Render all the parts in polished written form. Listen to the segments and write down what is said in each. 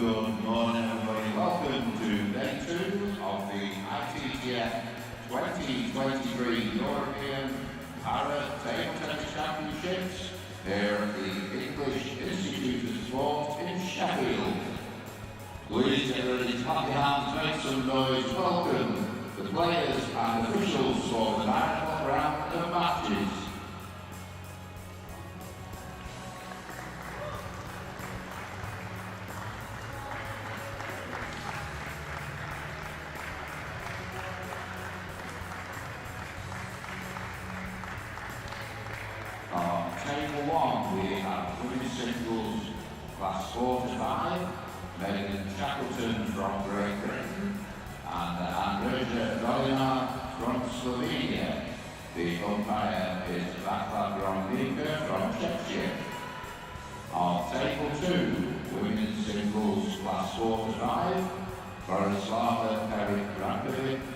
Good morning everybody, welcome to day 2 of the ITTF 2023 European Para Table Tennis Championships here at the English Institute of Sport in Sheffield. Please get ready to clap your hands, make some noise, welcome the players and officials for the 9 round of matches. On table 1 we have women's singles class 4 to 5, Megan Shackleton from Great Britain and Dolinar from Slovenia. The umpire is Butlo from Czechia. On table 2, women's singles class 4 to 5, Erlauber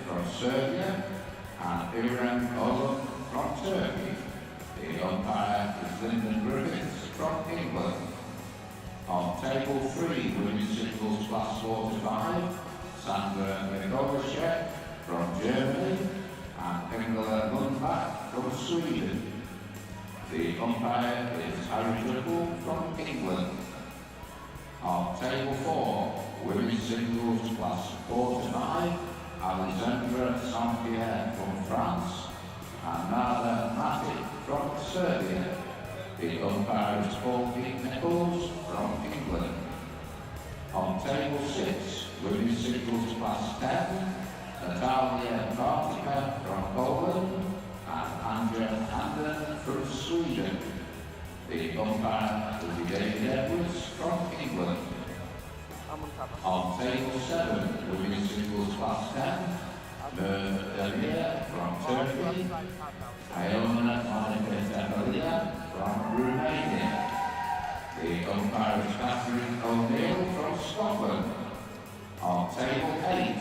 from Serbia and Erlauber from Turkey. The umpire is from England. On table 3, women's singles class 4 to 5, Miatovic from Germany and Lundback from Sweden. The umpire is Jezik from England. On table 4, women's singles class 4 to 5, Alexandra Saint-Pierre from France and Nalepka from Serbia. The umpire is Paul Nichols from England. On table 6, women's singles class 10, Nalepka from Poland and Andrea Anden from Sweden. The umpire will be Davies from England. On table 7, women's singles class 10, Midday from Turkey, from Brunelli. The umpire is Catherine O'Neill from Scotland. On table 8,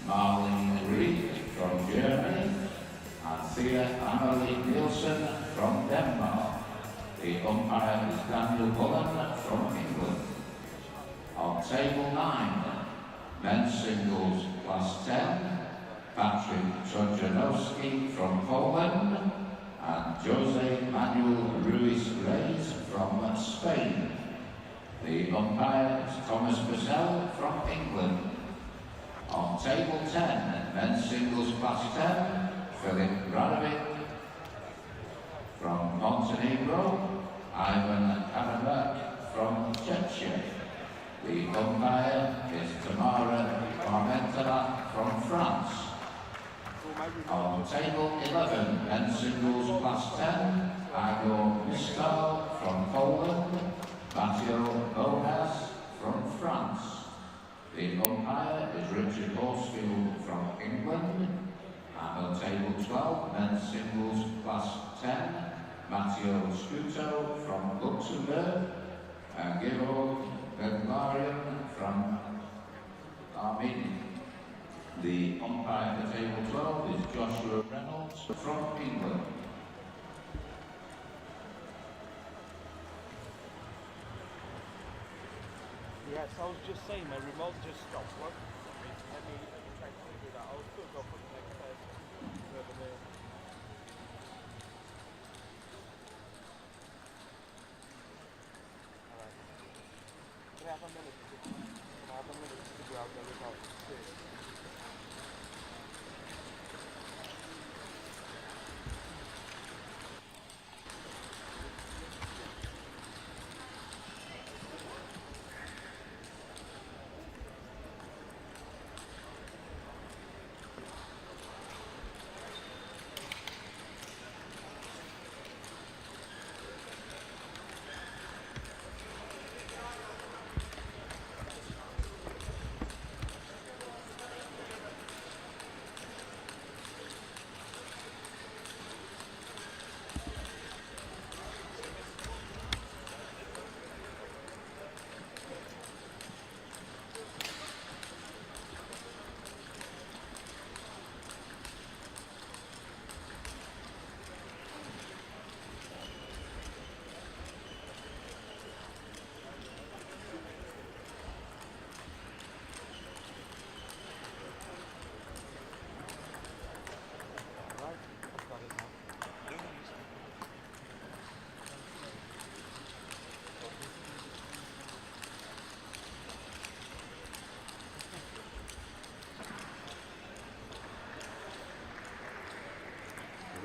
Marlene Reed from Germany and Thea Amalie Nielsen from Denmark. The umpire is Daniel Bullen from England. On table 9, men's singles class 10, Patrick Trojanowski from Poland and Jose Manuel Ruiz-Reyes from Spain. The umpire is Thomas Purcell from England. On table 10, men's singles class 10, Filip Radovic from Montenegro, Ivan Karamak from Czechia. The umpire is Tamara Parmentala from France. On table 11, men's singles class 10, Igor Mistal from Poland, Matteo Bonas from France. The umpire is Richard Horsfield from England. And on table 12, men's singles class 10, Matteo Scuto from Luxembourg, and Georg Delarque from Armenia. The umpire for table 12 is Joshua Reynolds from England. Yes, I was just saying my remote just stopped working for me. Let me try to figure it out. I was still go for the next person. Whoever there. Alright. Can I have a minute? Can I have a minute to figure out the result?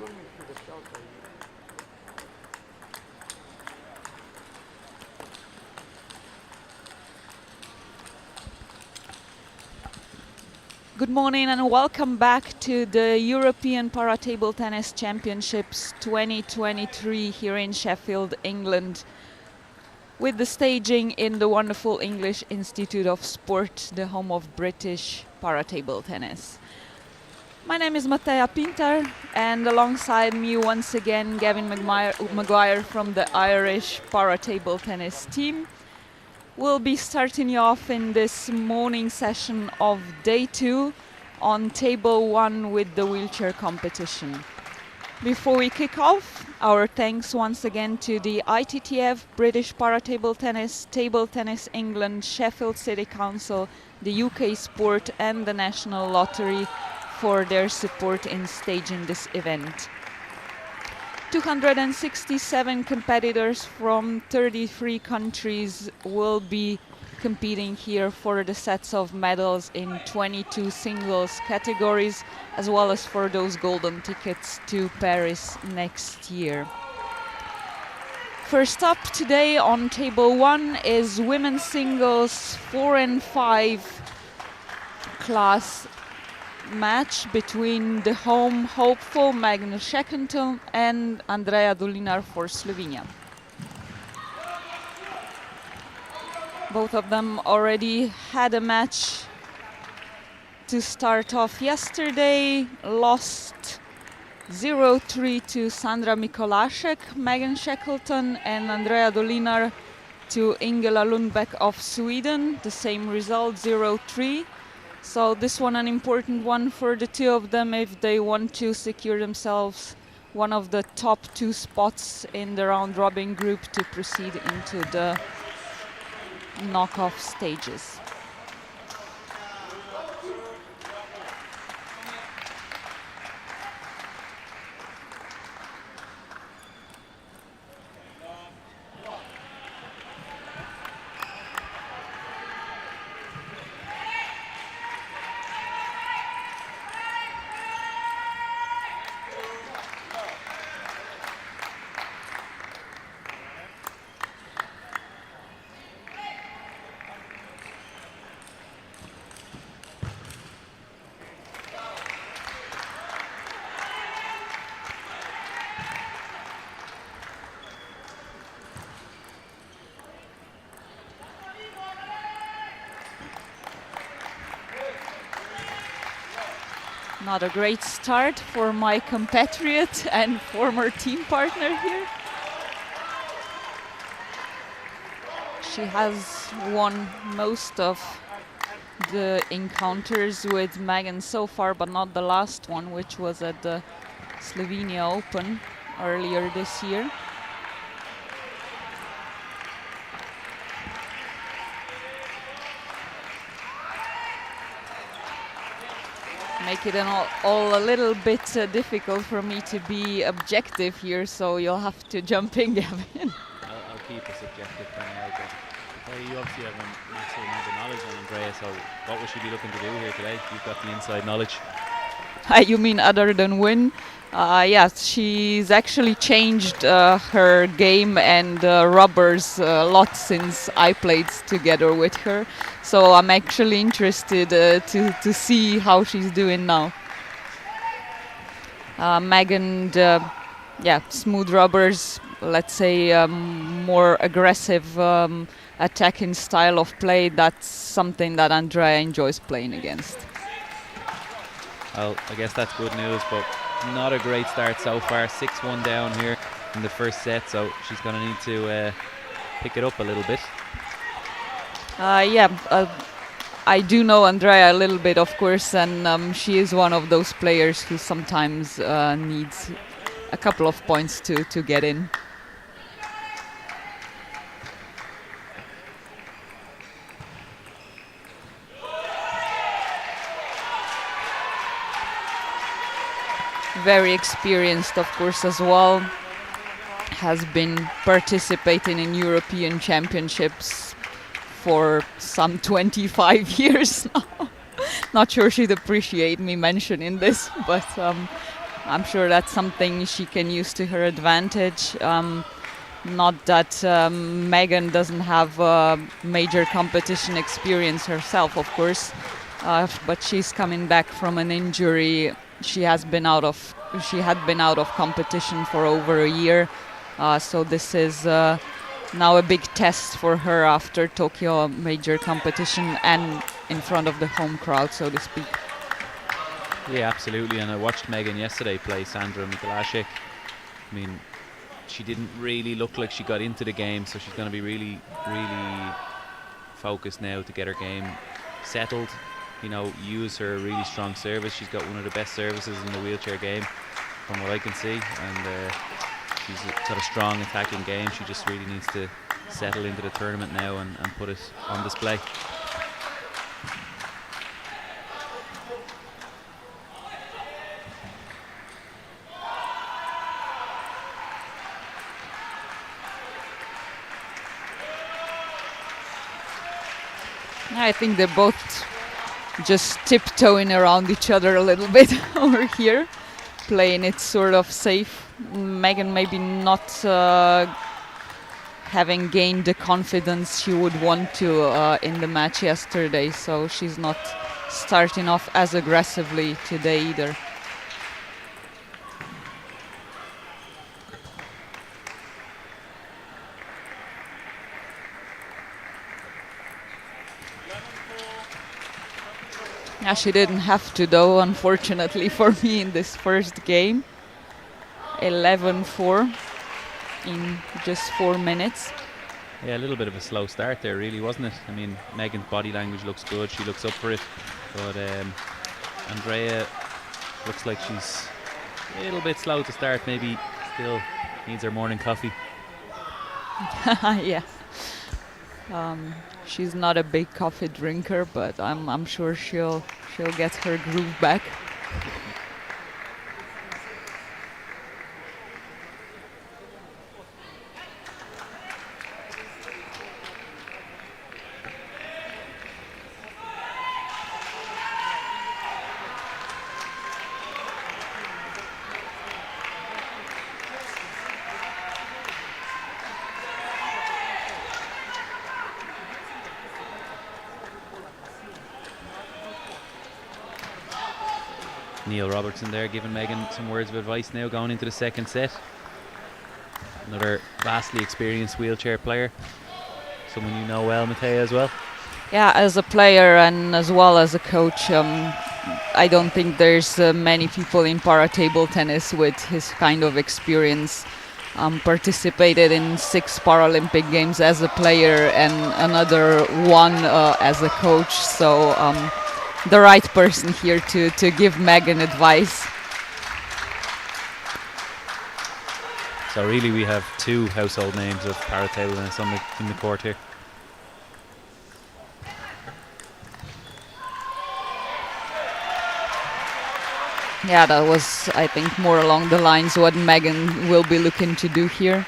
running through the shelter. Good morning and welcome back to the European Para Table Tennis Championships 2023 here in Sheffield, England, with the staging in the wonderful English Institute of Sport, the home of British para table tennis. My name is Mattea Pinter, and alongside me once again Gavin Maguire from the Irish para table tennis team. We'll be starting you off in this morning session of day 2 on table 1 with the wheelchair competition. Before we kick off, our thanks once again to the ITTF, British Para Table Tennis England, Sheffield City Council, the UK Sport and the National Lottery for their support in staging this event. 267 competitors from 33 countries will be competing here for the sets of medals in 22 singles categories, as well as for those golden tickets to Paris next year. First up today on table 1 is women's singles 4 and 5 class match between the home hopeful Magnus Shackleton and Andrea Dolinar for Slovenia. Both of them already had a match to start off yesterday, lost 0-3 to Sandra Mikolasek, Megan Shackleton, and Andrea Dolinar to Ingela Lundback of Sweden, the same result, 0-3. So this one an important one for the two of them if they want to secure themselves one of the top 2 spots in the round robin group to proceed into the knockoff stages. Not a great start for my compatriot and former team partner here. She has won most of the encounters with Megan so far, but not the last one, which was at the Slovenia Open earlier this year. Make it all a little bit difficult for me to be objective here, so you'll have to jump in, Gavin. I'll keep us objective for now, but you obviously have a massive amount of knowledge on Andrea, so what will she be looking to do here today? You've got the inside knowledge. You mean other than win? Yes, she's actually changed her game and rubbers a lot since I played together with her. So I'm actually interested to see how she's doing now. Megan, smooth rubbers, let's say more aggressive attacking style of play. That's something that Andrea enjoys playing against. Well, I guess that's good news, but not a great start so far. 6-1 down here in the first set, so she's going to need to pick it up a little bit. I do know Andrea a little bit, of course, and she is one of those players who sometimes needs a couple of points to get in. Very experienced, of course, as well. Has been participating in European Championships for some 25 years now. Not sure she'd appreciate me mentioning this, but I'm sure that's something she can use to her advantage. Not that Megan doesn't have major competition experience herself, of course, but she's coming back from an injury. She had been out of competition for over a year, so this is now a big test for her after Tokyo major competition and in front of the home crowd, so to speak. Yeah, absolutely. And I watched Megan yesterday play Sandra Mikulášek. I mean, she didn't really look like she got into the game, so she's going to be really, really focused now to get her game settled. You know, use her really strong service. She's got one of the best services in the wheelchair game, from what I can see, and she's got a strong attacking game. She just really needs to settle into the tournament now and put it on display. I think they're both just tiptoeing around each other a little bit over here, playing it sort of safe. Megan maybe not having gained the confidence she would want to in the match yesterday, so she's not starting off as aggressively today either. Yeah, she didn't have to though, unfortunately for me, in this first game. 11-4 in just 4 minutes. Yeah, a little bit of a slow start there, really, wasn't it? I mean, Megan's body language looks good. She looks up for it. But Andrea looks like she's a little bit slow to start. Maybe still needs her morning coffee. Yeah. She's not a big coffee drinker, but I'm sure she'll get her groove back. Neil Robertson there giving Megan some words of advice now going into the second set. Another vastly experienced wheelchair player. Someone you know well, Mattea, as well. Yeah, as a player and as well as a coach, I don't think there's many people in para table tennis with his kind of experience. Participated in 6 Paralympic Games as a player and another 1 as a coach, so the right person here to give Megan advice. So really we have 2 household names of para table tennis in the court here. Yeah, that was, I think, more along the lines what Megan will be looking to do here.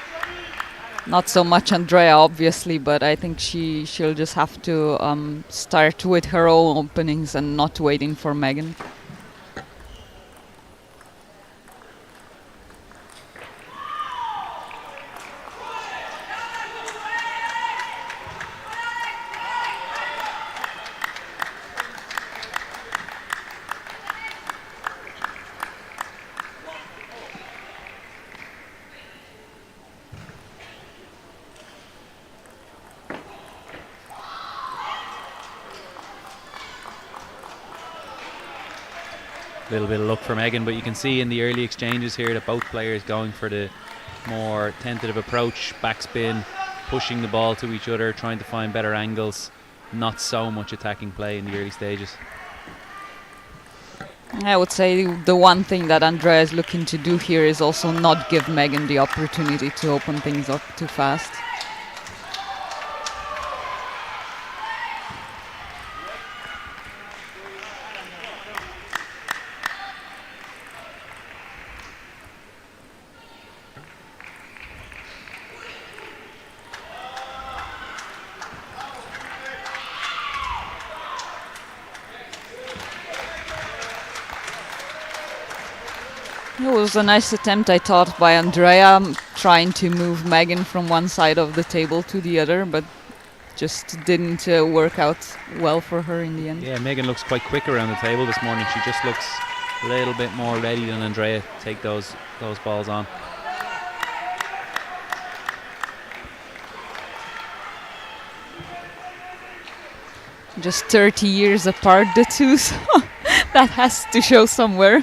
Not so much Andrea, obviously, but I think she'll just have to start with her own openings and not waiting for Megan. A little bit of luck for Megan, but you can see in the early exchanges here that both players going for the more tentative approach, backspin, pushing the ball to each other, trying to find better angles. Not so much attacking play in the early stages. I would say the one thing that Andrea is looking to do here is also not give Megan the opportunity to open things up too fast. It was a nice attempt, I thought, by Andrea, trying to move Megan from one side of the table to the other, but just didn't work out well for her in the end. Yeah, Megan looks quite quick around the table this morning. She just looks a little bit more ready than Andrea to take those balls on. Just 30 years apart, the two, so that has to show somewhere.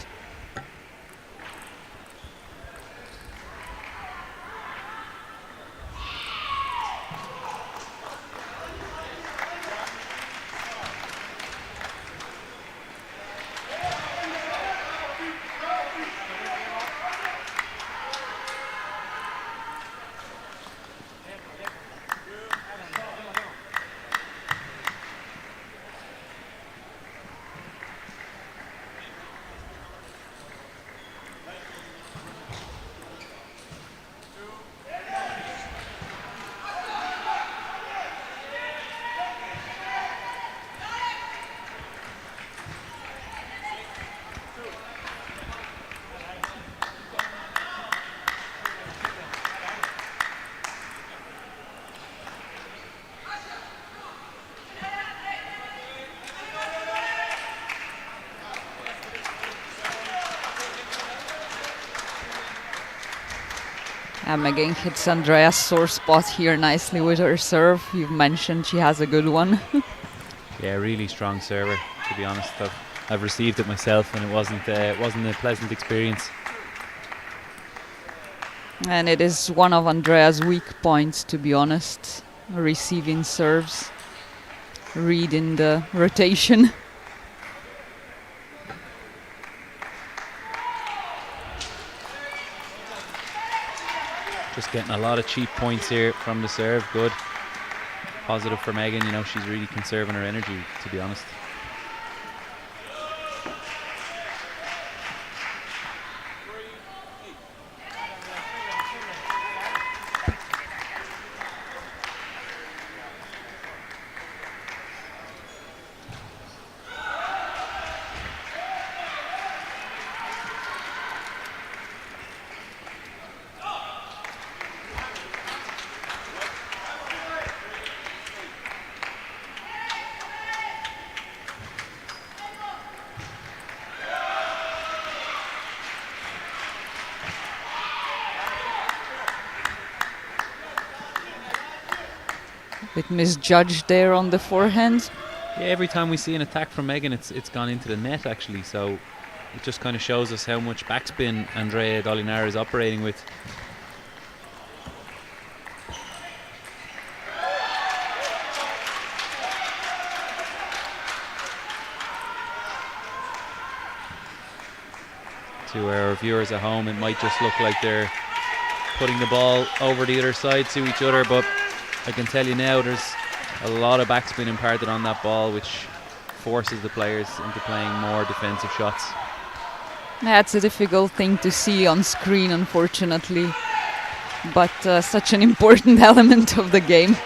Megan hits Andrea's sore spot here nicely with her serve. You've mentioned she has a good one. Yeah, really strong server, to be honest. I've received it myself, and it wasn't a pleasant experience. And it is one of Andrea's weak points, to be honest. Receiving serves, reading the rotation. Just getting a lot of cheap points here from the serve. Good. Positive for Megan. You know, she's really conserving her energy, to be honest. Bit misjudged there on the forehand. Yeah, every time we see an attack from Megan, it's gone into the net actually. So it just kind of shows us how much backspin Andrea Dolinar is operating with. To our viewers at home, it might just look like they're putting the ball over the other side to each other, but I can tell you now there's a lot of backspin imparted on that ball, which forces the players into playing more defensive shots. That's a difficult thing to see on screen, unfortunately, but such an important element of the game.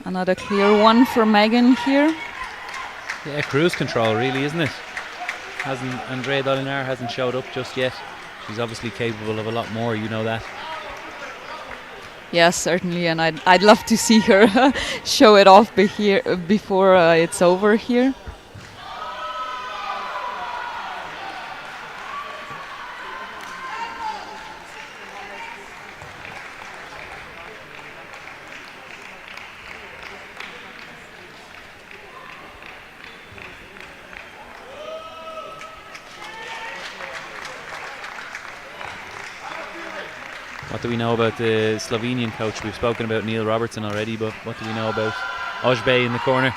Another clear one for Megan here. Yeah, cruise control really, isn't it? Andrea Dolinar hasn't showed up just yet. She's obviously capable of a lot more, you know that. Yes, certainly, and I'd love to see her show it off before it's over here. What do we know about the Slovenian coach? We've spoken about Neil Robertson already, but what do we know about Ojbe in the corner?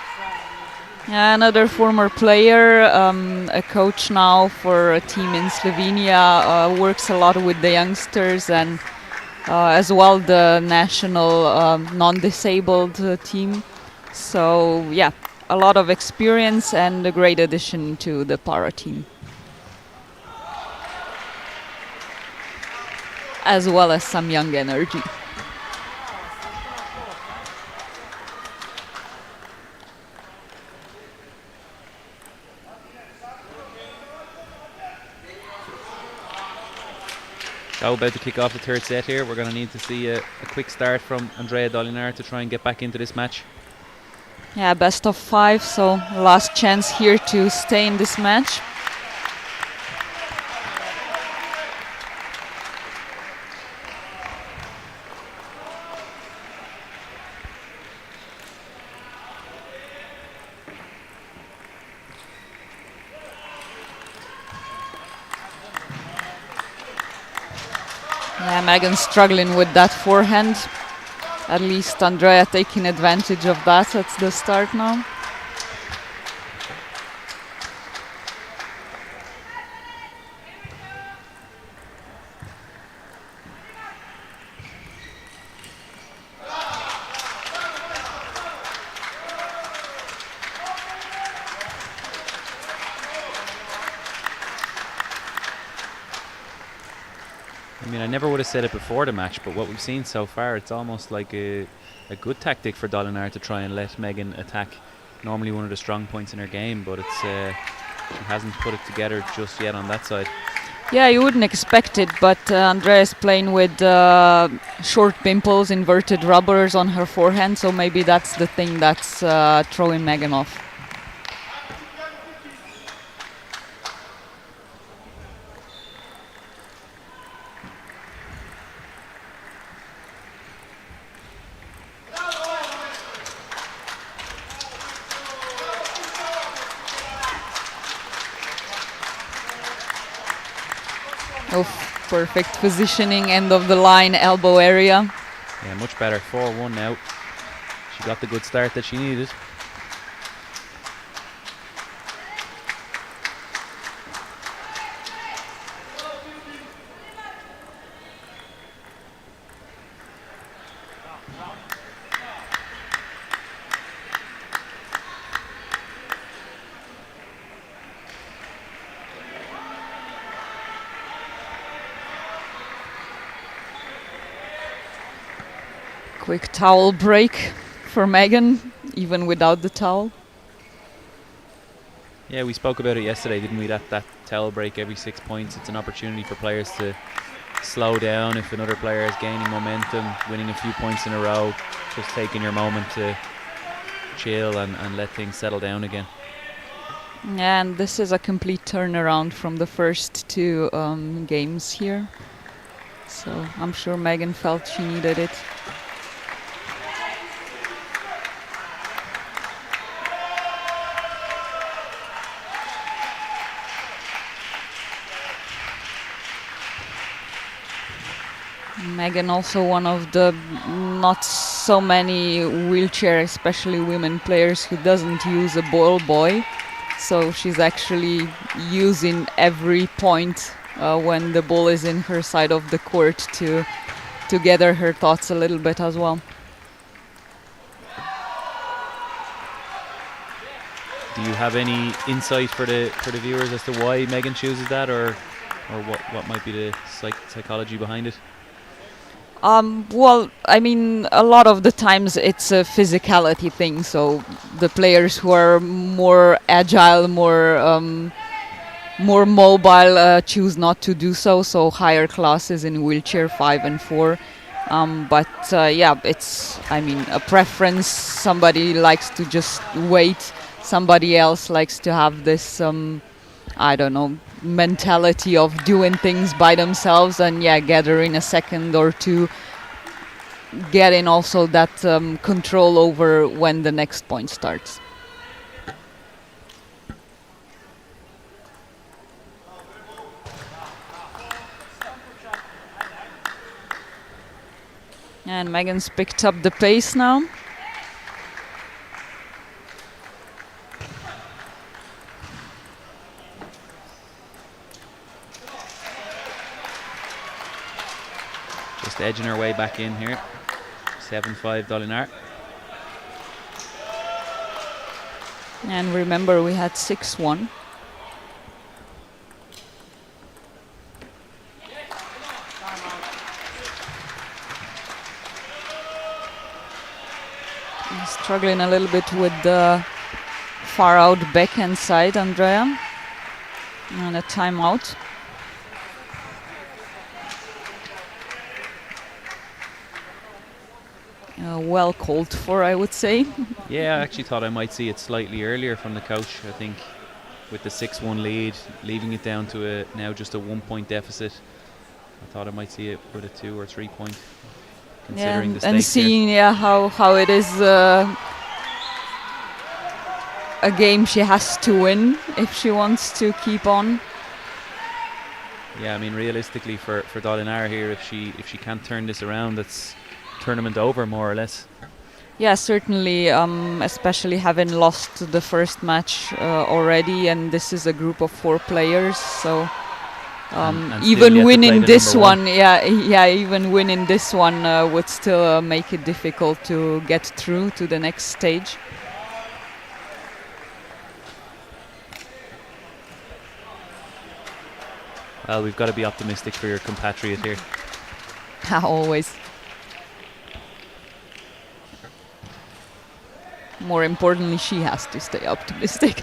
Yeah, another former player, a coach now for a team in Slovenia, works a lot with the youngsters and as well the national non-disabled team. So yeah, a lot of experience and a great addition to the para team. as well as some young energy. So about to kick off the third set here. We're going to need to see a quick start from Andrea Dolinar to try and get back into this match. Yeah, best of 5, so last chance here to stay in this match. Yeah, Megan struggling with that forehand. At least Andrea taking advantage of that at the start now. I mean, I never would have said it before the match, but what we've seen so far, it's almost like a good tactic for Dolinar to try and let Megan attack. Normally one of the strong points in her game, but it's she hasn't put it together just yet on that side. Yeah, you wouldn't expect it, but Andrea is playing with short pimples, inverted rubbers on her forehand, so maybe that's the thing that's throwing Megan off. Oh, perfect positioning, end of the line, elbow area. Yeah, much better. 4-1 now. She got the good start that she needed. Quick towel break for Megan, even without the towel. Yeah, we spoke about it yesterday, didn't we? That towel break every 6 points. It's an opportunity for players to slow down if another player is gaining momentum, winning a few points in a row, just taking your moment to chill and let things settle down again. Yeah, and this is a complete turnaround from the first 2 games here. So I'm sure Megan felt she needed it. Megan also one of the not so many wheelchair, especially women players, who doesn't use a ball boy. So she's actually using every point when the ball is in her side of the court to gather her thoughts a little bit as well. Do you have any insight for the viewers as to why Megan chooses that, or what might be the psychology behind it? Well, I mean, a lot of the times it's a physicality thing. So the players who are more agile, more mobile, choose not to do so. So higher classes in wheelchair 5 and 4. But yeah, it's, I mean, a preference. Somebody likes to just wait. Somebody else likes to have this, I don't know, mentality of doing things by themselves, and yeah, gathering a second or 2, getting also that control over when the next point starts. And Megan's picked up the pace now. Just edging her way back in here. 7-5 Dolinar. And remember, we had 6-1. Struggling a little bit with the far out backhand side, Andrea. And a timeout. Well called for, I would say. Yeah, I actually thought I might see it slightly earlier from the coach. I think with the 6-1 lead, leaving it down to now just a 1 point deficit, I thought I might see it with a 2 or 3 point. Considering the stakes and seeing how it is a game she has to win if she wants to keep on. Yeah, I mean realistically for Dolinar here, if she can't turn this around, that's tournament over more or less. Yeah, certainly, especially having lost the first match already, and this is a group of 4 players, so and even winning this one, even winning this one would still make it difficult to get through to the next stage. Well, we've got to be optimistic for your compatriot here. Always. More importantly, she has to stay optimistic.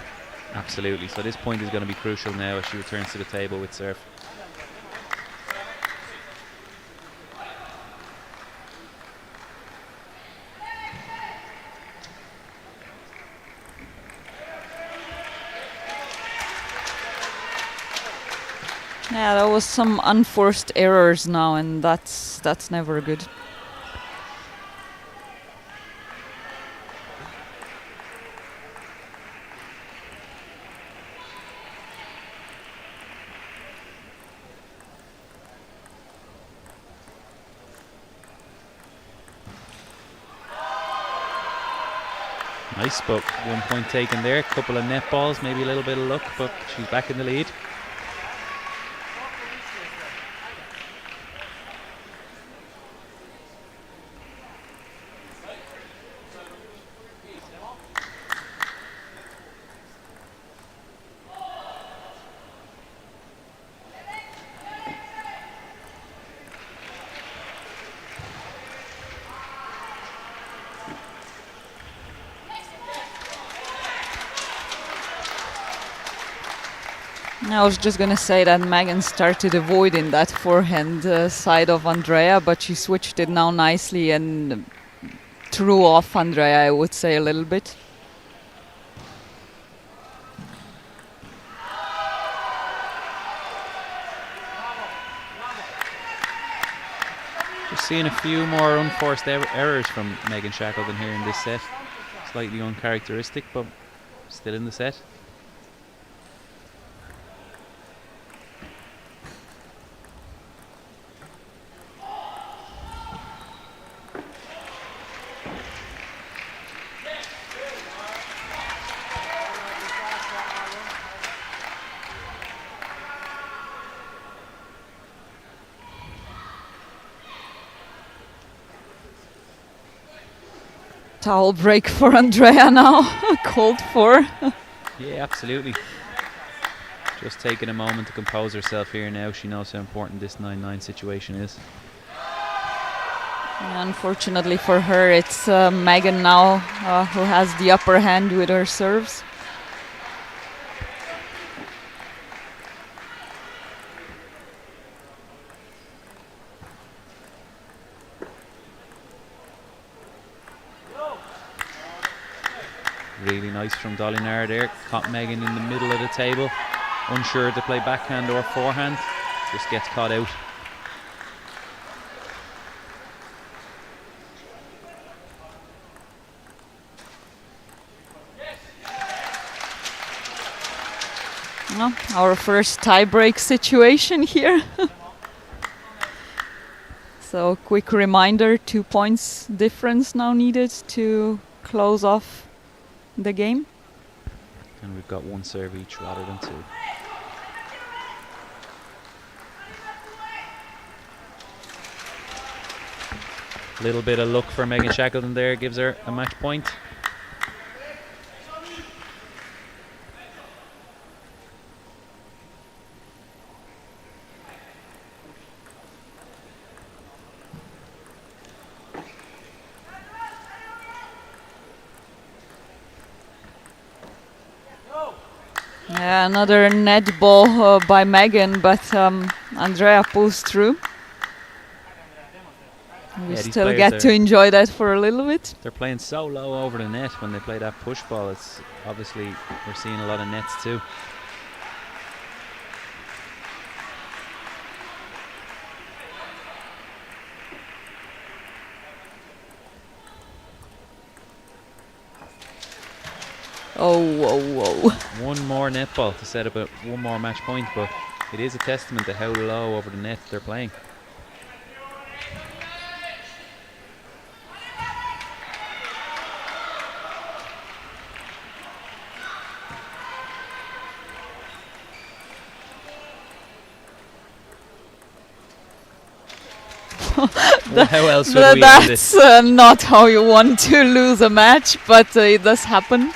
Absolutely. So this point is going to be crucial now as she returns to the table with serve. Yeah, there was some unforced errors now, and that's never good. Nice, but 1 point taken there. Couple of net balls, maybe a little bit of luck, but she's back in the lead. I was just going to say that Megan started avoiding that forehand side of Andrea, but she switched it now nicely and threw off Andrea, I would say, a little bit. Just seeing a few more unforced errors from Megan Shackleton here in this set. Slightly uncharacteristic, but still in the set. Towel break for Andrea now, called for. Yeah, absolutely. Just taking a moment to compose herself here now. She knows how important this 9-9 situation is. Yeah, unfortunately for her, it's Megan now who has the upper hand with her serves. Really nice from Dolinar there. Caught Megan in the middle of the table. Unsure to play backhand or forehand. Just gets caught out. Well, our first tie-break situation here. So quick reminder, 2 points difference now needed to close off the game. And we've got 1 serve each rather than 2. Little bit of luck for Megan Shackleton there, gives her a match point. Yeah, another net ball by Megan, but Andrea pulls through. We Yeah, these still players get to enjoy that for a little bit. They're playing so low over the net when they play that push ball. It's obviously we're seeing a lot of nets too. Oh, whoa, whoa. One more net ball to set up one more match point, but it is a testament to how low over the net they're playing. How else would we end it? That's not how you want to lose a match, but it does happen.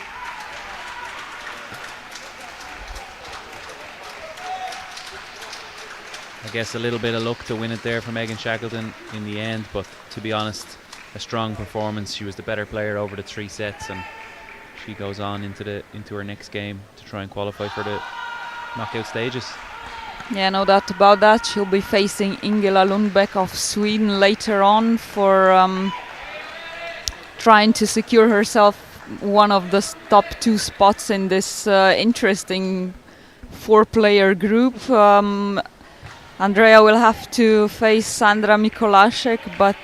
I guess a little bit of luck to win it there for Megan Shackleton in the end, but to be honest, a strong performance. She was the better player over the 3 sets, and she goes on into her next game to try and qualify for the knockout stages. Yeah, no doubt about that. She'll be facing Ingela Lundback of Sweden later on for trying to secure herself one of the top 2 spots in this interesting 4-player group. Andrea will have to face Sandra Mikolasek, but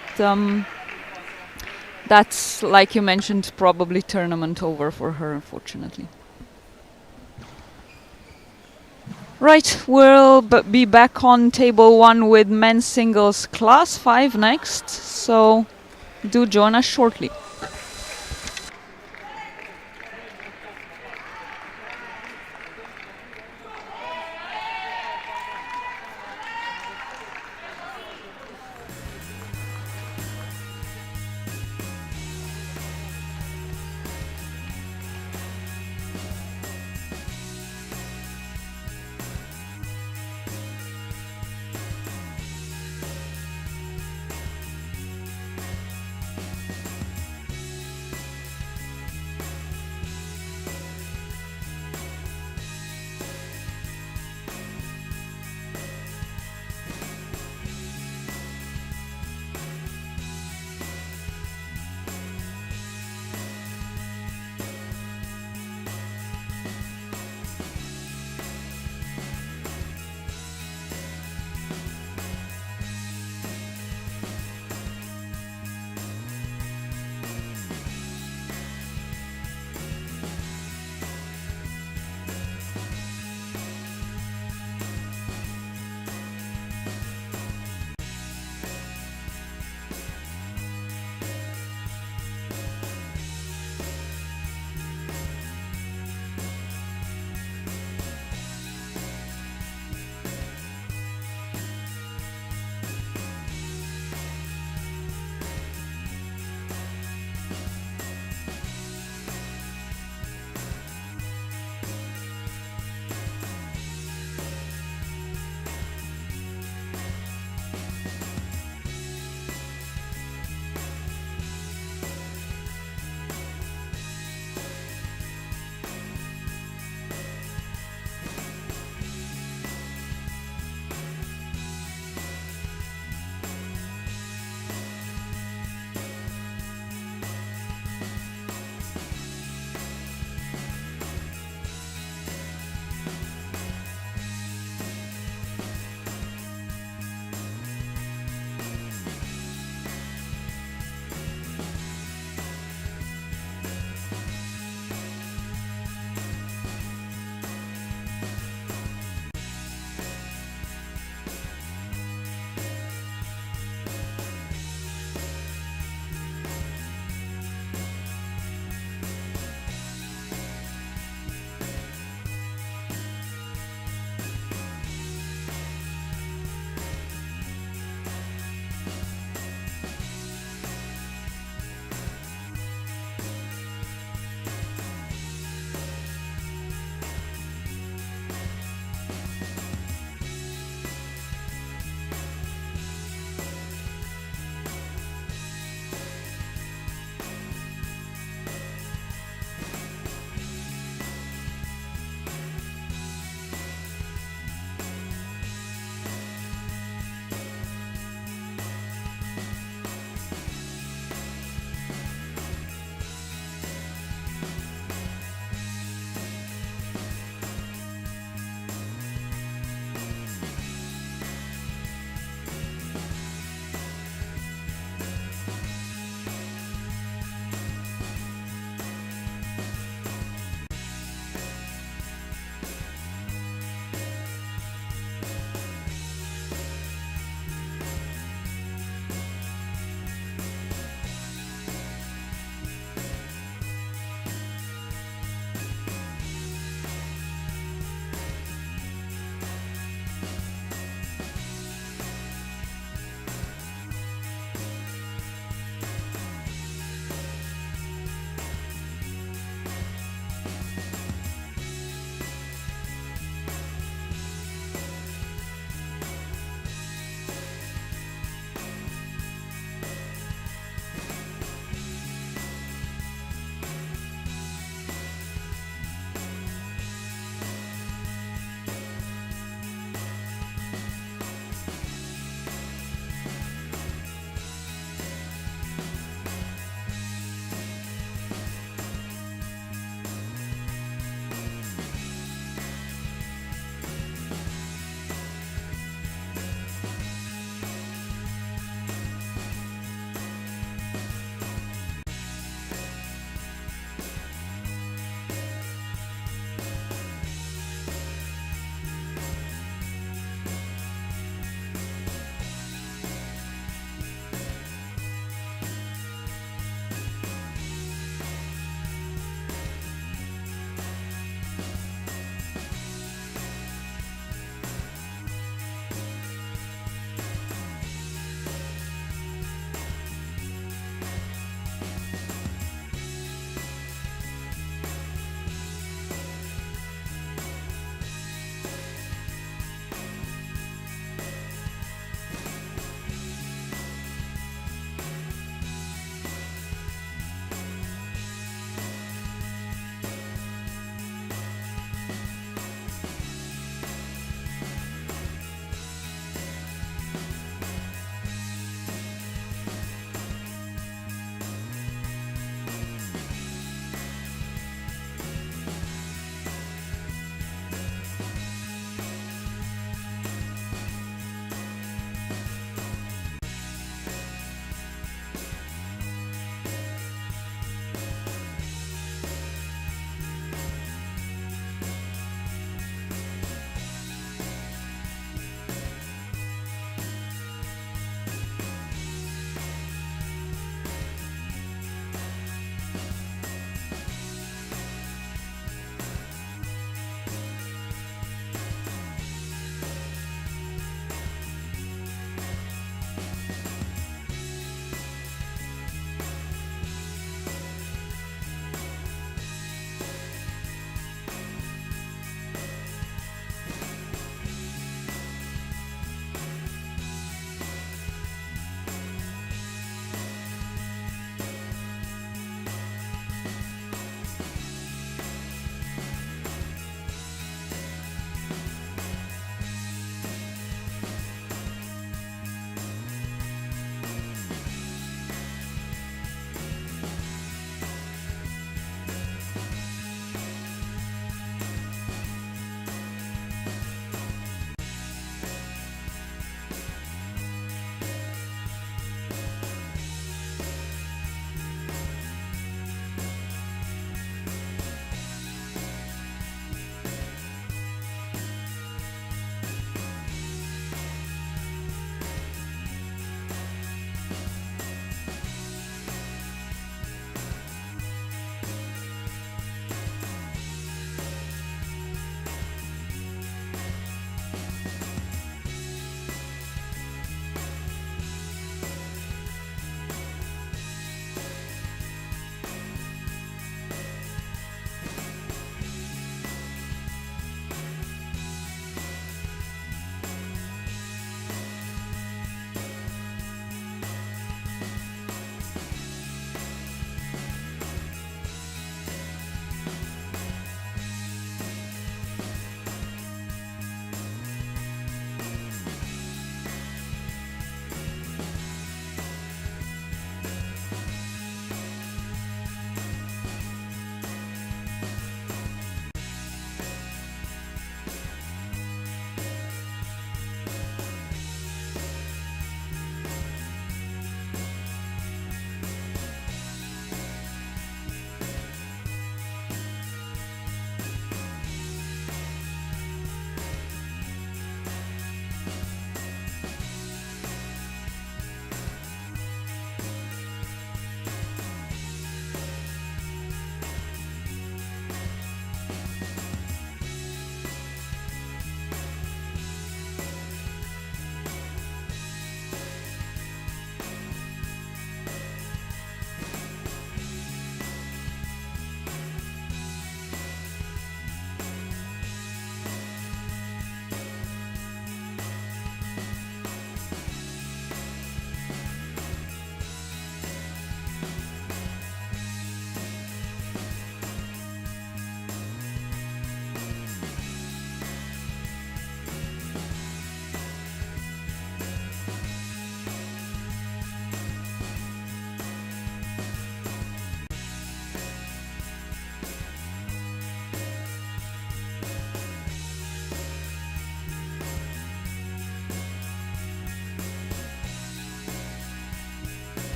that's, like you mentioned, probably tournament over for her, unfortunately. Right, we'll be back on table 1 with men's singles class 5 next, so do join us shortly.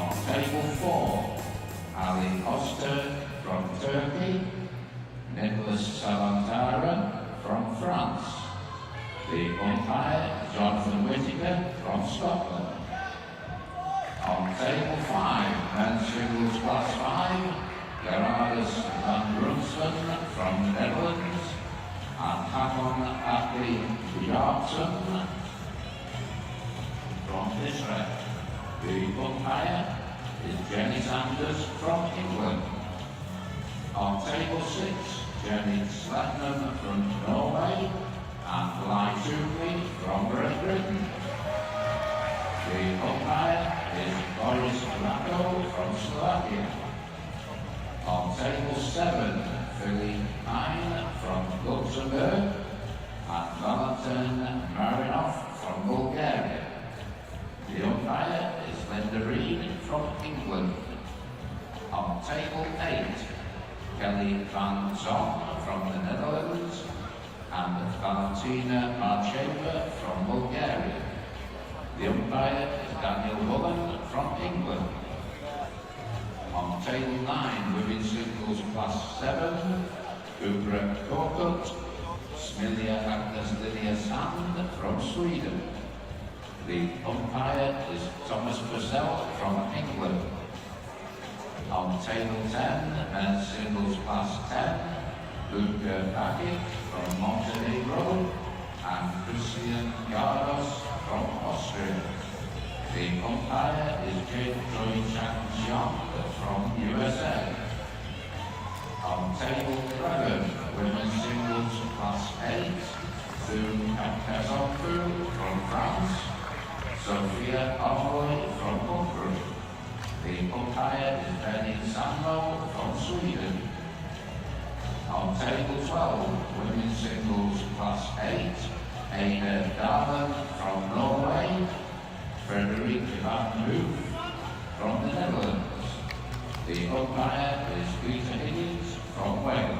On table 4, Ali Oster from Turkey, Nicholas Salantara from France. The umpire, Jonathan Whittaker from Scotland. On table 5, men's singles class 5, Gerardus van Brunsven from the Netherlands and Hamon Atli Bjartsen from Israel. The umpire is Jenny Sanders from England. On table 6, Jenny Slatnam from Norway and Lai Toomey from Great Britain. The umpire is Boris Rako from Slovakia. On table 7, Philly Pine from Luxembourg and Valentin Marinov from Bulgaria. The umpire is Linda Reed from England. On table 8, Kelly van Zon from the Netherlands and Valentina Marcheva from Bulgaria. The umpire is Daniel Mullen from England. On table 9, women's singles class 7, Ubra Korkut, Smilia Agnes Lilia Sand from Sweden. The umpire is Thomas Purcell from England. On table 10, men's singles class 10, Luka Bakic from Montenegro and Christian Gardos from Austria. The umpire is Jake Choi Chang from USA. On table 11, women's singles class 8, Thun Kapkazonfu from France, Sophia Amoy from Hungary. The umpire is Benny Sandlo from Sweden. On table 12, women's singles class 8, Ada Darlen from Norway, Frederic van Hoof from the Netherlands. The umpire is Peter Higgins from Wales.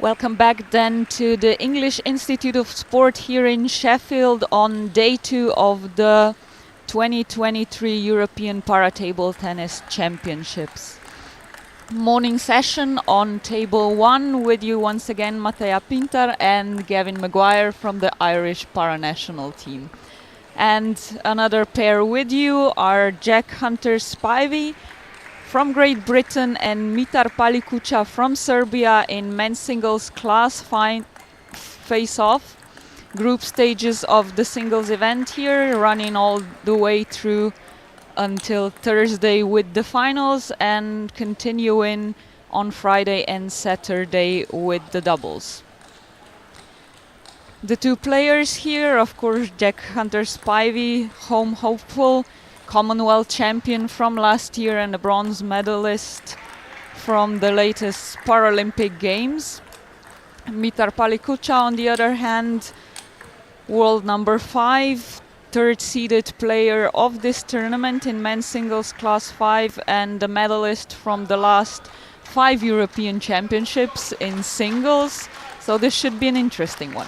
Welcome back then to the English Institute of Sport here in Sheffield on day 2 of the 2023 European Para-Table Tennis Championships. Morning session on table 1 with you once again, Matea Pintar and Gavin Maguire from the Irish para-national team. And another pair with you are Jack Hunter Spivey from Great Britain and Mitar Palikucha from Serbia in men's singles class face-off. Group stages of the singles event here, running all the way through until Thursday with the finals and continuing on Friday and Saturday with the doubles. The two players here, of course, Jack Hunter Spivey, home hopeful, Commonwealth champion from last year and a bronze medalist from the latest Paralympic Games. Mitar Palikucha, on the other hand, world number 5, third-seeded player of this tournament in men's singles class 5 and a medalist from the last 5 European Championships in singles. So this should be an interesting one.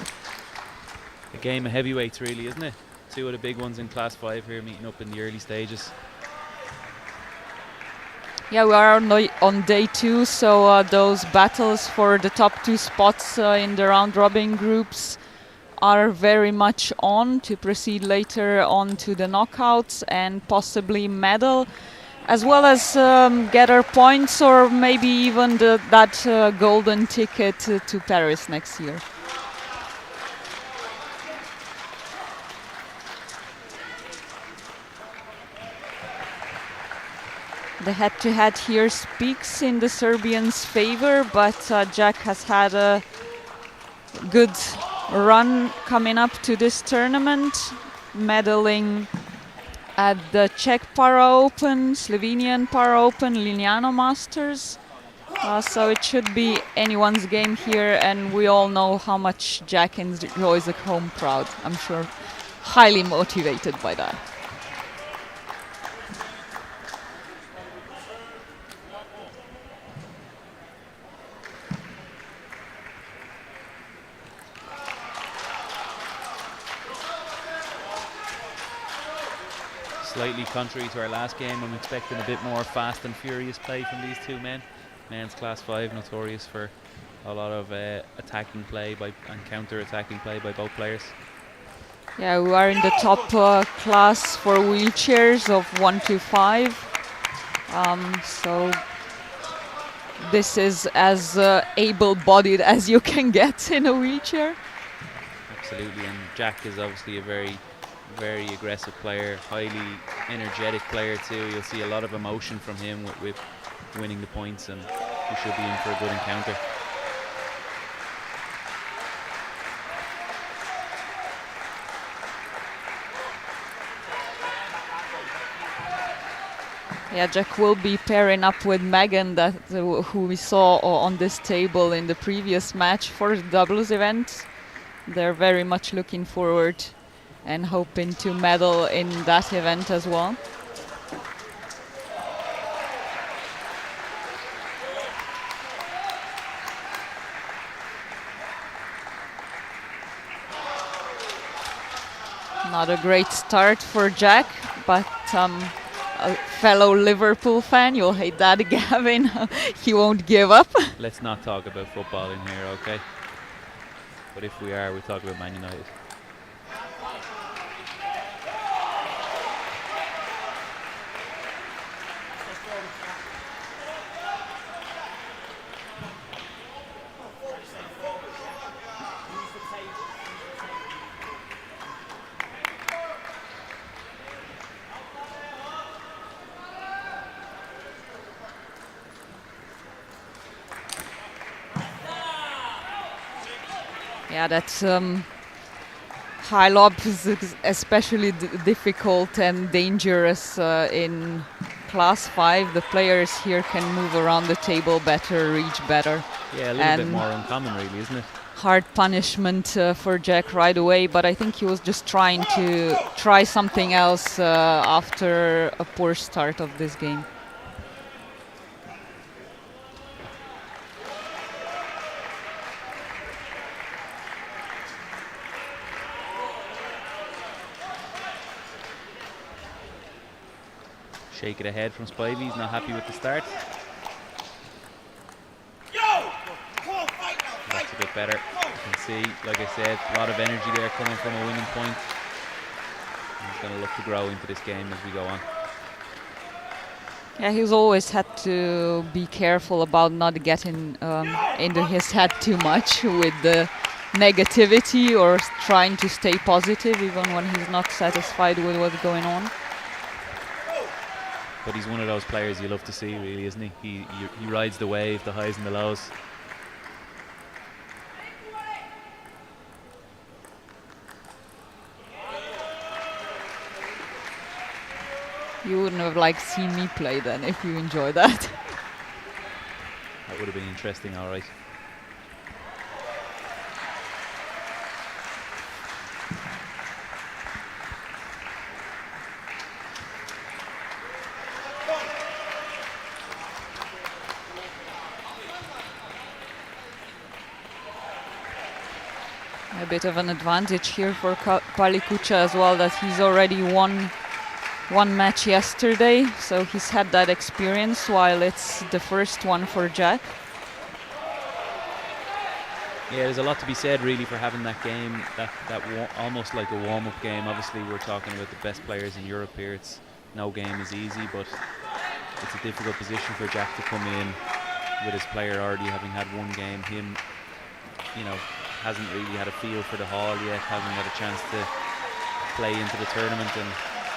A game of heavyweights, really, isn't it? Two of the big ones in Class 5 here meeting up in the early stages. Yeah, we are on day 2, so those battles for the top 2 spots in the round-robin groups are very much on to proceed later on to the knockouts and possibly medal, as well as gather points or maybe even that golden ticket to Paris next year. The head-to-head here speaks in the Serbians' favor, but Jack has had a good run coming up to this tournament, medaling at the Czech Para Open, Slovenian Para Open, Lignano Masters. So it should be anyone's game here, and we all know how much Jack enjoys a home crowd. I'm sure highly motivated by that. Slightly contrary to our last game, I'm expecting a bit more fast and furious play from these two men. Men's Class 5 notorious for a lot of attacking play and counter-attacking play by both players. Yeah, we are in the top class for wheelchairs of 1 to 5. So this is as able-bodied as you can get in a wheelchair. Absolutely, and Jack is obviously a very aggressive player, highly energetic player too. You'll see a lot of emotion from him with winning the points, and he should be in for a good encounter. Yeah, Jack will be pairing up with Megan, who we saw on this table in the previous match for the doubles event. They're very much looking forward and hoping to medal in that event as well. Not a great start for Jack, but a fellow Liverpool fan, you'll hate that, Gavin. He won't give up. Let's not talk about football in here, okay? But if we are, we talk about Man United. Yeah, that's high lob is especially difficult and dangerous in Class 5. The players here can move around the table better, reach better. Yeah, a little bit more uncommon really, isn't it? Hard punishment for Jack right away, but I think he was just trying to try something else after a poor start of this game. Shake it ahead from Spivey, he's not happy with the start. That's a bit better. You can see, like I said, a lot of energy there coming from a winning point. He's going to look to grow into this game as we go on. Yeah, he's always had to be careful about not getting into his head too much with the negativity, or trying to stay positive even when he's not satisfied with what's going on. But he's one of those players you love to see, really, isn't he? He rides the wave, the highs and the lows. You wouldn't have liked seen me play then if you enjoy that. That would have been interesting, all right. A bit of an advantage here for Palikucha as well, that he's already won one match yesterday, so he's had that experience, while it's the first one for Jack. Yeah, there's a lot to be said really for having that game, almost like a warm-up game. Obviously we're talking about the best players in Europe here. No game is easy, but it's a difficult position for Jack to come in with his player already having had one game. Him, you know, hasn't really had a feel for the hall yet, hasn't had a chance to play into the tournament, and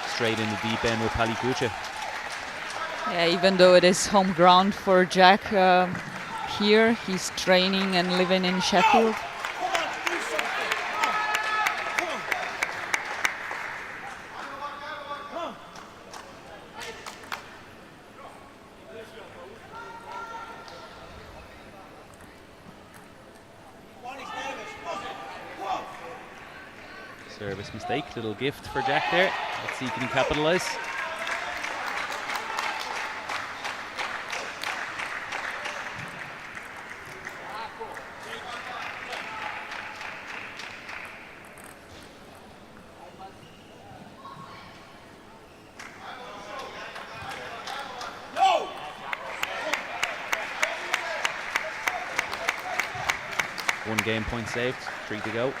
straight in the deep end with Palikucha. Yeah, even though it is home ground for Jack, here he's training and living in Sheffield. Service mistake, little gift for Jack there. Let's see, can he capitalise? One game point saved, 3 to go.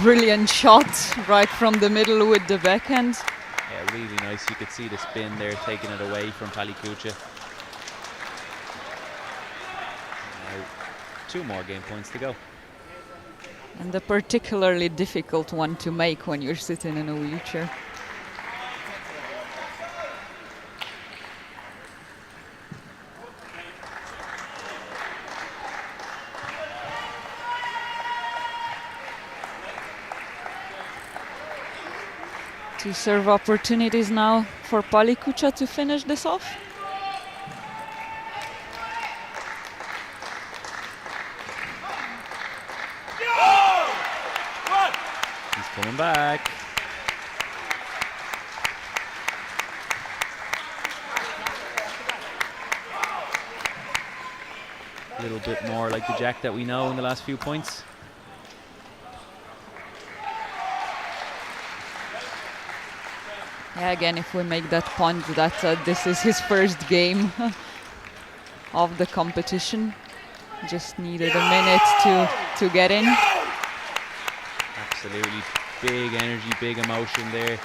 Brilliant shot right from the middle with the backhand. Yeah, really nice. You could see the spin there, taking it away from Palikucha. Now, 2 more game points to go. And a particularly difficult one to make when you're sitting in a wheelchair. Two serve opportunities now for Palikucha to finish this off. He's coming back. A little bit more like the Jack that we know in the last few points. Yeah, again, if we make that point that this is his first game of the competition, just needed a minute to get in. Absolutely, big energy, big emotion there. You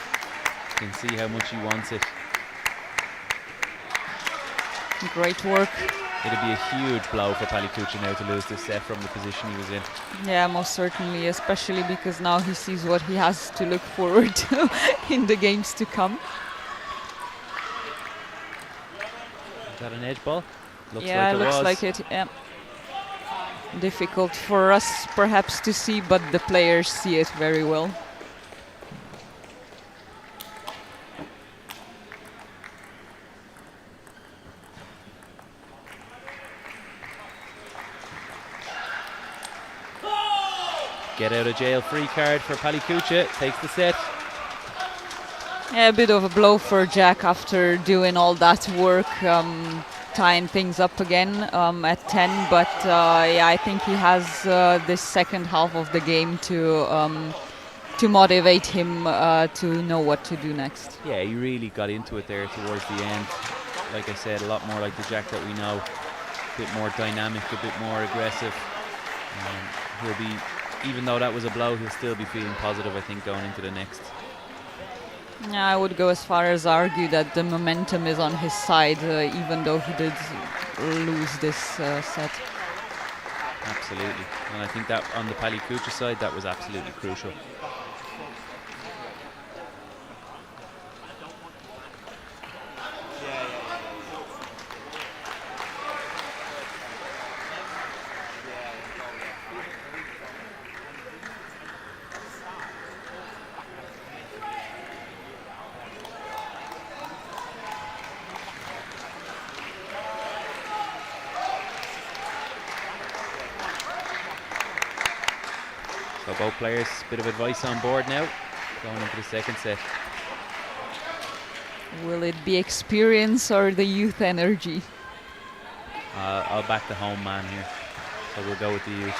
can see how much he wants it. Great work. It'd be a huge blow for Palikucha now to lose this set from the position he was in. Yeah, most certainly, especially because now he sees what he has to look forward to in the games to come. Is that an edge ball? Looks yeah, like it looks was. like it. Yeah. Difficult for us perhaps to see, but the players see it very well. Get out of jail free card for Palikucha, takes the set. Yeah, a bit of a blow for Jack after doing all that work, tying things up again at 10. But yeah, I think he has this second half of the game to motivate him to know what to do next. Yeah, he really got into it there towards the end. Like I said, a lot more like the Jack that we know. A bit more dynamic, a bit more aggressive. He'll be, even though that was a blow, he'll still be feeling positive, I think, going into the next. Yeah, I would go as far as argue that the momentum is on his side, even though he did lose this set. Absolutely, and I think that on the Palikucha side, that was absolutely crucial. So So both players, a bit of advice on board now, going into the second set. Will it be experience or the youth energy? I'll back the home man here, so we'll go with the youth.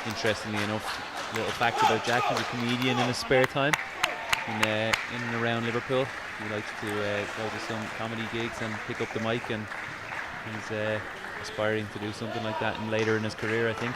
Interestingly enough, little fact about Jack, he's a comedian in his spare time in and around Liverpool. He likes to go to some comedy gigs and pick up the mic, and he's aspiring to do something like that later in his career, I think.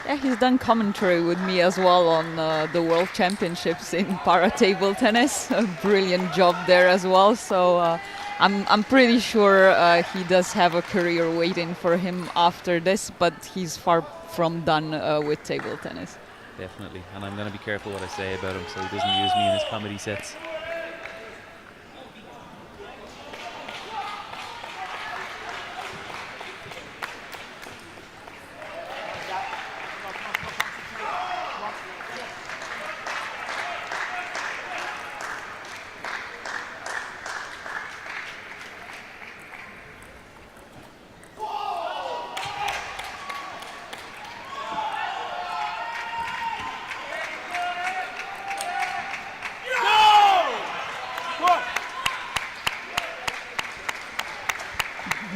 Yeah, he's done commentary with me as well on the World Championships in para table tennis. A brilliant job there as well. So I'm pretty sure he does have a career waiting for him after this, but he's far from done with table tennis. Definitely, and I'm going to be careful what I say about him so he doesn't use me in his comedy sets.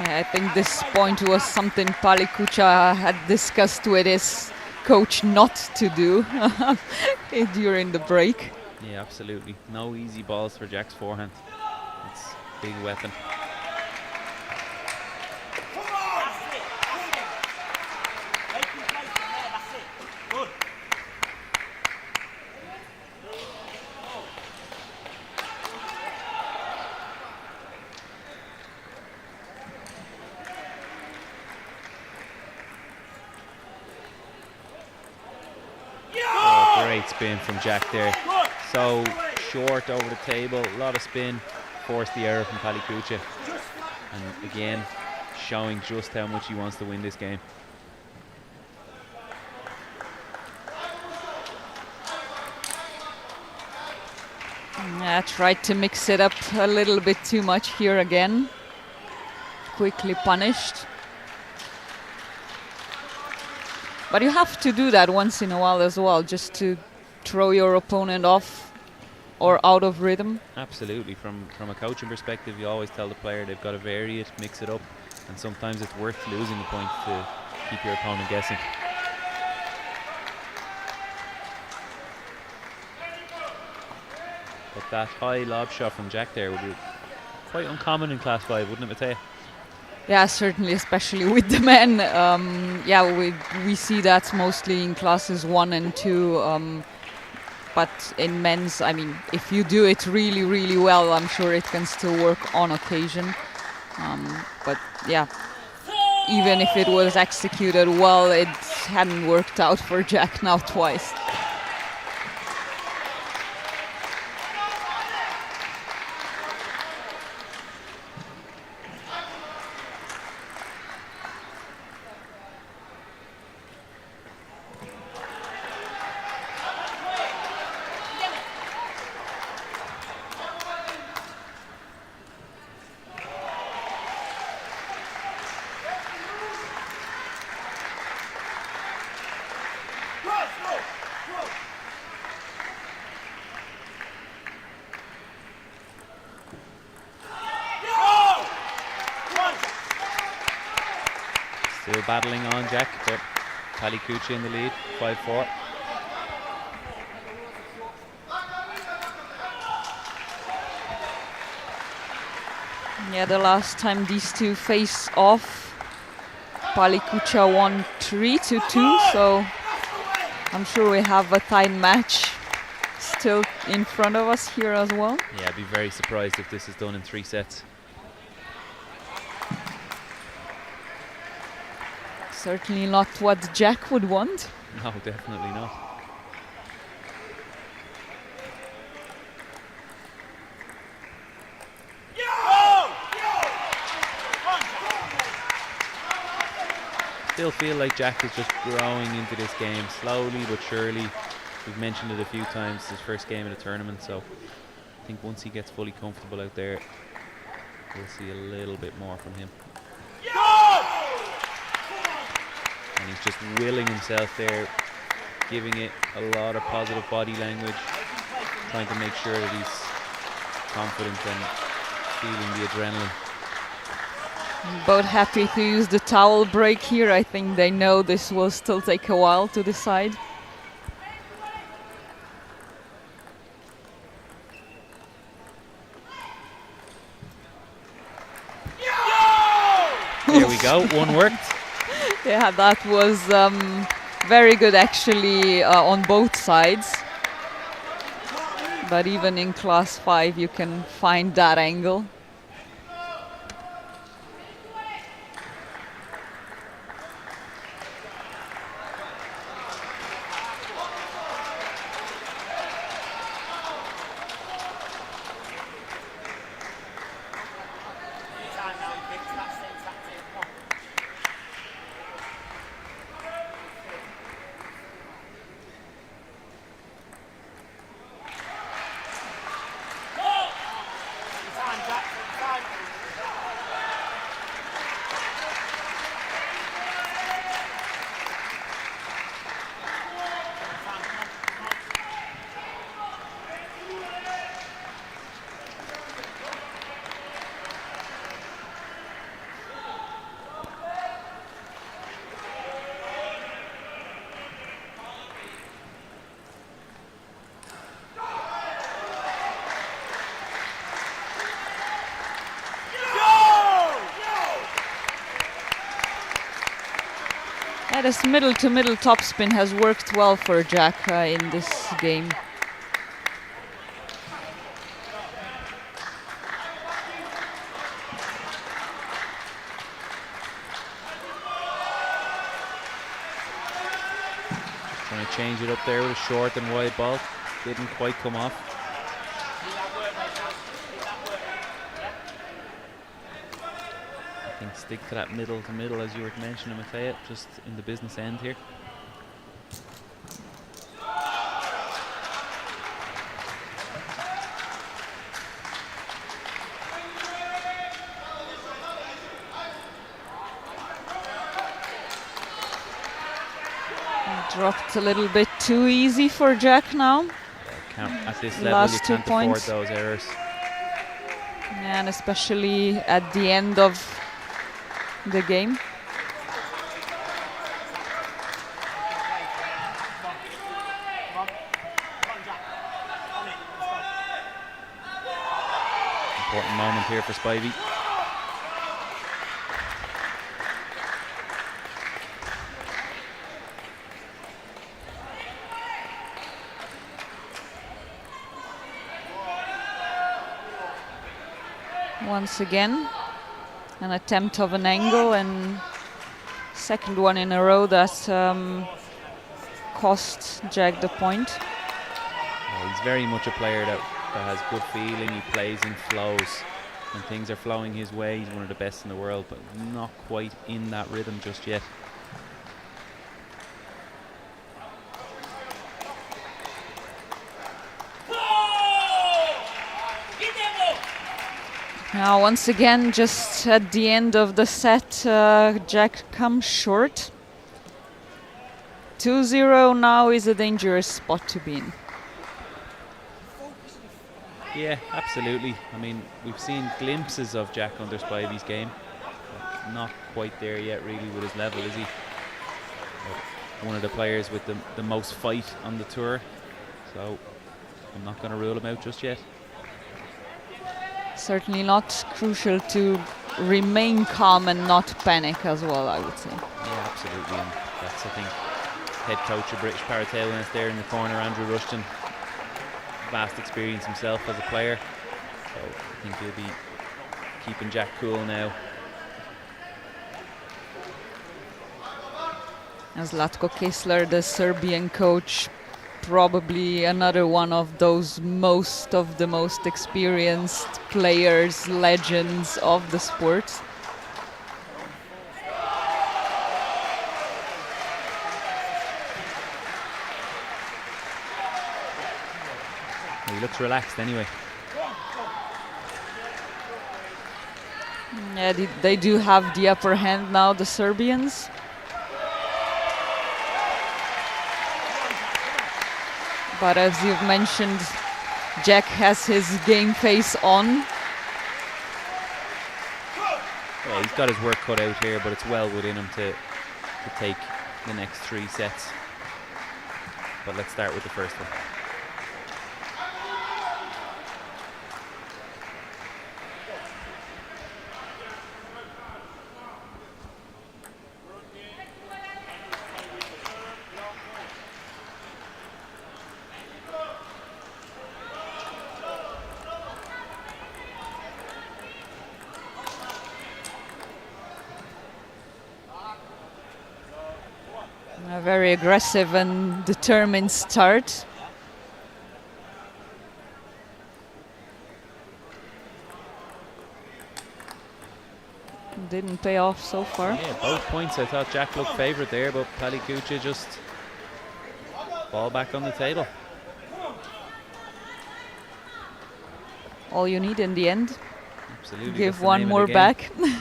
I think this point was something Palikucha had discussed with his coach not to do during the break. Yeah, absolutely. No easy balls for Jack's forehand. It's a big weapon. Great spin from Jack there. So short over the table, a lot of spin, forced the error from Palikucha. And again, showing just how much he wants to win this game. Yeah, tried to mix it up a little bit too much here again. Quickly punished. But you have to do that once in a while as well, just to throw your opponent off or out of rhythm. Absolutely. From a coaching perspective, you always tell the player they've got to vary it, mix it up, and sometimes it's worth losing a point to keep your opponent guessing. But that high lob shot from Jack there would be quite uncommon in Class 5, wouldn't it, Mattea? Yeah, certainly, especially with the men. Yeah, we see that mostly in classes 1 and 2. But in men's, I mean, if you do it really, really well, I'm sure it can still work on occasion. But yeah, even if it was executed well, it hadn't worked out for Jack now twice. Still battling on Jack, but Palikucha in the lead, 5-4. Yeah, the last time these two face off, Palikucha won 3-2, so I'm sure we have a tight match still in front of us here as well. Yeah, I'd be very surprised if this is done in 3 sets. Certainly not what Jack would want. No, definitely not. Still feel like Jack is just growing into this game slowly but surely. We've mentioned it a few times, his first game of the tournament, so I think once he gets fully comfortable out there, We'll see a little bit more from him. And he's just willing himself there, giving it a lot of positive body language, trying to make sure that he's confident and feeling the adrenaline. Both happy to use the towel break here. I think they know this will still take a while to decide. There we go, one worked. Yeah, that was very good actually on both sides. But even in class 5 you can find that angle. This middle-to-middle topspin has worked well for Jack in this game. Trying to change it up there with a short and wide ball. Didn't quite come off. Stick to that middle to middle as you were mentioning, Matea, just in the business end here. Dropped a little bit too easy for Jack now. At this level, Last you 2 can't points. afford those errors. And especially at the end of the game. Important moment here for Spivey. Once again, an attempt of an angle, and second one in a row that cost Jack the point. Well, he's very much a player that has good feeling. He plays in flows. When things are flowing his way, he's one of the best in the world, but not quite in that rhythm just yet. Now once again, just at the end of the set, Jack comes short. 2-0 now is a dangerous spot to be in. Yeah, absolutely. I mean, we've seen glimpses of Jack under Spivey's game. But not quite there yet really with his level, is he? But one of the players with the most fight on the tour. So I'm not going to rule him out just yet. Certainly not. Crucial to remain calm and not panic as well, I would say. Yeah, absolutely. And that's, I think, head coach of British Paratable tennis there in the corner, Andrew Rushton. Vast experience himself as a player. So I think he'll be keeping Jack cool now. As Zlatko Kessler, the Serbian coach, probably another one of those most experienced players, legends of the sport. He looks relaxed anyway. Yeah, they do have the upper hand now, the Serbians. But as you've mentioned, Jack has his game face on. Yeah, he's got his work cut out here, but it's well within him to take the next 3 sets. But let's start with the first one. A very aggressive and determined start. Didn't pay off so far. Yeah, both points. I thought Jack looked favourite there, but Palikucha just ball back on the table. All you need in the end. Absolutely. Give one more back. Be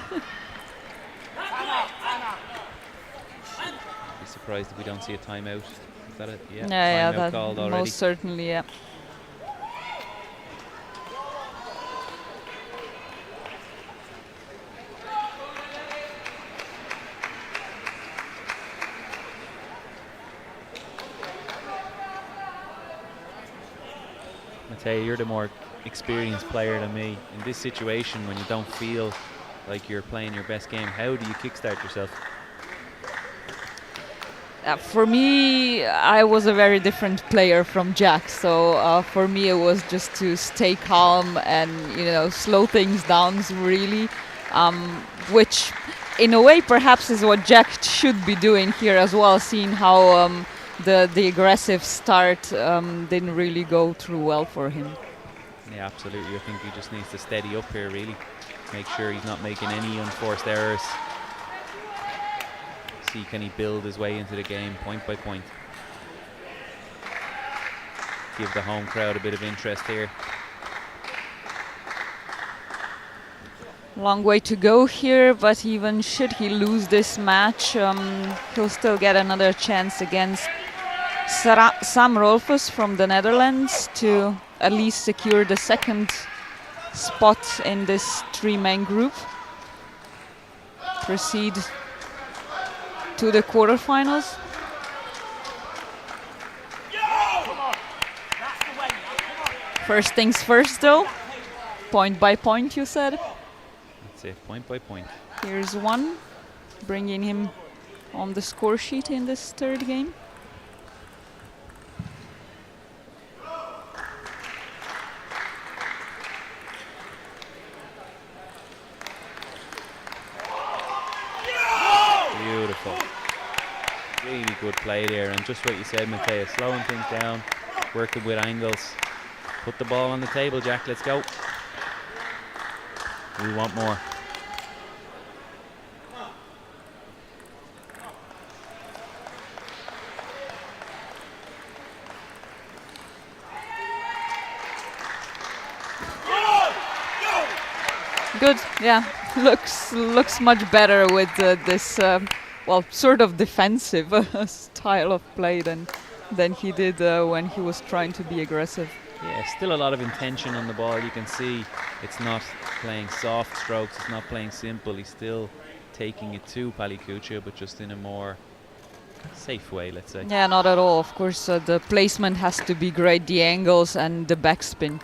surprised if we don't see a timeout. Is that it? Yeah, Yeah, timeout that called already. most certainly, yeah. Matej, you're the more experienced player than me. In this situation, when you don't feel like you're playing your best game, how do you kickstart yourself? For me, I was a very different player from Jack, so for me it was just to stay calm and, you know, slow things down really, which in a way perhaps is what Jack should be doing here as well, seeing how the aggressive start didn't really go through well for him. Yeah, absolutely. I think he just needs to steady up here really, make sure he's not making any unforced errors. See, can he build his way into the game point by point? Give the home crowd a bit of interest here. Long way to go here, but even should he lose this match, he'll still get another chance against Sam Rolfes from the Netherlands to at least secure the second spot in this 3-man group. Proceed to the quarterfinals. First things first though, point by point you said? That's it, point by point. Here's one, bringing him on the score sheet in this third game. Beautiful. Really good play there, and just what you said, Matej, slowing things down, working with angles. Put the ball on the table, Jack, let's go. We want more. Good, yeah, looks much better with this, well, sort of defensive style of play than he did when he was trying to be aggressive. Yeah, still a lot of intention on the ball. You can see it's not playing soft strokes, it's not playing simple. He's still taking it to Palikucha, but just in a more safe way, let's say. Yeah, not at all. Of course, the placement has to be great, the angles and the backspin.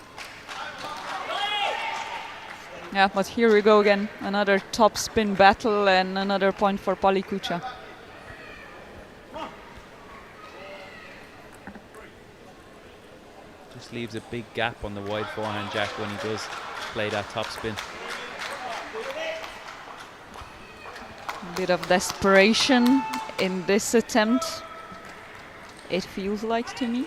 Yeah, but here we go again. Another top spin battle and another point for Palikucha. Just leaves a big gap on the wide forehand, Jack, when he does play that top spin. A bit of desperation in this attempt, it feels like to me.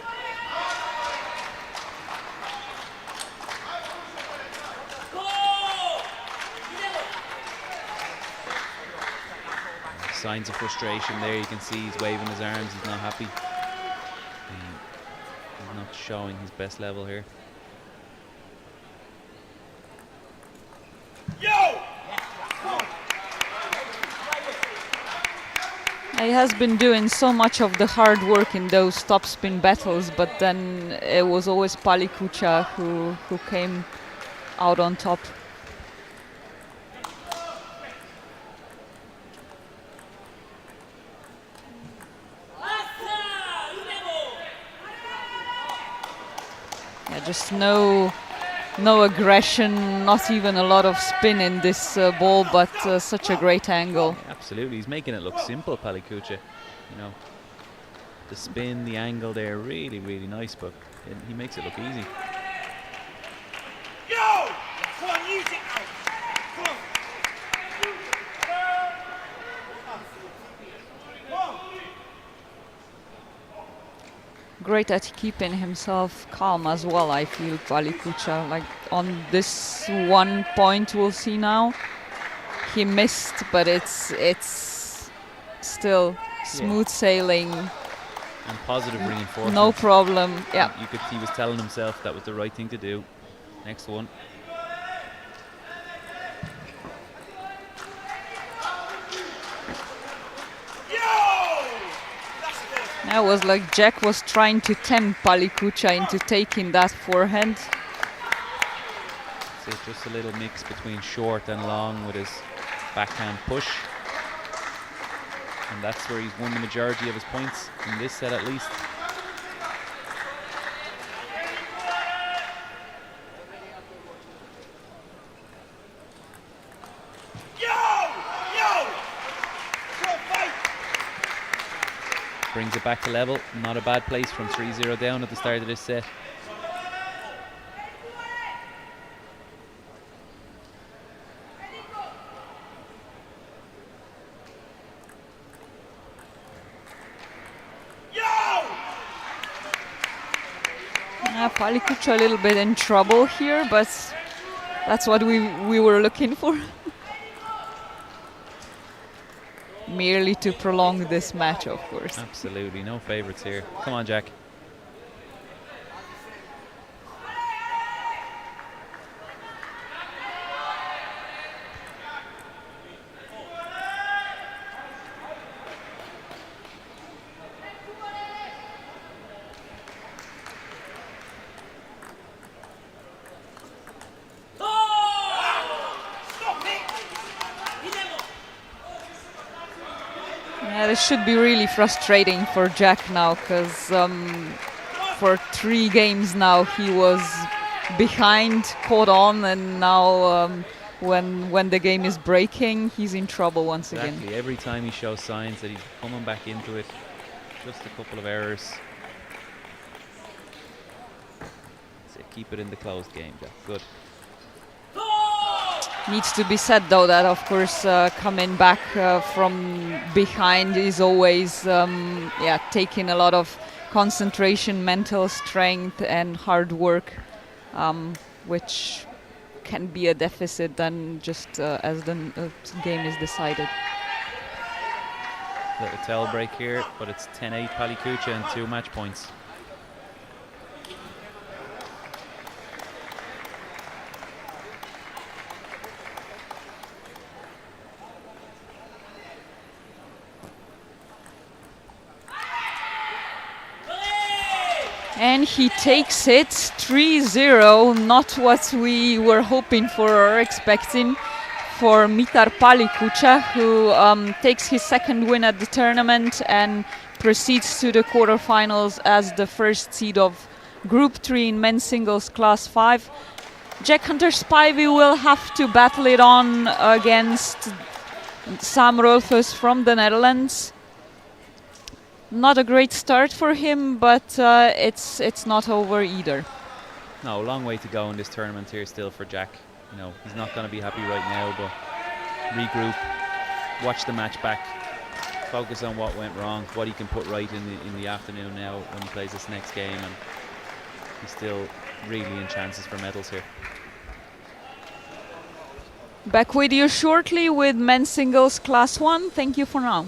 Signs of frustration there. You can see he's waving his arms, he's not happy. He's not showing his best level here. He has been doing so much of the hard work in those topspin battles, but then it was always Palikucha who came out on top. Yeah, just no aggression, not even a lot of spin in this ball, but such a great angle. Yeah, absolutely, he's making it look simple, Palikucha. You know, the spin, the angle there, really, really nice, but he makes it look easy. Yo! Come on, use it out. Come on. Great at keeping himself calm as well, I feel, Palikucha. Like on this one point we'll see now, he missed, but it's still smooth sailing. And positive reinforcement. No problem, yeah. You could see he was telling himself that was the right thing to do. Next one. That was like Jack was trying to tempt Palikucha into taking that forehand. So it's just a little mix between short and long with his backhand push. And that's where he's won the majority of his points in this set at least. Brings it back to level. Not a bad place from 3-0 down at the start of this set. Palikucha a little bit in trouble here, but that's what we were looking for. Merely to prolong this match, of course. Absolutely, no favourites here. Come on, Jack. This should be really frustrating for Jack now, because for 3 games now he was behind, caught on, and now when the game is breaking, he's in trouble once again. Exactly. Every time he shows signs that he's coming back into it, just a couple of errors. So keep it in the closed game, Jack. Good. Needs to be said though that of course coming back from behind is always taking a lot of concentration, mental strength and hard work, which can be a deficit then just as the game is decided. Little tail break here, but it's 10-8 Palikucha and 2 match points. And he takes it 3-0, not what we were hoping for or expecting for Mitar Palikucha, who takes his second win at the tournament and proceeds to the quarterfinals as the first seed of Group 3 in men's singles class 5. Jack Hunter Spivey will have to battle it on against Sam Roloffs from the Netherlands. Not a great start for him, but it's not over either. No, a long way to go in this tournament here still for Jack. You know, he's not going to be happy right now, but regroup, watch the match back, focus on what went wrong, what he can put right in the afternoon now when he plays this next game, and he's still really in chances for medals here. Back with you shortly with men's singles class 1. Thank you for now.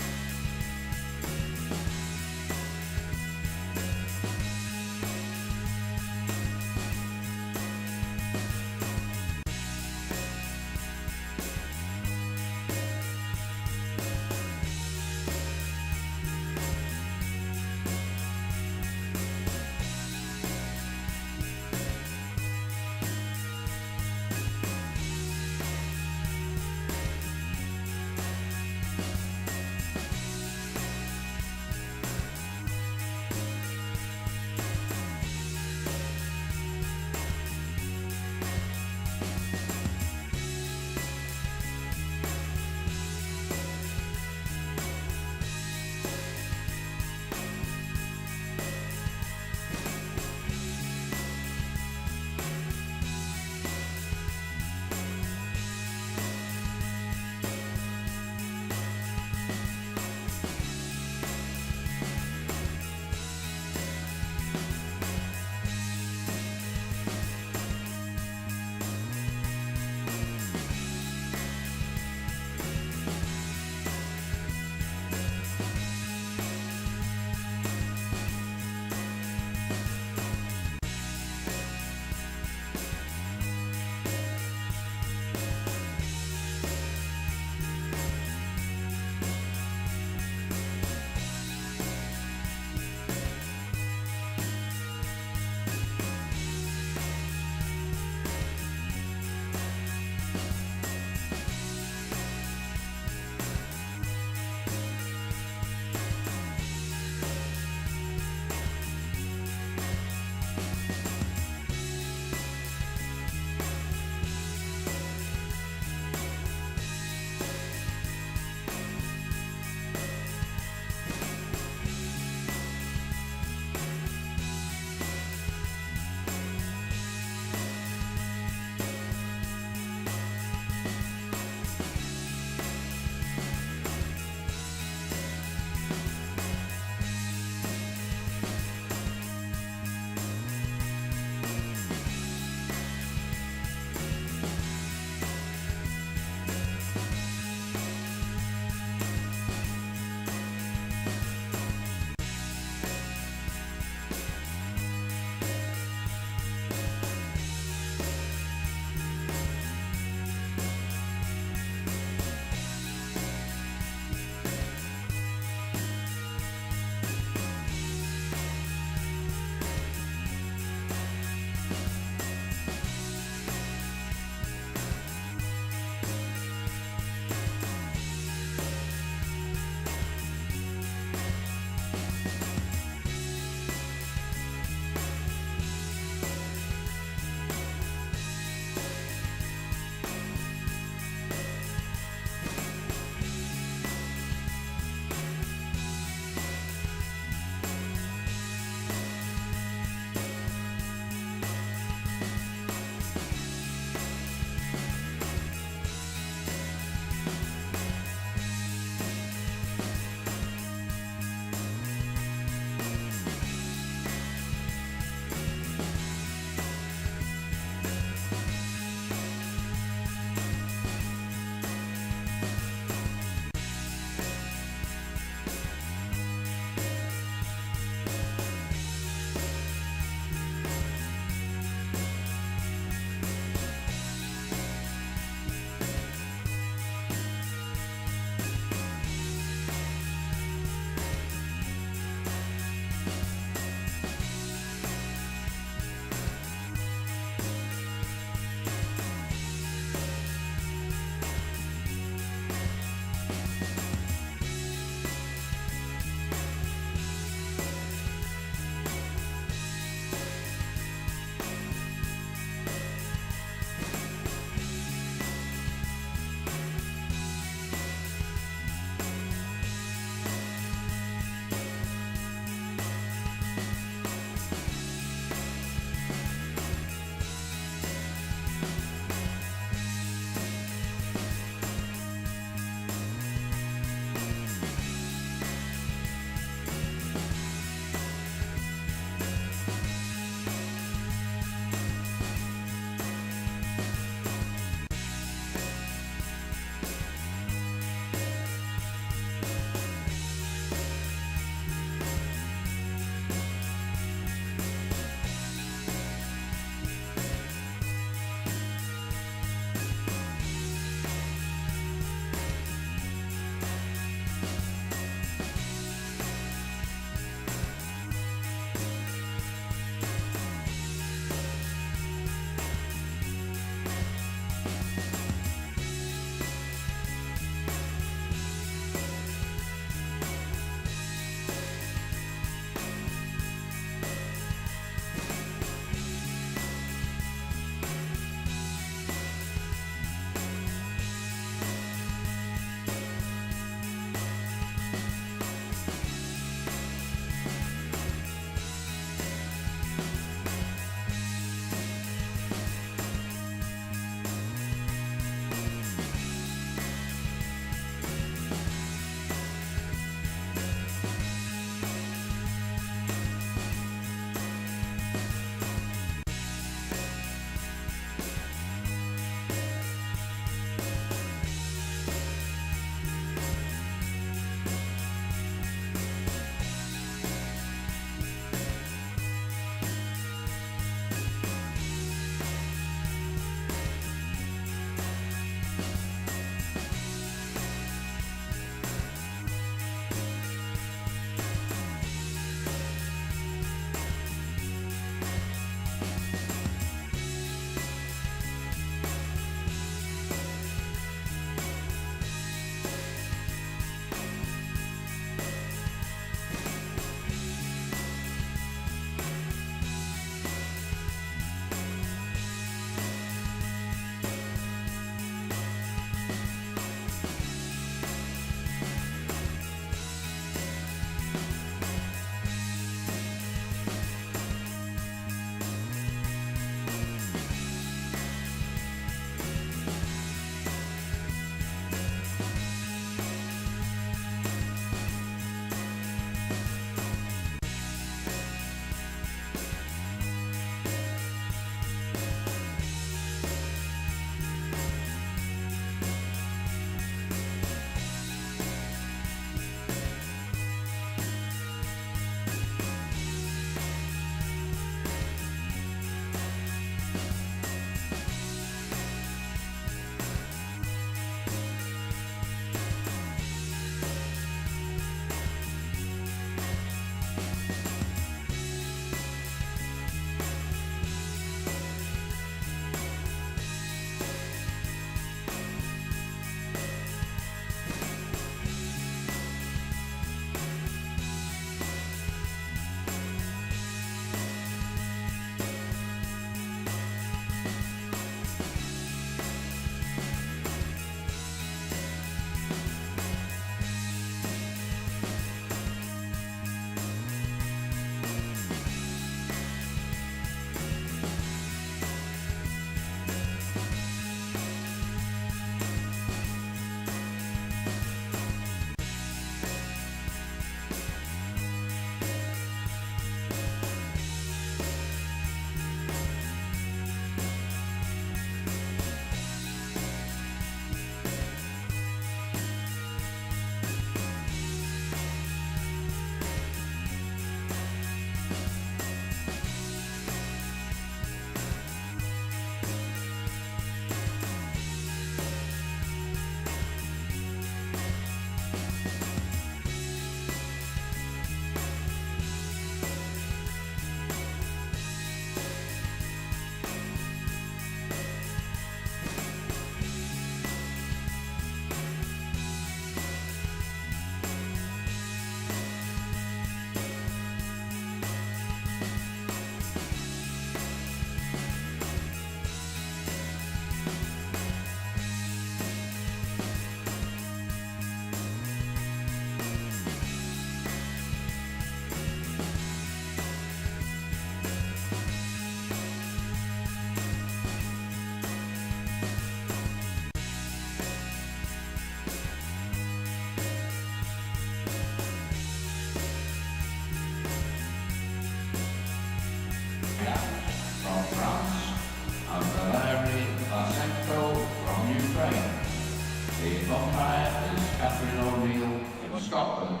Scotland.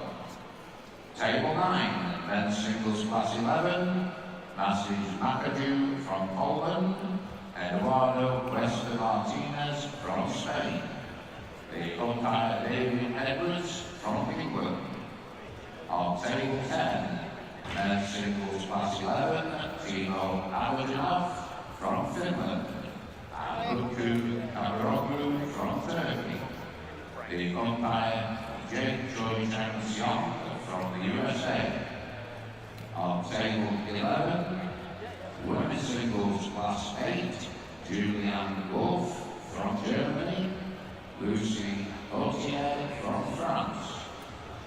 Table 9, men's singles class 11, Maciej McAdoo from Poland, Eduardo Cuesta Martinez from Spain. The umpire David Edwards from England. On table 10, men's singles class 11, Timo Abadinov from Finland, and Utku Kabaroglu from Turkey. The umpire Jake Choi-Chang-Siong from the USA. On table 11, women's singles class 8, Julianne Wolf from Germany, Lucy Autier from France.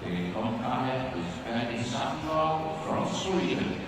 The umpire is Benny Sandro from Sweden.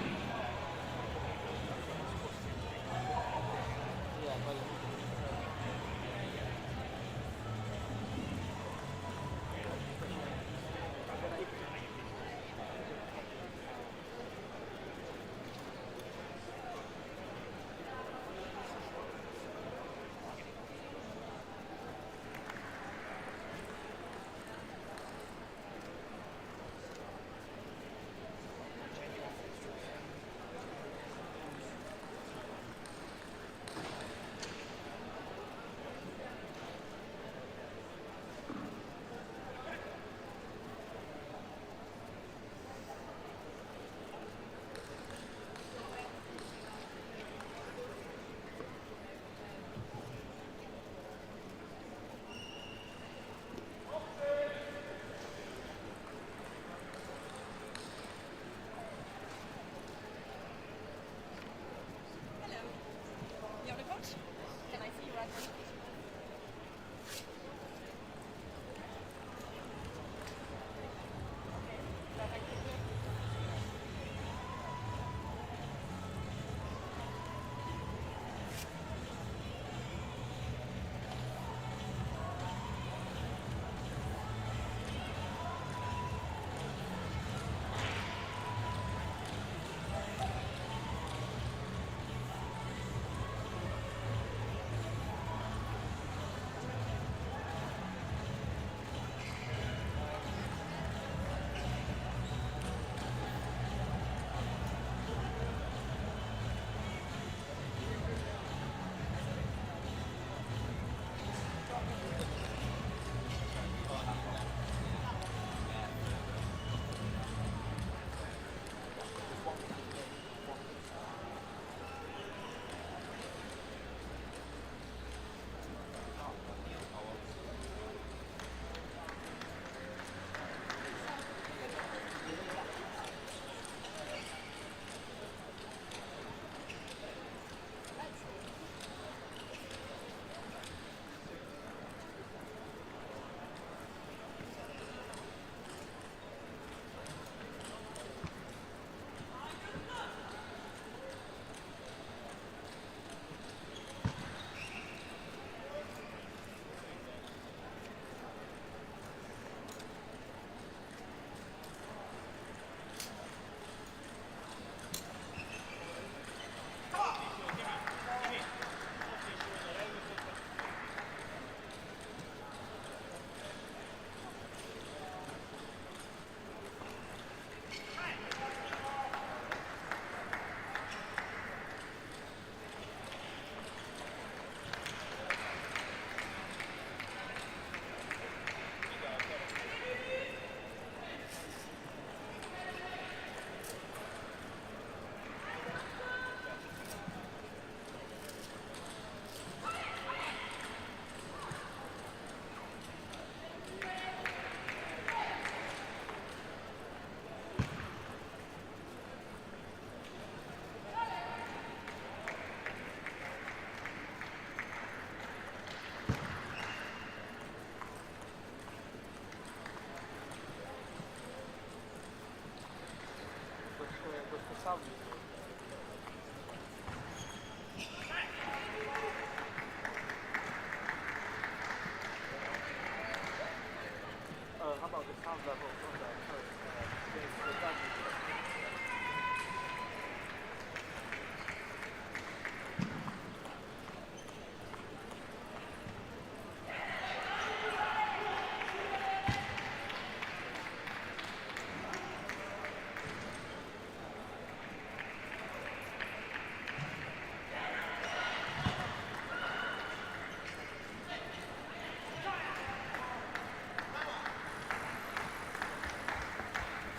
How about the sound level from the first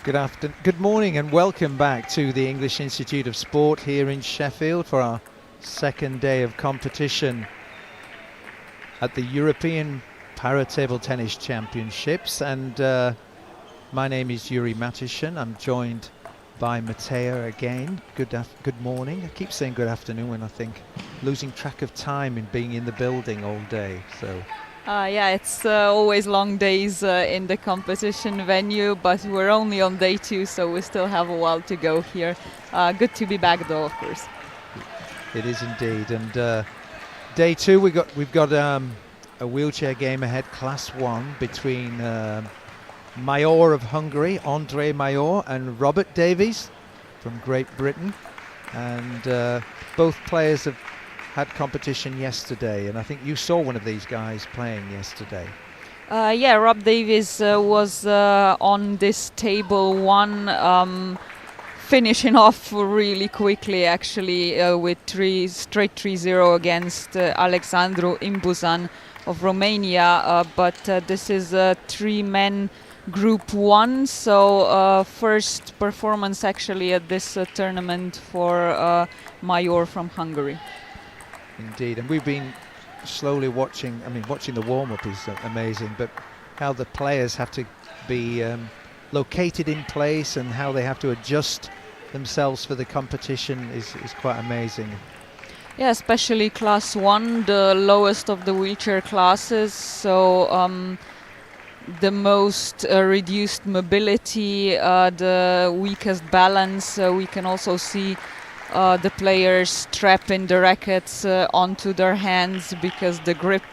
Good morning and welcome back to the English Institute of Sport here in Sheffield for our second day of competition at the European Para Table Tennis Championships. And my name is Yuri Matishin. I'm joined by Matea again. Good morning. I keep saying good afternoon when I think losing track of time in being in the building all day. So. Yeah, it's always long days in the competition venue, but we're only on day 2, so we still have a while to go here. Good to be back, though, of course. It is indeed. And day 2, we've got a wheelchair game ahead, Class 1, between Major of Hungary, Andre Major, and Robert Davies from Great Britain. And both players have had competition yesterday, and I think you saw one of these guys playing yesterday. Yeah, Rob Davies was on this table 1, finishing off really quickly, actually, with 3-0 against Alexandru Imbuzan of Romania. But this is a 3-men Group 1, so first performance actually at this tournament for Major from Hungary. Indeed, and we've been slowly watching. I mean, watching the warm-up is amazing, but how the players have to be located in place and how they have to adjust themselves for the competition is quite amazing. Yeah, especially Class 1, the lowest of the wheelchair classes, so the most reduced mobility, the weakest balance. We can also see the players strapping the rackets onto their hands because the grip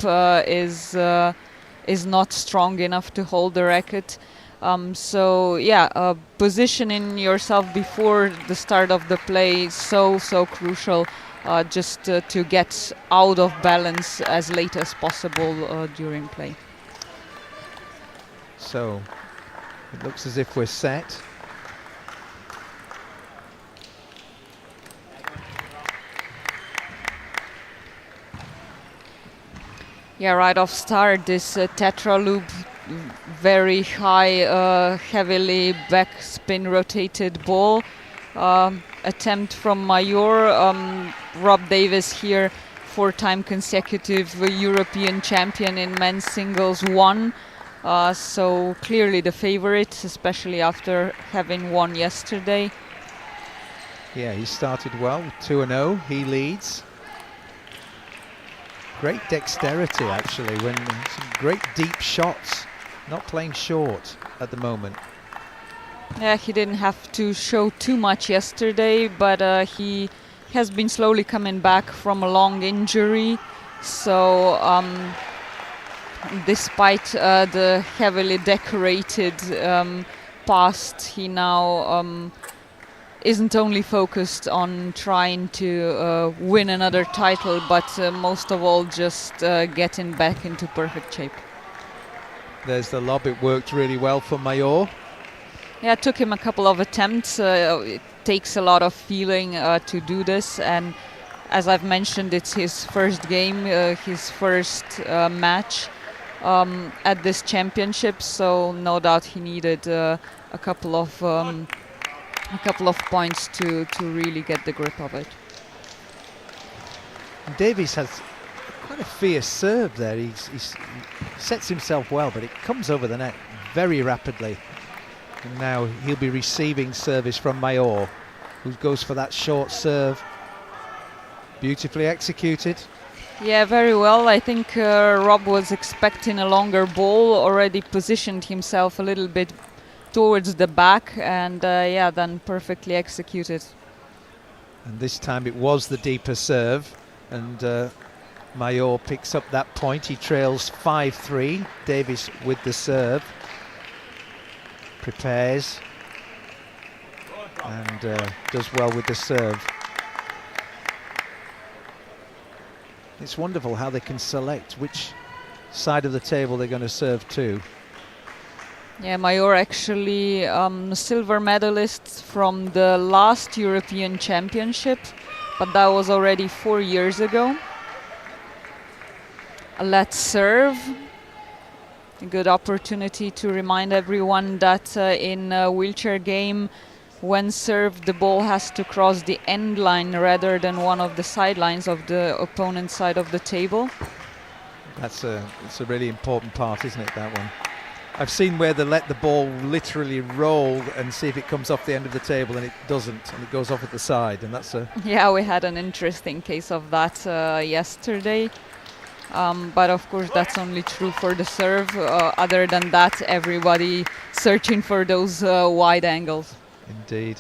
is not strong enough to hold the racket. So yeah, positioning yourself before the start of the play is so crucial, just to get out of balance as late as possible during play. So it looks as if we're set. Yeah, right off start, this tetra loop, very high, heavily backspin rotated ball. Attempt from Major. Rob Davies here, 4-time consecutive European champion in men's singles 1. So clearly the favorite, especially after having won yesterday. Yeah, he started well, 2-0, he leads. Great dexterity, actually, when some great deep shots, not playing short at the moment. Yeah, he didn't have to show too much yesterday, but he has been slowly coming back from a long injury. So despite the heavily decorated past, he now isn't only focused on trying to win another title, but most of all just getting back into perfect shape. There's the lob, it worked really well for Major. Yeah, it took him a couple of attempts. It takes a lot of feeling to do this, and as I've mentioned, it's his first game, his first match at this championship, so no doubt he needed a couple of points to really get the grip of it. Davies has quite a fierce serve there. He sets himself well, but it comes over the net very rapidly. And now he'll be receiving service from Major, who goes for that short serve. Beautifully executed. Yeah, very well. I think Rob was expecting a longer ball, already positioned himself a little bit towards the back, and yeah, then perfectly executed. And this time it was the deeper serve, and Major picks up that point. He trails 5-3. Davies with the serve. Prepares and does well with the serve. It's wonderful how they can select which side of the table they're going to serve to. Yeah, Major actually silver medalist from the last European Championship, but that was already 4 years ago. Let's serve. A good opportunity to remind everyone that in a wheelchair game, when served, the ball has to cross the end line rather than one of the sidelines of the opponent's side of the table. It's a really important part, isn't it, that one? I've seen where they let the ball literally roll and see if it comes off the end of the table, and it doesn't, and it goes off at the side, and that's a... Yeah, we had an interesting case of that yesterday. But of course that's only true for the serve. Other than that, everybody searching for those wide angles. Indeed.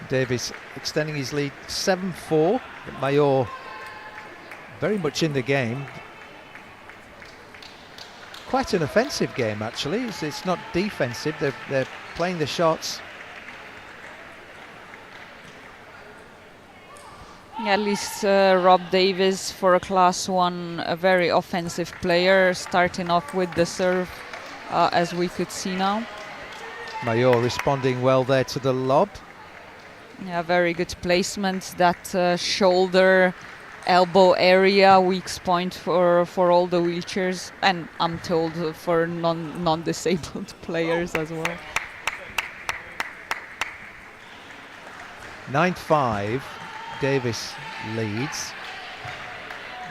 Davies extending his lead 7-4. Mayor very much in the game. Quite an offensive game, actually. It's not defensive. They're playing the shots. At least Rob Davies, for a Class 1, a very offensive player, starting off with the serve, as we could see now. Mayor responding well there to the lob. Yeah, very good placement. That shoulder, elbow area, weak point for all the wheelchairs, and I'm told for non-disabled players as well. 9-5. Davies leads.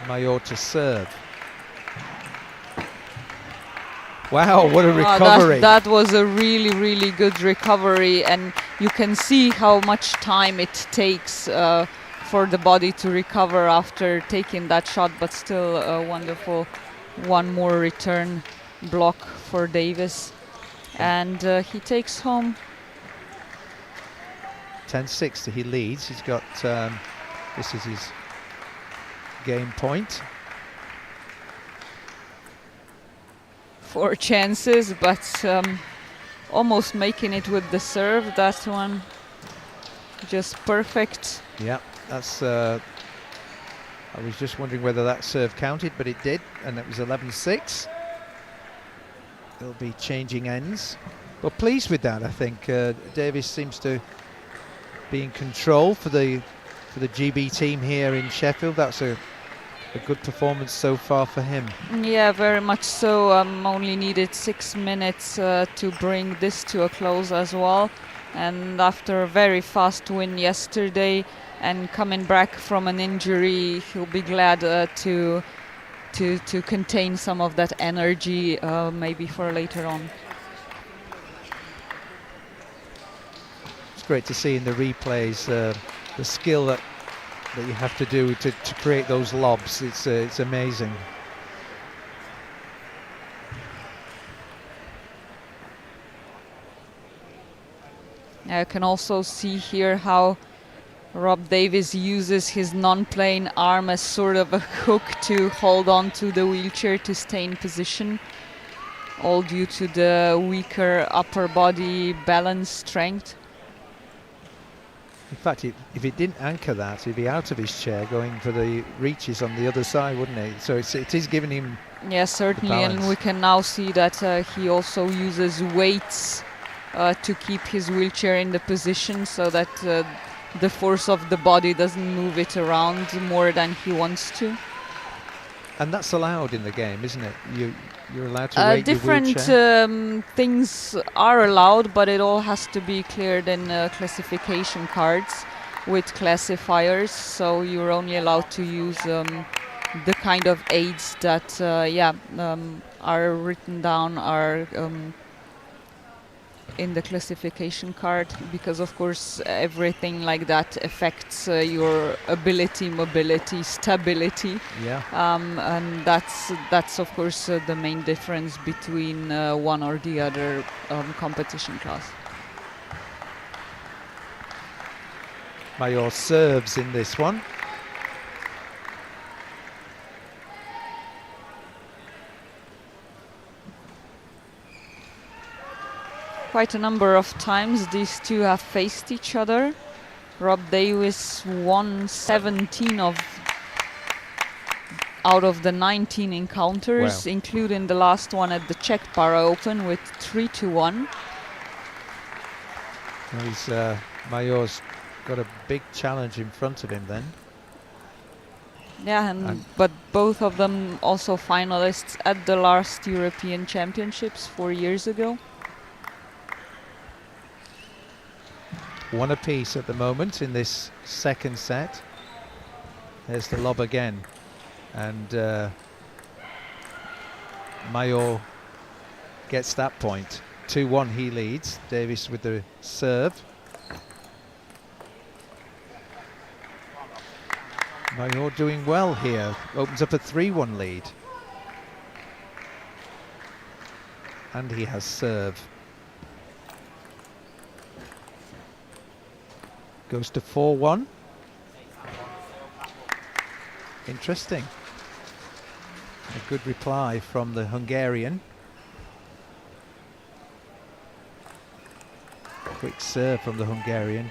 Mayor to serve. Wow, what a recovery. That was a really good recovery, and you can see how much time it takes for the body to recover after taking that shot, but still a wonderful one more return block for Davies, and he takes home 10-6, he leads. He's got, this is his game point. 4 chances, but almost making it with the serve. That one just perfect. Yeah, that's, I was just wondering whether that serve counted, but it did, and it was 11-6. They'll be changing ends. Well, pleased with that, I think. Davies seems to be in control for the GB team here in Sheffield. That's a good performance so far for him. Yeah, very much so. Only needed 6 minutes to bring this to a close as well. And after a very fast win yesterday and coming back from an injury, he'll be glad to contain some of that energy maybe for later on. It's great to see in the replays the skill that you have to do to create those lobs. It's amazing. I can also see here how Rob Davies uses his non-playing arm as sort of a hook to hold on to the wheelchair to stay in position, all due to the weaker upper body balance strength. In fact, if it didn't anchor that, he'd be out of his chair going for the reaches on the other side, wouldn't he? So it is giving him... Yeah, certainly, and we can now see that he also uses weights to keep his wheelchair in the position so that the force of the body doesn't move it around more than he wants to. And that's allowed in the game, isn't it? You're allowed to rate different your wheelchair? things are allowed, but it all has to be cleared in classification cards with classifiers. So you're only allowed to use the kind of aids that are written down, are in the classification card, because of course everything like that affects your ability, mobility, stability. Yeah. And that's of course the main difference between one or the other competition class. Mayor serves in this one. Quite a number of times these two have faced each other. Rob Davies won 17 out of the 19 encounters, including the last one at the Czech Para Open with 3-1. Mayor's got a big challenge in front of him then. Yeah, but both of them also finalists at the last European Championships 4 years ago. One apiece at the moment in this second set. There's the lob again, and Mayor gets that point. 2-1 he leads. Davies with the serve. Mayor doing well here. Opens up a 3-1 lead. And he has serve. Goes to 4-1. Interesting. A good reply from the Hungarian. Quick serve from the Hungarian.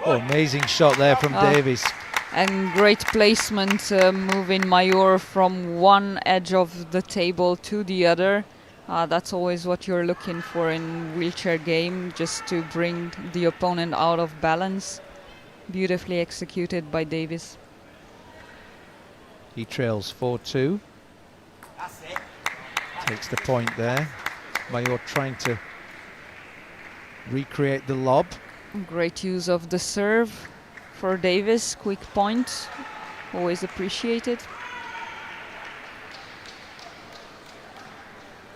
Oh, amazing shot there from Davies. And great placement, moving Mayor from one edge of the table to the other. That's always what you're looking for in wheelchair game, just to bring the opponent out of balance. Beautifully executed by Davies. He trails 4-2. Takes the point there. Mayor trying to recreate the lob. Great use of the serve for Davies. Quick point, always appreciated.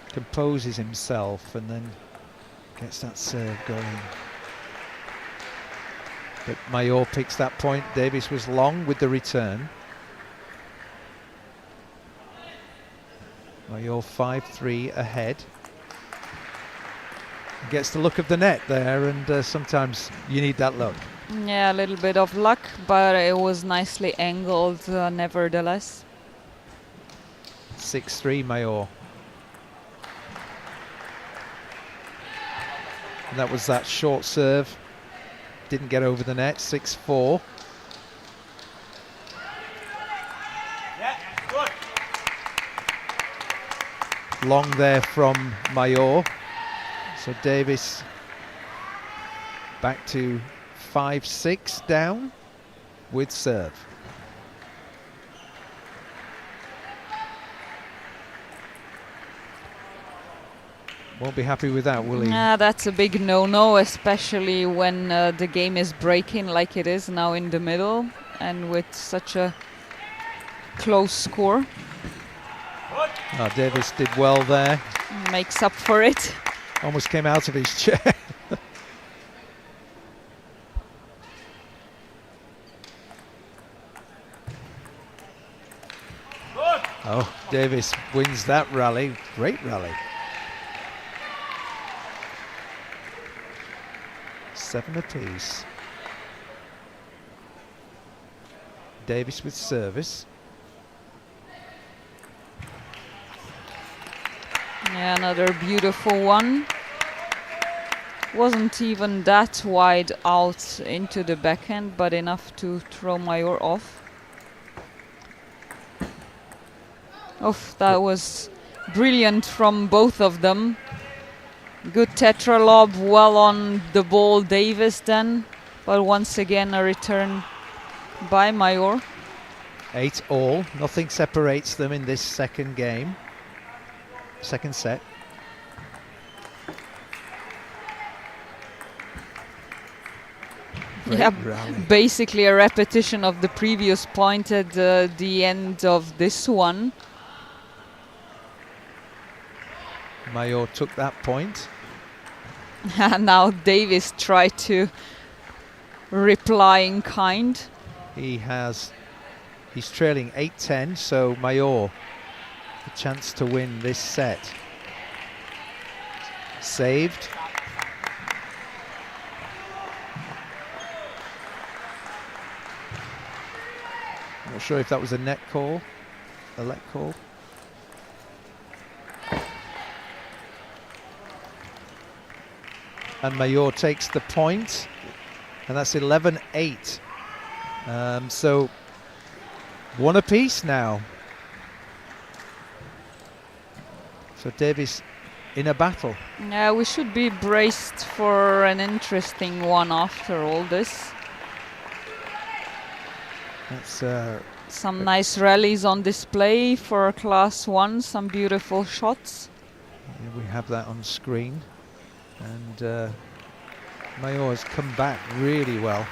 Composes himself and then gets that serve going. But Mayor picks that point. Davies was long with the return. Mayor 5-3 ahead. Gets the look of the net there, and sometimes you need that look. Yeah, a little bit of luck, but it was nicely angled nevertheless. 6-3 Mayor. And that was that short serve. Didn't get over the net. 6-4. Long there from Mayor. So Davies back to 5-6 down with serve. Won't be happy with that, will he? That's a big no-no, especially when the game is breaking like it is now in the middle and with such a close score. Davies did well there. Makes up for it. Almost came out of his chair. Oh, Davies wins that rally. Great rally. 7 apiece. Davies with service. Yeah, another beautiful one. Wasn't even that wide out into the backhand, but enough to throw Mayor off. That was brilliant from both of them. Good tetra lob, well on the ball Davies then, but once again a return by Mayor. 8-all, nothing separates them in this second game. Second set. Yeah, rally. Basically a repetition of the previous point at the end of this one. Mayor took that point. Now Davies tried to reply in kind. He's trailing 8-10, so Mayor a chance to win this set. Saved. Not sure if that was a net call, a let call. And Mayor takes the point, and that's 11-8. So one apiece now. So Davies in a battle. Yeah, we should be braced for an interesting one after all this. That's Some nice rallies on display for Class 1, some beautiful shots. Yeah, we have that on screen. And Mayor has come back really well.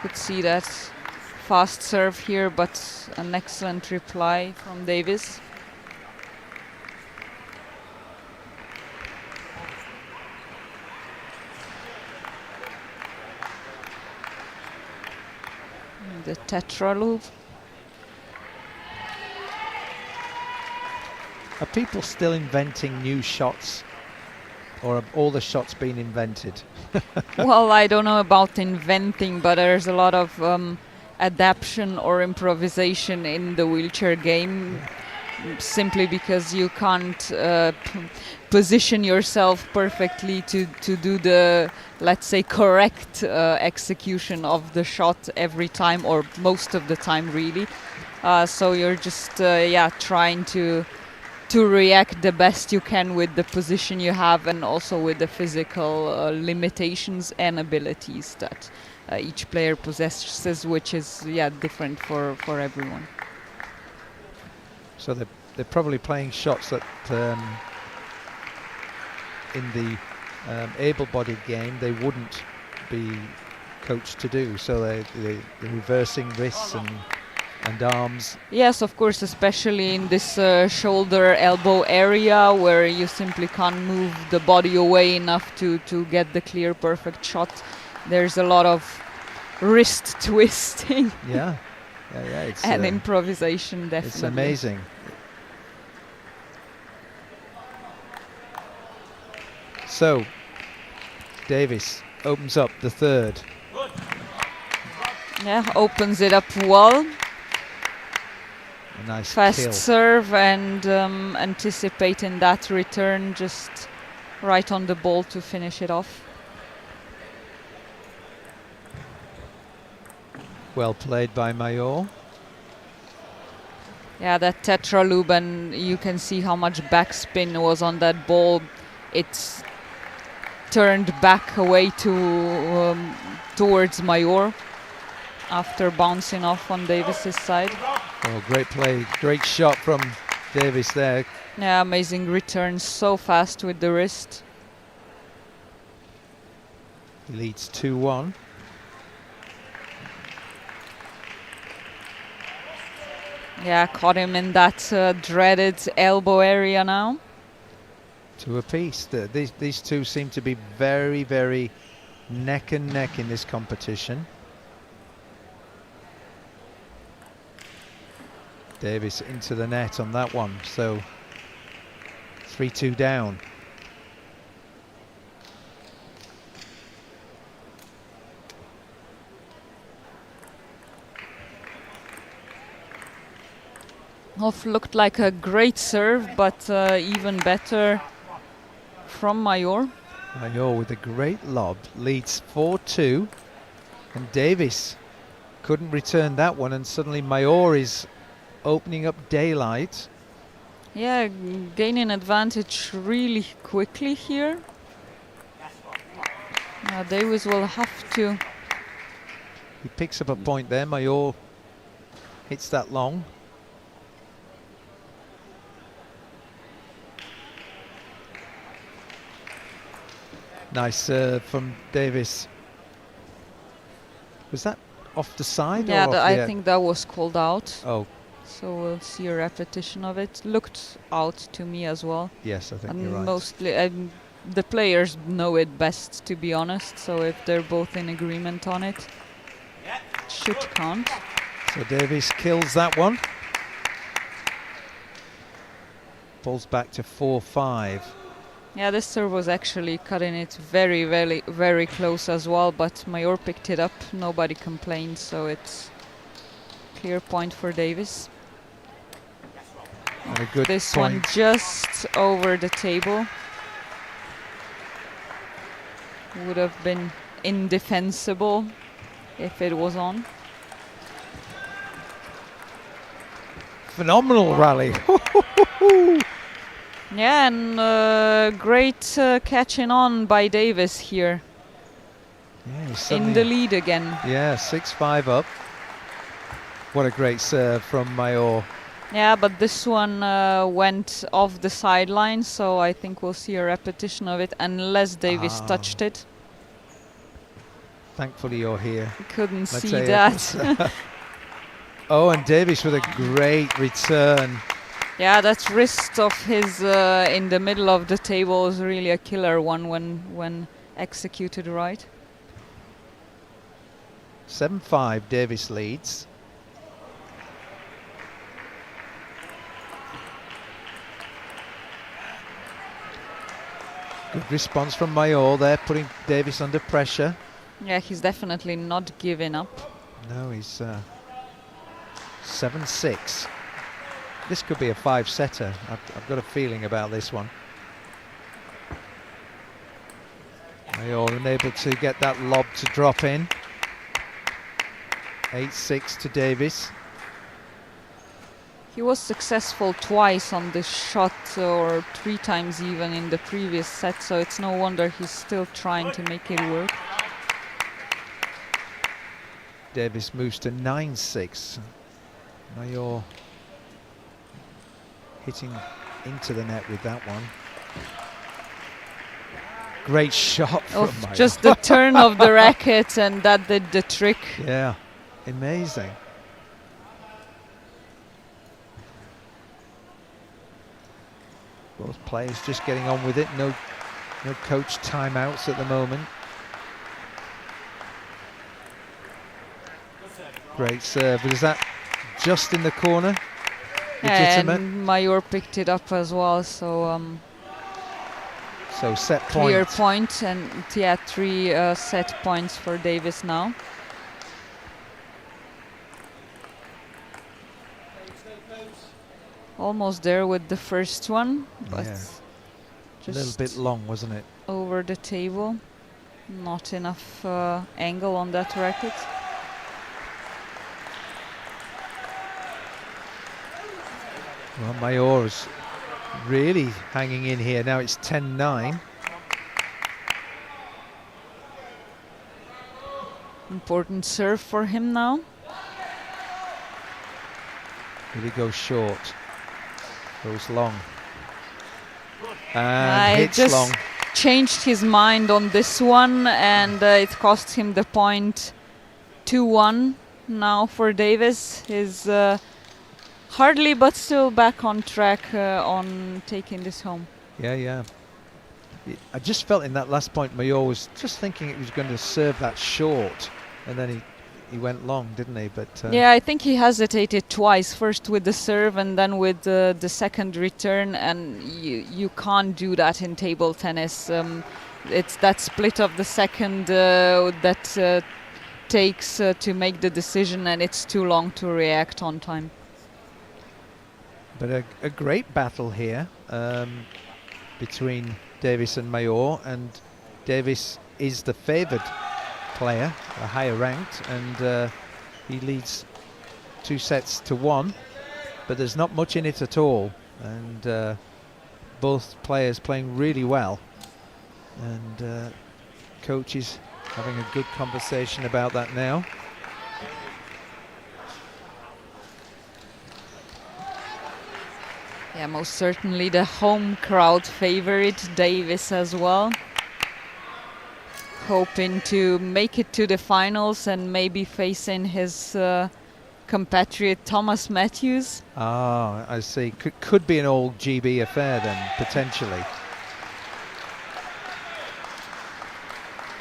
Could see that fast serve here, but an excellent reply from Davies. The tetra loop. Are people still inventing new shots? Or have all the shots been invented? Well, I don't know about inventing, but there's a lot of adaptation or improvisation in the wheelchair game, simply because you can't position yourself perfectly to do the, let's say, correct execution of the shot every time, or most of the time, really. So you're just trying to react the best you can with the position you have, and also with the physical limitations and abilities that each player possesses, which is different for everyone. So they're probably playing shots that in the able-bodied game they wouldn't be coached to do. So they're reversing wrists and arms. Yes, of course, especially in this shoulder elbow area where you simply can't move the body away enough to get the clear perfect shot. There's a lot of wrist twisting. Yeah, it's and improvisation, definitely. It's amazing. So Davies opens up the third. Yeah, opens it up well. A nice fast kill. serve, and anticipating that return just right on the ball to finish it off. Well played by Mayor. Yeah, that tetra loop, and you can see how much backspin was on that ball. It's turned back away to towards Mayor after bouncing off on Davies's side. Oh, great play, great shot from Davies there. Yeah, amazing return, so fast with the wrist. He leads 2-1. Yeah, caught him in that dreaded elbow area now. 2 apiece. These two seem to be very, very neck and neck in this competition. Davies into the net on that one, so 3-2 down. Off looked like a great serve, but even better from Mayor. Mayor with a great lob leads 4-2, and Davies couldn't return that one, and suddenly Mayor is opening up daylight. Yeah, gaining advantage really quickly here. Davies will have to. He picks up a point there. Mayor hits that long. Nice serve from Davies. Was that off the side? Yeah, or off I the think that was called out. Oh, So we'll see a repetition of it. Looked out to me as well. yes, I think And you're right. mostly the players know it best, to be honest. So if they're both in agreement on it, it should count. So Davies kills that one. Pulls back to 4-5. Yeah, this serve was actually cutting it very, very, very close as well, but Mayor picked it up. Nobody complained, so it's clear point for Davies. And a good This point. one just over the table. Would have been indefensible if it was on. Phenomenal rally. Yeah, and great catching on by Davies here. Yeah, he's In suddenly- the lead again. Yeah, 6-5 up. What a great serve from Mayor. Yeah, but this one went off the sideline, so I think we'll see a repetition of it unless Davies touched it. Thankfully you're here. Couldn't Let's see say that. Oh, and Davies with a great return. Yeah, that wrist of his in the middle of the table is really a killer one when executed right. 7-5, Davies leads. Good response from Mayor there, putting Davies under pressure. Yeah, he's definitely not giving up. No, he's 7-6. This could be a 5-setter. I've got a feeling about this one. Mayor unable to get that lob to drop in. 8-6 to Davies. He was successful twice on this shot, or 3 times even in the previous set, so it's no wonder he's still trying to make it work. Davies moves to 9-6. Mayor hitting into the net with that one. Great shot from Mayor. Just the turn of the racket, and that did the trick. Yeah, amazing. Both players just getting on with it. No coach timeouts at the moment. Great serve, but is that just in the corner? Legitimate? And Mayor picked it up as well, so so set point. clear point, and yeah, 3 set points for Davies now. Almost there with the first one, but Yeah. A just little bit long, wasn't it? over the table. Not enough angle on that racket. Well, Mayor is really hanging in here. Now it's 10-9. Important serve for him now. Will he go short? Goes long. I And hits just long. changed his mind on this one, and it cost him the point. 2-1 now for Davies. He's hardly, but still back on track on taking this home. Yeah. I just felt in that last point, Mayor was just thinking it was going to serve that short, and then he went long, didn't he? But Yeah, I think he hesitated twice. First with the serve, and then with the second return. And you can't do that in table tennis. It's that split of the second that takes to make the decision, and it's too long to react on time. But a great battle here between Davies and Mayor, and Davies is the favoured player, a higher ranked, and he leads 2-1, but there's not much in it at all, and both players playing really well, and coach is having a good conversation about that now. Yeah, most certainly the home crowd favorite, Davies as well. Hoping to make it to the finals and maybe facing his compatriot Thomas Matthews. Ah, I see. Could be an old GB affair then, potentially.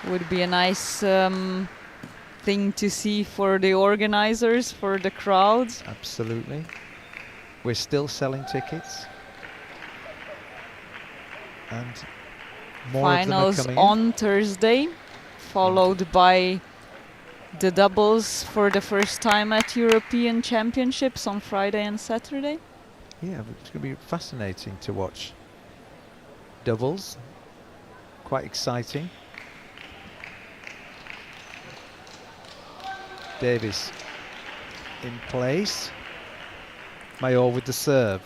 Would be a nice thing to see for the organizers, for the crowds. Absolutely. We're still selling tickets. And more Finals of them are coming on Thursday, followed by the doubles for the first time at European Championships on Friday and Saturday. Yeah, it's going to be fascinating to watch. Doubles. Quite exciting. Davies in place. Mayor with the serve.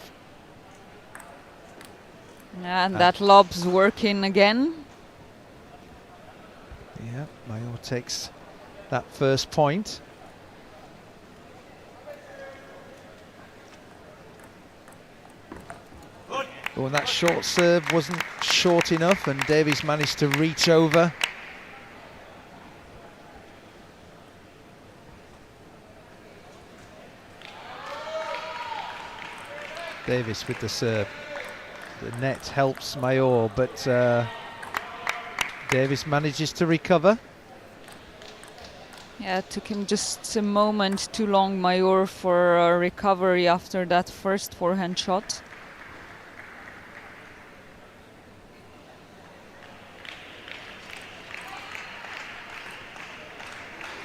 And that lob's working again. Yeah, Mayor takes that first point. Oh, and that short serve wasn't short enough, and Davies managed to reach over. Davies with the serve. The net helps Mayor, but Davies manages to recover. Yeah, it took him just a moment too long, Mayor, for a recovery after that first forehand shot.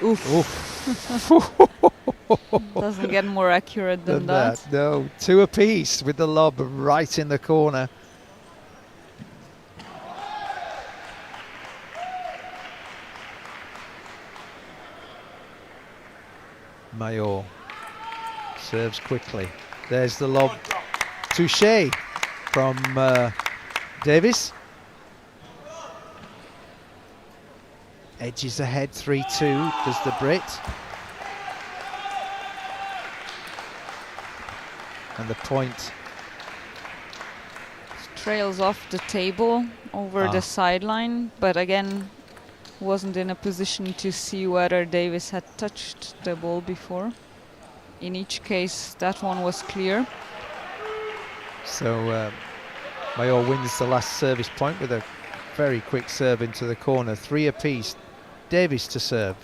Oof. Doesn't get more accurate than that. No, 2 apiece with the lob right in the corner. Mayor serves quickly. There's the lob. Touche from Davies. Edges ahead, 3-2, does the Brit. And the point Trails off the table over the sideline, but again wasn't in a position to see whether Davies had touched the ball before. In each case, that one was clear. So Mayor wins the last service point with a very quick serve into the corner. 3 apiece. Davies to serve.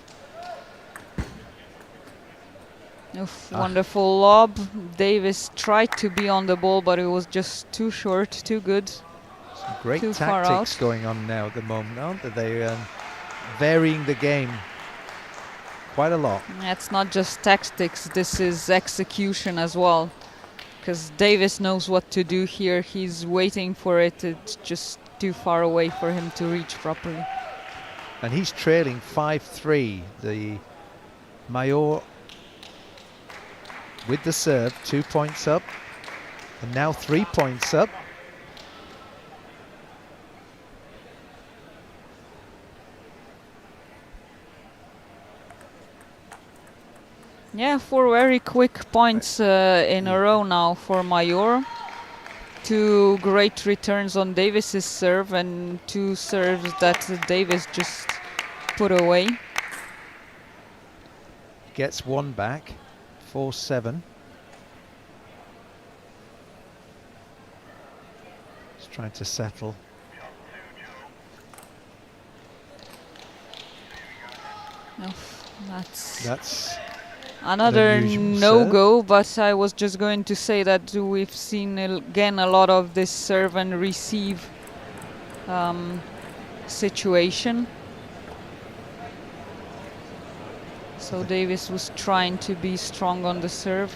Oof, wonderful lob. Davies tried to be on the ball, but it was just too short, too good. Some great too far tactics out. going on now at the moment, aren't they? They varying the game quite a lot. It's not just tactics, this is execution as well. Because Davies knows what to do here. He's waiting for it. It's just too far away for him to reach properly. And he's trailing 5-3. The Mayor with the serve, 2 points up, and now 3 points up. Yeah, 4 very quick points in a row now for Mayor. 2 great returns on Davies's serve and 2 serves that Davies just put away. Gets 1 back, 4-7. Just trying to settle. That's another unusual no-go, but I was just going to say that we've seen again a lot of this serve and receive situation. So Davies was trying to be strong on the serve.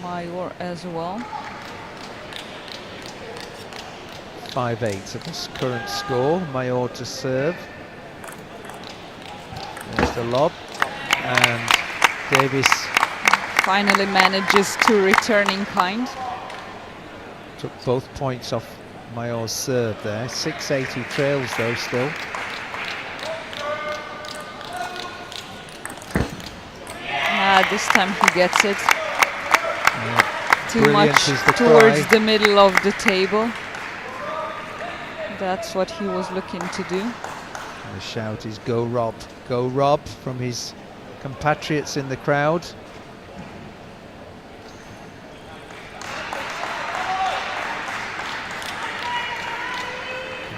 Mayor as well. 5-8 at this current score. Mayor to serve. There's the lob, and Davies finally manages to return in kind. took both points off Mayor's serve there. 6-8 he trails though still. This time he gets it. Too Brilliant much is the towards cry. the middle of the table. That's what he was looking to do. And the shout is "Go Rob" from his compatriots in the crowd.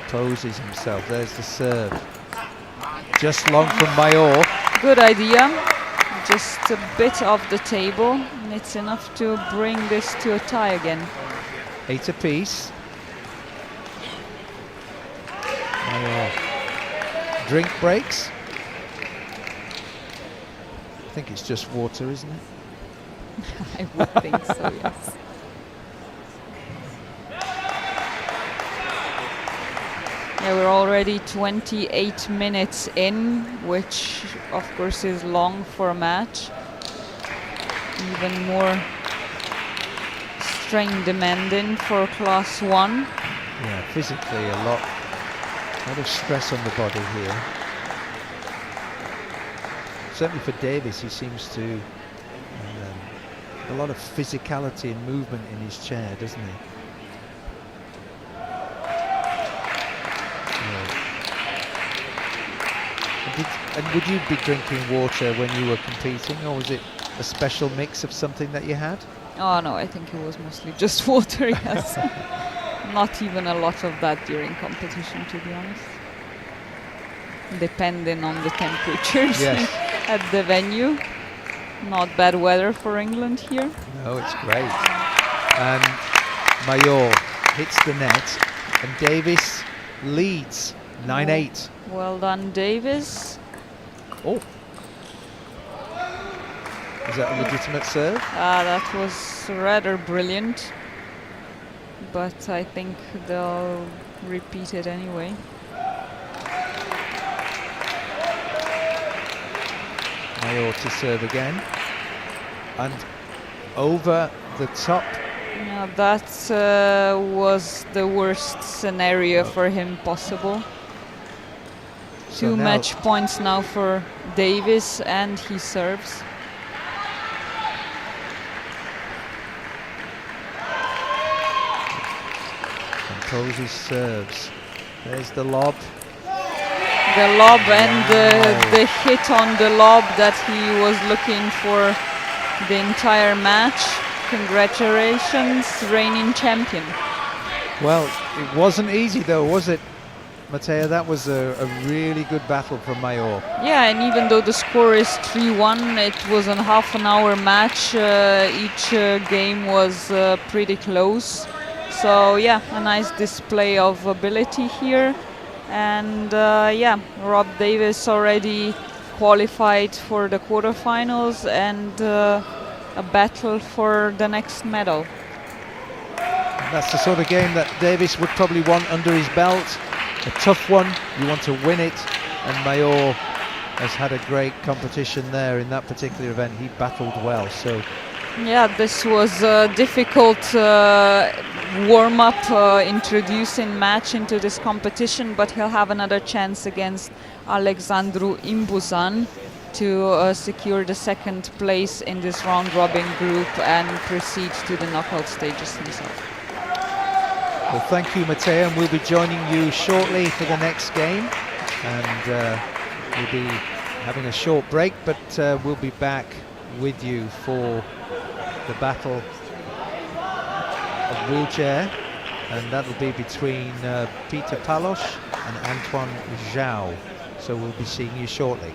Composes himself. There's the serve. Just long from Mayor. Good idea. Just a bit off the table. And it's enough to bring this to a tie again. 8 apiece. Mayor. Drink breaks. I think it's just water, isn't it? I would think so, yes. Yeah, we're already 28 minutes in, which of course is long for a match. Even more strain demanding for class 1. Yeah, physically a lot of stress on the body here. certainly for Davies, he seems to a lot of physicality and movement in his chair, doesn't he? And would you be drinking water when you were competing, or was it a special mix of something that you had? Oh no, I think it was mostly just water, yes. Not even a lot of that during competition, to be honest. Depending on the temperatures Yes. at the venue. Not bad weather for England here. No, it's great. And Mayor hits the net, and Davies leads 9-8. Well done, Davies. Oh. Is that a legitimate serve? That was rather brilliant. But I think they'll repeat it anyway. Mayor to serve again. And over the top. Yeah, that was the worst scenario for him possible. So 2 now match points now for Davies, and he serves. Composes serves. There's the lob. The lob and the hit on the lob that he was looking for the entire match. Congratulations, reigning champion. Well, it wasn't easy though, was it, Matteo? That was a really good battle from Mayor. Yeah, and even though the score is 3-1, it was a half-an-hour match. Each game was pretty close. So yeah, a nice display of ability here. And yeah, Rob Davies already qualified for the quarterfinals, and a battle for the next medal. That's the sort of game that Davies would probably want under his belt. A tough one, you want to win it, and Mayor has had a great competition there in that particular event. He battled well, so yeah, this was a difficult warm-up, introducing match into this competition, but he'll have another chance against Alexandru Imbuzan to secure the second place in this round-robin group and proceed to the knockout stages himself. well, thank you, Matteo, and we'll be joining you shortly for the next game, and we'll be having a short break, but we'll be back with you for the battle of wheelchair, and that'll be between Peter Palos and Antoine Zhao, so we'll be seeing you shortly.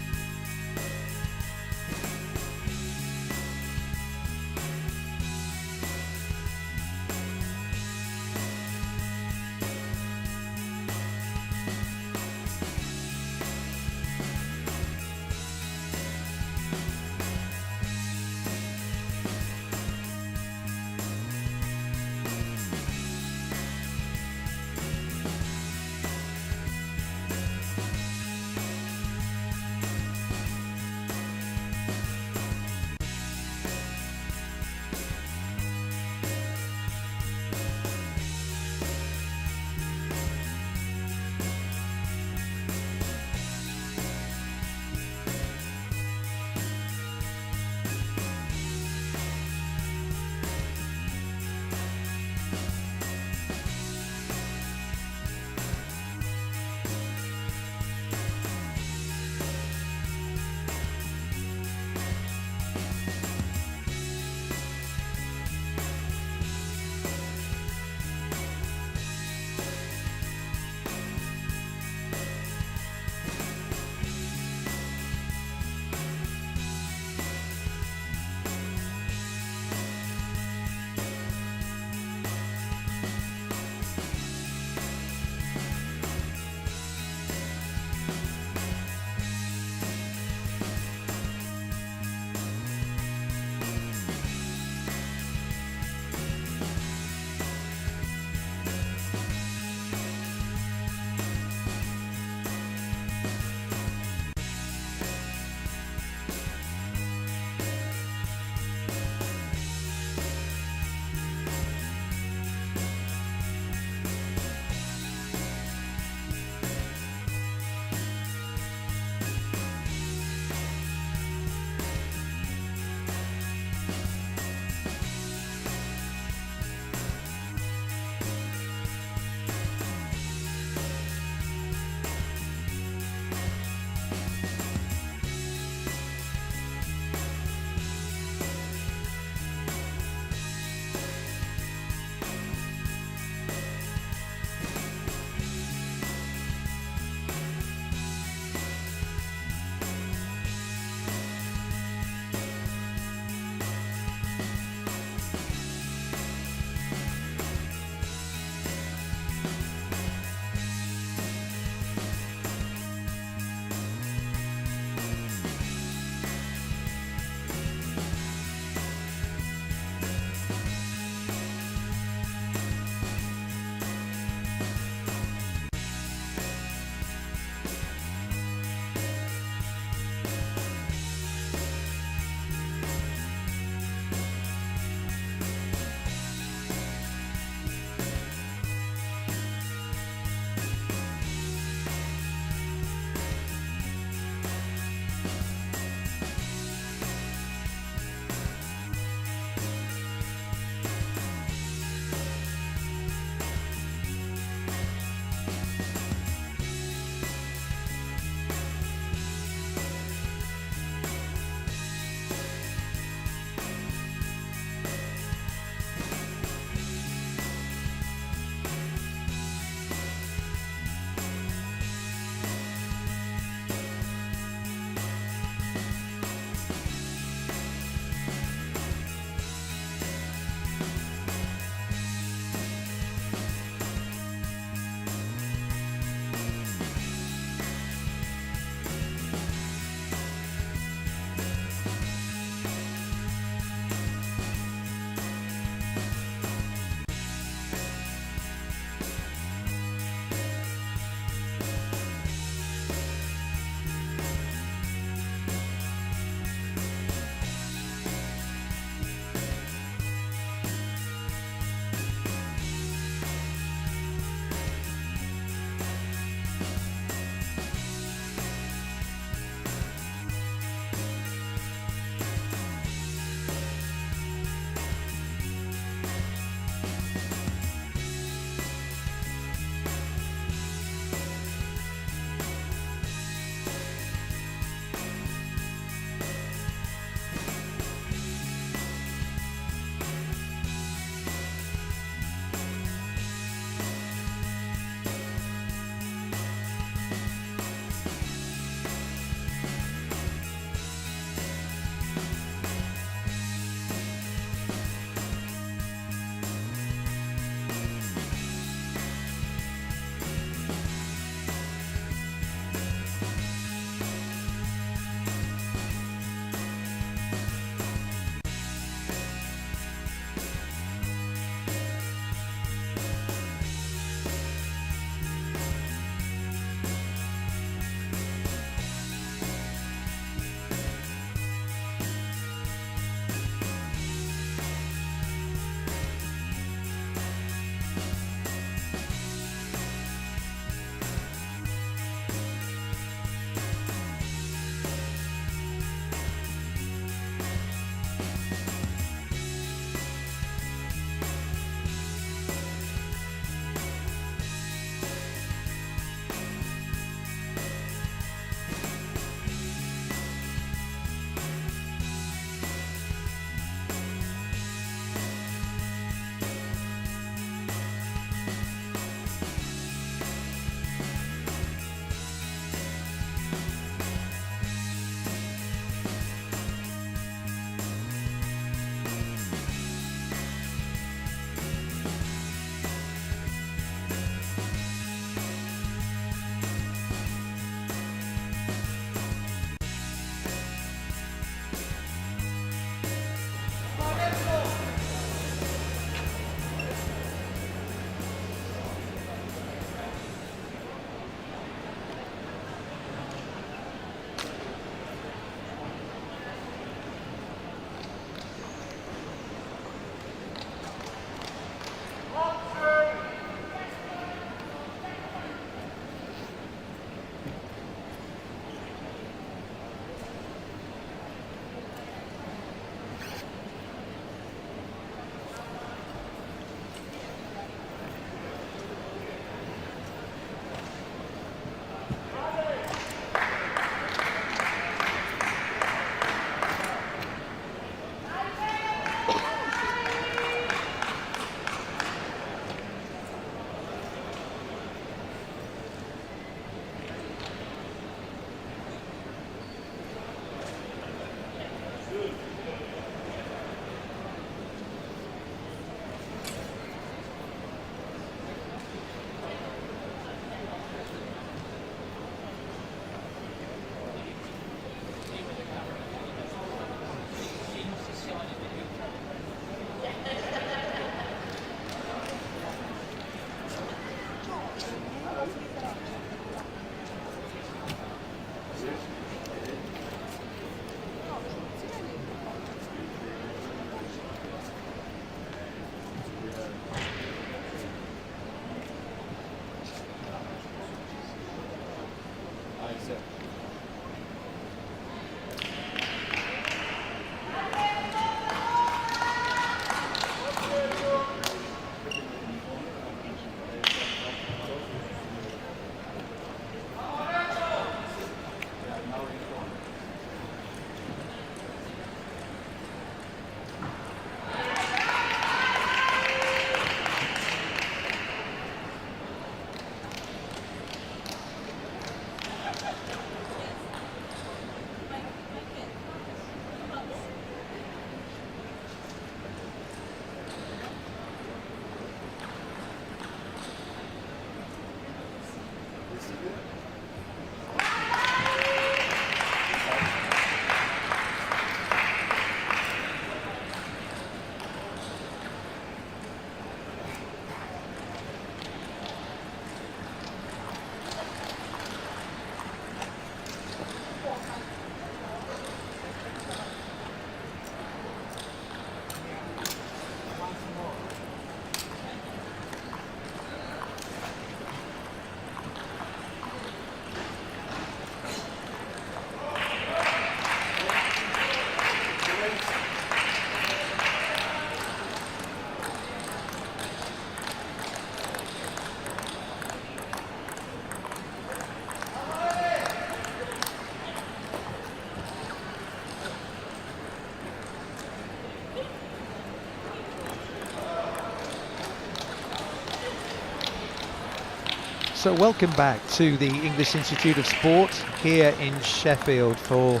So welcome back to the English Institute of Sport here in Sheffield for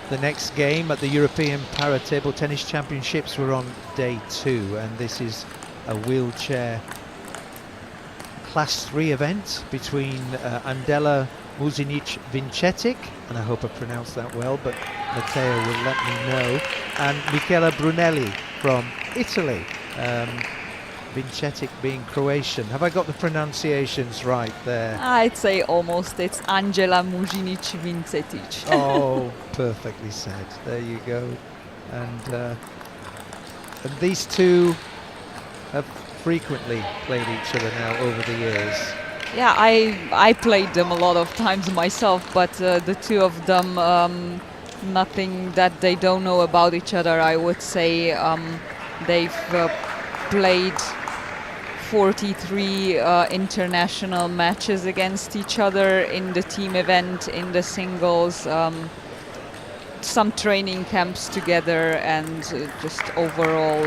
the next game at the European Para Table Tennis Championships. We're on day 2, and this is a wheelchair Class 3 event between Andela Muzinic Vincetic, and I hope I pronounced that well, but Matteo will let me know, and Michela Brunelli from Italy. Vincetic being Croatian. Have I got the pronunciations right there? I'd say almost. It's Angela Muzinic Vincetic. Oh, perfectly said. There you go. And these two have frequently played each other now over the years. Yeah, I played them a lot of times myself, but the two of them, nothing that they don't know about each other. I would say they've played 43 international matches against each other in the team event, in the singles, some training camps together, and just overall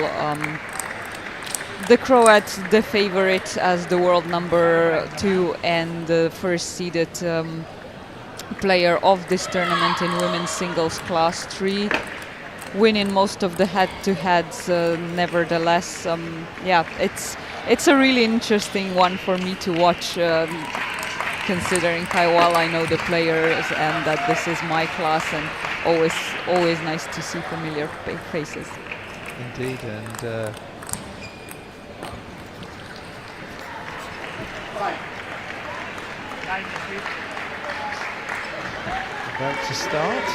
the Croat, the favorite as the world number 2 and the first seeded player of this tournament in women's singles class 3, winning most of the head-to-heads. Nevertheless, yeah, it's a really interesting one for me to watch, considering how well I know the players and that this is my class, and always nice to see familiar faces. Indeed, and about to start.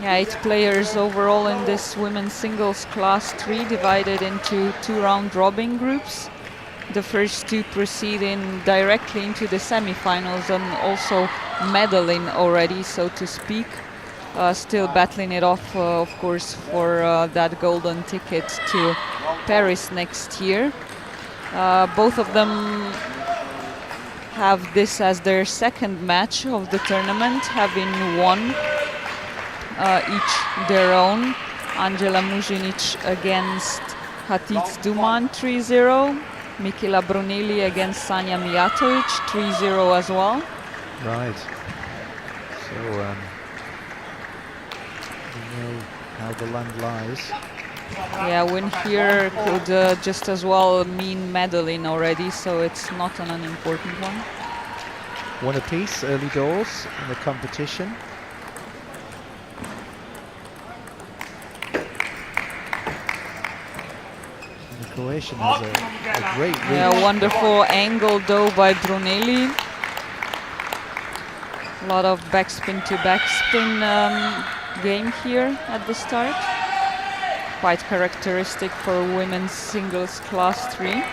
Yeah, 8 players overall in this women's singles class 3, divided into 2 round robin groups. The first 2 proceeding directly into the semi-finals and also medaling already, so to speak. Still battling it off, of course, for that golden ticket to Paris next year. Both of them have this as their second match of the tournament, having won each their own. Angela Muzinic against Hatice Duman 3-0. Michela Brunelli against Sanja Miatovic 3-0 as well. Right. So we know how the land lies. Yeah, win here could just as well mean medaling already, so it's not an unimportant one. One apiece early doors in the competition. And the Croatian has a great reach. Yeah, wonderful angle though by Brunelli. A lot of backspin to backspin game here at the start. Quite characteristic for women's singles class 3.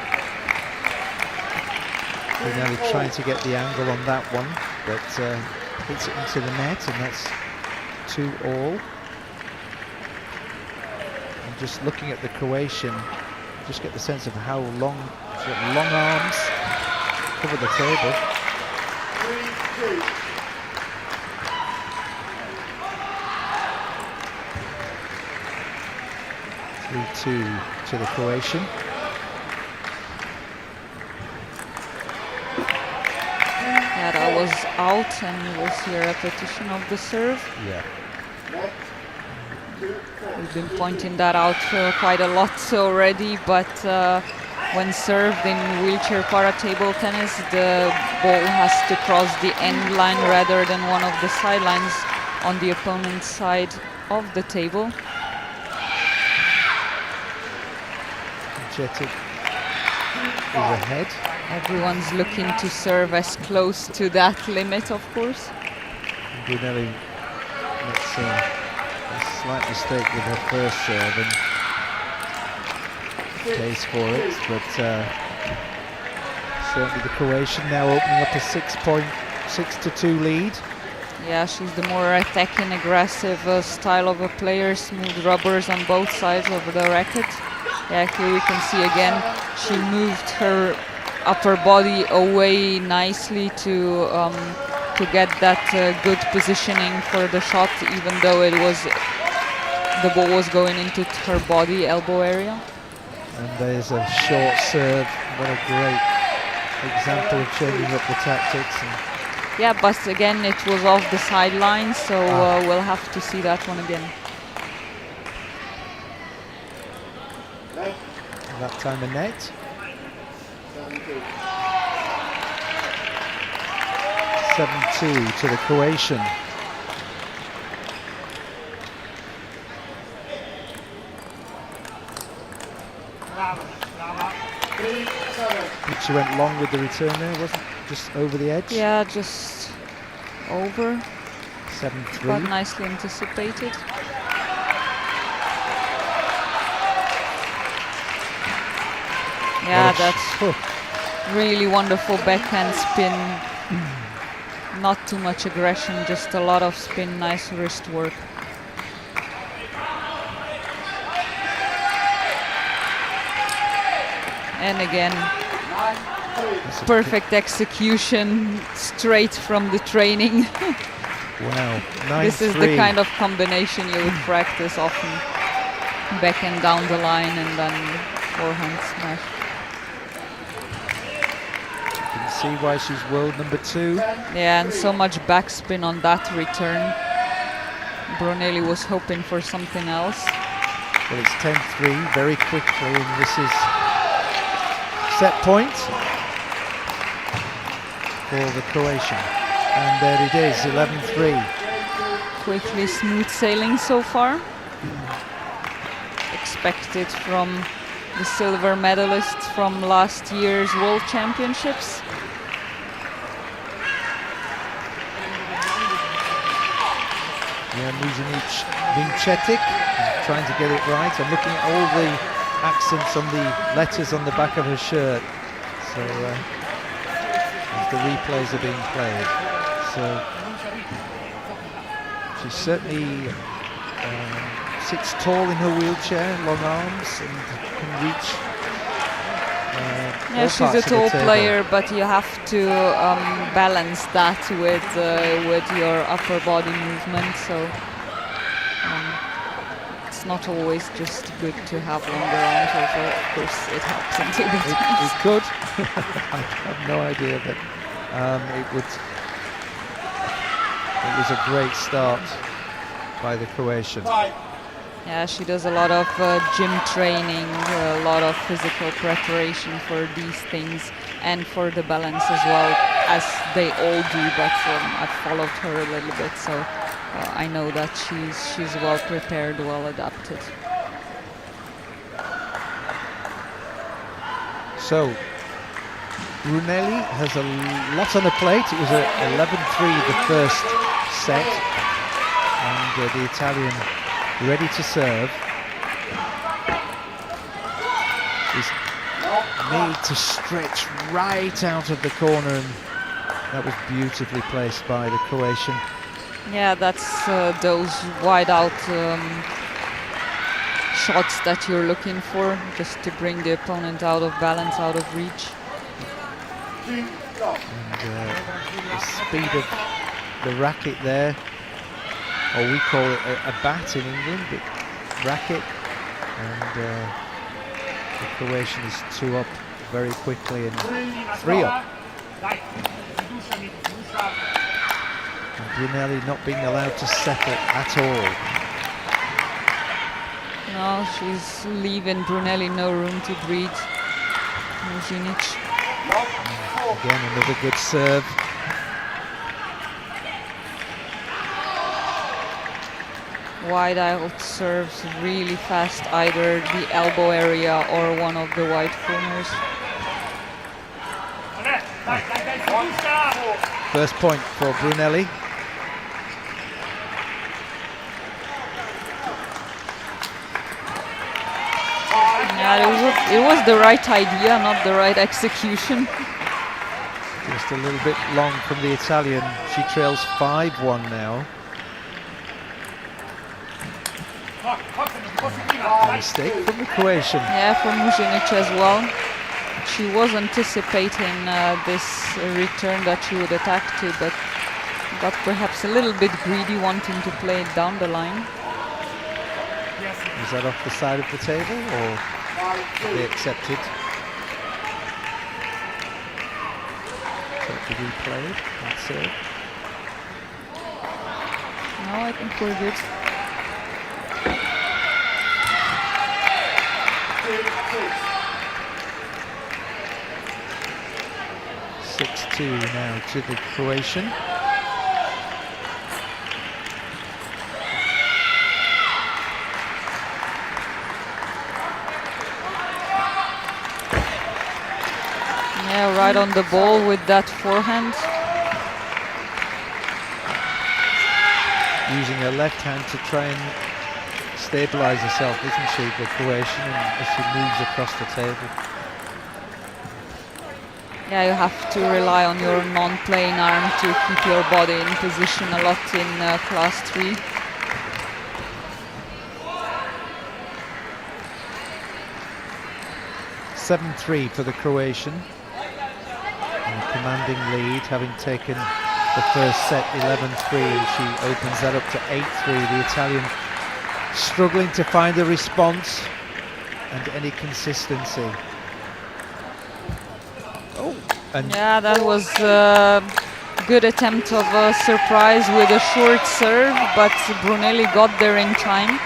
Brunelli trying to get the angle on that one, but hits it into the net, and that's 2-all. And just looking at the Croatian, just get the sense of how long, she's got long arms, cover the table. 3-2 to the Croatian. Yeah, that was out, and we'll see a repetition of the serve. Yeah. We've been pointing that out quite a lot already, but when served in wheelchair para table tennis, the ball has to cross the end line rather than one of the sidelines on the opponent's side of the table. Jezik is ahead. Everyone's looking to serve as close to that limit, of course. Brunelli makes a slight mistake with her first serve and pays for it, but certainly the Croatian now opening up a 6-2 lead. Yeah, she's the more attacking, aggressive style of a player, smooth rubbers on both sides of the racket. Yeah, here we can see again, she moved her upper body away nicely to get that good positioning for the shot, even though the ball was going into her body, elbow area. And there's a short serve. What a great example of changing up the tactics. Yeah, but again, it was off the sideline, so we'll have to see that one again. That time a net. 7-2 to the Croatian. She went long with the return there, wasn't it? Just over the edge? Yeah, just over. 7-3. But nicely anticipated. Yeah, that's really wonderful backhand spin. Not too much aggression, just a lot of spin, nice wrist work. And again, perfect execution straight from the training. Wow, 9-3. This is the kind of combination you would practice often. Backhand down the line and then forehand smash. You can see why she's world number 2. Yeah, and so much backspin on that return. Brunelli was hoping for something else. Well, it's 10-3 very quickly, and this is set point for the Croatian. And there it is, 11-3. Quickly smooth sailing so far. Expected from the silver medalists from last year's World Championships. Yeah, Muzinic, Vincetic, trying to get it right. I'm looking at all the accents on the letters on the back of her shirt. So as the replays are being played. So she certainly sits tall in her wheelchair, long arms, and can reach. Yeah, she's a tall player, but you have to balance that with your upper body movement. So it's not always just good to have longer arms. Also, of course, it helps in table tennis. It could. I have no idea, but it would. It was a great start by the Croatian. Yeah, she does a lot of gym training, a lot of physical preparation for these things and for the balance as well, as they all do, but I've followed her a little bit, so I know that she's well prepared, well adapted. So, Brunelli has a lot on her plate. It was at 11-3 the first set, and the Italian ready to serve. Is need to stretch right out of the corner, and that was beautifully placed by the Croatian. Yeah, that's those wide out shots that you're looking for, just to bring the opponent out of balance, out of reach. And the speed of the racket there, or we call it a bat in England, but racket, and the Croatian is 2 up very quickly and 3 up. And Brunelli not being allowed to settle at all. No, she's leaving Brunelli no room to breathe. Muzinic. Again, another good serve. Wide out serves really fast, either the elbow area or one of the wide corners. First point for Brunelli. Yeah, it was the right idea, not the right execution. Just a little bit long from the Italian. She trails 5-1 now. A mistake from the Croatian. Yeah, from Muzinic as well. She was anticipating this return that she would attack to, but got perhaps a little bit greedy, wanting to play it down the line. Is that off the side of the table, or? They accepted. So to be played, that's it. No, I think we're good. 6-2 now to the Croatian. Yeah, right on the ball with that forehand. Using her left hand to try and stabilise herself, isn't she, the Croatian, as she moves across the table. Yeah, you have to rely on your non-playing arm to keep your body in position a lot in class 3. (7-3) for the Croatian. And a commanding lead, having taken the first set 11-3, and she opens that up to 8-3. The Italian struggling to find a response and any consistency. Oh, and Yeah, that was a good attempt of a surprise with a short serve, but Brunelli got there in time.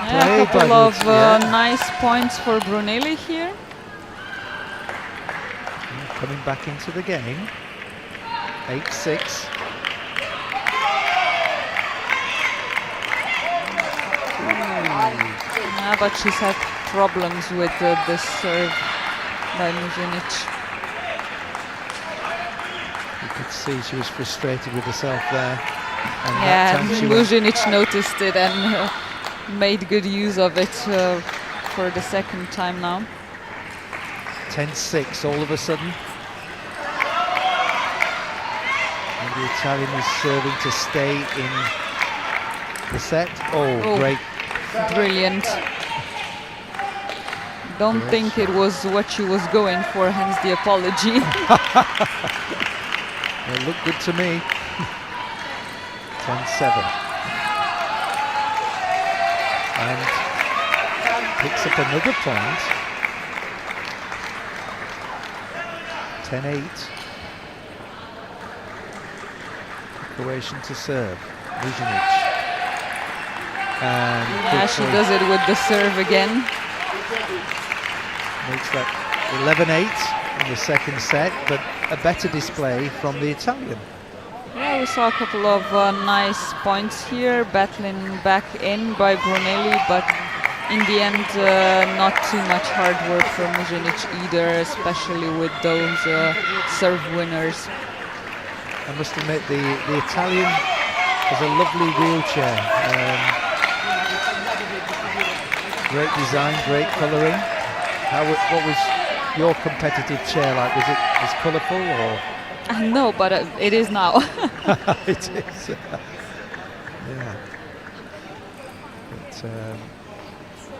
Yeah, a couple of nice points for Brunelli here. coming back into the game. 8-6. Yeah, but she's had problems with this serve by Muzinic. You could see she was frustrated with herself there. And Yeah, that time she went Muzinic noticed it and made good use of it for the second time now. 10-6 all of a sudden. And the Italian is serving to stay in the set. Oh, great. Brilliant. Don't think it was what she was going for, hence the apology. It looked good to me. 10-7. And picks up another point. 10-8. Croatian to serve. Muzinic. And yeah, she does it with the serve again. Makes that 11-8 in the second set, but a better display from the Italian. Yeah, we saw a couple of nice points here, battling back in by Brunelli, but in the end not too much hard work for Muzinic either, especially with those serve winners. I must admit, the Italian has a lovely wheelchair. Great design, great colouring. What was your competitive chair like? Was it as colourful or? No, but it is now. It is. Yeah. But,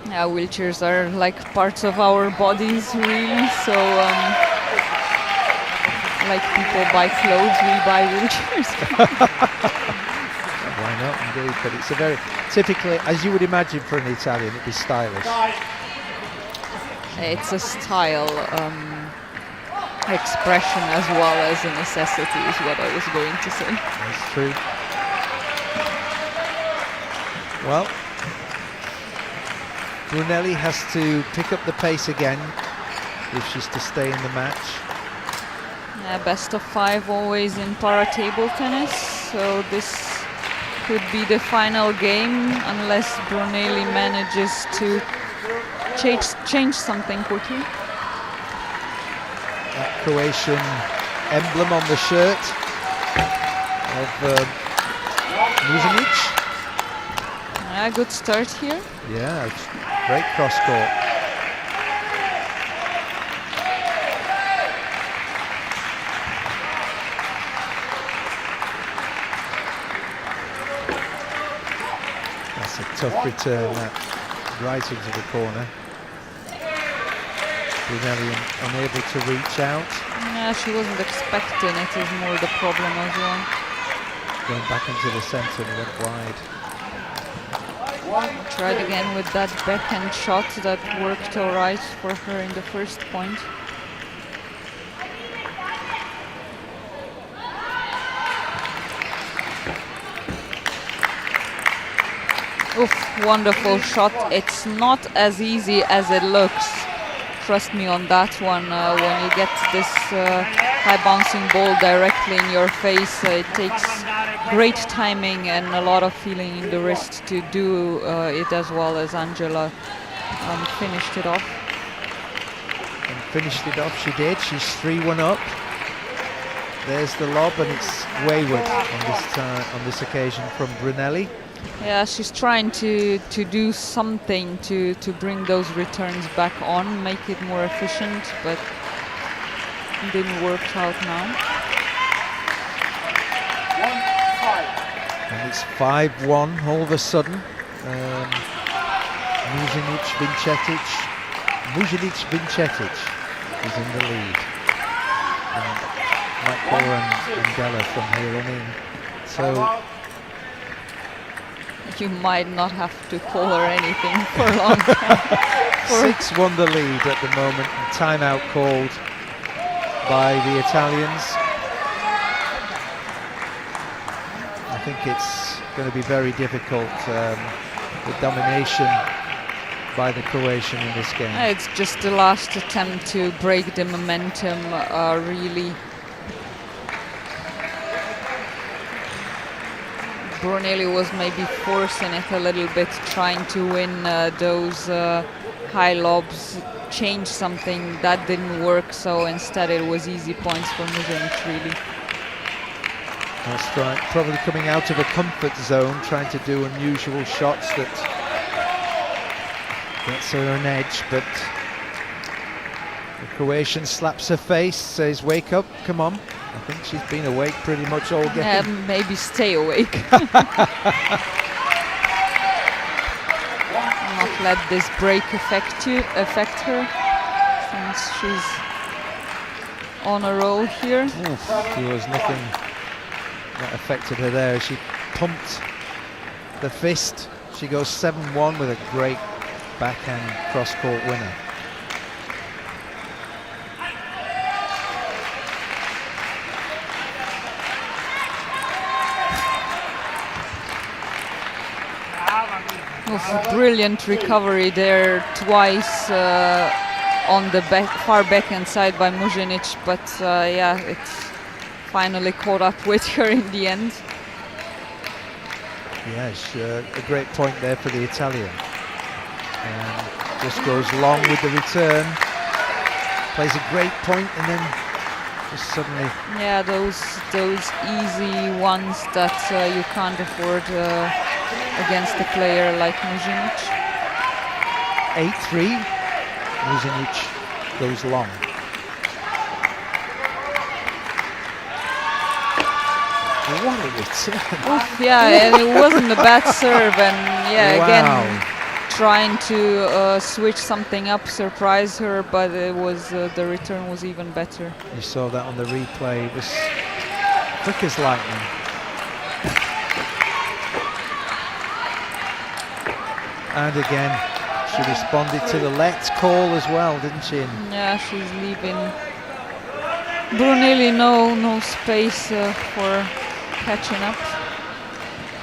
yeah, wheelchairs are like parts of our bodies, really. So, like people buy clothes, we buy wheelchairs. Why not, indeed? But it's a very typically, as you would imagine, for an Italian, it'd be stylish. It's a style expression as well as a necessity, is what I was going to say. That's true. Well, Brunelli has to pick up the pace again if she's to stay in the match. Yeah, best of 5 always in para table tennis, so this could be the final game unless Brunelli manages to change something quickly. That Croatian emblem on the shirt of Muzinic. Yeah, good start here. Yeah, great cross court. tough return, that right into the corner. Brunelli unable to reach out. Yeah, she wasn't expecting it, is more the problem as well. Going back into the centre and went wide. Tried again with that backhand shot that worked alright for her in the first point. Oof, wonderful shot. It's not as easy as it looks. Trust me on that one. When you get this high bouncing ball directly in your face, it takes great timing and a lot of feeling in the wrist to do it as well as Angela finished it off. And finished it off, she did. She's 3-1 up. There's the lob, and it's wayward on this occasion from Brunelli. Yeah, she's trying to do something to bring those returns back on, make it more efficient, but it didn't work out now. And it's 5-1 all of a sudden. Muzinic Vincetic is in the lead. And Mike Kohler and Della from here on in. So you might not have to call her anything for long. 6-1 the lead at the moment, and timeout called by the Italians. I think it's going to be very difficult, the domination by the Croatian in this game. It's just the last attempt to break the momentum, really. Brunelli was maybe forcing it a little bit, trying to win those high lobs, change something. That didn't work, so instead it was easy points for Muzinic, really. That's right, probably coming out of a comfort zone, trying to do unusual shots that gets her an edge, but the Croatian slaps her face, says, "Wake up, come on." I think she's been awake pretty much all game. Yeah, maybe stay awake. Not let this break affect her, since she's on a roll here. Oof, there was nothing that affected her there. She pumped the fist. She goes 7-1 with a great backhand cross-court winner. Brilliant recovery there, twice on the far backhand side by Muzinic, but yeah, it's finally caught up with her in the end. Yes, a great point there for the Italian. Just goes long with the return, plays a great point, and then just suddenly... Yeah, those easy ones that you can't afford against a player like Muzinic. 8-3, Muzinic goes long. What a return! Oof, yeah, and it wasn't a bad serve, and yeah, wow. Again trying to switch something up, surprise her, but it was the return was even better. You saw that on the replay. It was quick as lightning. And again, she responded to the let's call as well, didn't she? Yeah, she's leaving Brunelli no space for catching up.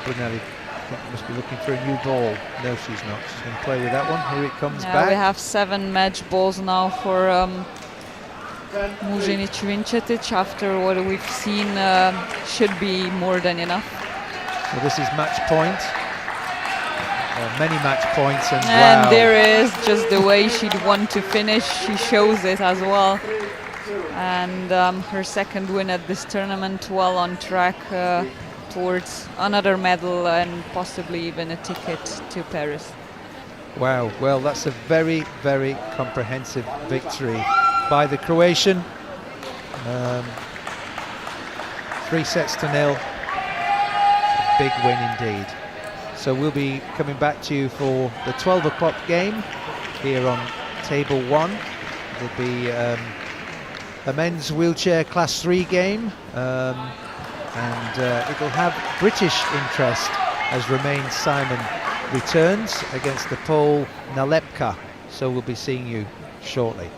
Brunelli must be looking for a new ball. No, she's not. She's going to play with that one. Here it comes back. We have 7 match balls now for Muzinic Vincetic. After what we've seen, should be more than enough. So this is match point. Many match points, and wow. There is just the way she'd want to finish. She shows it as well. And her second win at this tournament, well on track towards another medal and possibly even a ticket to Paris. Wow, well, that's a very, very comprehensive victory by the Croatian. 3-0. A big win indeed. So we'll be coming back to you for the 12 o'clock game here on table 1. There'll be a men's wheelchair class 3 game, and it'll have British interest as Romain Simon returns against the Pole Nalepka. So we'll be seeing you shortly.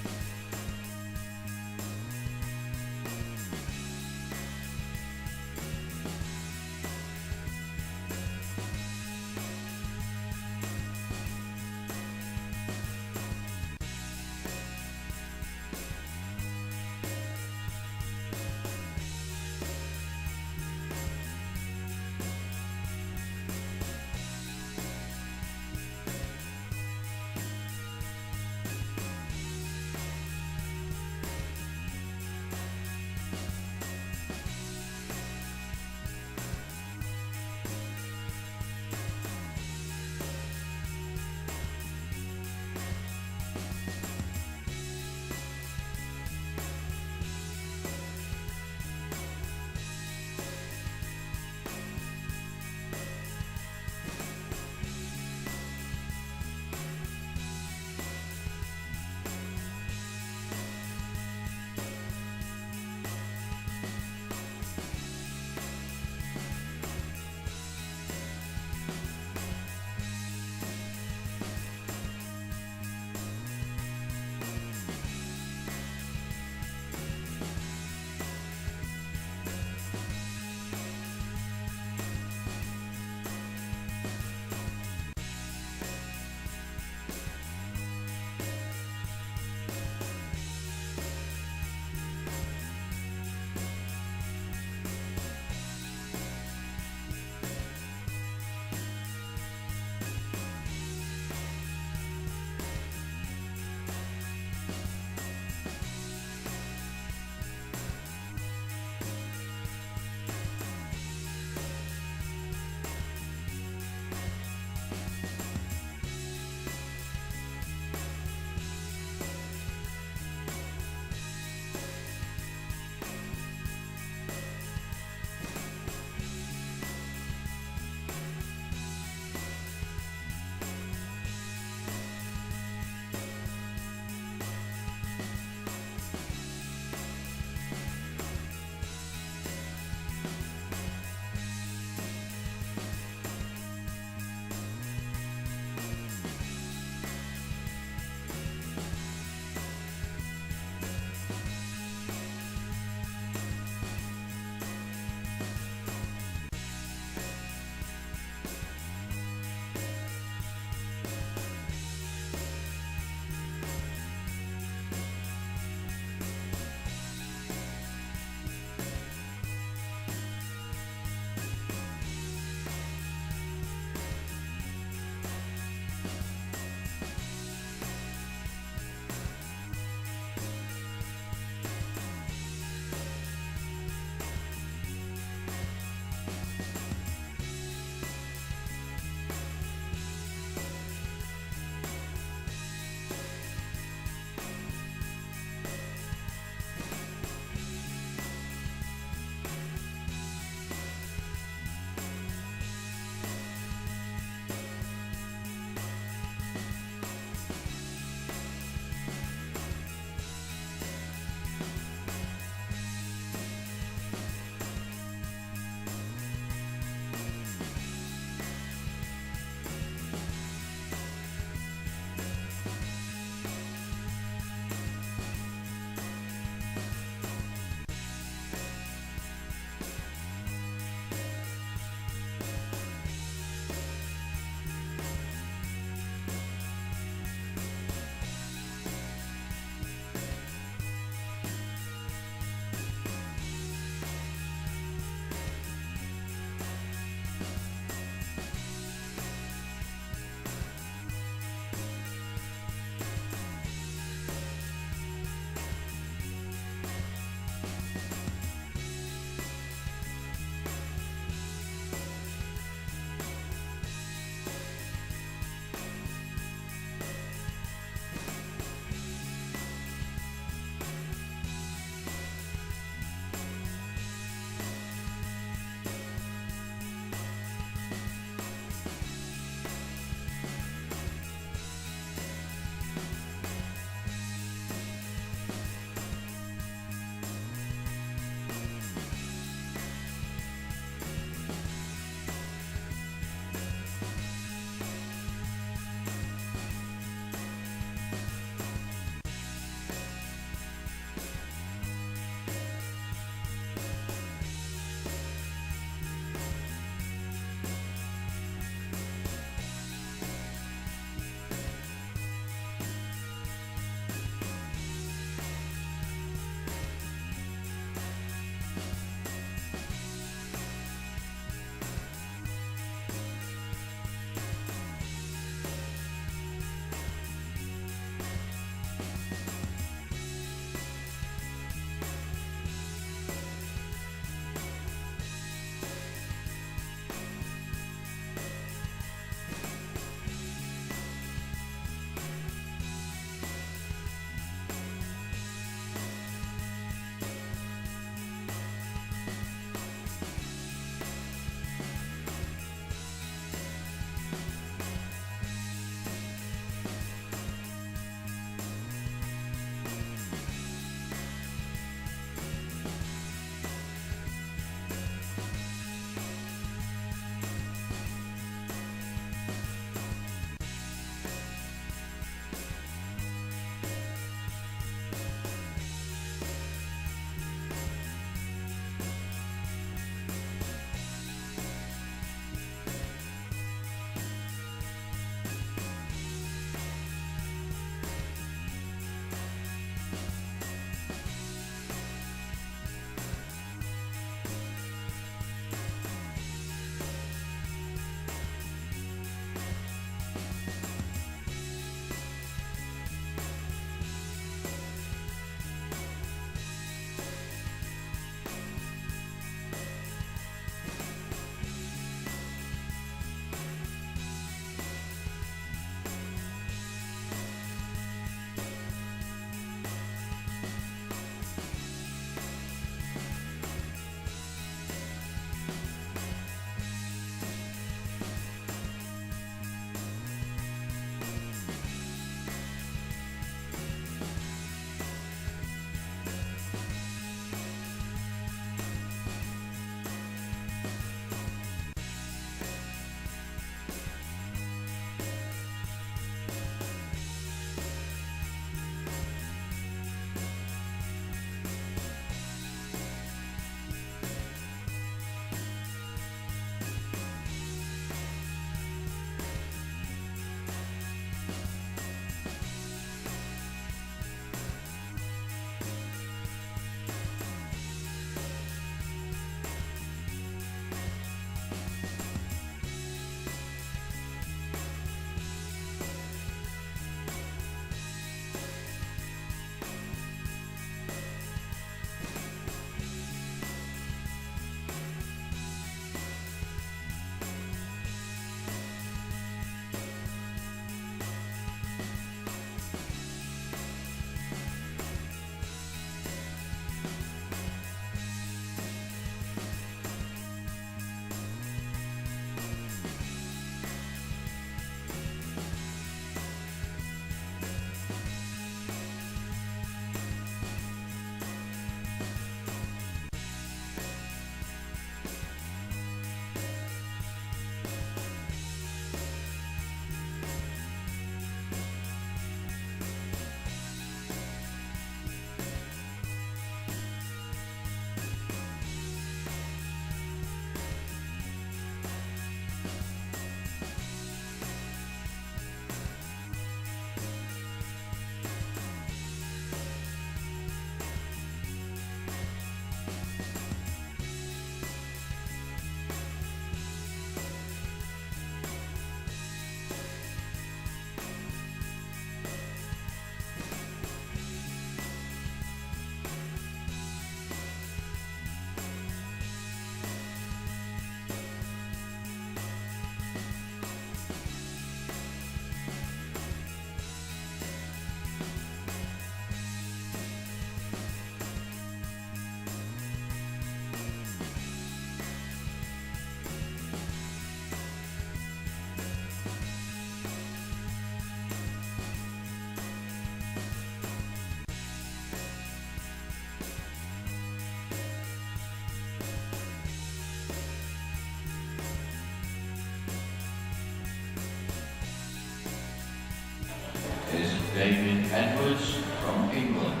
David Edwards from England.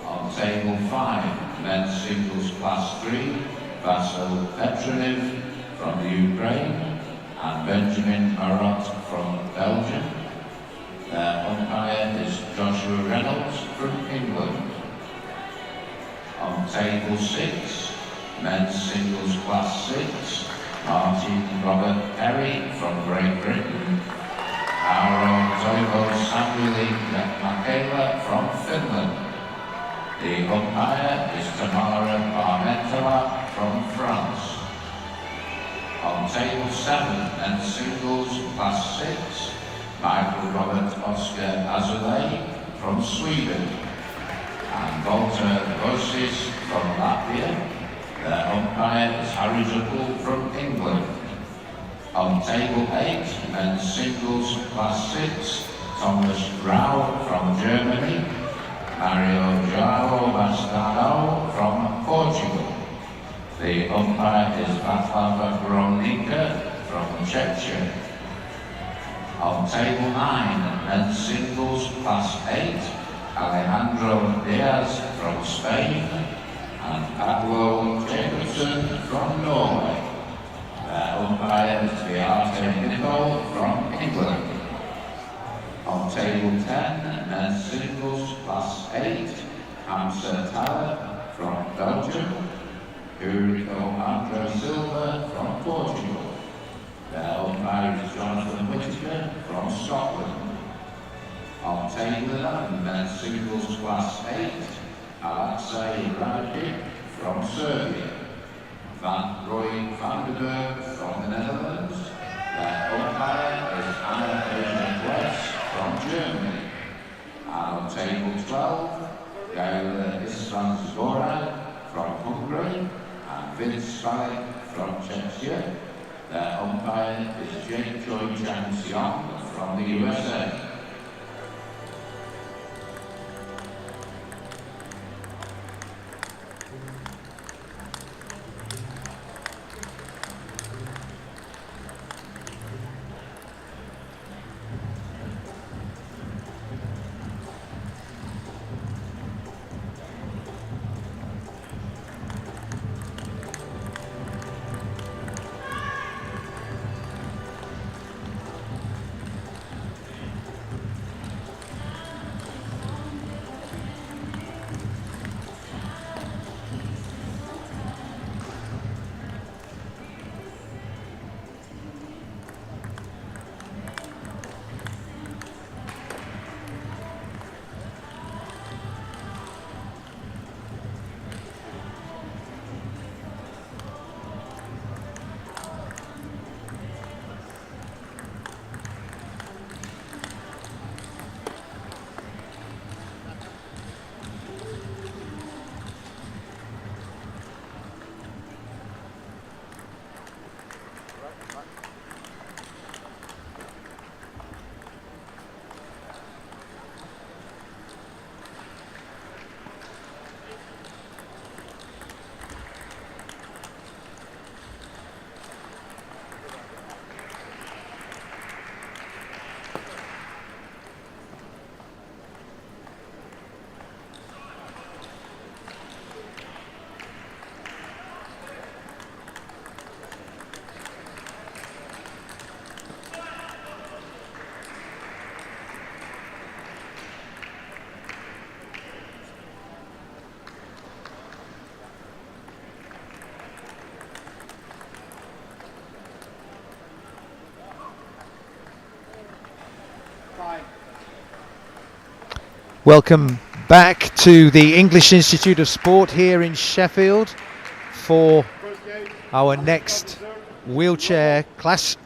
On table 5, men's singles class 3, Vasil Petronev from the Ukraine and Benjamin Marot from Belgium. Umpire is Joshua Reynolds from England. On table 6, men's singles class 6, Martin Robert Perry from Great Britain. Aaro Toivo Samueli Makela from Finland. The umpire is Tamara Barmentala from France. On table 7, men's singles class 6, Michael Robert Oscar Azulay from Sweden and Walter Vosis from Latvia. The umpire is Harry Zuppel from England. On table 8, men's singles class 6, Thomas Rau from Germany, Mario Joao Mastano from Portugal. The umpire is Václav Gronika from Czechia. On table 9, men's singles class 8, Alejandro Diaz from Spain and Pablo Jacobson from Norway. Umpire is Beate Nicole from England. On table 10, men's singles class 8, Hamza Tala from Belgium, Eurico Andre Silva from Portugal. Umpire is Jonathan Whittaker from Scotland. On table 11, men's singles class 8, Alexei Radic from Serbia. Van Roy van den Berg from the Netherlands. Umpire is Anna Eugenia West from Germany. And on table 12, Gaila Isvan Zborad from Hungary and Vince Spivey from Czechia. Their umpire is Jake Choi Chang Seong from the USA. Welcome back to the English Institute of Sport here in Sheffield for our next wheelchair class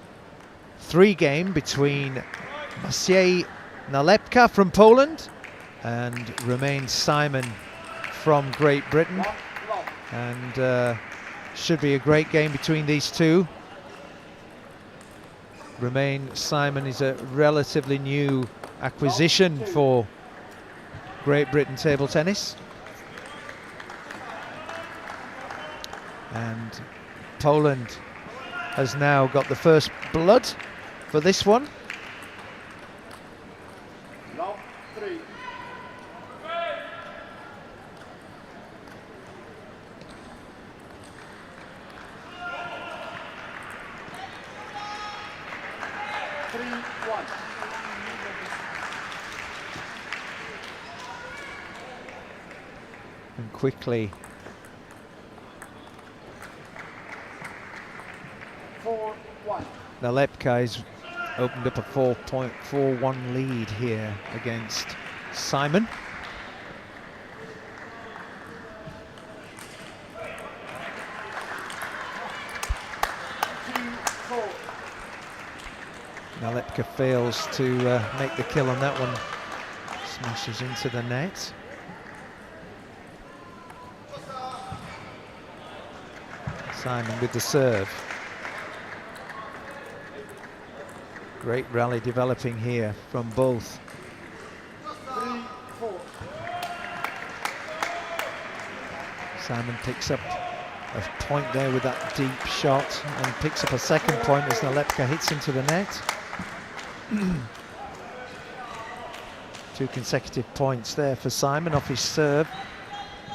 3 game between Maciej Nalepka from Poland and Romain Simon from Great Britain, and should be a great game between these two. Romain Simon is a relatively new acquisition for Great Britain table tennis, and Poland has now got the first blood for this one. And quickly 4-1. Nalepka has opened up a 4.41 lead here against Simon. Nalepka fails to make the kill on that one. Smashes into the net. Simon with the serve. Great rally developing here from both. 3-4. Simon picks up a point there with that deep shot and picks up a second point as Nalepka hits into the net. 2 consecutive points there for Simon off his serve.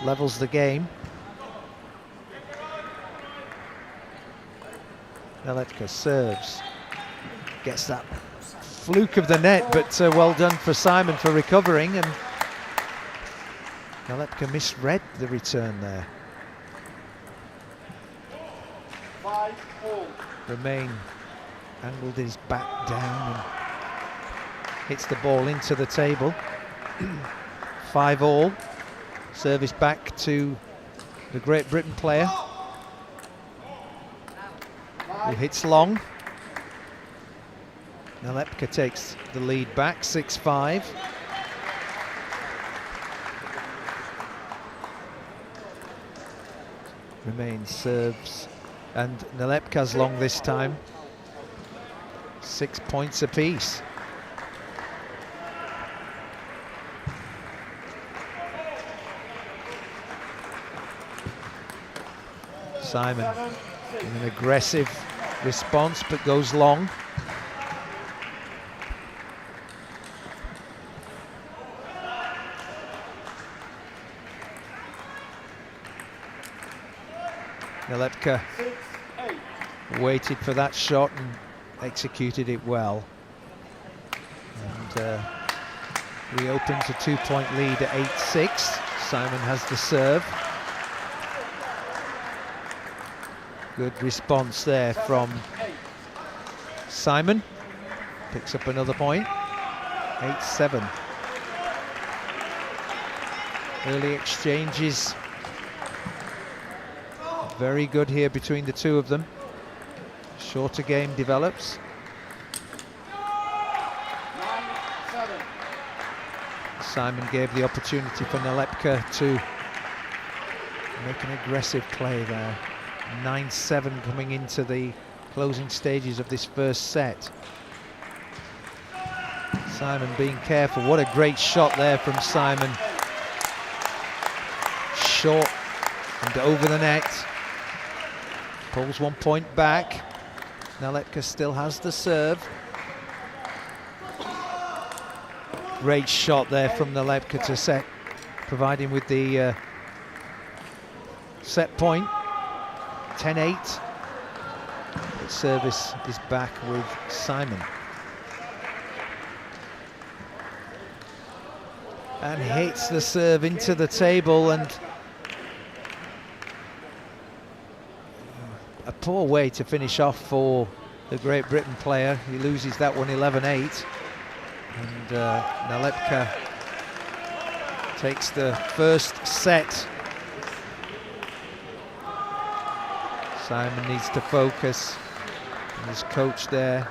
Levels the game. Nalepka serves. Gets that fluke of the net, but well done for Simon for recovering, and Nalepka misread the return there. 5-4. Romain angled his back down and hits the ball into the table. 5-all. Service back to the Great Britain player, who hits long. Nalepka takes the lead back, 6-5. Romain serves, and Nalepka's long this time. 6 points apiece. Simon in an aggressive response, but goes long. Nalepka waited for that shot and executed it well. And reopens a 2-point lead at 8-6. Simon has the serve. Good response there from Simon. Picks up another point. 8-7. Early exchanges. Very good here between the two of them. Shorter game develops. 9-7. Simon gave the opportunity for Nalepka to make an aggressive play there. 9-7 coming into the closing stages of this first set. Simon being careful. What a great shot there from Simon. Short and over the net. Pulls 1 point back. Nalepka still has the serve. Great shot there from Nalepka to set, providing with the set point. 10-8. The service is back with Simon. And hits the serve into the table, and a poor way to finish off for the Great Britain player. He loses that one 11-8. And Nalepka takes the first set. Simon needs to focus. And his coach there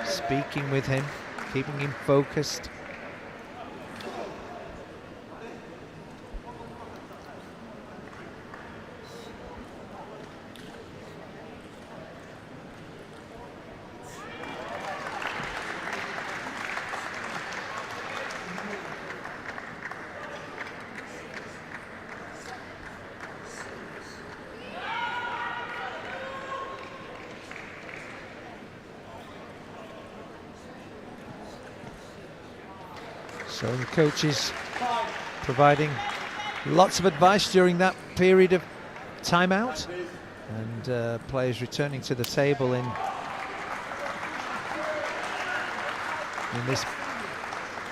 speaking with him, keeping him focused. So the coaches providing lots of advice during that period of timeout, and players returning to the table in in this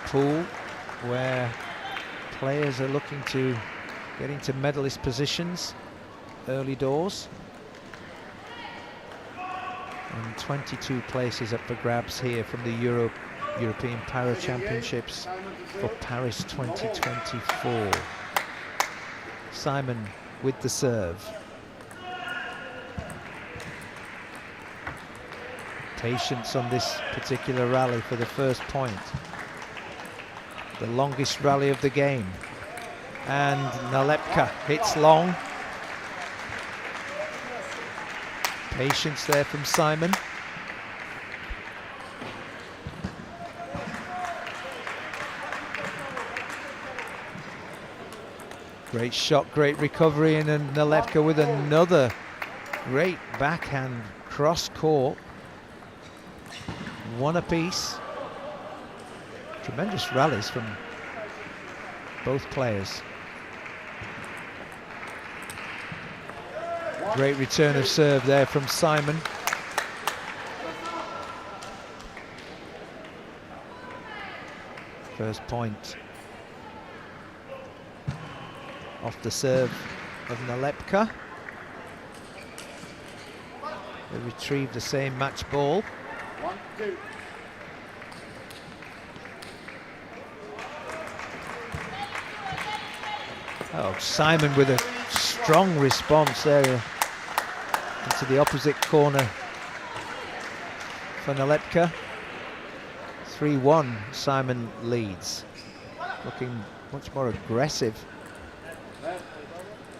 pool where players are looking to get into medalist positions early doors. And 22 places up for grabs here from the European Para Championships for Paris 2024. Simon with the serve. Patience on this particular rally for the first point. The longest rally of the game. And Nalepka hits long. Patience there from Simon. Great shot, great recovery, and then Nalepka with another great backhand cross court. One apiece. Tremendous rallies from both players. Great return of serve there from Simon. First point off the serve of Nalepka. They retrieve the same match ball. 1-2. Oh, Simon with a strong response there into the opposite corner for Nalepka. 3-1, Simon leads. Looking much more aggressive.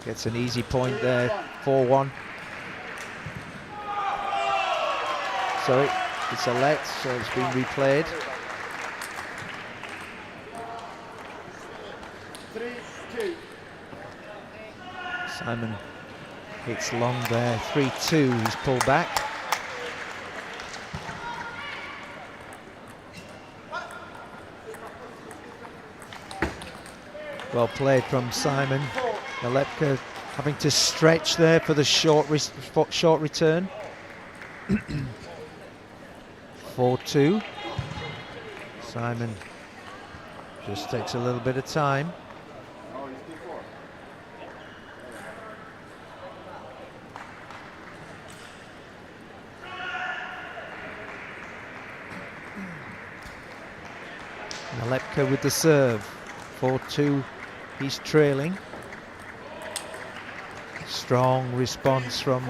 Gets an easy point there, 4-1. Sorry, it's a let, so it's been replayed. 3-2. Simon hits long there, 3-2, he's pulled back. Well played from Simon. Nalepka having to stretch there for the short return. 4-2. Simon just takes a little bit of time. Nalepka with the serve. 4-2, he's trailing. Strong response from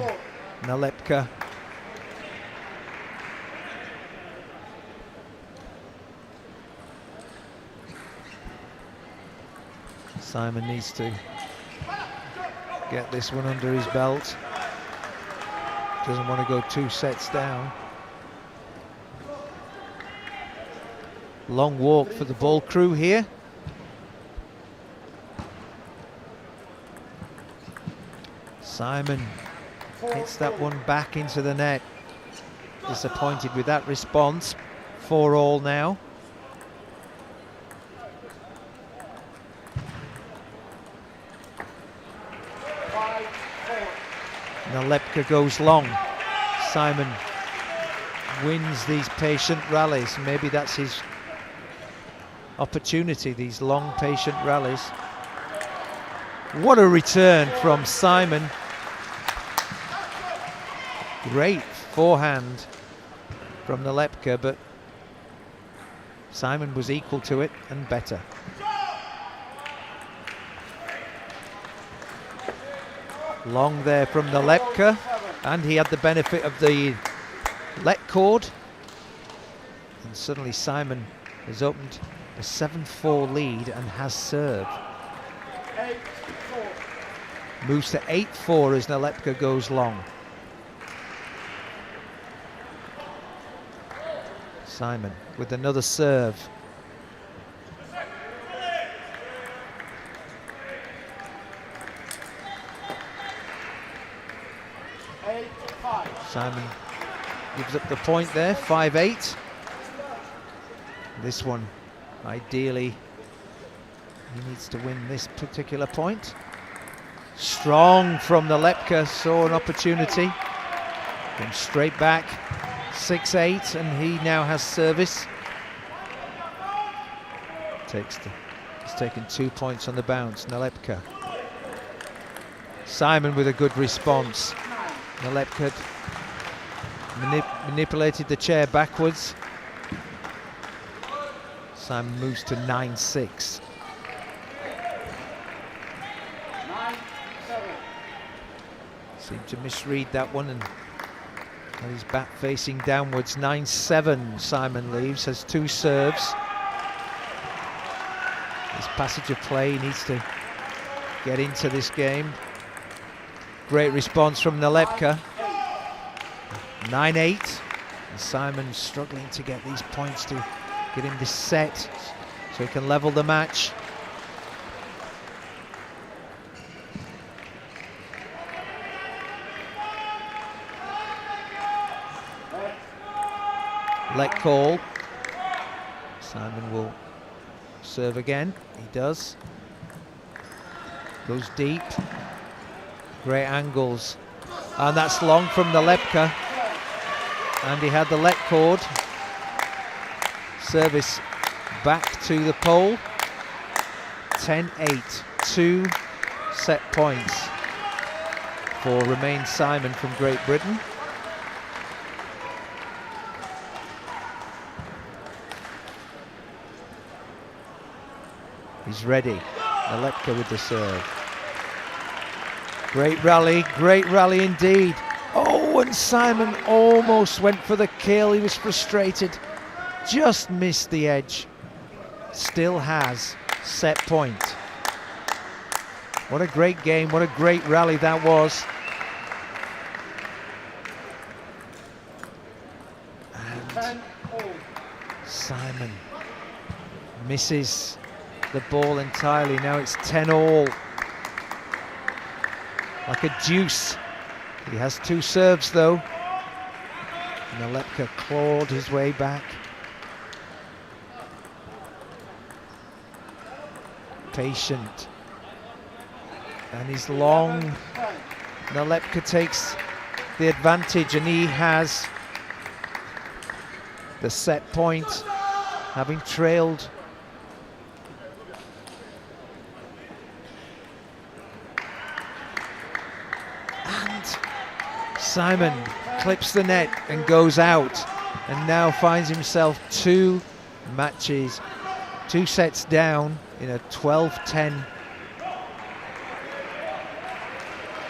Nalepka. Simon needs to get this one under his belt. Doesn't want to go 2 sets down. Long walk for the ball crew here. Simon hits that one back into the net. Disappointed with that response. 4-all now. Nalepka goes long. Simon wins these patient rallies. Maybe that's his opportunity, these long patient rallies. What a return from Simon. Great forehand from Nalepka, but Simon was equal to it and better. Long there from Nalepka, and he had the benefit of the let cord, and suddenly Simon has opened a 7-4 lead and has served. 8-4. Moves to 8-4 as Nalepka goes long. Simon with another serve. Simon gives up the point there, 5-8. This one, ideally, he needs to win this particular point. Strong from Nalepka, saw an opportunity. Then straight back, 6-8, and he now has service. He's taken 2 points on the bounce. Nalepka. Simon with a good response. Nalepka manipulated the chair backwards. Simon moves to 9-6. Seemed to misread that one and had his back facing downwards. 9-7 Simon leaves, has 2 serves. His passage of play needs to get into this game. Great response from Nalepka. 9-8. And Simon struggling to get these points to get him this set so he can level the match. Let call. Simon will serve again. He does. Goes deep. Great angles. And that's long from Nalepka. And he had the let cord. Service back to the pole. 10-8. 2 set points for Romain Simon from Great Britain. He's ready. Nalepka with the serve. Great rally indeed. Oh, and Simon almost went for the kill. He was frustrated. Just missed the edge. Still has set point. What a great game. What a great rally that was. And Simon misses the ball entirely. Now it's 10-all. Like a deuce. He has 2 serves though. Nalepka clawed his way back. Patient. And he's long. Nalepka takes the advantage and he has the set point, having trailed. Simon clips the net and goes out, and now finds himself 2 matches, 2 sets down in a 12-10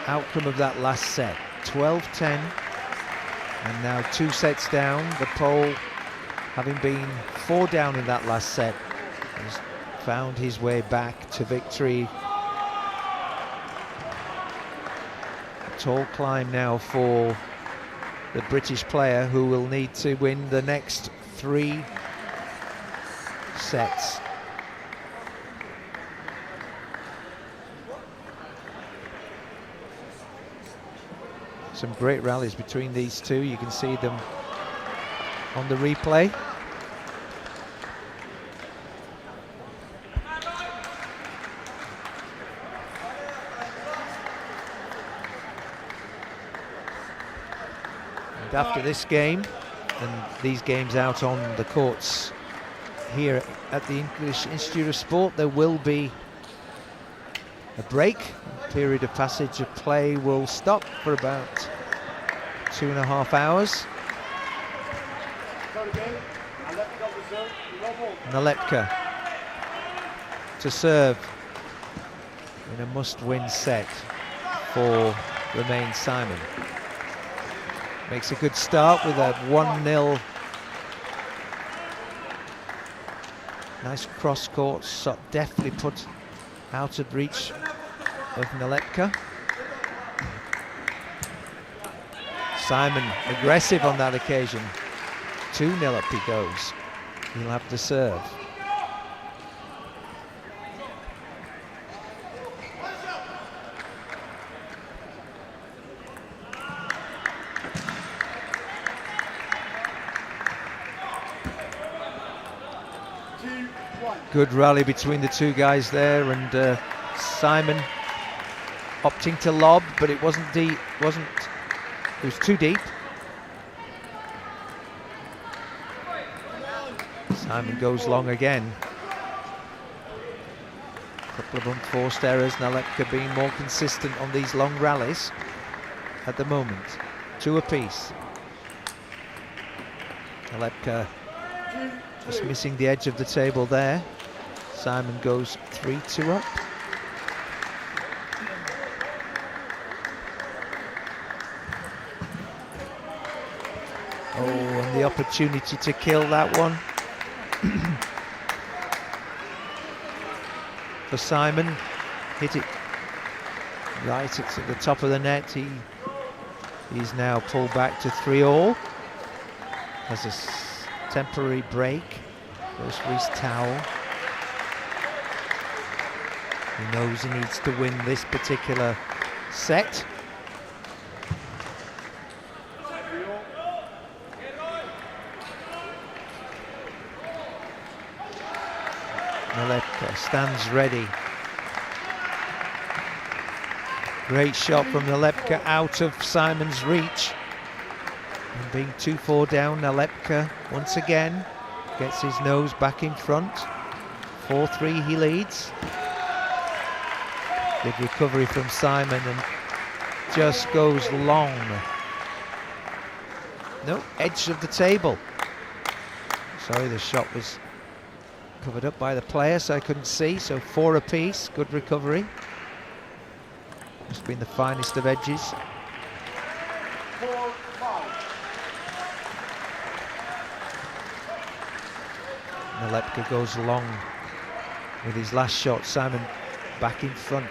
outcome of that last set. 12-10, and now 2 sets down. The pole, having been 4 down in that last set, has found his way back to victory. Tall climb now for the British player, who will need to win the next 3 sets. Some great rallies between these two. You can see them on the replay. After this game and these games out on the courts here at the English Institute of Sport, there will be a break. A period of passage of play will stop for about 2.5 hours. Nalepka to serve in a must-win set for Romain Simon. Makes a good start with a 1-0. Nice cross-court shot, definitely put out of reach of Nalepka. Simon aggressive on that occasion. 2-0 up he goes. He'll have to serve. Good rally between the 2 guys there, and Simon opting to lob, but it wasn't deep. It was too deep. Simon goes long again. Couple of unforced errors. Nalepka being more consistent on these long rallies at the moment. 2 apiece. Nalepka just missing the edge of the table there. Simon goes 3-2 up. Oh, and the opportunity to kill that one. For Simon, hit it right at the top of the net. He's now pulled back to 3-all. Has a temporary break. Goes for his towel. He knows he needs to win this particular set. Nalepka stands ready. Great shot from Nalepka out of Simon's reach. And being 2-4 down, Nalepka once again gets his nose back in front. 4-3 he leads. Good recovery from Simon and just goes long. No, edge of the table. Sorry, the shot was covered up by the player, so I couldn't see. So 4 apiece, good recovery. Must have been the finest of edges. 4-5. Nalepka goes long with his last shot. Simon back in front.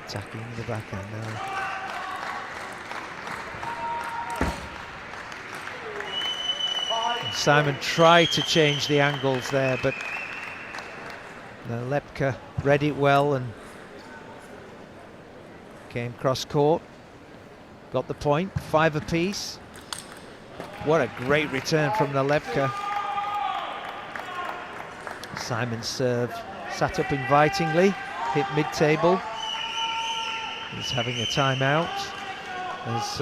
Attacking the backhand now. Simon tried to change the angles there, but Nalepka read it well and came cross court. Got the point, 5 apiece. What a great return from Nalepka. Simon's serve sat up invitingly, hit mid-table. He's having a timeout as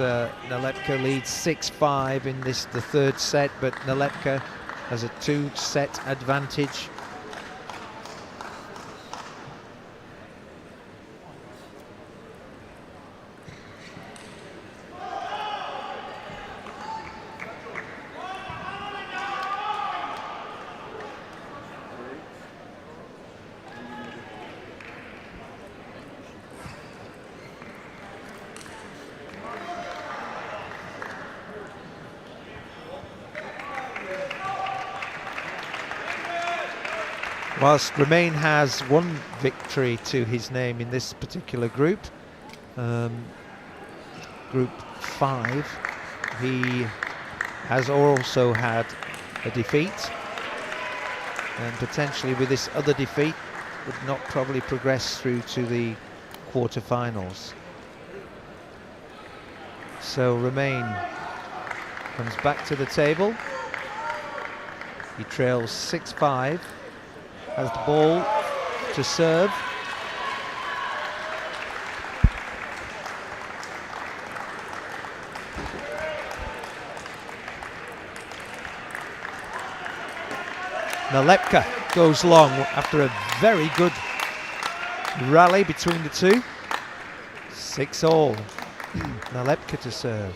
Nalepka leads 6-5 in the third set, but Nalepka has a 2-set advantage. Whilst Romain has 1 victory to his name in this particular group, Group 5, he has also had a defeat, and potentially with this other defeat would not probably progress through to the quarterfinals. So Romain comes back to the table. He trails 6-5. Has the ball to serve. Nalepka goes long after a very good rally between the two. 6-all. Nalepka to serve.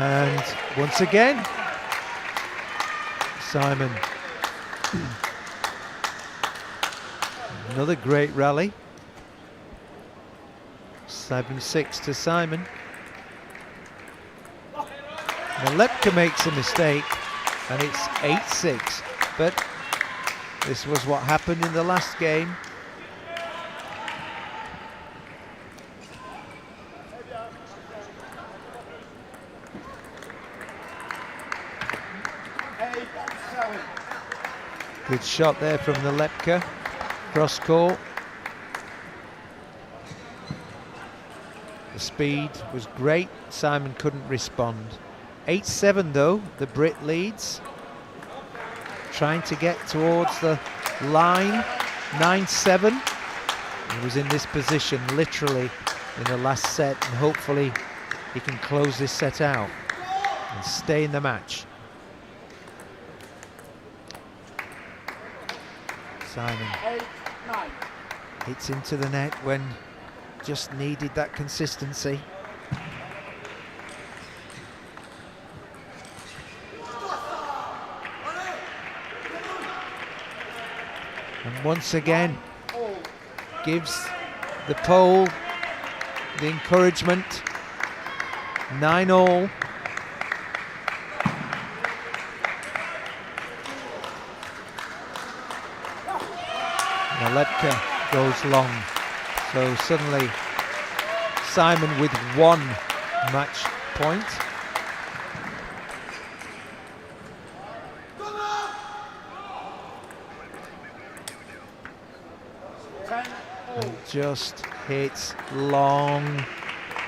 And once again, Simon. Another great rally. 7-6 to Simon. Nalepka makes a mistake and it's 8-6, but this was what happened in the last game. Good shot there from Nalepka, cross court. The speed was great, Simon couldn't respond. 8-7 though, the Brit leads. Trying to get towards the line, 9-7. He was in this position literally in the last set, and hopefully he can close this set out and stay in the match. Simon hits into the net when just needed that consistency. And once again gives the pole the encouragement. 9-all. Nalepka goes long. So suddenly Simon with 1 match point. And just hits long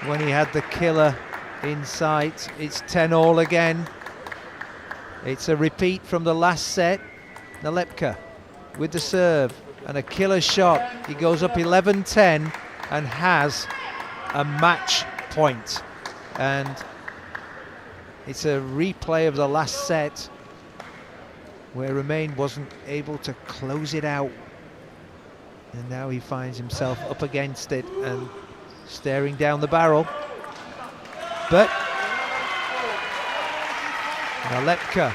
when he had the killer in sight. It's 10-all again. It's a repeat from the last set. Nalepka with the serve and a killer shot. He goes up 11-10 and has a match point. And it's a replay of the last set where Romain wasn't able to close it out. And now he finds himself up against it and staring down the barrel. But Nalepka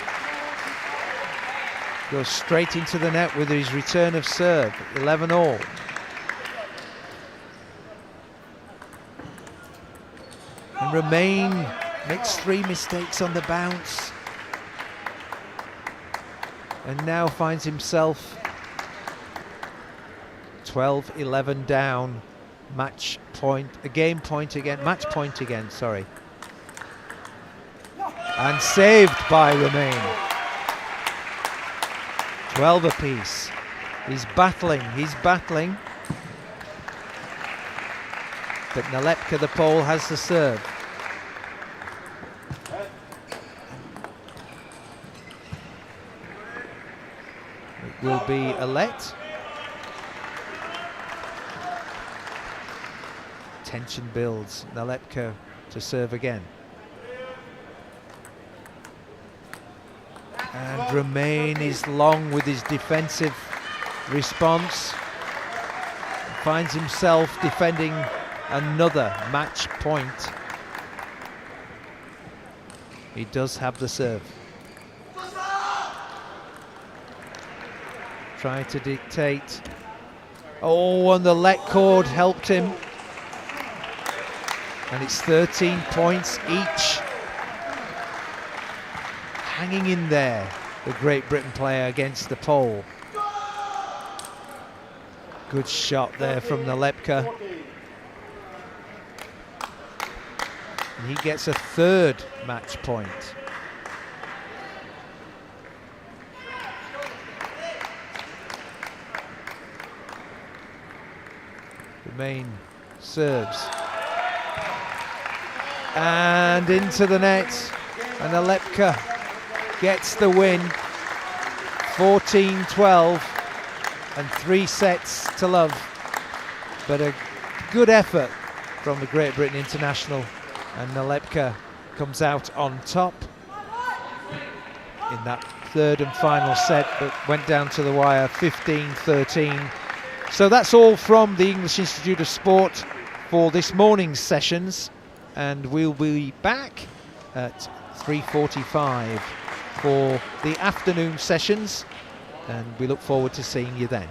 goes straight into the net with his return of serve, 11-all. And Romain makes 3 mistakes on the bounce. And now finds himself 12-11 down, match point again, sorry. And saved by Romain. 12 apiece. He's battling. But Nalepka, the pole, has the serve. It will be a let. Tension builds. Nalepka to serve again. And Romain is long with his defensive response. Finds himself defending another match point. He does have the serve. Trying to dictate. Oh, and the let cord helped him. And it's 13 points each. Hanging in there, the Great Britain player against the pole. Good shot there from Nalepka. And he gets a 3rd match point. Romain serves. And into the net. And Nalepka gets the win. 14-12 and 3 sets to love. But a good effort from the Great Britain international, and Nalepka comes out on top in that 3rd and final set, but went down to the wire 15-13. So that's all from the English Institute of Sport for this morning's sessions, and we'll be back at 3:45 for the afternoon sessions, and we look forward to seeing you then.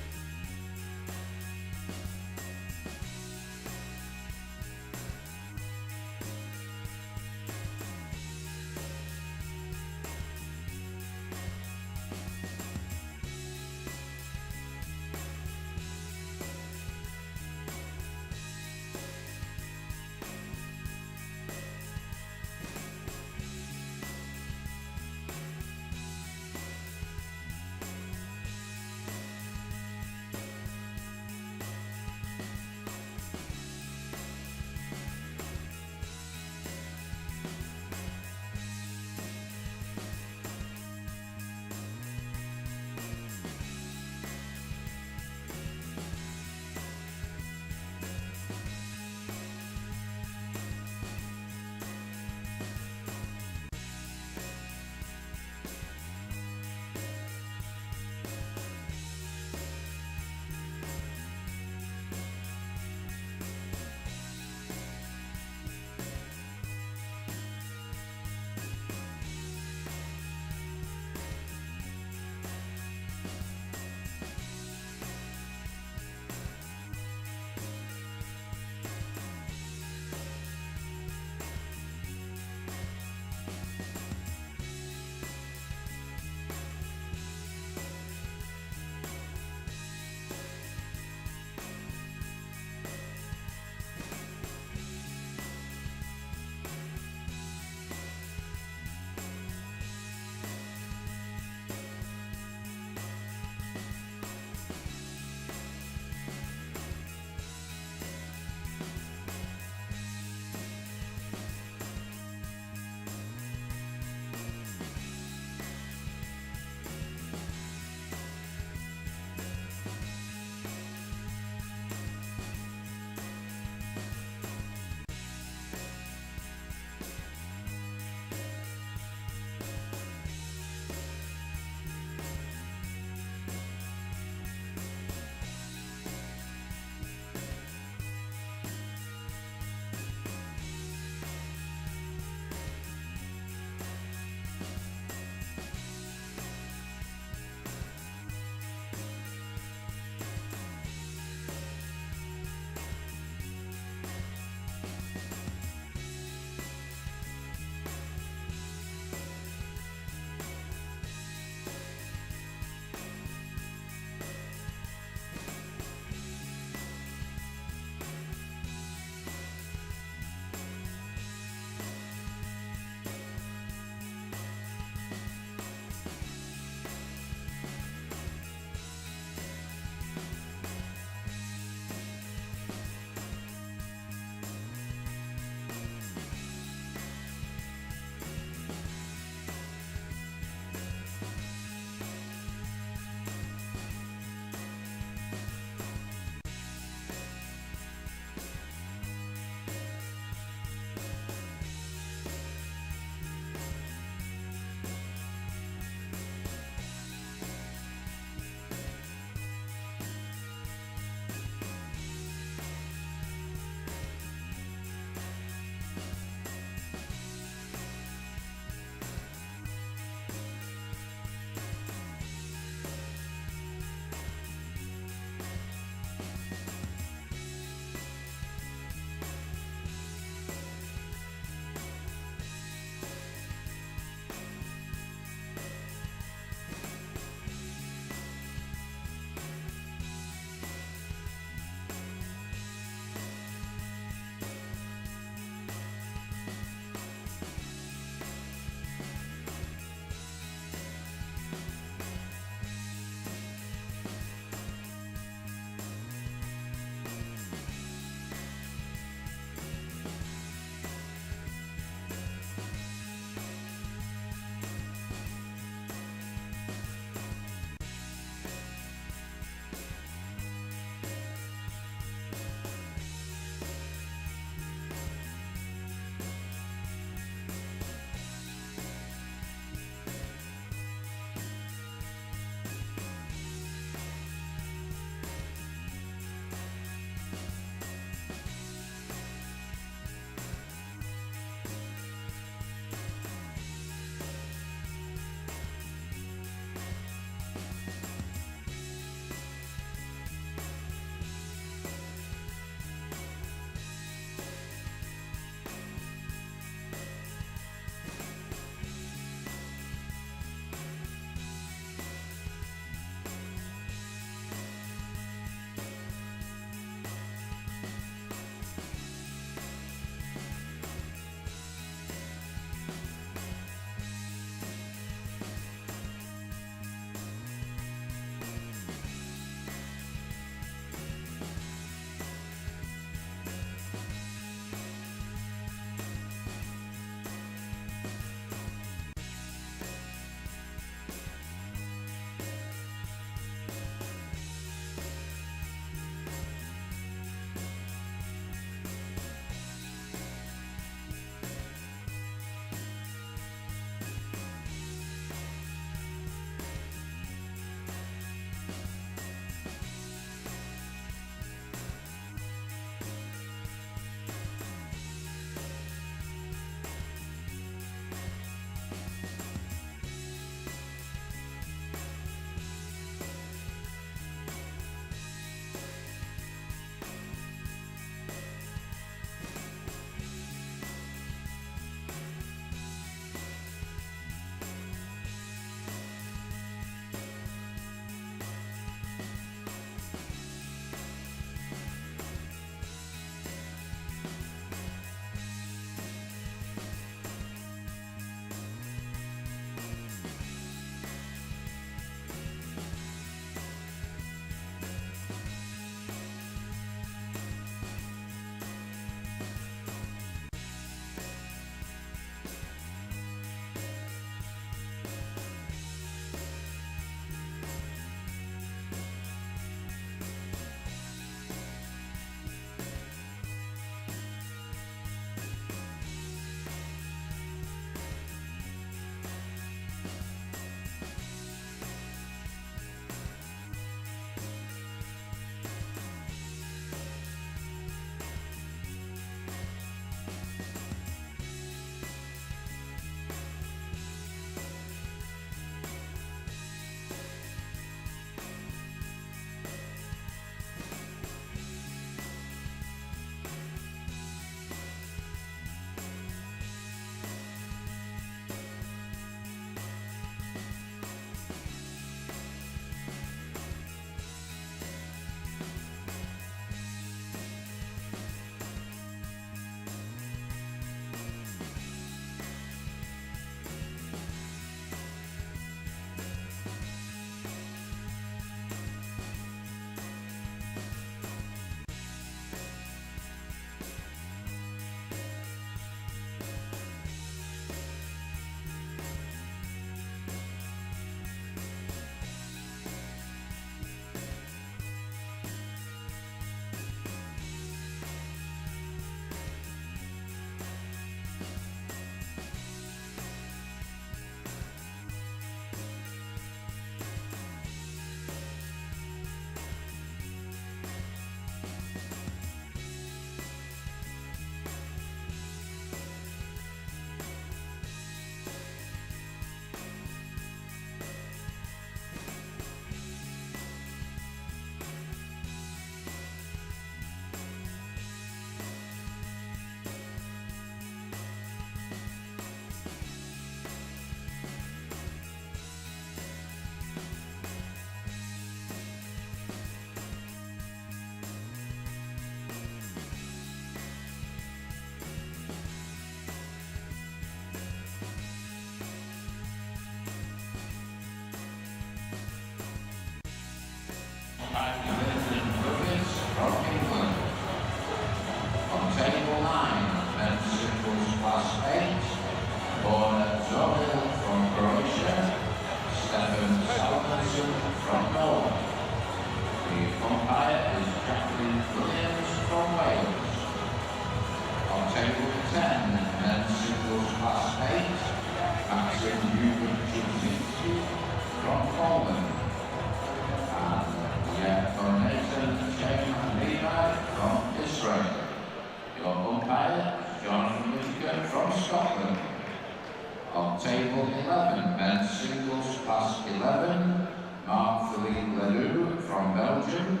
singles plus 11, Marc-Philippe Ledoux from Belgium,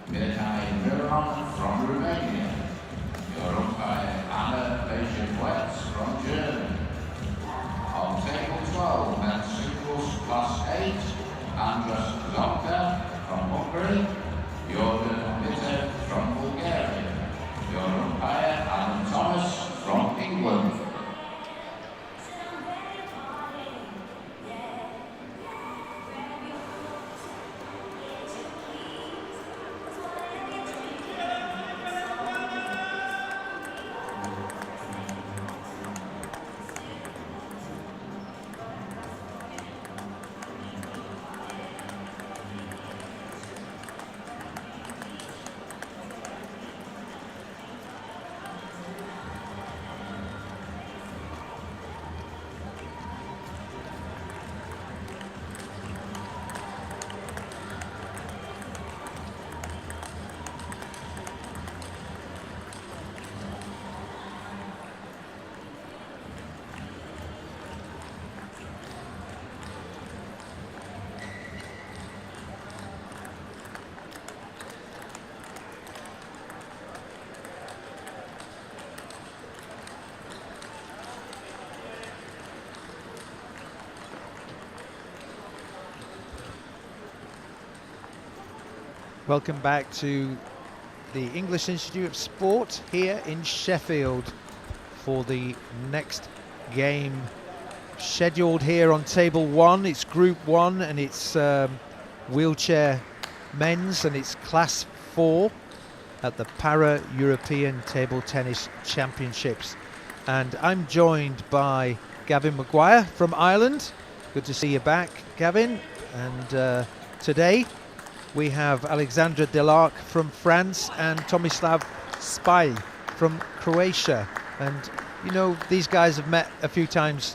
Midday from Romania, your umpire Anna Beijing-Wetz from Germany. On table 12, men's singles plus 8, Andras Zonka from Hungary, Jordan Mitter from Bulgaria, your umpire Alan Thomas from England. Welcome back to the English Institute of Sport here in Sheffield for the next game scheduled here on table 1. It's Group 1 and it's wheelchair men's and it's class 4 at the Para-European Table Tennis Championships. And I'm joined by Gavin Maguire from Ireland. Good to see you back, Gavin. And today we have Alexandra Delarque from France and Tomislav Spai from Croatia. And you know, these guys have met a few times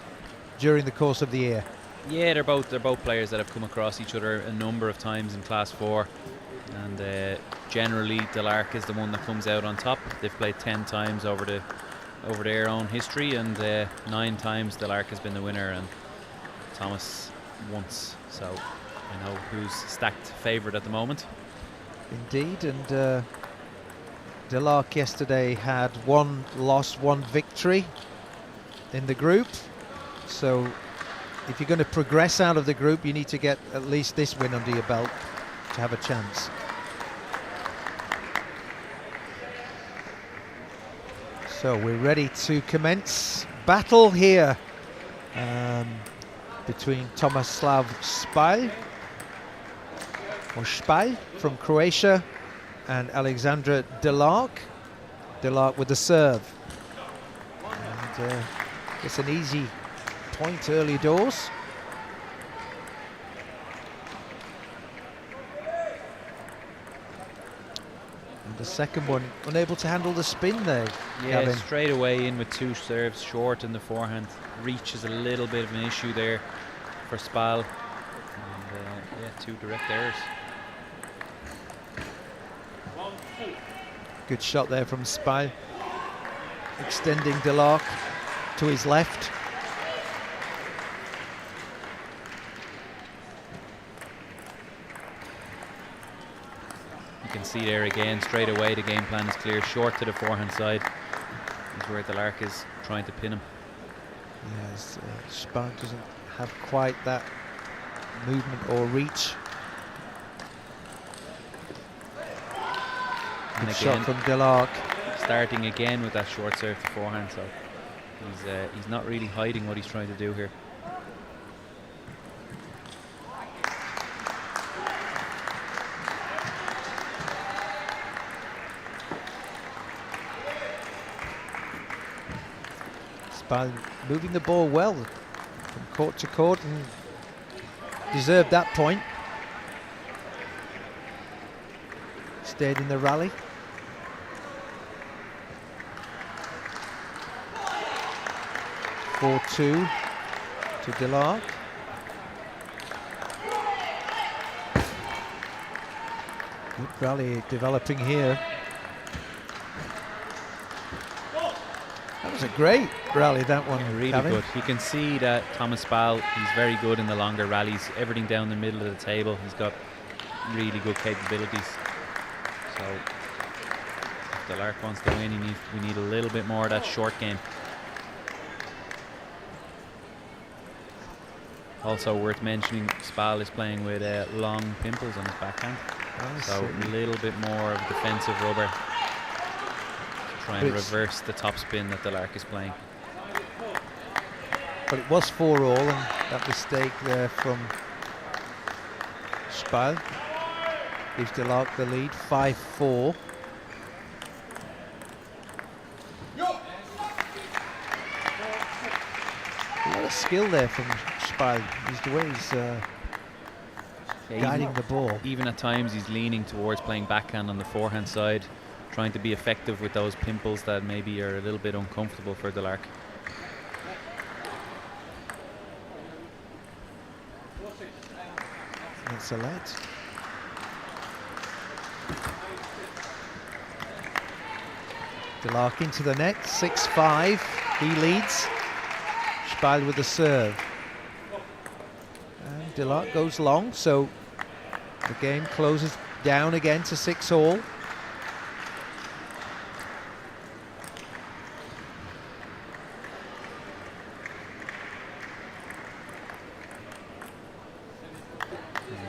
during the course of the year. Yeah, they're both players that have come across each other a number of times in class 4, and generally Delarque is the one that comes out on top. They've played 10 times over their own history, and 9 times Delarque has been the winner and Thomas once. So I know who's stacked favourite at the moment. Indeed, and Delarque yesterday had 1 loss, 1 victory in the group. So if you're going to progress out of the group, you need to get at least this win under your belt to have a chance. So we're ready to commence battle here between Tomislav Spai from Croatia and Alexandra Delarque. Delarque with the serve. And it's an easy point early doors. And the second one unable to handle the spin there. Yeah, Gavin. straight away in with 2 serves short in the forehand. Reach is a little bit of an issue there for Spal. And yeah, 2 direct errors. Good shot there from Spy, extending Delarque to his left. You can see there again, straight away the game plan is clear. Short to the forehand side is where Delarque is trying to pin him. Yes, Spy doesn't have quite that movement or reach. And Good again, shot from Delarque. starting again with that short serve to forehand, so he's not really hiding what he's trying to do here. Spal moving the ball well from court to court and deserved that point. Stayed in the rally. 4-2 to Delarque. Good rally developing here. That was was a great rally, that one. Yeah, really Gavin. good. You can see that Thomas Spal, he's very good in the longer rallies, everything down the middle of the table. He's got really good capabilities. So if Delarque wants to win, we need a little bit more of that short game. Also worth mentioning, Spal is playing with long pimples on his backhand. So a little bit more of defensive rubber to try and reverse the top spin that Delarque is playing. But it was 4-all, and that mistake there from Spai gives Delarque the lead, 5-4. A lot of skill there from Spai. Is the way he's guiding the ball. Even at times he's leaning towards playing backhand on the forehand side, trying to be effective with those pimples that maybe are a little bit uncomfortable for Delarque. It's a lead. Delarque into the net, 6-5. He leads. Spai with the serve. And Delarque goes long, so the game closes down again to 6-all.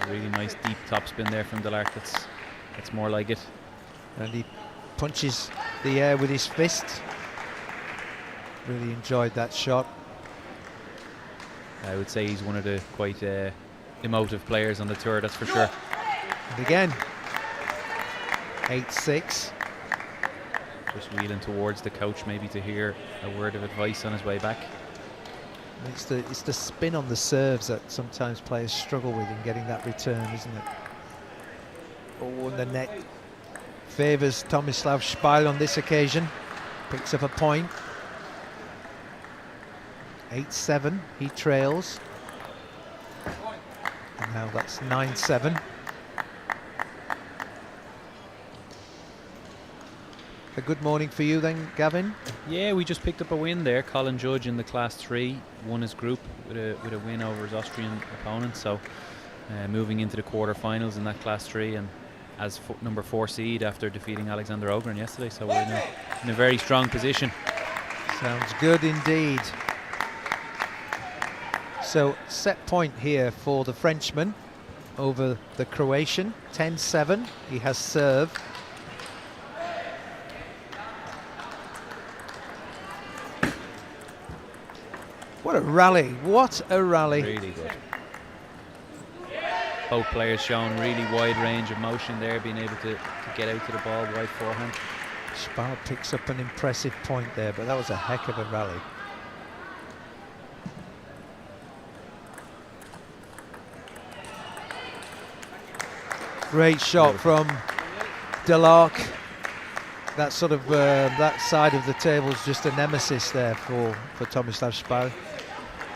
Really nice deep topspin there from Delarque. That's more like it. And he punches the air with his fist. Really enjoyed that shot. I would say he's one of the quite emotive players on the tour, that's for sure. And again, 8-6. Just wheeling towards the coach maybe to hear a word of advice on his way back. It's the spin on the serves that sometimes players struggle with in getting that return, isn't it? Oh, and the net favours Tomislav Spai on this occasion. Picks up a point. 8-7, he trails. And now that's 9-7. A good morning for you then, Gavin? Yeah, we just picked up a win there. Colin Judge in the Class 3 won his group with a win over his Austrian opponent. So moving into the quarterfinals in that Class 3 and as number 4 seed after defeating Alexander Ogren yesterday. So we're in a very strong position. Sounds good indeed. So set point here for the Frenchman over the Croatian, 10-7. He has serve. What a rally, what a rally. Really good. Both players showing really wide range of motion there, being able to get out to the ball right forehand. Spai picks up an impressive point there, but that was a heck of a rally. Great shot from Delarque. That sort of that side of the table is just a nemesis there for Tomislav Spai.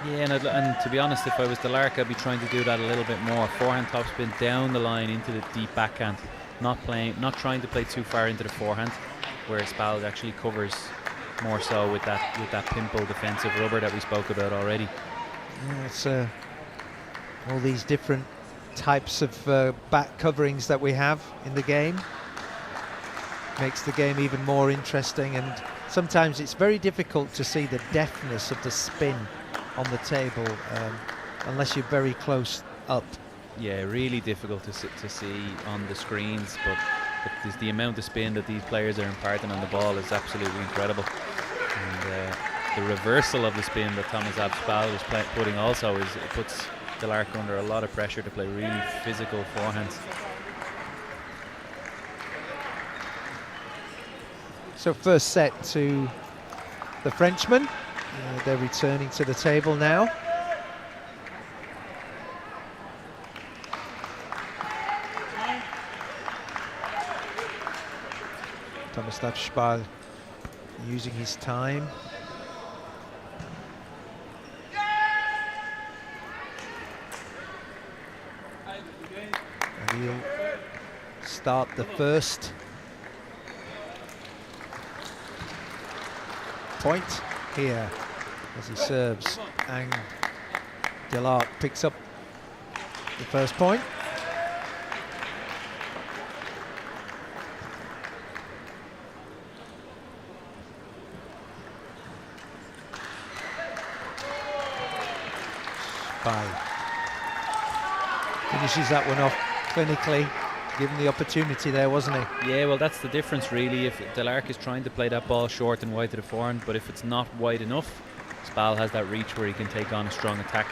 Yeah, and to be honest, if I was Delarque, I'd be trying to do that a little bit more. Forehand topspin down the line into the deep backhand, not trying to play too far into the forehand, where Spai actually covers more so with that pimple defensive rubber that we spoke about already. Yeah, it's all these different types of back coverings that we have in the game. Makes the game even more interesting, and sometimes it's very difficult to see the deftness of the spin on the table unless you're very close up. Yeah, really difficult to see on the screens, but the amount of spin that these players are imparting on the ball is absolutely incredible. And the reversal of the spin that Tomislav Spai is putting also it puts Delarque under a lot of pressure to play really physical forehands. So first set to the Frenchman. They're returning to the table now. Tomislav Spai using his time. And he'll start the first. point here as he serves, and Delarque picks up the first point. Spai finishes that one off clinically, given the opportunity there, wasn't he? Yeah, well, that's the difference really. If Delarque is trying to play that ball short and wide to the forehand, but if it's not wide enough, Spal has that reach where he can take on a strong attack.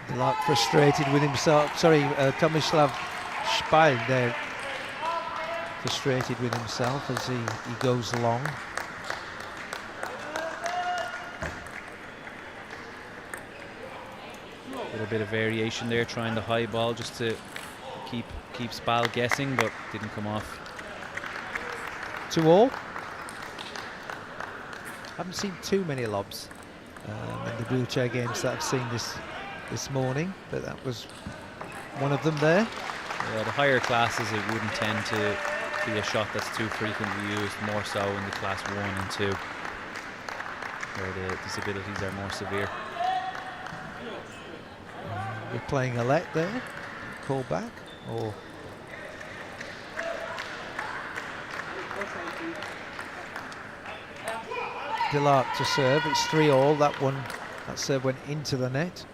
Delarque frustrated with himself. Sorry, Tomislav Spai there, frustrated with himself as he goes long. A little bit of variation there, trying the high ball just to keep Spal guessing, but didn't come off. 2-all. Haven't seen too many lobs in the wheelchair games that I've seen this morning, but that was one of them there. Yeah, the higher classes it wouldn't tend to be a shot that's too frequently used, more so in the class 1 and 2 where the disabilities are more severe. We're playing a let there, call back, or Delarque to serve. It's 3-all. That serve went into the net.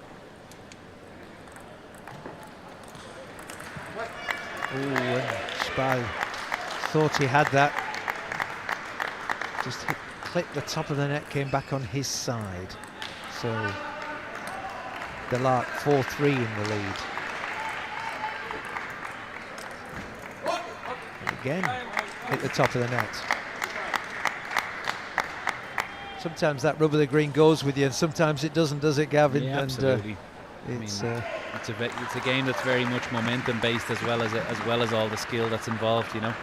Oh, and Spivey thought he had that. Just clipped the top of the net, came back on his side. So Delarque 4-3 in the lead. And again, hit the top of the net. Sometimes that rub of the green goes with you, and sometimes it doesn't, does it, Gavin? Yeah, absolutely. And, it's a game that's very much momentum based as well as all the skill that's involved, you know.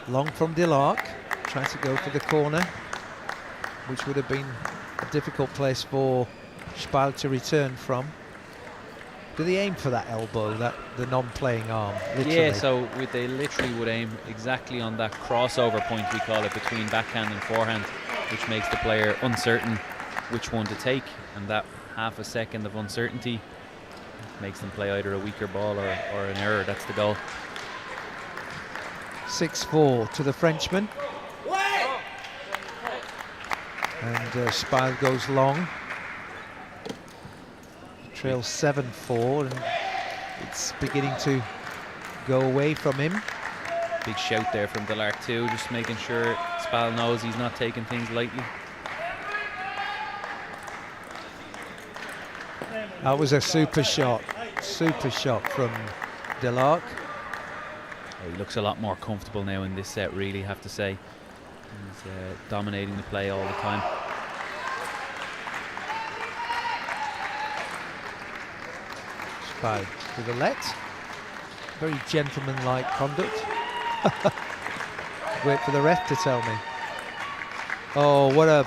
Long from Delarque, trying to go for the corner, which would have been a difficult place for Spal to return from. Do they aim for that elbow, the non-playing arm? Literally? Yeah, so they literally would aim exactly on that crossover point, we call it, between backhand and forehand, which makes the player uncertain which one to take, and that half a second of uncertainty makes them play either a weaker ball or an error. That's the goal. 6-4 to the Frenchman. And Spile goes long. Trails 7-4, and it's beginning to go away from him. Big shout there from Delarque too, just making sure Spal knows he's not taking things lightly. That was a super shot from Delarque. Oh, he looks a lot more comfortable now in this set, really, have to say. He's dominating the play all the time. Spy with a let. Very gentlemanlike conduct. Wait for the ref to tell me. Oh, what a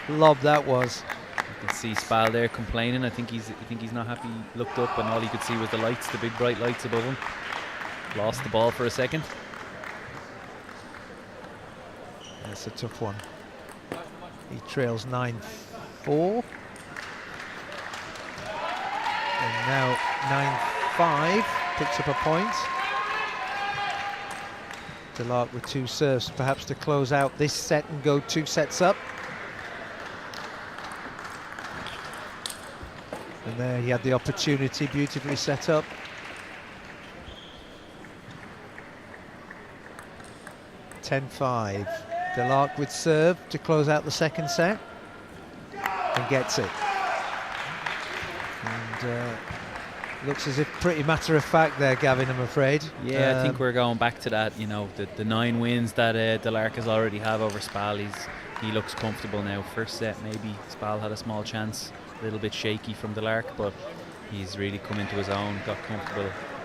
lob that was. You can see Spal there complaining. I think he's not happy. He looked up and all he could see was the lights, the big bright lights above him. Lost the ball for a second. That's a tough one. He trails 9-4. And now 9-5, picks up a point. Delarque with 2 serves, perhaps to close out this set and go 2 sets up. And there he had the opportunity, beautifully set up. Delarque with serve to close out the second set, and gets it. And looks as if pretty matter of fact there, Gavin, I'm afraid. Yeah, I think we're going back to that, you know, the 9 wins that Delarque has already have over Spal. He looks comfortable now. First set, maybe Spal had a small chance, a little bit shaky from Delarque, but he's really come into his own, got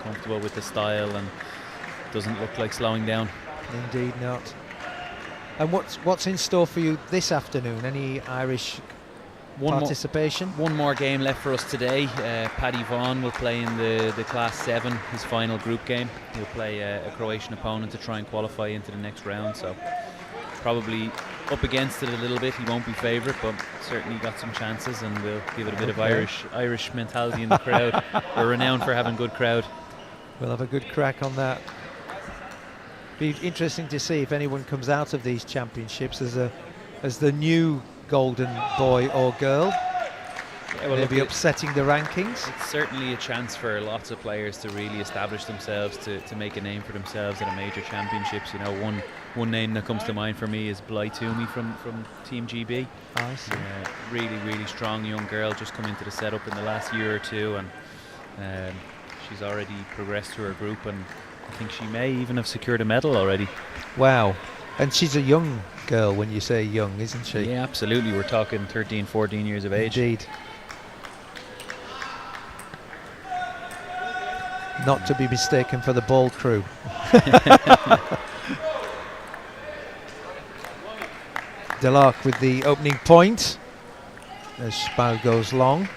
comfortable with the style, and doesn't look like slowing down. Indeed not. And what's in store for you this afternoon? Any Irish participation? One more game left for us today. Paddy Vaughan will play in the Class 7, his final group game. He'll play a Croatian opponent to try and qualify into the next round. So probably up against it a little bit. He won't be favourite, but certainly got some chances, and we'll give it a bit of Irish mentality in the crowd. We're renowned for having good crowd. We'll have a good crack on that. Be interesting to see if anyone comes out of these championships as the new golden boy or girl. Yeah, well, maybe upsetting the rankings. It's certainly a chance for lots of players to really establish themselves, to make a name for themselves at a major championships. You know, one name that comes to mind for me is Bly Toomey from Team GB. I see. Really strong young girl, just come into the setup in the last year or two, and she's already progressed through her group, and I think she may even have secured a medal already. Wow. And she's a young girl when you say young, isn't she? Yeah, absolutely. We're talking 13, 14 years of age. Indeed. Not to be mistaken for the ball crew. Delarque with the opening point as Spai goes long.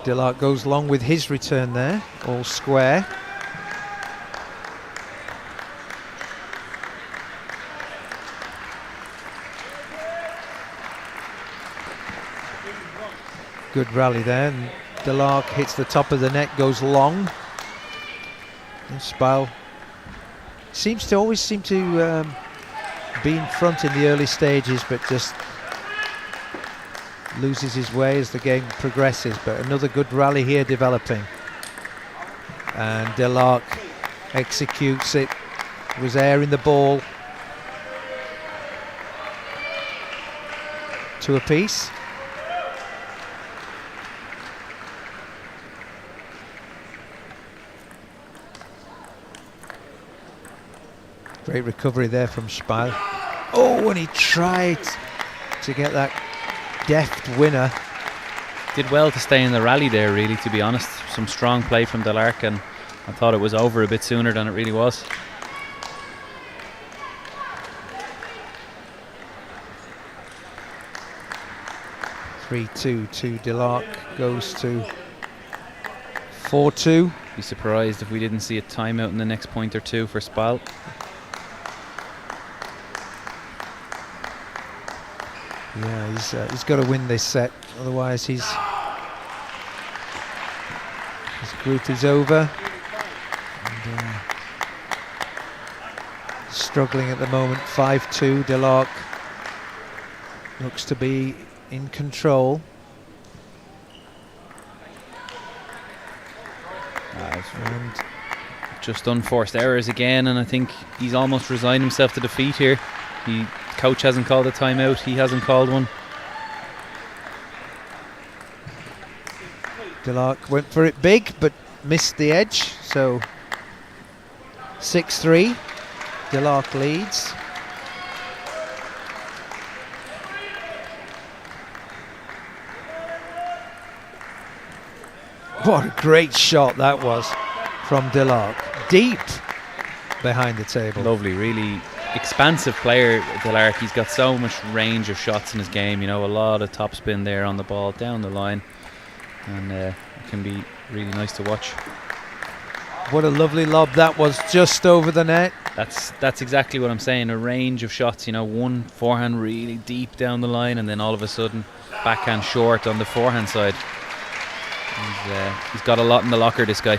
Delarque goes long with his return there, all square. Good rally there, and Delarque hits the top of the net, goes long. And Spai always seem to be in front in the early stages, but just loses his way as the game progresses. But another good rally here developing, and Delarque executes it. Was air in the ball. 2 apiece. Great recovery there from Spai. Oh, and he tried to get that deft winner. Did well to stay in the rally there, really, to be honest. Some strong play from Delarque, and I thought it was over a bit sooner than it really was. (3-2) to Delarque, goes to 4-2. Be surprised if we didn't see a timeout in the next point or two for Spai. Yeah, he's got to win this set, otherwise his group is over. And, struggling at the moment. 5-2. Delarque looks to be in control. And just unforced errors again, and I think he's almost resigned himself to defeat here. Coach hasn't called a timeout, he hasn't called one. Delarque went for it big but missed the edge, so 6-3. Delarque leads. What a great shot that was from Delarque. Deep behind the table. Lovely, really expansive player, Delarque. He's got so much range of shots in his game, you know, a lot of topspin there on the ball, down the line, and it can be really nice to watch. What a lovely lob that was, just over the net. That's exactly what I'm saying, a range of shots, you know, one forehand really deep down the line, and then all of a sudden backhand short on the forehand side. He's got a lot in the locker, this guy.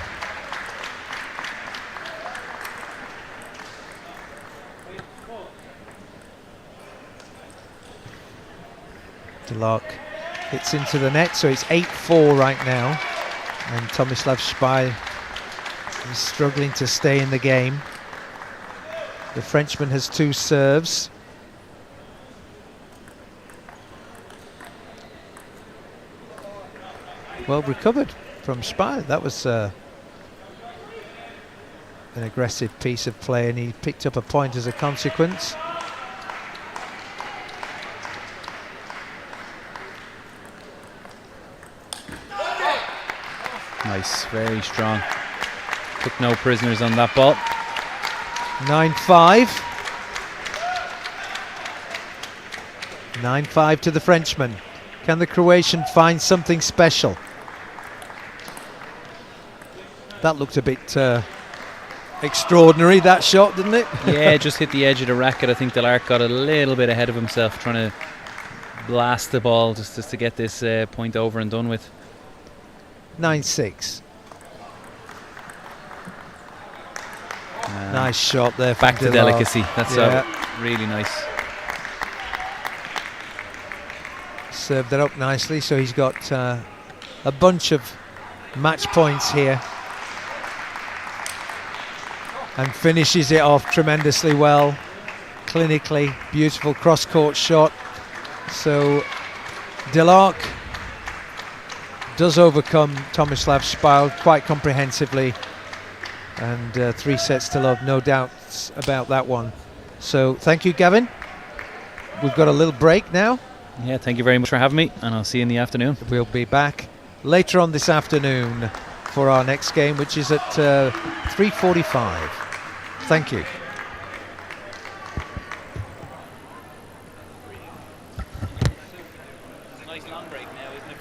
Delarque hits into the net, so it's 8-4 right now, and Tomislav Spai is struggling to stay in the game. The Frenchman has 2 serves. Well recovered from Spai. That was an aggressive piece of play, and he picked up a point as a consequence. Nice, very strong. Took no prisoners on that ball. 9-5. 9-5 to the Frenchman. Can the Croatian find something special? That looked a bit extraordinary, that shot, didn't it? Yeah, just hit the edge of the racket. I think Delarque got a little bit ahead of himself trying to blast the ball just to get this point over and done with. 9-6. Nice shot there. Back to Delarque. delicacy. That's really nice. Served that up nicely, so he's got a bunch of match points here. And finishes it off tremendously well. Clinically, beautiful cross-court shot. So Delarque does overcome Tomislav Spai quite comprehensively. And 3 sets to love, no doubts about that one. So thank you, Gavin. We've got a little break now. Yeah, thank you very much for having me, and I'll see you in the afternoon. We'll be back later on this afternoon for our next game, which is at 3:45. Thank you. Nice long break now, isn't it?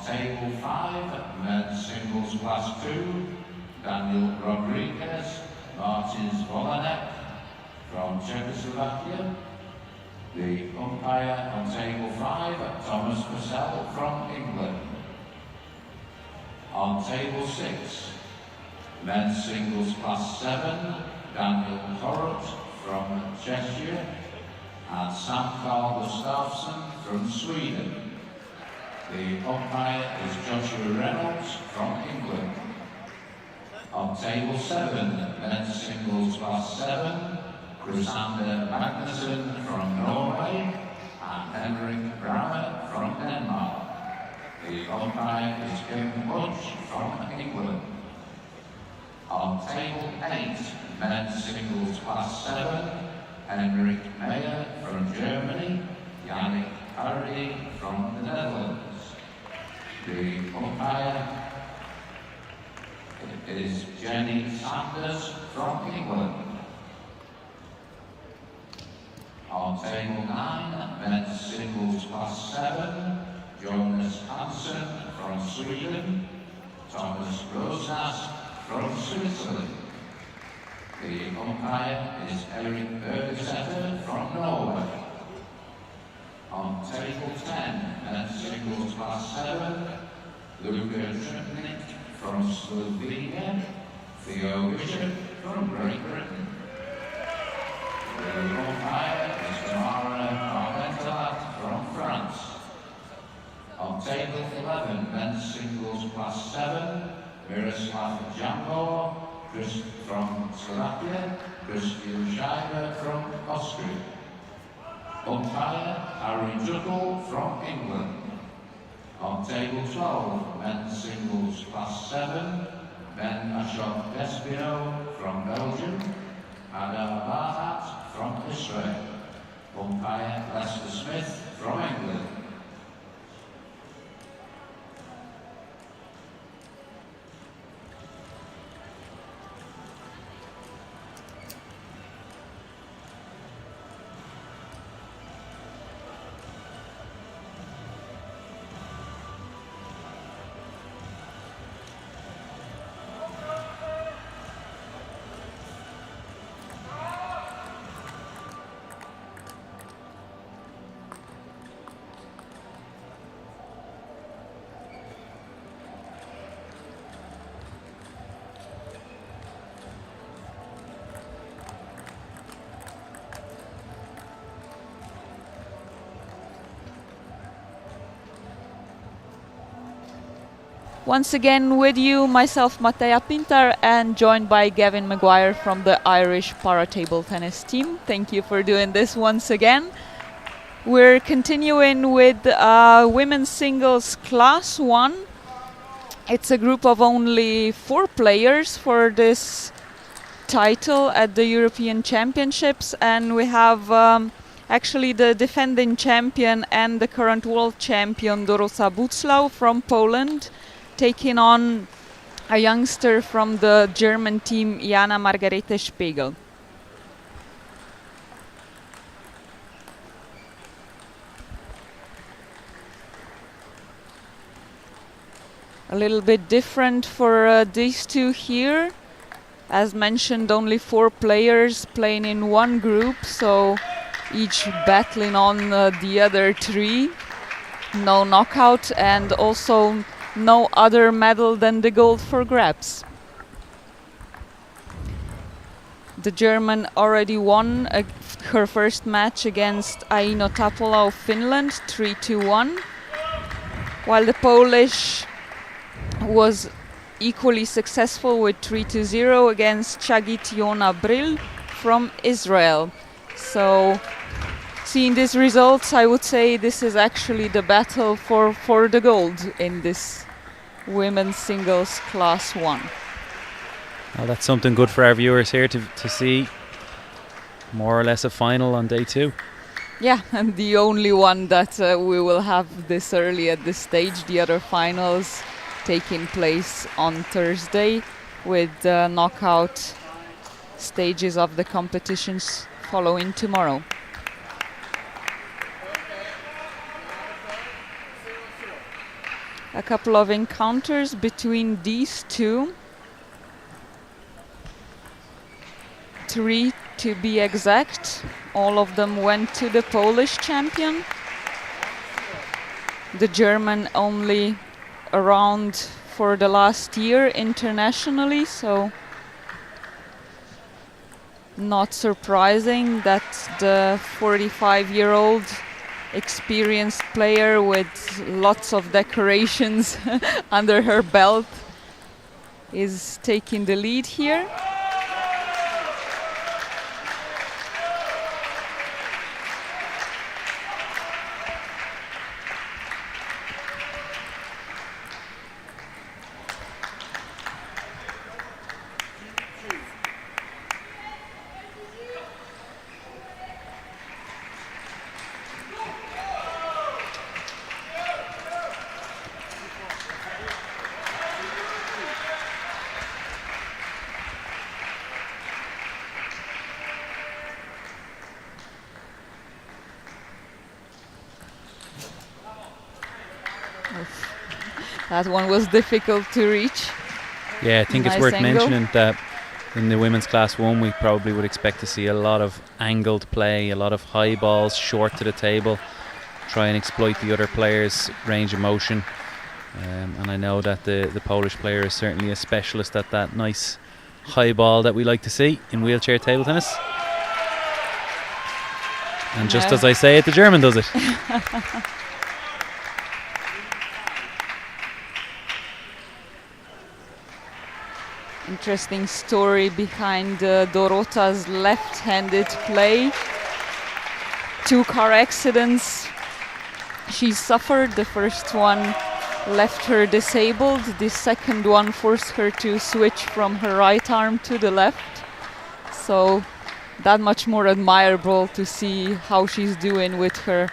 Table 5, men's singles class 2, Daniel Rodriguez, Martins Volanek from Czechoslovakia. The umpire on table 5, Thomas Purcell from England. On table 6, men's singles class 7, Daniel Horrott from Cheshire and Sam Carl Gustafsson from Sweden. The umpire is Joshua Reynolds from England. On table 7, men's singles class 7, Chrysander Magnussen from Norway and Henrik Bramme from Denmark. The umpire is Kim Bunch from England. On table 8, men's singles class 7, Henrik Meyer from Germany, Yannick Hardy from the Netherlands. The umpire is Jenny Sanders from England. On table 9, men's singles class 7, Jonas Hansen from Sweden, Thomas Rosas from Switzerland. The umpire is Erik Bergesetter from Norway. On table 10, men's singles class 7, Luka Tripnik from Slovenia, Theo Bishop from Great Britain. The umpire is Tamara Armentalat from France. On table 11, men's singles class 7, Miroslav Jambor from Slovakia, Christian Scheiber from Austria. Umpire Harry Juckle from England. On table 12, men's singles class 7, Ben Ashok Despino from Belgium, Ada Bahat from Israel, umpire Lester Smith from England. Once again with you, myself Mattea Pintar, and joined by Gavin Maguire from the Irish para-table tennis team. Thank you for doing this once again. We're continuing with women's singles class 1. It's a group of only 4 players for this title at the European Championships, and we have actually the defending champion and the current world champion Dorota Butlo from Poland, taking on a youngster from the German team, Jana Margarete Spiegel. A little bit different for these two here. As mentioned, only 4 players playing in one group, so each battling on the other 3. No knockout, and also no other medal than the gold for grabs. The German already won her first match against Aino Tapola of Finland, 3-1, while the Polish was equally successful with 3-0 against Chagit Yona Bril from Israel. So, seeing these results, I would say this is actually the battle for the gold in this women's singles class 1. Well, that's something good for our viewers here to see. More or less a final on day 2. Yeah, and the only one that we will have this early at this stage. The other finals taking place on Thursday, with the knockout stages of the competitions following tomorrow. A couple of encounters between these two. 3 to be exact. All of them went to the Polish champion. The German only around for the last year internationally, so not surprising that the 45-year-old experienced player with lots of decorations under her belt is taking the lead here. That one was difficult to reach. Yeah, I think it's worth mentioning that in the women's class 1 we probably would expect to see a lot of angled play, a lot of high balls short to the table, try and exploit the other players' range of motion. And I know that the Polish player is certainly a specialist at that nice high ball that we like to see in wheelchair table tennis. And just as I say it, the German does it. Interesting story behind Dorota's left-handed play. 2 car accidents she suffered. The first one left her disabled. The second one forced her to switch from her right arm to the left. So that much more admirable to see how she's doing with her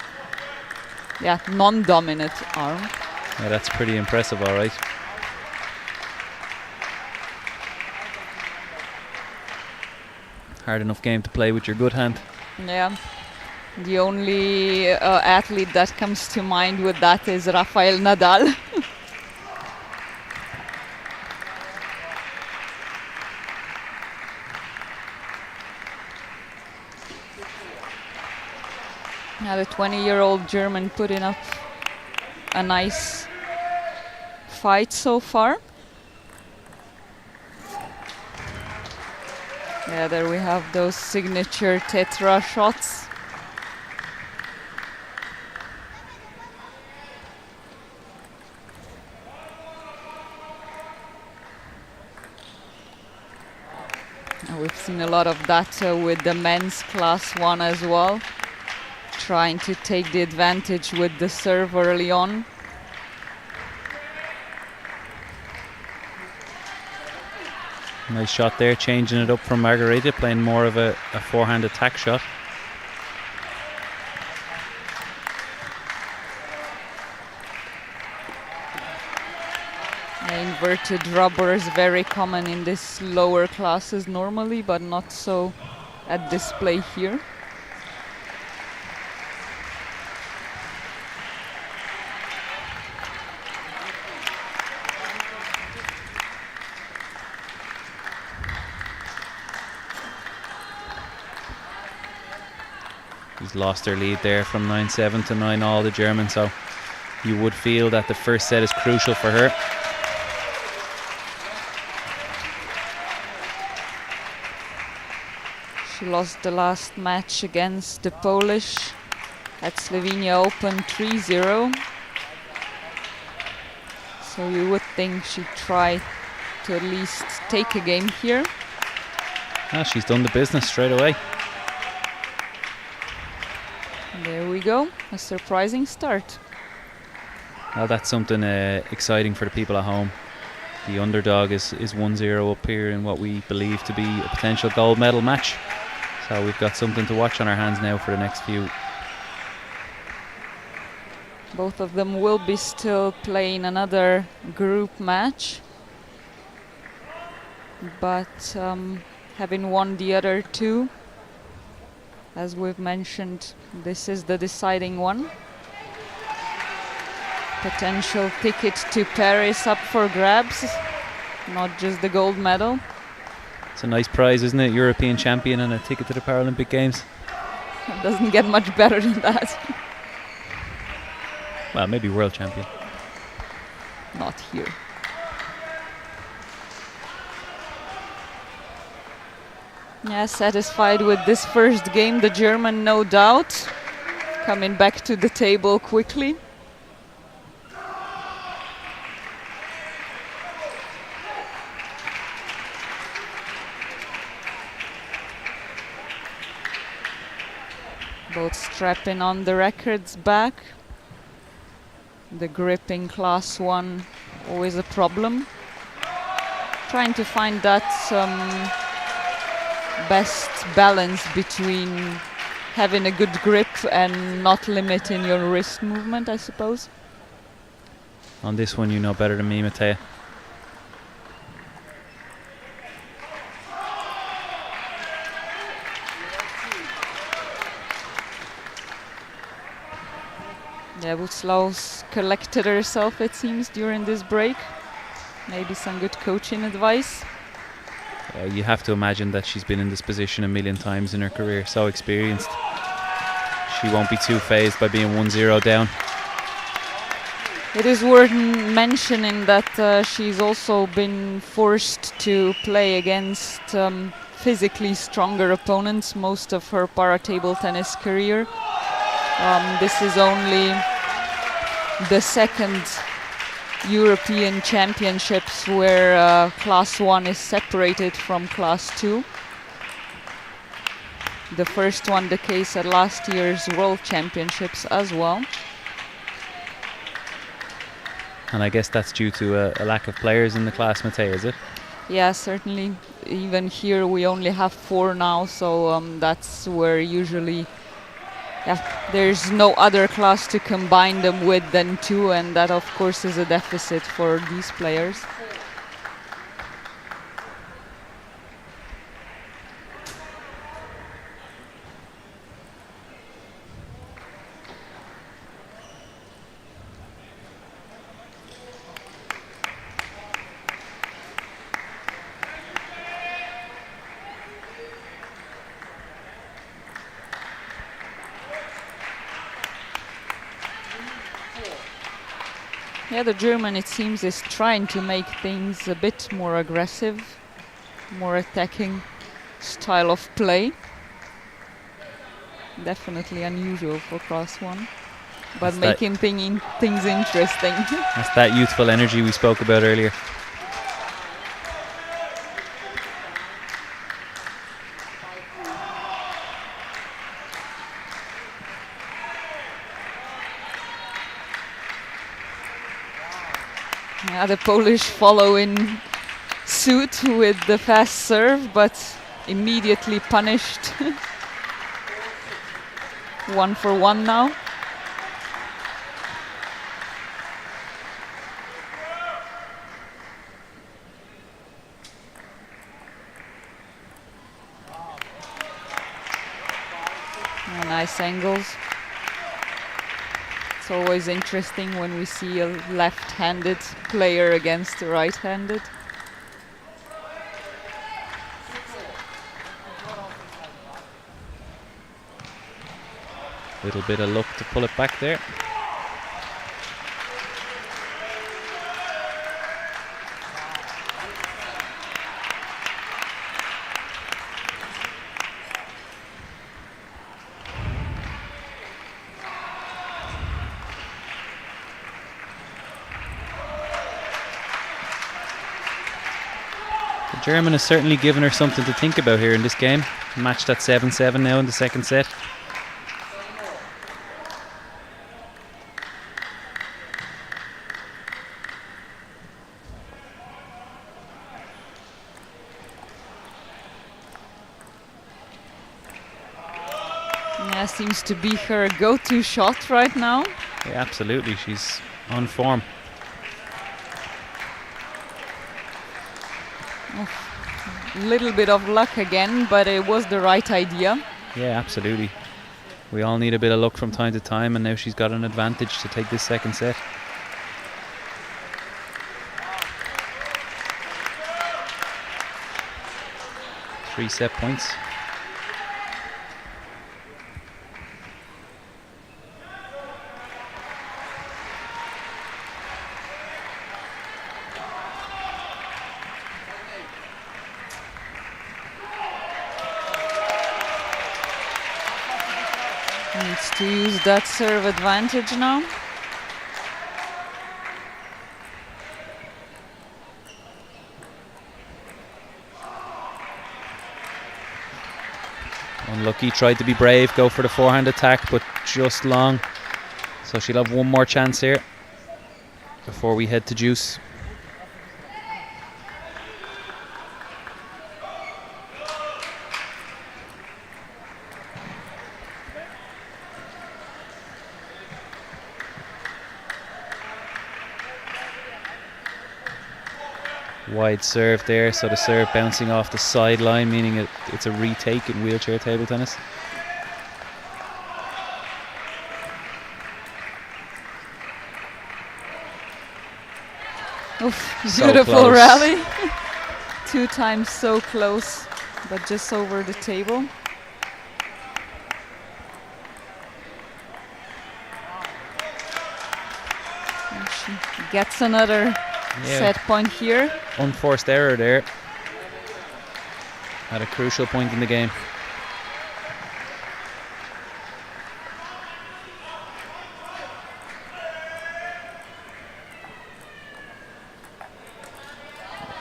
non-dominant arm. Yeah, that's pretty impressive, all right. Hard enough game to play with your good hand. Yeah. The only athlete that comes to mind with that is Rafael Nadal. Now the 20-year-old German putting up a nice fight so far. Yeah, there we have those signature tetra shots. We've seen a lot of that with the men's class 1 as well, trying to take the advantage with the serve early on. Nice shot there, changing it up from Margarita, playing more of a forehand attack shot. Inverted rubber is very common in these lower classes normally, but not so at display here. He's lost her lead there from 9-7 to 9-all, the German, so you would feel that the first set is crucial for her. She lost the last match against the Polish at Slovenia Open 3-0. So you would think she'd try to at least take a game here. She's done the business straight away. There we go, a surprising start. Well, that's something exciting for the people at home. The underdog is 1-0 up here in what we believe to be a potential gold medal match. So we've got something to watch on our hands now for the next few. Both of them will be still playing another group match, but having won the other two, as we've mentioned, this is the deciding one. Potential ticket to Paris up for grabs, not just the gold medal. It's a nice prize, isn't it? European champion and a ticket to the Paralympic Games. It doesn't get much better than that. Well, maybe world champion. Not here. Yeah, satisfied with this first game, the German, no doubt. Coming back to the table quickly. Both strapping on the records back. The grip in class 1, always a problem. Trying to find that best balance between having a good grip and not limiting your wrist movement, I suppose. On this one, you know better than me, Mattea. Yeah, Butlow's collected herself, it seems, during this break. Maybe some good coaching advice. You have to imagine that she's been in this position a million times in her career, so experienced. She won't be too phased by being 1-0 down. It is worth mentioning that she's also been forced to play against physically stronger opponents most of her para-table tennis career. This is only the second European Championships where Class 1 is separated from Class 2. The first one the case at last year's World Championships as well. And I guess that's due to a lack of players in the class, Midday, is it? Yeah, certainly. Even here we only have 4 now, so that's where usually there's no other class to combine them with than 2, and that of course is a deficit for these players. Yeah, the German, it seems, is trying to make things a bit more aggressive, more attacking style of play. Definitely unusual for class 1, but That's making things interesting. That's that youthful energy we spoke about earlier. Yeah, the Polish follow in suit with the fast serve, but immediately punished. 1 for 1 now. Nice angles. It's always interesting when we see a left-handed player against a right-handed. Little bit of luck to pull it back there. The German has certainly given her something to think about here in this game. Matched at 7-7 now in the second set. Yeah, seems to be her go-to shot right now. Yeah, absolutely. She's on form. Little bit of luck again, but it was the right idea. Yeah, absolutely. We all need a bit of luck from time to time, and now she's got an advantage to take this second set. Three set points. Needs to use that serve advantage now. Unlucky, tried to be brave, go for the forehand attack, but just long. So she'll have one more chance here before we head to juice. Wide serve there, so the serve bouncing off the sideline, meaning it's a retake in wheelchair table tennis. Oof, So beautiful close. rally. 2 times so close, but just over the table. And she gets another set point here. Unforced error there at a crucial point in the game.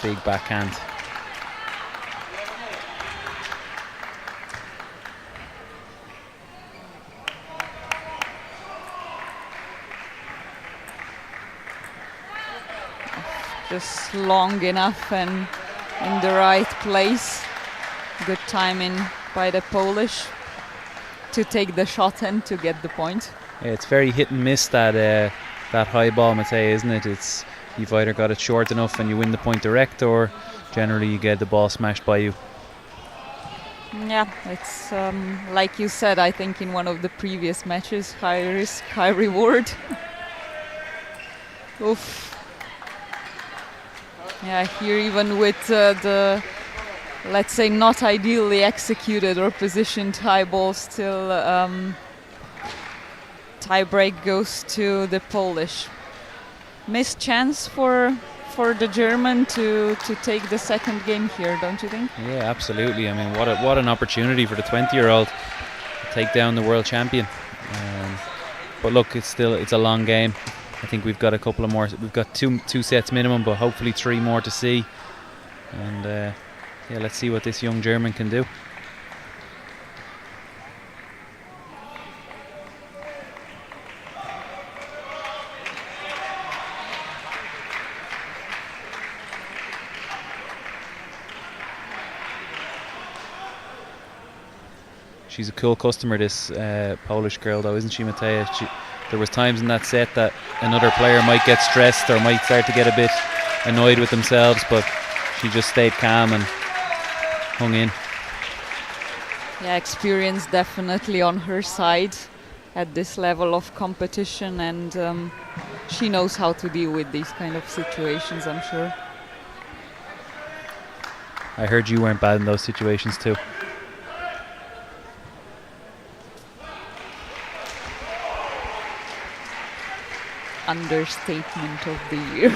Big backhand. just long enough and in the right place. Good timing by the Polish to take the shot and to get the point. Yeah, it's very hit and miss that high ball, Midday, isn't it? It's you've either got it short enough and you win the point direct, or generally you get the ball smashed by you. Yeah, it's like you said, I think in one of the previous matches, high risk, high reward. Oof. Yeah, here even with the, let's say, not ideally executed or positioned high ball, still tie break goes to the Polish. Missed chance for the German to take the second game here, don't you think? Yeah, absolutely. I mean, what an opportunity for the 20-year-old to take down the world champion. But look, it's a long game. I think we've got a couple of more. We've got two sets minimum, but hopefully 3 more to see. And yeah, let's see what this young German can do. She's a cool customer, this Polish girl, though, isn't she, Midday? There was times in that set that another player might get stressed or might start to get a bit annoyed with themselves, but she just stayed calm and hung in. Yeah, experience definitely on her side at this level of competition, and she knows how to deal with these kind of situations, I'm sure. I heard you weren't bad in those situations too. Understatement of the year.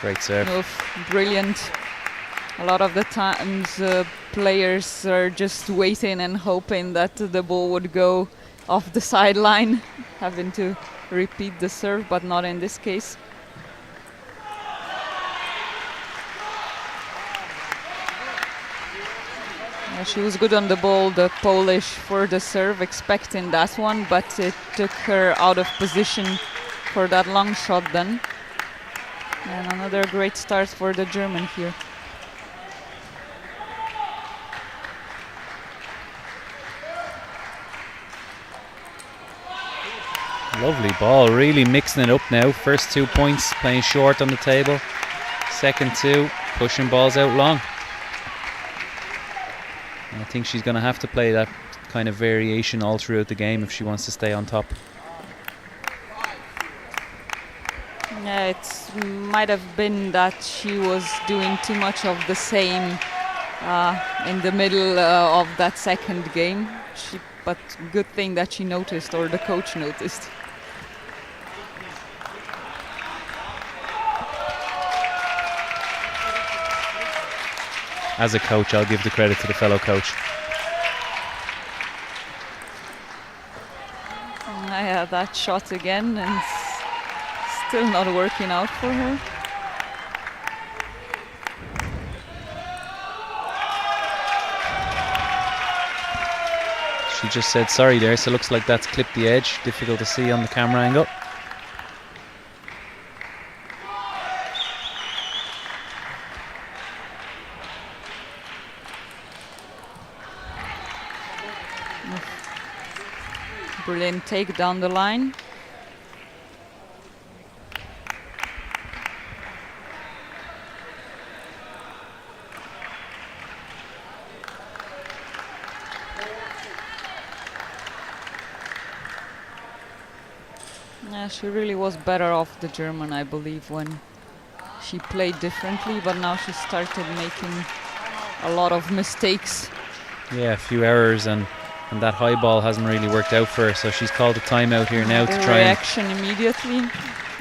Great serve. Oof, brilliant. A lot of the times players are just waiting and hoping that the ball would go off the sideline, having to repeat the serve, but not in this case. Yeah, she was good on the ball, the Polish, for the serve, expecting that one, but it took her out of position for that long shot then. And another great start for the German here. Lovely ball, really mixing it up now. First 2 points, playing short on the table. Second 2, pushing balls out long. And I think she's going to have to play that kind of variation all throughout the game if she wants to stay on top. Yeah, it might have been that she was doing too much of the same in the middle of that second game. But good thing that she noticed, or the coach noticed. As a coach, I'll give the credit to the fellow coach. Yeah, that shot again, and still not working out for her. She just said sorry there, so looks like that's clipped the edge. Difficult to see on the camera angle. Brilliant take down the line. Yeah, she really was better off, the German, I believe, when she played differently, but now she started making a lot of mistakes. Yeah, a few errors, and that high ball hasn't really worked out for her, so she's called a timeout here now to try and... reaction immediately,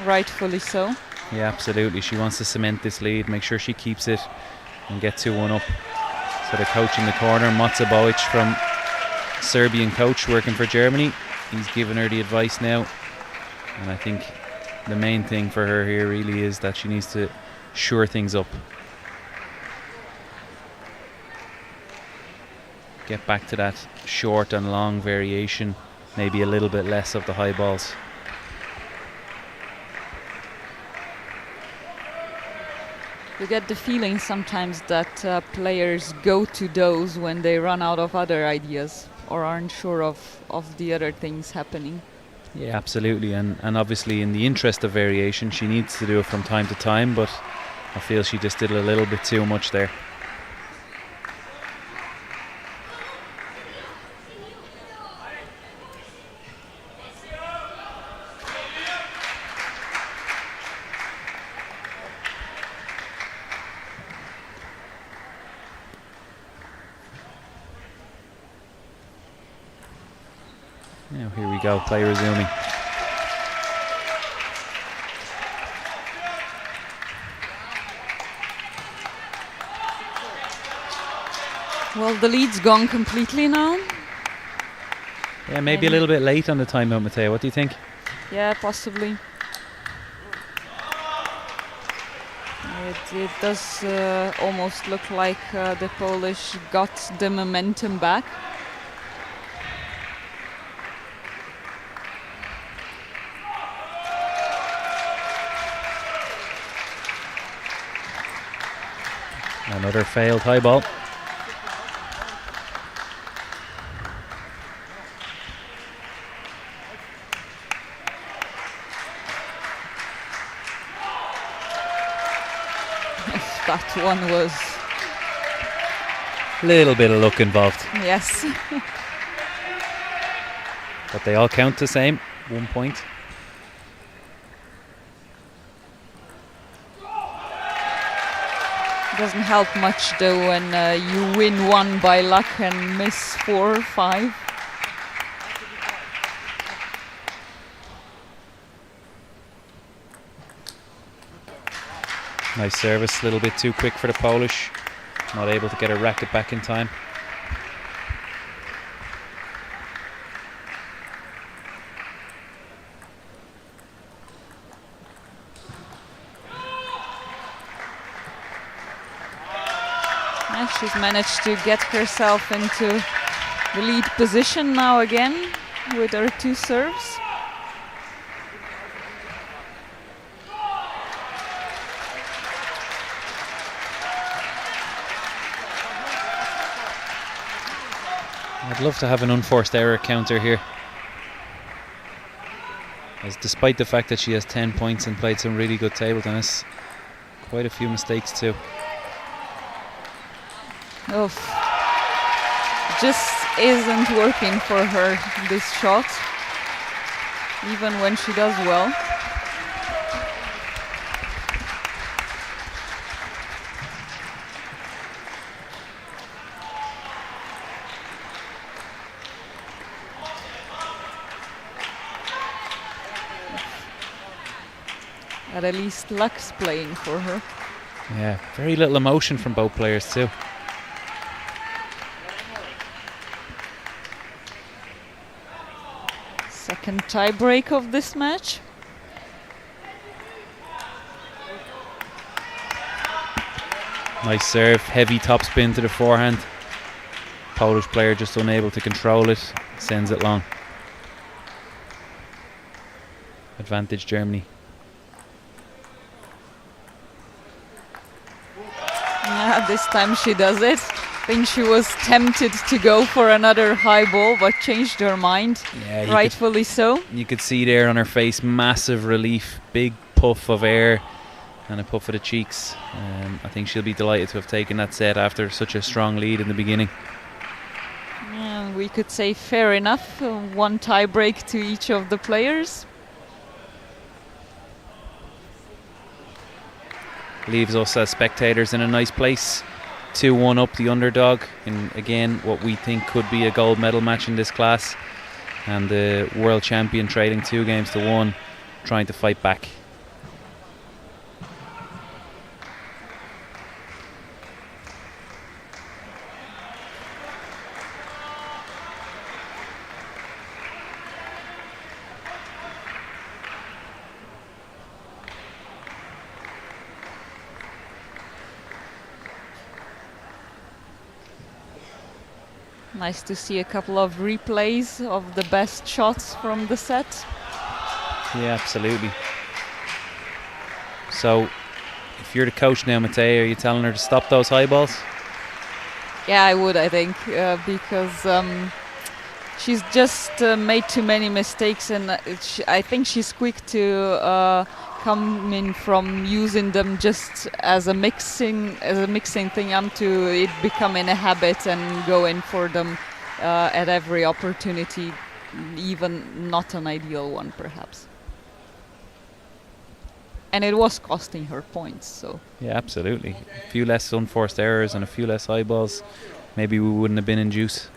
rightfully so. Yeah, absolutely. She wants to cement this lead, make sure she keeps it and get 2-1 up. So the coach in the corner, Miatovic, from Serbian coach working for Germany, he's giving her the advice now, and I think the main thing for her here really is that she needs to shore things up. Get back to that short and long variation, maybe a little bit less of the high balls. You get the feeling sometimes that players go to those when they run out of other ideas or aren't sure of the other things happening. Yeah, absolutely, and obviously in the interest of variation she needs to do it from time to time, but I feel she just did a little bit too much there. Now here we go, play resuming. Well, the lead's gone completely now. Yeah, maybe a little bit late on the timeout, Matteo. What do you think? Yeah, possibly. It does almost look like the Polish got the momentum back. Another failed high ball. That one was... Little bit of luck involved. Yes. But they all count the same. 1 point. Doesn't help much though when you win one by luck and miss 4 or 5. Nice service, a little bit too quick for the Polish. Not able to get her racket back in time. Yeah, she's managed to get herself into the lead position now again with her 2 serves. I'd love to have an unforced error counter here, as despite the fact that she has 10 points and played some really good table tennis, quite a few mistakes too. Oof. Just isn't working for her, this shot, even when she does well. At least luck's playing for her. Yeah, very little emotion from both players too. Second tie break of this match. Nice serve, heavy topspin to the forehand. Polish player just unable to control it, sends it long. Advantage Germany. Yeah, this time she does it. I think she was tempted to go for another high ball, but changed her mind. Yeah, rightfully so. You could see there on her face, massive relief, big puff of air and a puff of the cheeks. I think she'll be delighted to have taken that set after such a strong lead in the beginning. Yeah, we could say fair enough. 1 tie break to each of the players. Leaves us as spectators in a nice place. 2-1 up, the underdog, in again what we think could be a gold medal match in this class, and the world champion trading 2 games to 1, trying to fight back. Nice to see a couple of replays of the best shots from the set. Yeah, absolutely. So, if you're the coach now, Midday, are you telling her to stop those high balls? Yeah, I would, I think, because she's just made too many mistakes, and I think she's quick to come in from using them just as a mixing thing onto it becoming a habit and going for them at every opportunity, even not an ideal one, perhaps. And it was costing her points, so. Yeah, absolutely. A few less unforced errors and a few less high balls, maybe we wouldn't have been in juice.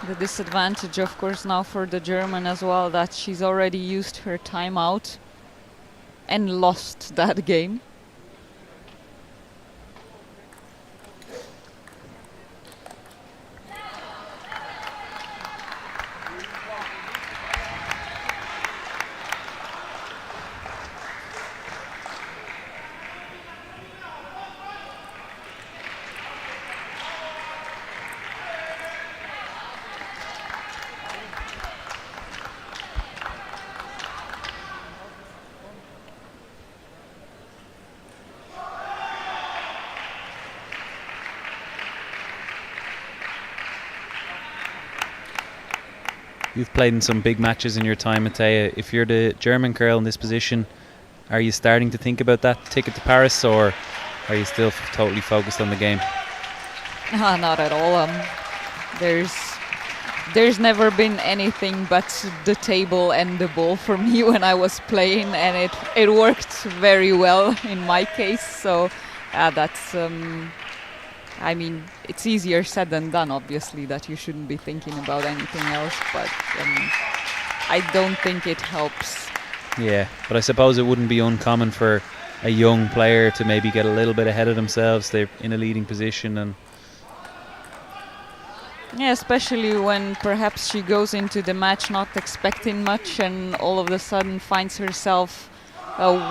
The disadvantage, of course, now for the German as well, that she's already used her timeout and lost that game. You've played in some big matches in your time, Midday. If you're the German girl in this position, are you starting to think about that ticket to Paris, or are you still totally focused on the game? Not at all. There's never been anything but the table and the ball for me when I was playing, and it worked very well in my case. So that's. I mean, it's easier said than done, obviously, that you shouldn't be thinking about anything else, but I don't think it helps. Yeah, but I suppose it wouldn't be uncommon for a young player to maybe get a little bit ahead of themselves. They're in a leading position, and yeah, especially when perhaps she goes into the match not expecting much and all of a sudden finds herself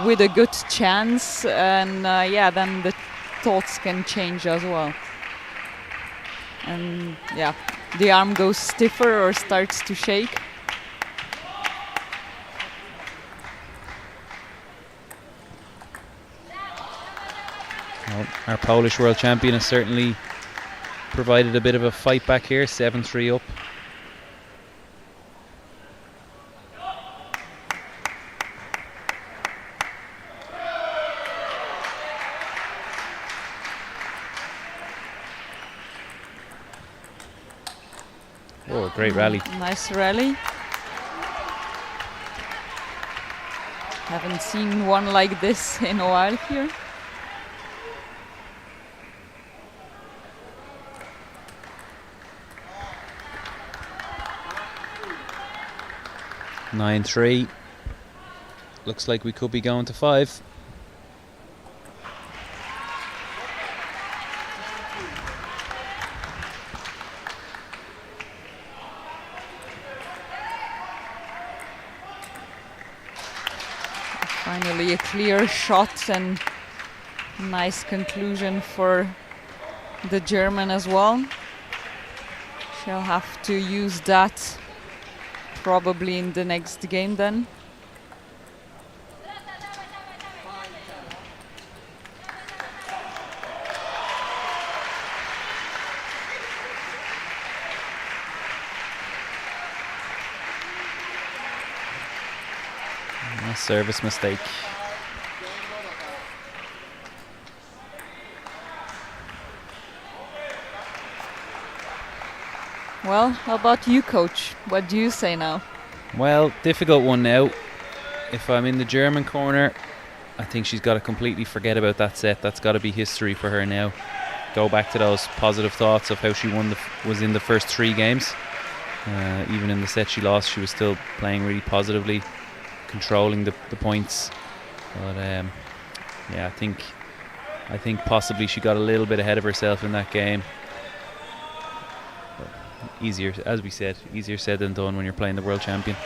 with a good chance, and then the thoughts can change as well. And yeah, the arm goes stiffer or starts to shake. well, our Polish world champion has certainly provided a bit of a fight back here, 7-3 up. Oh, great rally. Nice rally. Haven't seen one like this in a while here. Nine 3. Looks like we could be going to 5. Finally a clear shot and nice conclusion for the German as well. She'll have to use that probably in the next game then. A service mistake. Well, how about you, coach? What do you say now? Well, difficult one now. If I'm in the German corner, I think she's got to completely forget about that set. That's got to be history for her now. go back to those positive thoughts of how she was in the first 3 games. Even in the set she lost, she was still playing really positively, controlling the points. But yeah, I think possibly she got a little bit ahead of herself in that game. But easier, as we said, easier said than done when you're playing the world champion.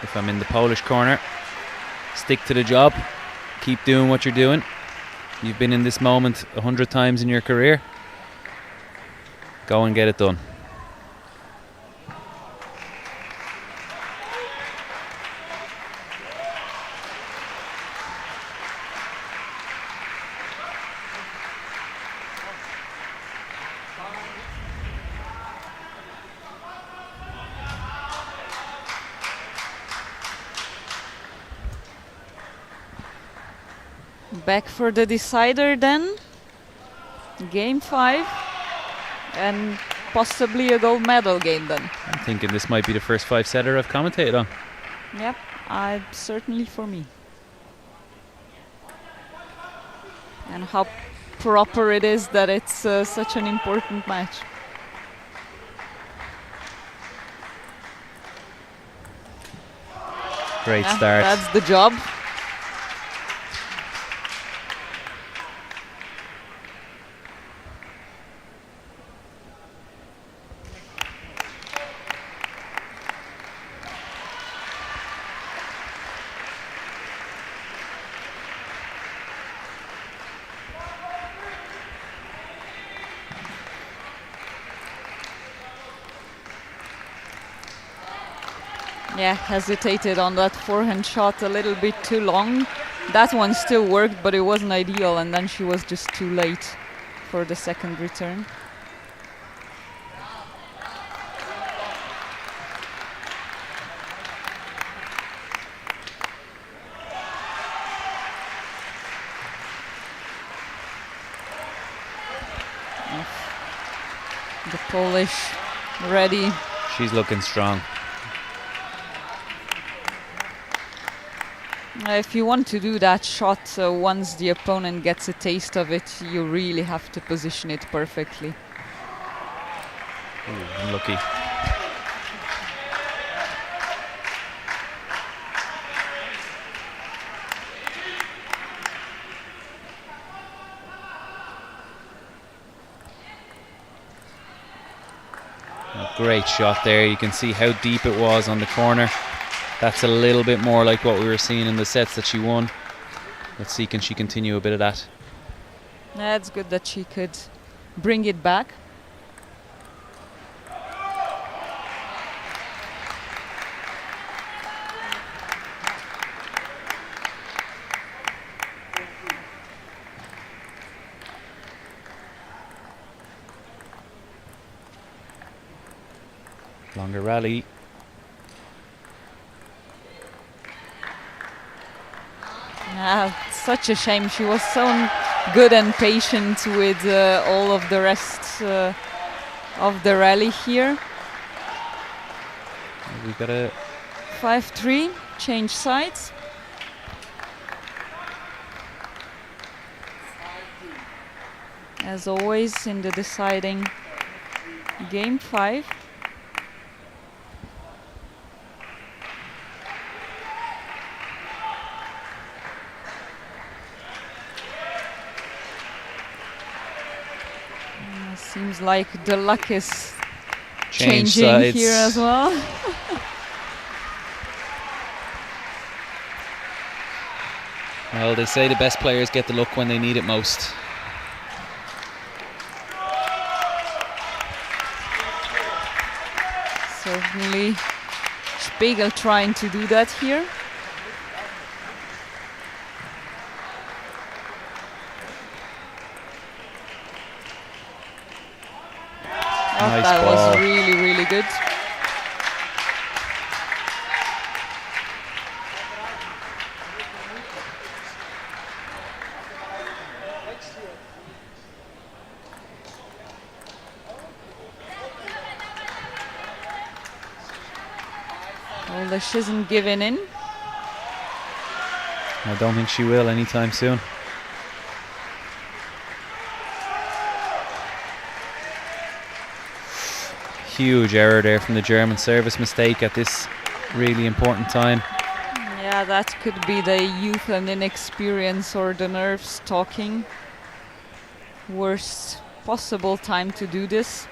If I'm in the Polish corner, stick to the job, keep doing what you're doing. You've been in this moment 100 times in your career. Go and get it done. Back for the decider then. Game 5. And possibly a gold medal game then. I'm thinking this might be the first 5-setter I've commentated on. Yep, certainly for me. And how proper it is that it's such an important match. Great start. That's the job. Yeah, hesitated on that forehand shot a little bit too long. That one still worked, but it wasn't ideal, and then she was just too late for the second return. The Polish ready. She's looking strong. If you want to do that shot, once the opponent gets a taste of it, you really have to position it perfectly. Ooh, unlucky. A great shot there. You can see how deep it was on the corner. That's a little bit more like what we were seeing in the sets that she won. Let's see, can she continue a bit of that? Yeah, it's good that she could bring it back. Longer rally. Such a shame. She was so good and patient with all of the rest of the rally here. We've got a 5-3, change sides. As always in the deciding game 5. Seems like the luck is changing sides here as well. Well, they say the best players get the luck when they need it most. Certainly Spiegel trying to do that here. Nice that ball. was really, really good. Although she isn't giving in. I don't think she will anytime soon. Huge error there from the German service mistake at this really important time. Yeah, that could be the youth and inexperience or the nerves talking. Worst possible time to do this.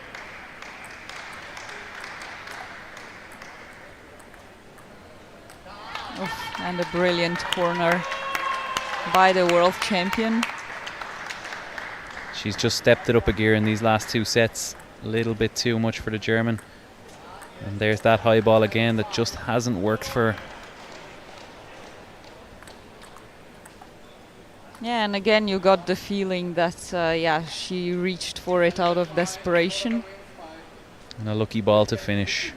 Oof, and a brilliant corner by the world champion. She's just stepped it up a gear in these last 2 sets. A little bit too much for the German. And there's that high ball again that just hasn't worked for her. Yeah, and again you got the feeling that yeah, she reached for it out of desperation. And a lucky ball to finish.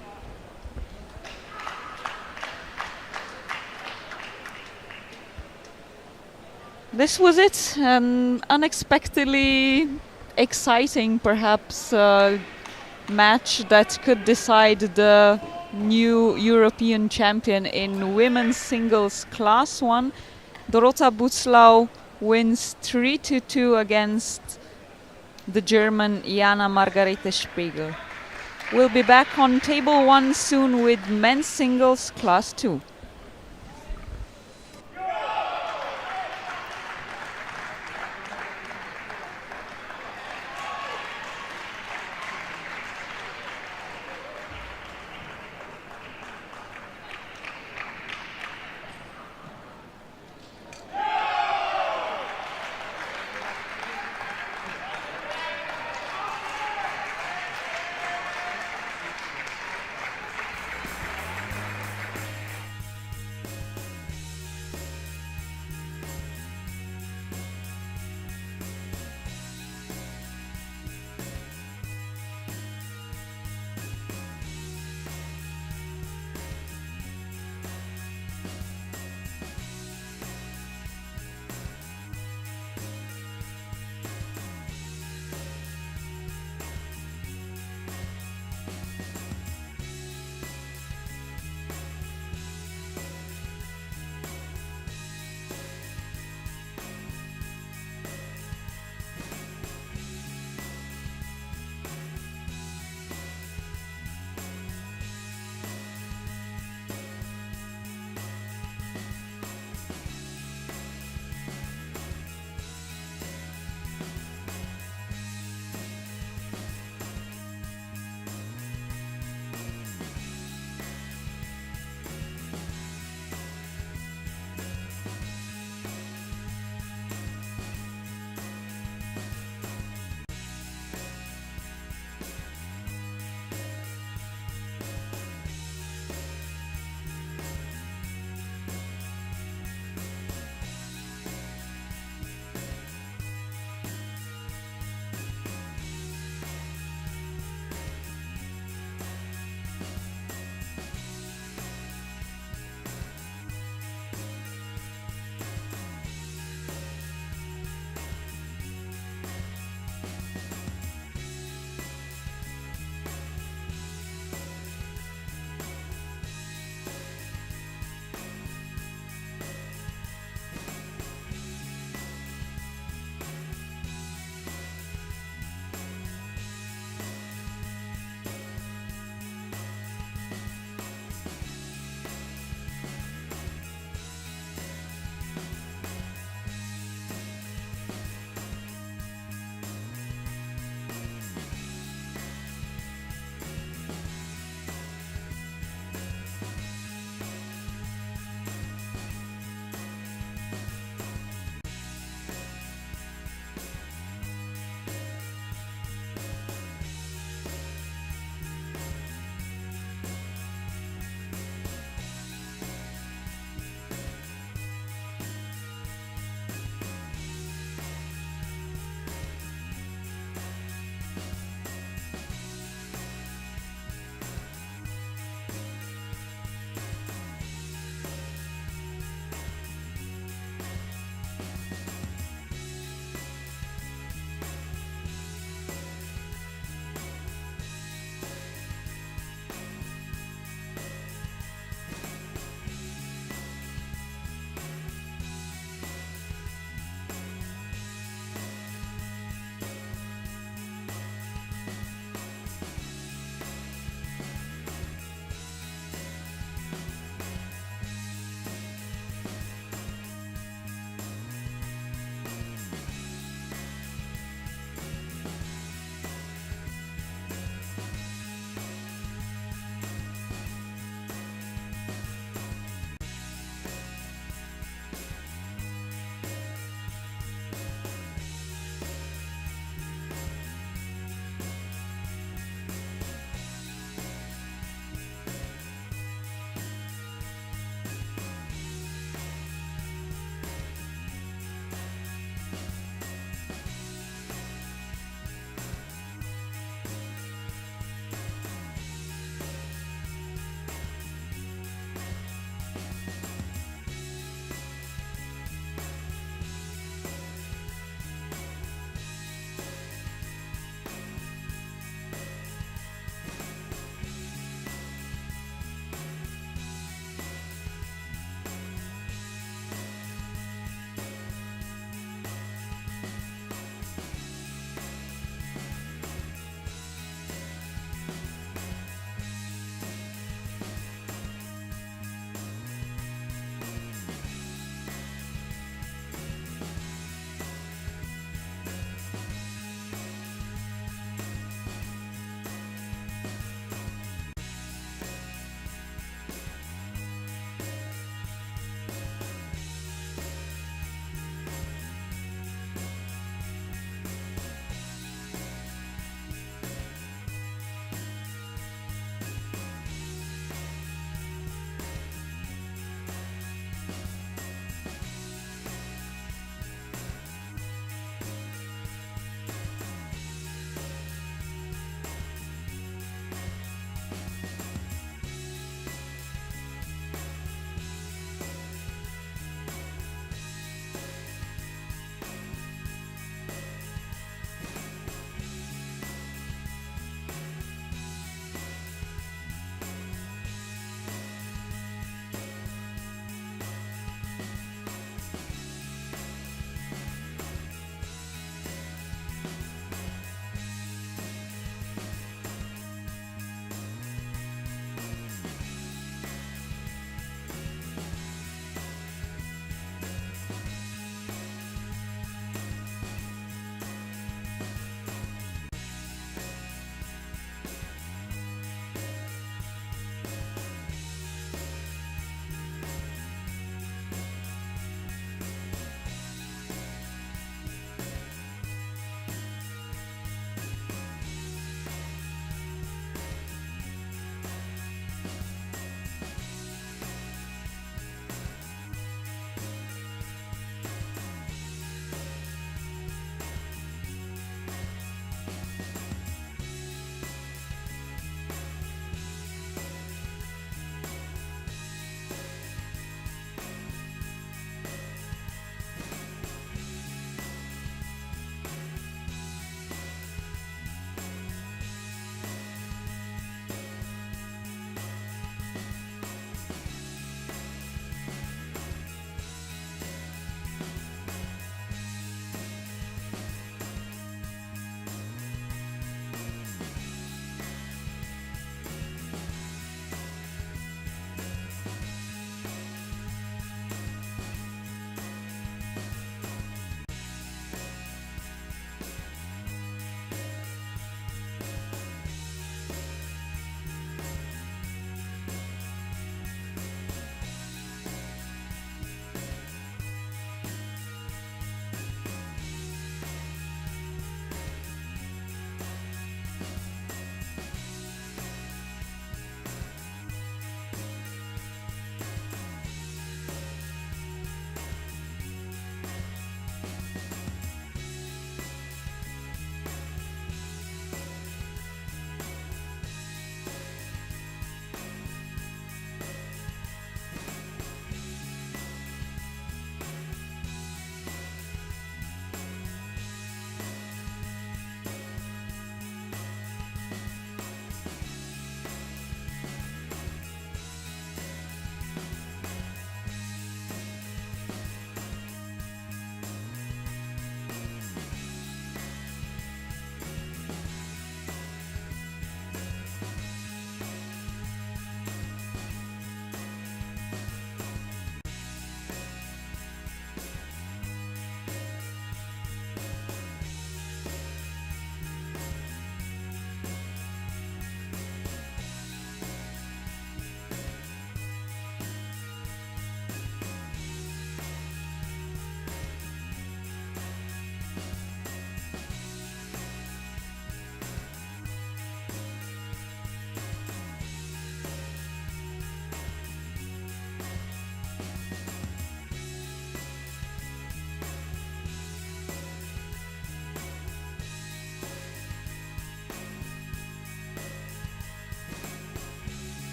This was it, an unexpectedly exciting perhaps match that could decide the new European champion in women's singles class 1. Dorota Butzlau wins 3-2 against the German Jana Margarete Spiegel. We'll be back on table 1 soon with men's singles class 2.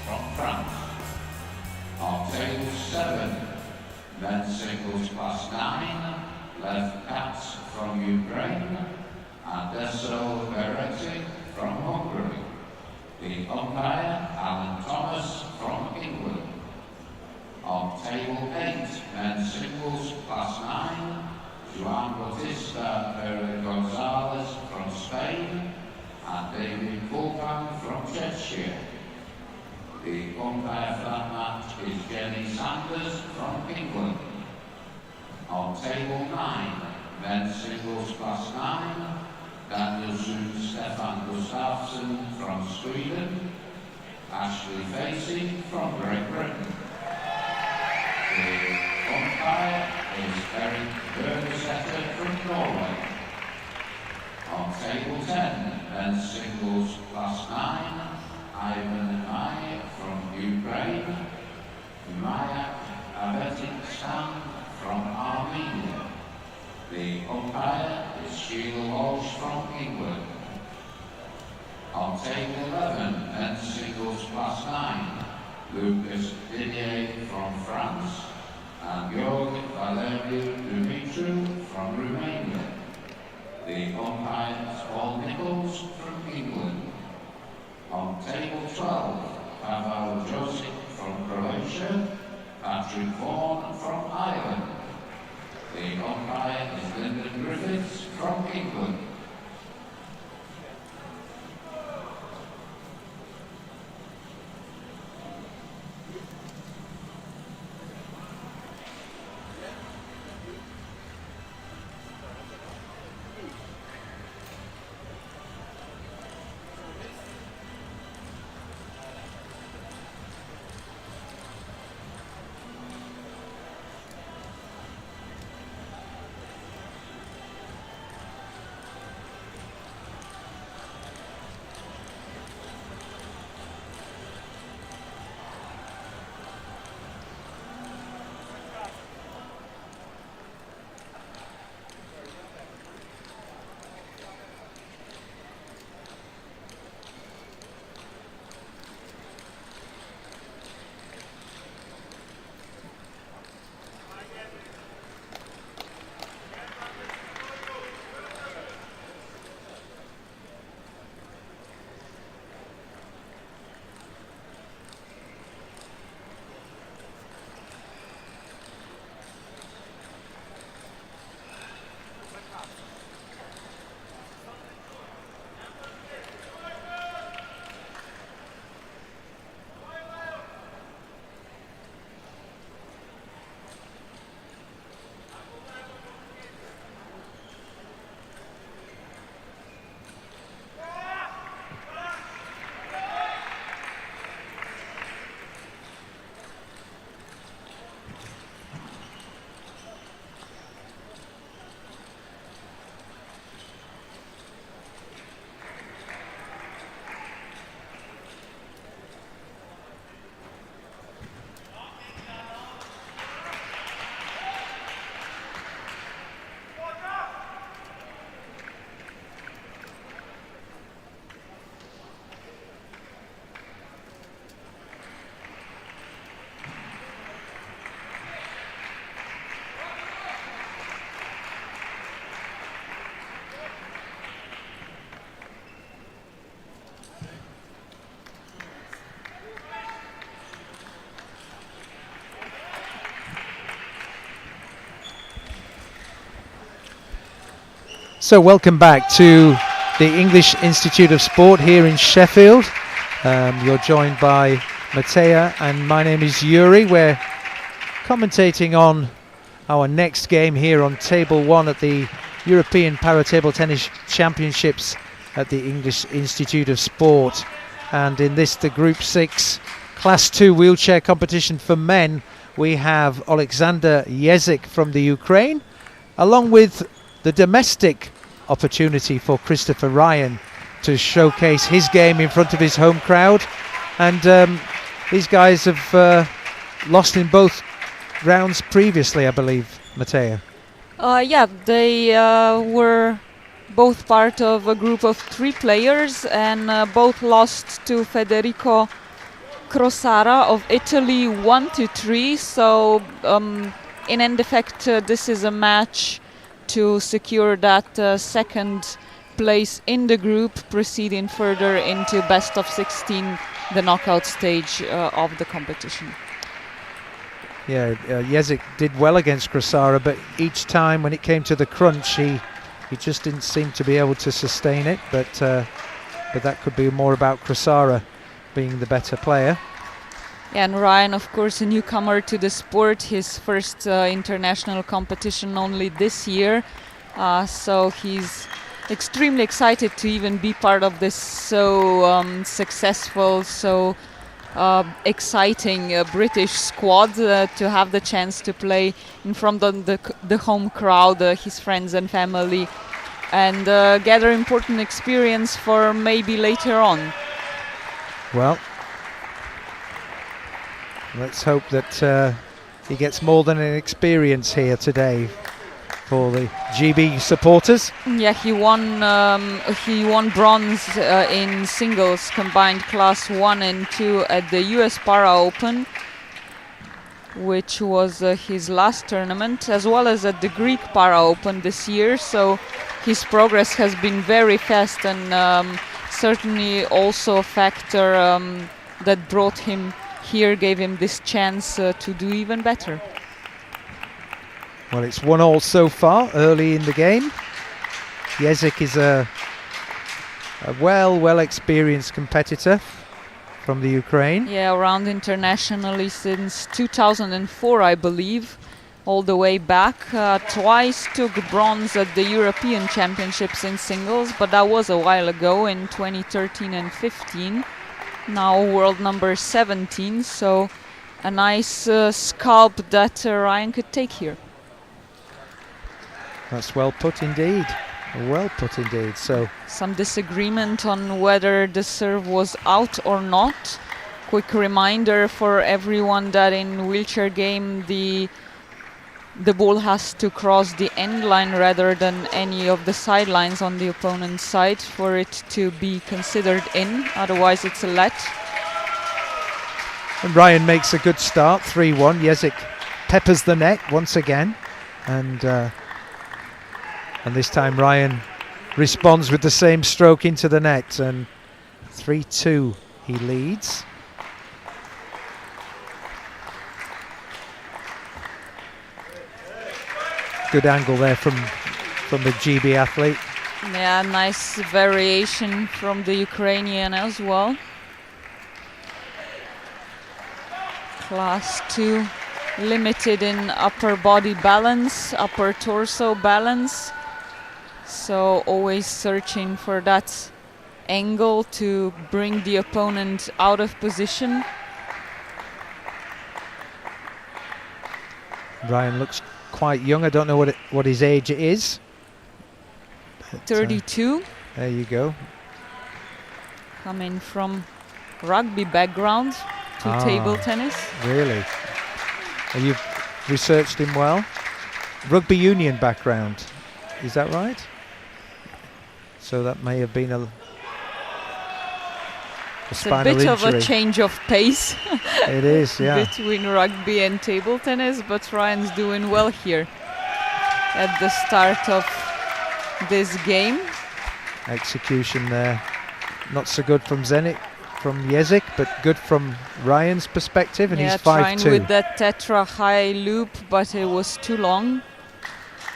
From France. On table 7, men's singles class 9, Lev Katz from Ukraine, and Deso Beretti from Hungary. The umpire, Alan Thomas from England. On table 8, men's singles class 9, Juan Bautista Pérez González from Spain, and David Kulkan from Czechia. The umpire for that match is Jenny Sanders from England. On table 9, men's singles class 9, Daniel Stefan Gustafsson from Sweden, Ashley Facey from Great Britain. The umpire is Eric Bergesetter from Norway. On table 10, men's singles class 9, Ivan Mai from Ukraine, Mayak Avetiksan from Armenia. The umpire is Sheila Walsh from England. On table 11, men's singles class 9, Lucas Didier from France, and Georg Valeriu Dumitru from Romania. The umpire is Paul Nichols from England. On table 12, Pavel Jezik from Croatia, Patrick Vaughan from Ireland. The umpire is Lyndon Griffiths from England. So welcome back to the English Institute of Sport here in Sheffield. You're joined by Matea and my name is Yuri. We're commentating on our next game here on Table 1 at the European Para Table Tennis Championships at the English Institute of Sport. And in this, the Group 6 Class 2 wheelchair competition for men, we have Alexander Jezik from the Ukraine, along with the domestic opportunity for Christopher Ryan to showcase his game in front of his home crowd. And these guys have lost in both rounds previously, I believe, Matea. Yeah, they were both part of a group of 3 players and both lost to Federico Crosara of Italy 1-3. So in end effect, this is a match to secure that second place in the group, proceeding further into best of 16, the knockout stage of the competition. Yeah, Jezik did well against Crosara, but each time when it came to the crunch, he just didn't seem to be able to sustain it. But that could be more about Crosara being the better player. Yeah, and Ryan, of course, a newcomer to the sport, his first international competition only this year. So he's extremely excited to even be part of this so successful, so exciting British squad, to have the chance to play in front of the home crowd, his friends and family, and gather important experience for maybe later on. Well, let's hope that he gets more than an experience here today for the GB supporters. Yeah, he won bronze in singles combined class 1 and 2 at the US Para Open, which was his last tournament, as well as at the Greek Para Open this year. So his progress has been very fast, and certainly also a factor that brought him here, gave him this chance to do even better. Well, it's 1-1 so far early in the game. Jezik is a well experienced competitor from the Ukraine. Yeah, around internationally since 2004, I believe, all the way back. Twice took bronze at the European Championships in singles, but that was a while ago in 2013 and 15. Now world number 17, so a nice scalp that Ryan could take here. That's well put indeed. Well put indeed. So some disagreement on whether the serve was out or not. Quick reminder for everyone that in wheelchair game the ball has to cross the end line rather than any of the sidelines on the opponent's side for it to be considered in, otherwise it's a let. And Ryan makes a good start, 3-1. Jezik peppers the net once again, and this time Ryan responds with the same stroke into the net, and 3-2 he leads. Good angle there from the GB athlete. Yeah, nice variation from the Ukrainian as well. Class 2 limited in upper body balance, upper torso balance. So always searching for that angle to bring the opponent out of position. Ryan looks quite young. I don't know what his age is. But, 32. There you go. Coming from rugby background to table tennis. Really? You've researched him well. Rugby union background. Is that right? So that may have been a spinal injury. It's a bit of a change of pace. It is, yeah. Between rugby and table tennis, but Ryan's doing well here at the start of this game. Execution there, not so good from Jezik, but good from Ryan's perspective, and he's 5-2. Trying with that tetra high loop, but it was too long,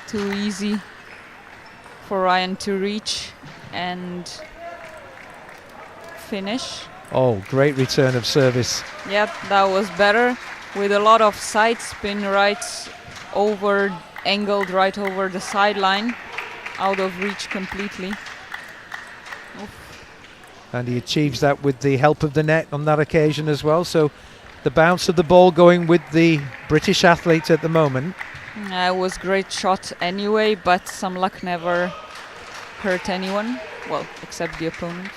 too easy for Ryan to reach and finish. Oh, great return of service. Yep, that was better with a lot of side spin right over, angled right over the sideline, out of reach completely. And he achieves that with the help of the net on that occasion as well. So the bounce of the ball going with the British athlete at the moment. It was great shot anyway, but some luck never hurt anyone. Well, except the opponent.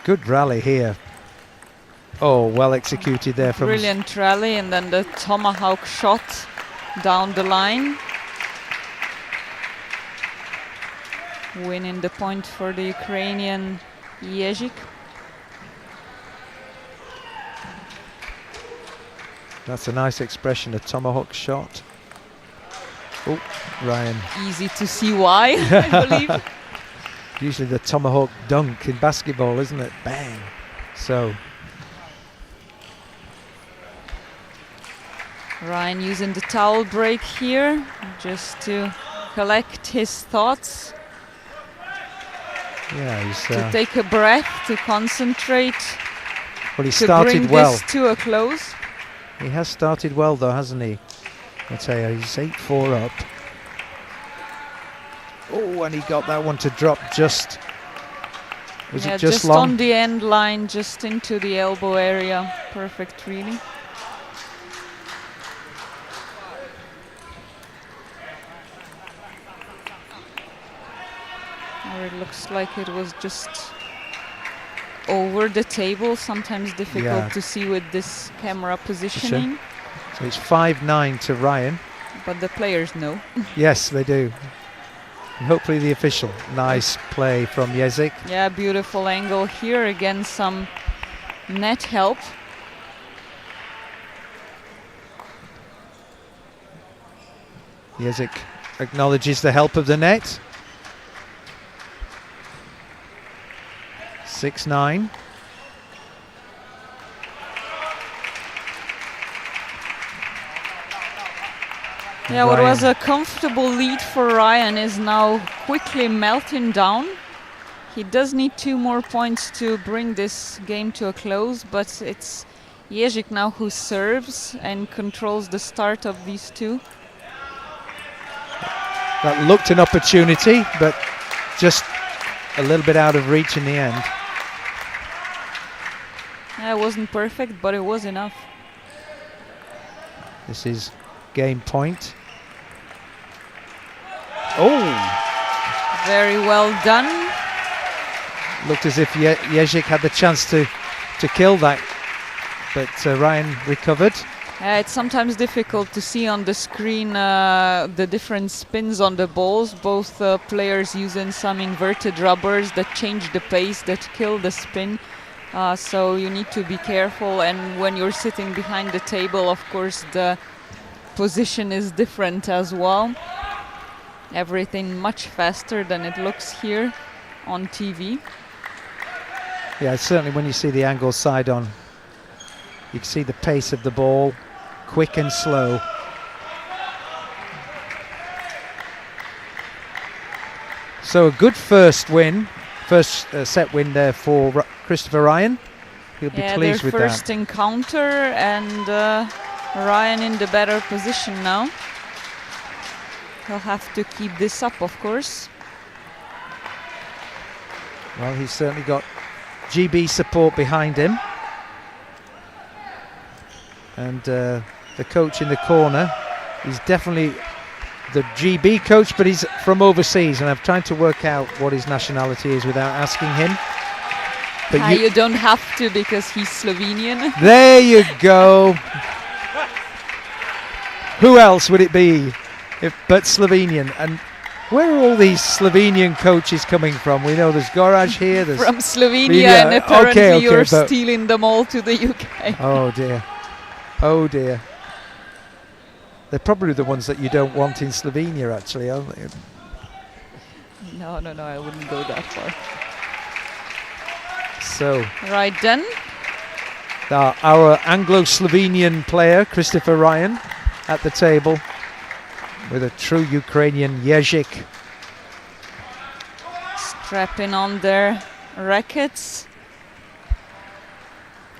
Good rally here. Oh, well executed there from... Brilliant rally, and then the tomahawk shot down the line. Winning the point for the Ukrainian Jezik. That's a nice expression, a tomahawk shot. Oh, Ryan. Easy to see why, I believe. Usually the tomahawk dunk in basketball, isn't it? Bang. So Ryan using the towel break here just to collect his thoughts. yeah, he's To take a breath, to concentrate, well, he to started bring well. this to a close. He has started well though, hasn't he? I tell you, he's 8-4 up. Oh, and he got that one to drop just... Was Yeah, it just just long? on the end line, just into the elbow area. Perfect, really. Or it looks like it was just over the table. Sometimes difficult Yeah. to see with this camera positioning, So it's 5-9 to Ryan. but the players know. Yes, they do. And hopefully the official. Nice play from Jezik. Yeah, beautiful angle here. Again, some net help. Jezik acknowledges the help of the net. 6-9. Yeah, what was Ryan. a comfortable lead for Ryan is now quickly melting down. He does need 2 more points to bring this game to a close, but it's Jezik now who serves and controls the start of these two. That looked an opportunity, but just a little bit out of reach in the end. Yeah, it wasn't perfect, but it was enough. This is game point. Oh! Very well done. Looked as if Jezik had the chance to kill that, but Ryan recovered. It's sometimes difficult to see on the screen the different spins on the balls. Both players using some inverted rubbers that change the pace, that kill the spin. So you need to be careful, and when you're sitting behind the table, of course, the position is different as well. Everything much faster than it looks here on TV. Yeah, certainly when you see the angle side on, you can see the pace of the ball, quick and slow. So a good first set win there for Christopher Ryan. He'll be pleased with their that. first encounter, and Ryan in the better position now. He'll have to keep this up, of course. Well, he's certainly got GB support behind him. And the coach in the corner, he's definitely the GB coach, but he's from overseas, and I've tried to work out what his nationality is without asking him. But You don't have to, because he's Slovenian. there you go. Who else would it be but Slovenian? And where are all these Slovenian coaches coming from? We know there's Goraj here. There's From Slovenia, Yeah, and apparently okay, you're but- stealing them all to the UK. Oh dear. Oh dear. They're probably the ones that you don't want in Slovenia, actually, aren't they? No, I wouldn't go that far. So, Right then. our Anglo-Slovenian player, Christopher Ryan, at the table with a true Ukrainian Jezik. Strapping on their rackets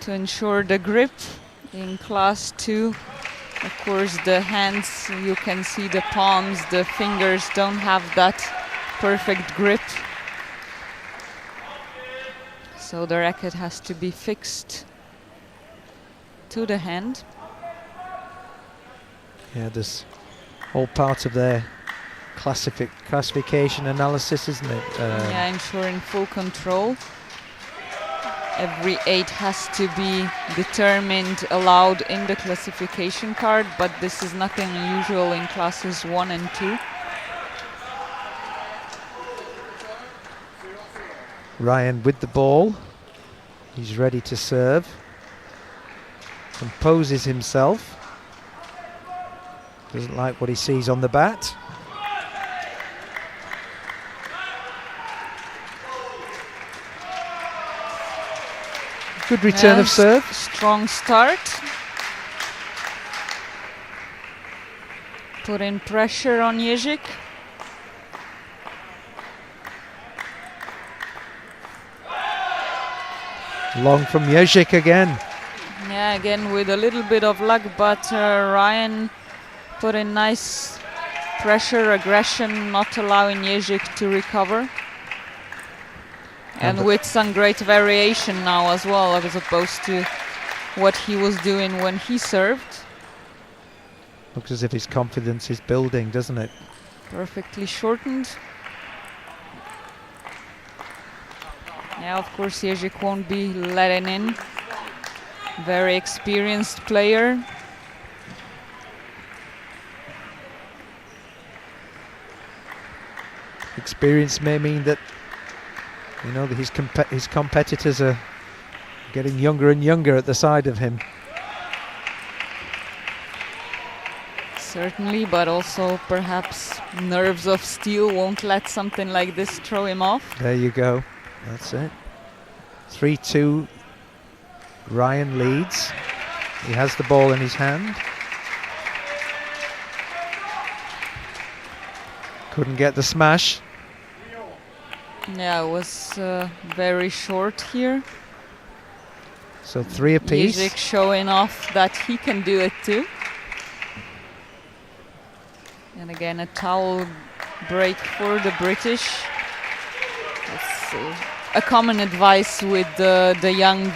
to ensure the grip in class 2. Of course, the hands, you can see the palms, the fingers don't have that perfect grip. So the racket has to be fixed to the hand. Yeah, there's all part of their classification analysis, isn't it? Yeah, ensuring full control. Every 8 has to be determined, allowed in the classification card, but this is nothing unusual in classes 1 and 2. Ryan with the ball. He's ready to serve. Composes himself. Doesn't like what he sees on the bat. Good return of serve. Strong start. Putting pressure on Jezik. Long from Jezik again. Yeah, again with a little bit of luck, but Ryan putting nice pressure, aggression, not allowing Jezik to recover. And with some great variation now as well, as opposed to what he was doing when he served. Looks as if his confidence is building, doesn't it? Perfectly shortened. Yeah, of course, Jezik won't be letting in. Very experienced player. Experience may mean that, you know, his competitors are getting younger and younger at the side of him. Certainly, but also perhaps nerves of steel won't let something like this throw him off. There you go. That's it. 3-2. Ryan leads. He has the ball in his hand. Couldn't get the smash. Yeah, it was very short here. So 3 apiece. Jezik showing off that he can do it too. And again, a towel break for the British. It's a common advice with the young,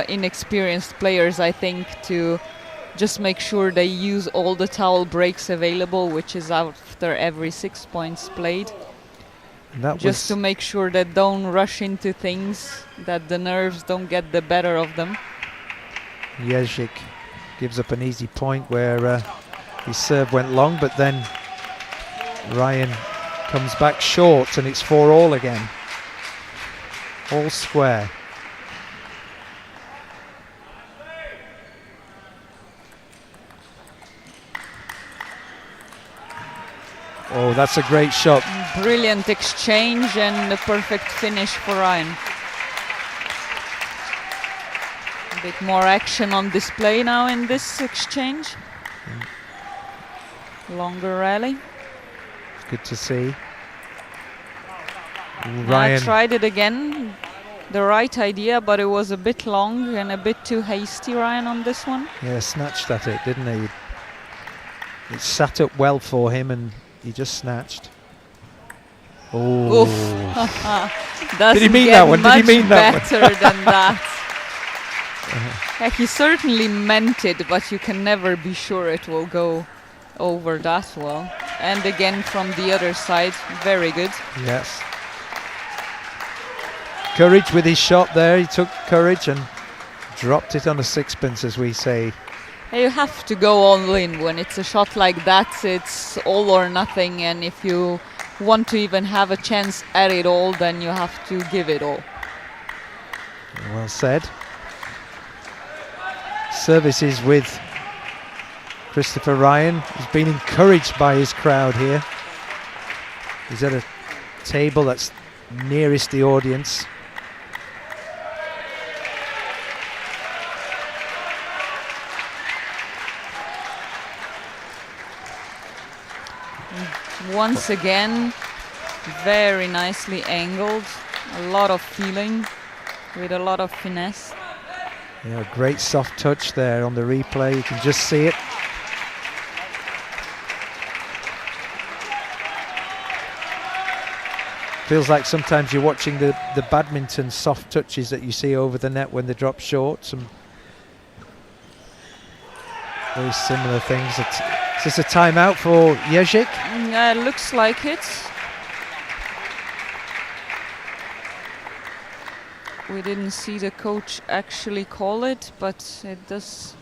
inexperienced players, I think, to just make sure they use all the towel breaks available, which is after every 6 points played. Just to make sure that don't rush into things, that the nerves don't get the better of them. Jezik gives up an easy point where his serve went long, but then Ryan comes back short and it's 4-all again. All square. Oh, that's a great shot. Brilliant exchange and the perfect finish for Ryan. A bit more action on display now in this exchange. Longer rally. Good to see. Ryan tried it again. The right idea, but it was a bit long and a bit too hasty, Ryan, on this one. Yeah, snatched at it, didn't he? It sat up well for him and he just snatched. Oh. Did he mean that one? Did he mean that one? Better than that. Yeah, he certainly meant it, but you can never be sure it will go over that well. And again from the other side, very good. Yes. Courage with his shot there. He took courage and dropped it on a sixpence, as we say. You have to go all in when it's a shot like that. It's all or nothing, and if you want to even have a chance at it all, then you have to give it all. Well said. Services with Christopher Ryan. He's been encouraged by his crowd here. He's at a table that's nearest the audience. once again, very nicely angled, a lot of feeling, with a lot of finesse. Yeah, great soft touch there on the replay. You can just see it. Feels like sometimes you're watching the badminton soft touches that you see over the net when they drop short. Some very similar things. Is this a timeout for Jezik? Yeah, it looks like it. We didn't see the coach actually call it, but it does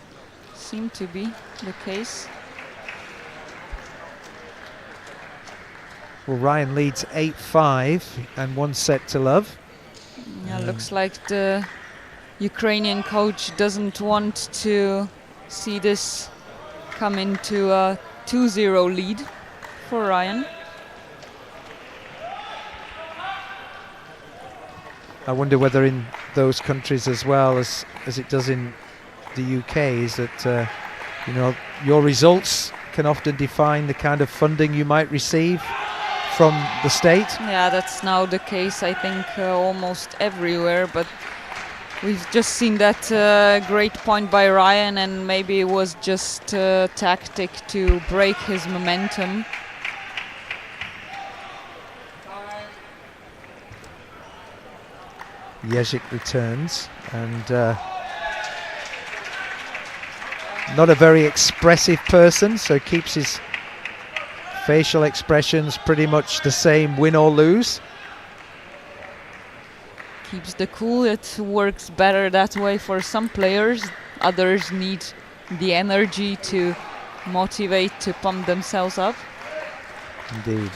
seem to be the case. Well, Ryan leads 8-5 and 1-0. Yeah, looks like the Ukrainian coach doesn't want to see this come into a 2-0 lead for Ryan. I wonder whether in those countries as well as it does in the UK is that you know, your results can often define the kind of funding you might receive from the state. Yeah, that's now the case, I think, almost everywhere, but we've just seen that great point by Ryan, and maybe it was just a tactic to break his momentum. Jezik returns, and not a very expressive person, so keeps his facial expressions pretty much the same, win or lose. Keeps the cool. It works better that way for some players. Others need the energy to motivate, to pump themselves up. Indeed.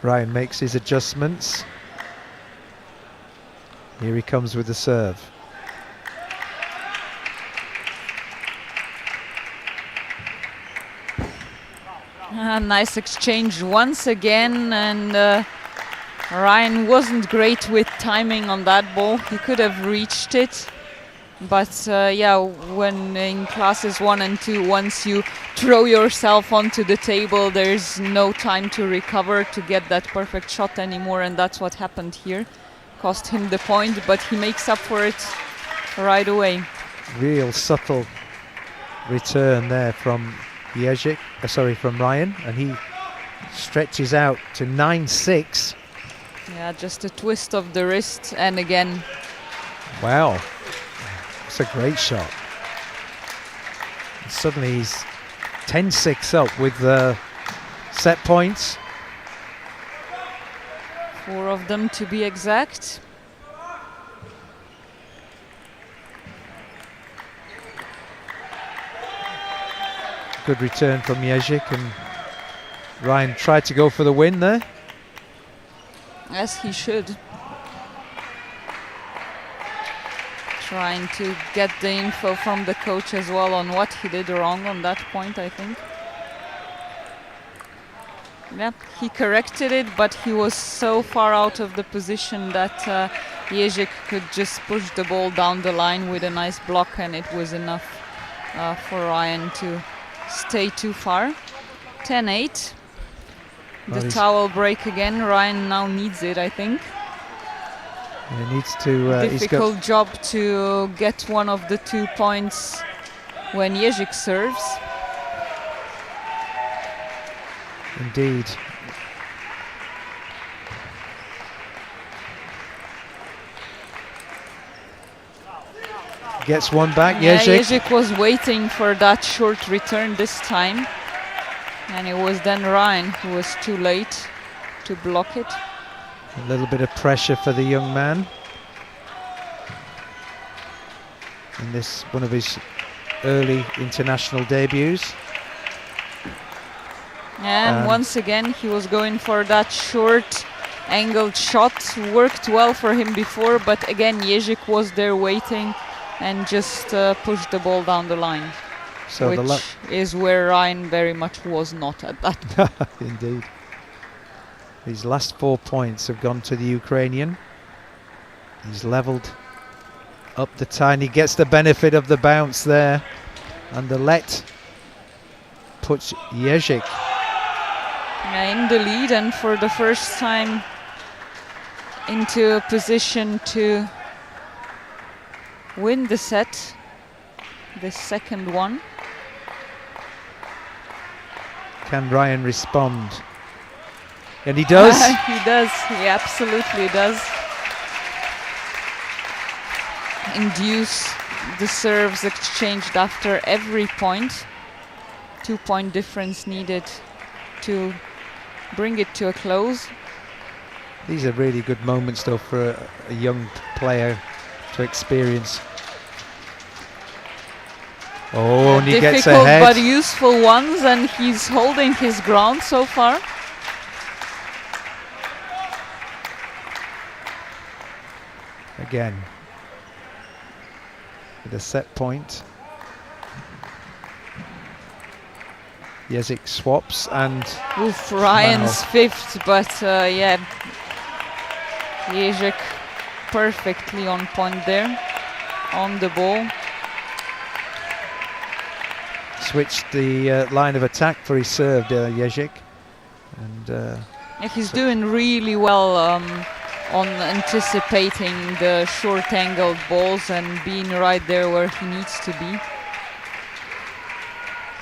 Ryan makes his adjustments. Here he comes with the serve. Nice exchange once again, and Ryan wasn't great with timing on that ball. He could have reached it, but yeah, when in classes 1 and 2, once you throw yourself onto the table, there's no time to recover to get that perfect shot anymore, and that's what happened here. Cost him the point, but he makes up for it right away. Real subtle return there from Jezik, from Ryan, and he stretches out to 9-6. Yeah, just a twist of the wrist, and again. Wow, it's a great shot. And suddenly he's 10-6 up with set points. 4 of them to be exact. Good return from Jezik, and Ryan tried to go for the win there. As he should. Trying to get the info from the coach as well on what he did wrong on that point, I think. Yeah, he corrected it, but he was so far out of the position that Jezik could just push the ball down the line with a nice block, and it was enough for Ryan to stay too far. 10-8. The towel break again. Ryan now needs it, I think. He needs to. Difficult job to get one of the 2 points when Jezik serves. Indeed. Gets one back, yeah, Jezik. Jezik was waiting for that short return this time. And it was then Ryan who was too late to block it. A little bit of pressure for the young man. In this, one of his early international debuts. And once again, he was going for that short angled shot. Worked well for him before, but again, Jezik was there waiting and just pushed the ball down the line. So which is where Ryan very much was not at that point. Indeed. His last 4 points have gone to the Ukrainian. He's levelled up the tiny, gets the benefit of the bounce there, and the let puts Jezik in the lead, and for the first time into a position to win the set, the second one. Can Ryan respond? And he does. He does, he absolutely does. Induce the serves exchanged after every point. 2-point difference needed to bring it to a close. These are really good moments though for a young player to experience. Oh, and he gets difficult ahead. but useful ones, and he's holding his ground so far. Again, with a set point. Jezik swaps and Oof, Ryan's wow. fifth, but yeah, Jezik perfectly on point there, on the ball. Switched the line of attack for his serve, Jezik. And Yeah, he's doing really well on anticipating the short-angled balls and being right there where he needs to be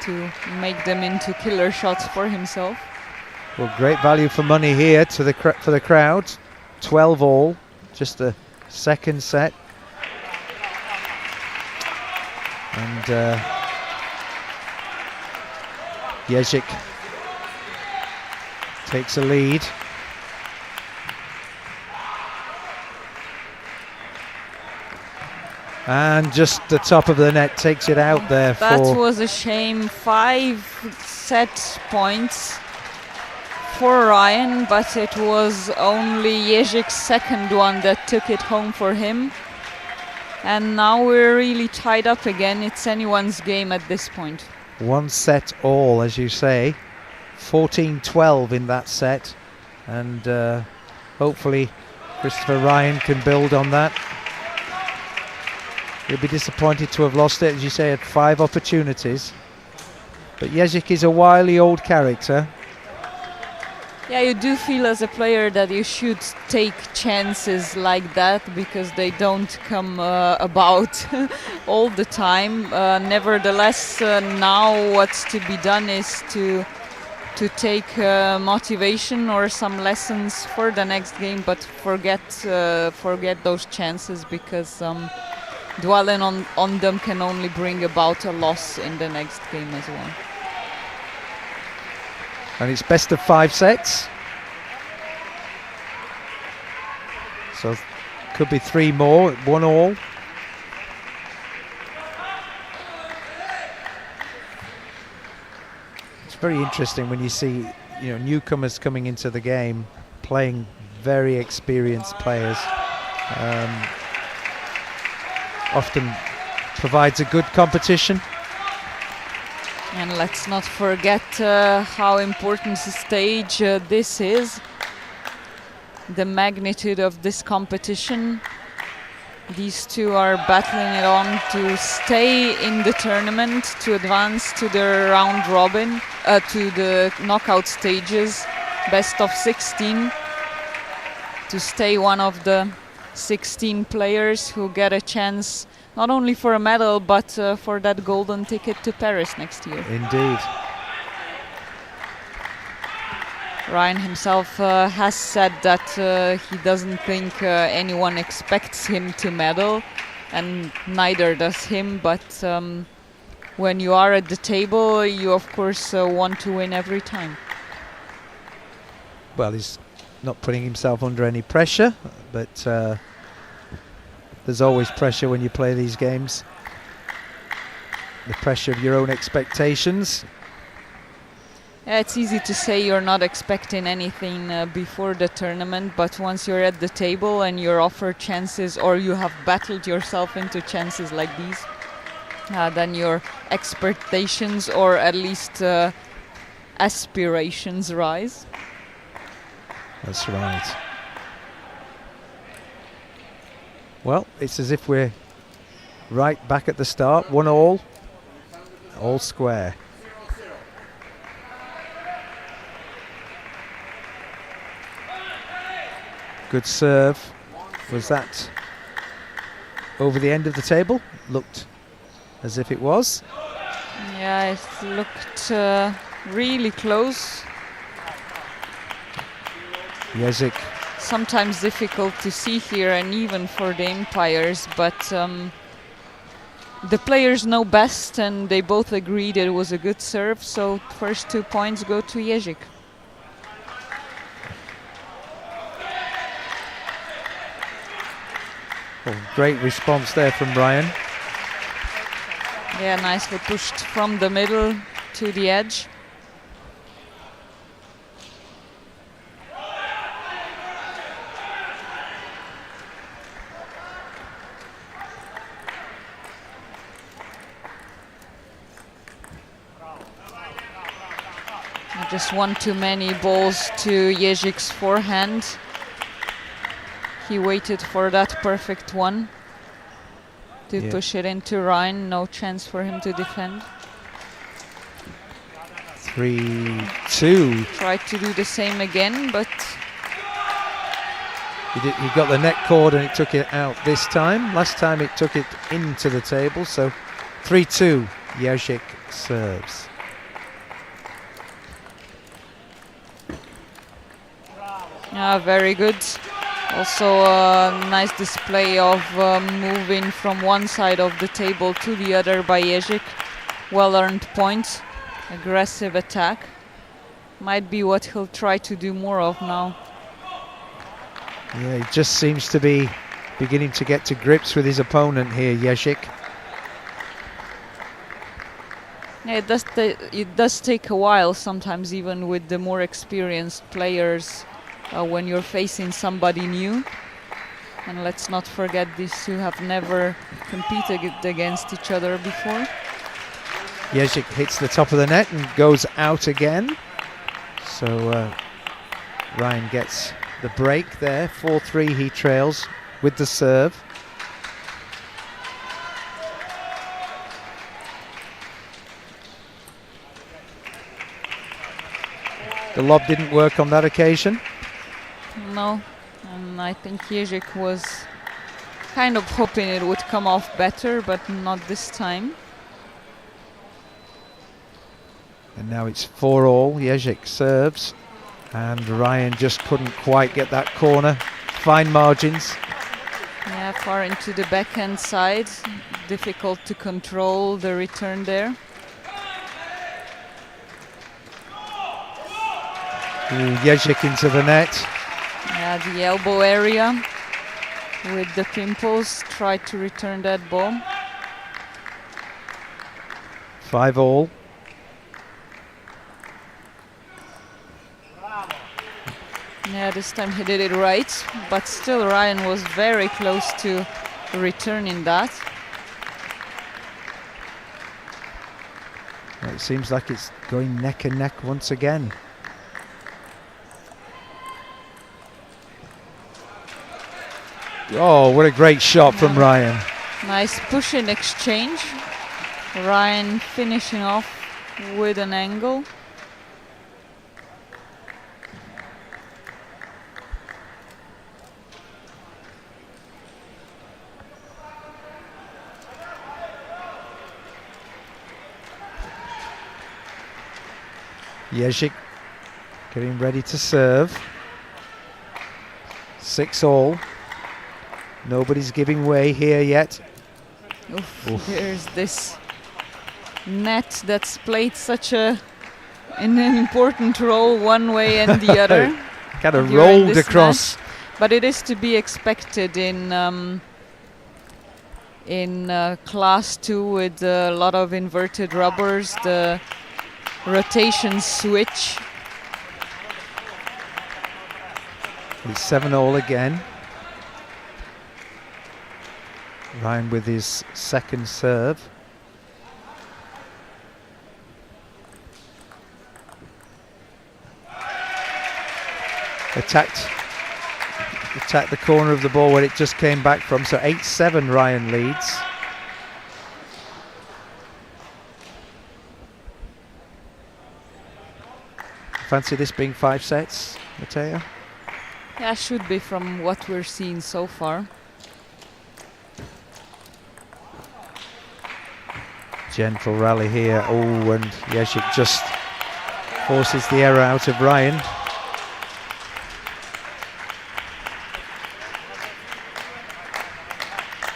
to make them into killer shots for himself. well, great value for money here to the for the crowd. 12 all, just the second set. And Jezik takes a lead. And just the top of the net takes it out there. That for was a shame. 5 set points for Ryan, but it was only Jezik's second one that took it home for him. And now we're really tied up again. It's anyone's game at this point. one set all, as you say. 14-12 in that set. And hopefully Christopher Ryan can build on that. He'll be disappointed to have lost it, as you say, had 5 opportunities. But Jezik is a wily old character. Yeah, you do feel as a player that you should take chances like that because they don't come about all the time. Nevertheless, now what's to be done is to take motivation or some lessons for the next game, but forget those chances because dwelling on them can only bring about a loss in the next game as well. And it's best of 5 sets. So could be 3 more, 1 all. It's very interesting when you see, you know, newcomers coming into the game, playing very experienced players. Often provides a good competition. And let's not forget how important the stage this is. The magnitude of this competition. These two are battling it on to stay in the tournament, to advance to the round robin, to the knockout stages, best of 16, to stay one of the 16 players who get a chance not only for a medal, but for that golden ticket to Paris next year. Indeed. Ryan himself has said that he doesn't think anyone expects him to medal, and neither does him, but when you are at the table, you of course want to win every time. Well, he's not putting himself under any pressure, but there's always pressure when you play these games. The pressure of your own expectations. Yeah, it's easy to say you're not expecting anything before the tournament, but once you're at the table and you're offered chances, or you have battled yourself into chances like these, then your expectations, or at least aspirations, rise. That's right. Well, it's as if we're right back at the start. 1-all. All square. Good serve. Was that over the end of the table? Looked as if it was. Yeah, it looked really close. Jezik. Sometimes difficult to see here, and even for the umpires, but the players know best, and they both agreed it was a good serve, so first 2 points go to Jezik. Oh, great response there from Ryan. Yeah, nicely pushed from the middle to the edge. Just one too many balls to Jezik's forehand. He waited for that perfect one to push it into Ryan. No chance for him to defend. 3-2. Tried to do the same again, but he got the net cord and it took it out this time. Last time it took it into the table, so 3-2. Jezik serves. Very good. Also a nice display of moving from one side of the table to the other by Jezik. Well-earned point. Aggressive attack. Might be what he'll try to do more of now. Yeah, he just seems to be beginning to get to grips with his opponent here, Jezik. Yeah, it does take a while sometimes, even with the more experienced players, when you're facing somebody new. And let's not forget these two have never competed against each other before. Jezik hits the top of the net and goes out again. So Ryan gets the break there. 4-3 he trails with the serve. The lob didn't work on that occasion. No, and I think Jezik was kind of hoping it would come off better, but not this time. And now it's 4-all. Jezik serves, and Ryan just couldn't quite get that corner. Fine margins. Yeah, far into the backhand side. Difficult to control the return there. Jezik into the net. Yeah, the elbow area with the pimples. Tried to return that ball. 5-all. Yeah, this time he did it right, but still Ryan was very close to returning that. Well, it seems like it's going neck and neck once again. Oh, what a great shot from Ryan. Nice push in exchange. Ryan finishing off with an angle. Jezik getting ready to serve. 6-all. Nobody's giving way here yet. Oof. There's this net that's played such an important role one way and the other. Kind of rolled across. Match. But it is to be expected in class 2 with a lot of inverted rubbers, the rotation switch. It's 7-all again. Ryan with his second serve. Attacked the corner of the ball when it just came back from. So 8-7 Ryan leads. Fancy this being 5 sets, Mateo? Yeah, should be from what we're seeing so far. Gentle rally here. Oh, and Jezik just forces the error out of Ryan.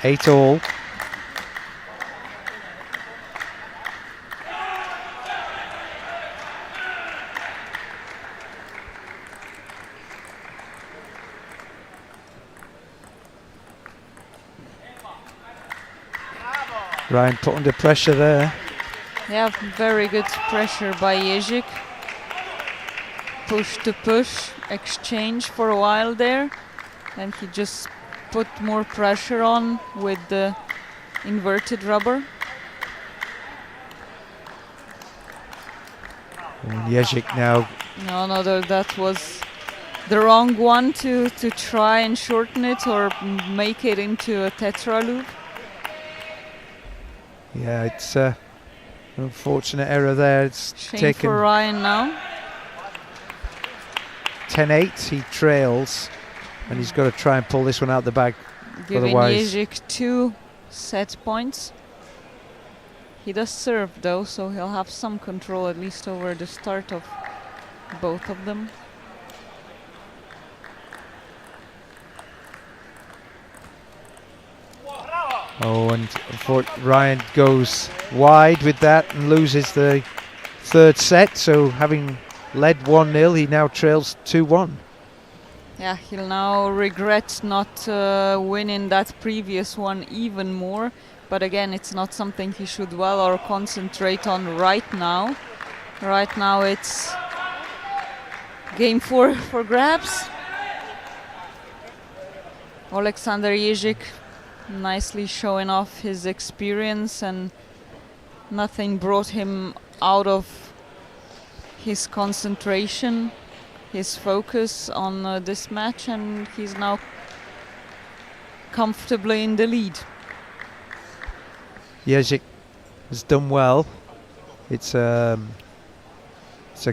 Eight all. Ryan put under pressure there. Yeah, very good pressure by Jezik. Push to push, exchange for a while there. And he just put more pressure on with the inverted rubber. And Jezik now. No, that was the wrong one to try and shorten it or make it into a tetra loop. Yeah, it's an unfortunate error there. It's Shame taken for Ryan now. 10-8, he trails, and he's got to try and pull this one out the bag. Giving Otherwise, Jezik 2 set points. He does serve though, so he'll have some control at least over the start of both of them. oh, and Ryan goes wide with that and loses the third set. So having led 1-0, he now trails 2-1. Yeah, he'll now regret not winning that previous one even more. But again, it's not something he should dwell or concentrate on right now. Right now it's game 4 for grabs. Alexander Jezik nicely showing off his experience, and nothing brought him out of his concentration, his focus on this match, and he's now comfortably in the lead. Jezik has done well. It's a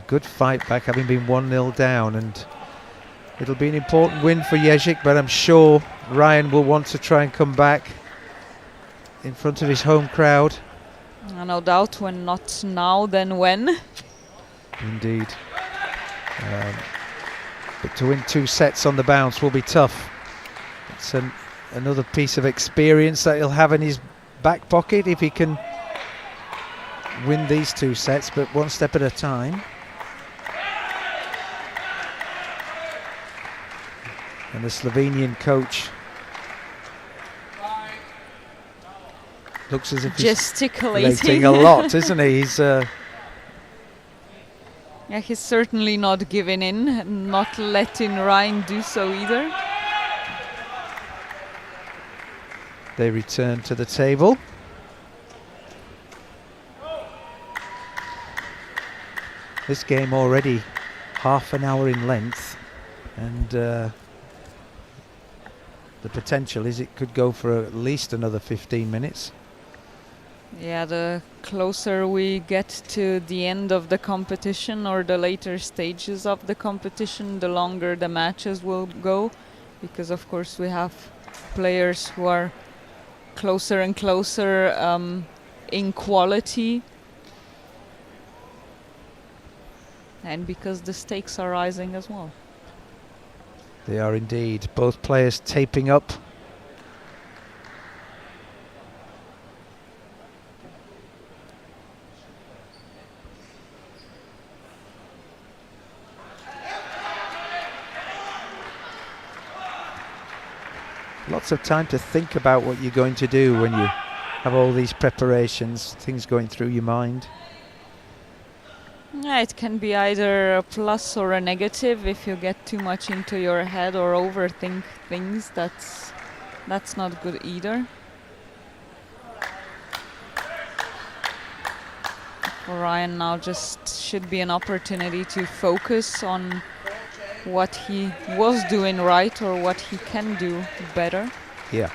good fight back, having been 1-0 down, and it'll be an important win for Jezik, but I'm sure Ryan will want to try and come back in front of his home crowd. No doubt, when not now, then when? Indeed. But to win 2 sets on the bounce will be tough. It's another piece of experience that he'll have in his back pocket if he can win these 2 sets, but one step at a time. And the Slovenian coach looks as if he's gesticulating a lot, isn't he? He's yeah, he's certainly not giving in, not letting Ryan do so either. They return to the table. This game already half an hour in length, and the potential is it could go for at least another 15 minutes. Yeah, the closer we get to the end of the competition or the later stages of the competition, the longer the matches will go, because of course we have players who are closer and closer in quality, and because the stakes are rising as well. They are indeed. Both players taping up. Lots of time to think about what you're going to do when you have all these preparations, things going through your mind. Yeah, it can be either a plus or a negative if you get too much into your head or overthink things. That's not good either. For Ryan now just should be an opportunity to focus on what he was doing right or what he can do better. Yeah.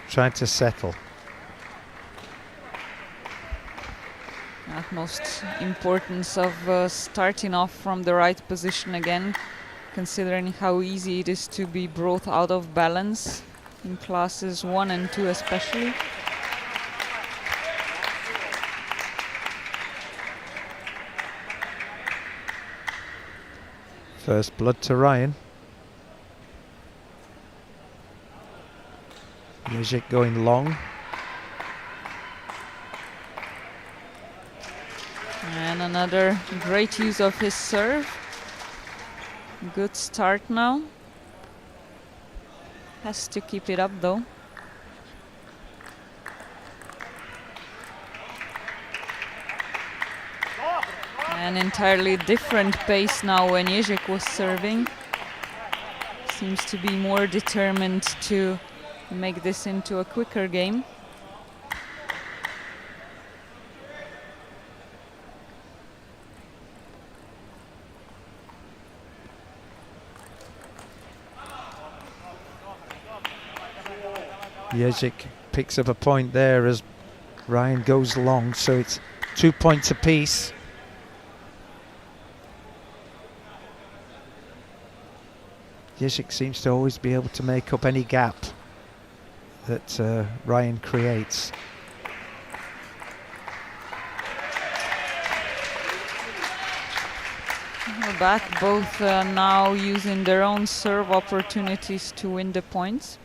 He's trying to settle. utmost importance of starting off from the right position again, considering how easy it is to be brought out of balance in classes 1 and 2 especially. First blood to Ryan. Jezik going long. And another great use of his serve. Good start now. Has to keep it up though. An entirely different pace now when Jezik was serving. Seems to be more determined to make this into a quicker game. Jezik picks up a point there as Ryan goes long, so it's 2 points apiece. Jezik seems to always be able to make up any gap that Ryan creates. We're back, both now using their own serve opportunities to win the points.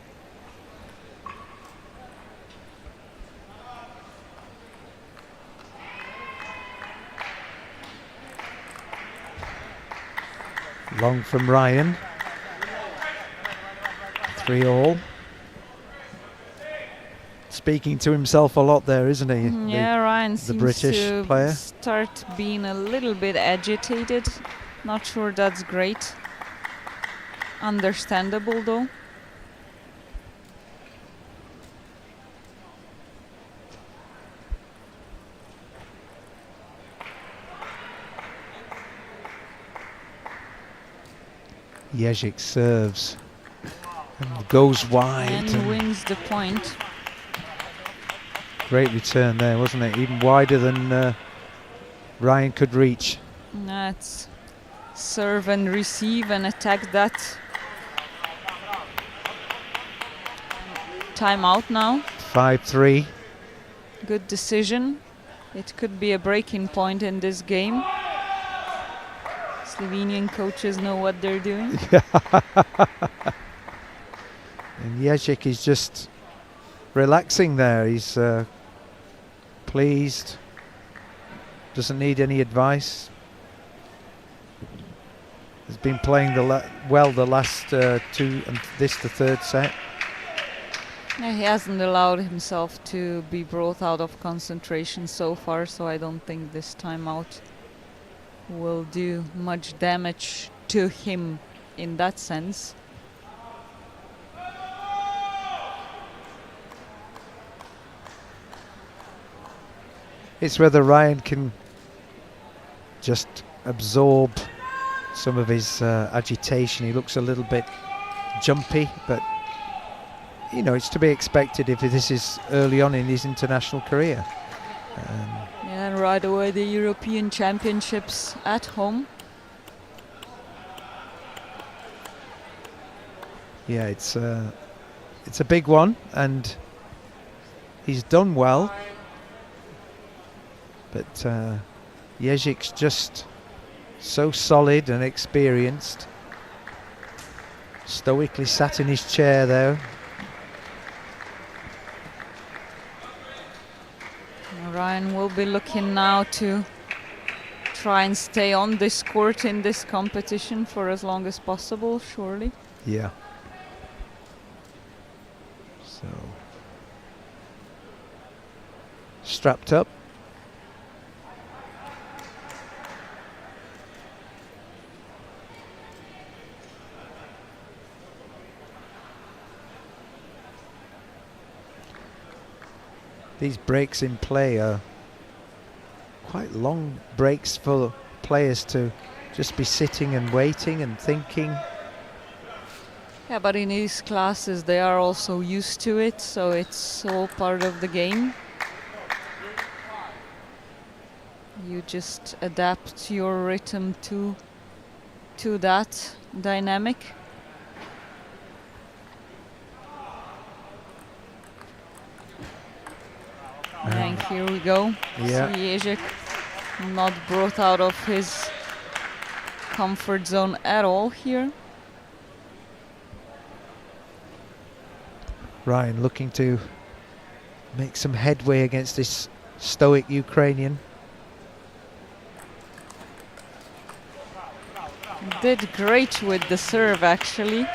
Long from Ryan. 3-all. Speaking to himself a lot there, isn't he? Yeah, Ryan the seems British to player. start being a little bit agitated. Not sure that's great. Understandable though. Jezik serves and goes wide. And wins the point. Great return there, wasn't it? Even wider than Ryan could reach. That's serve and receive and attack that. Timeout now. 5-3. Good decision. It could be a breaking point in this game. Slovenian coaches know what they're doing. And Jezik is just relaxing there. He's pleased. Doesn't need any advice. Has been playing well the last two, and this the third set. Yeah, he hasn't allowed himself to be brought out of concentration so far, so I don't think this timeout will do much damage to him in that sense. It's whether Ryan can just absorb some of his agitation. He looks a little bit jumpy, but you know, it's to be expected if this is early on in his international career. Yeah, and right away the European Championships at home. Yeah, it's a big one, and he's done well. But Jezik's just so solid and experienced. Stoically sat in his chair though. Ryan will be looking now to try and stay on this court in this competition for as long as possible, surely. Yeah. So strapped up. These breaks in play are quite long breaks for players to just be sitting and waiting and thinking. Yeah, but in these classes they are also used to it, so it's all part of the game. You just adapt your rhythm to that dynamic. And here we go. Yeah. Jezik not brought out of his comfort zone at all here. Ryan looking to make some headway against this stoic Ukrainian. Did great with the serve actually.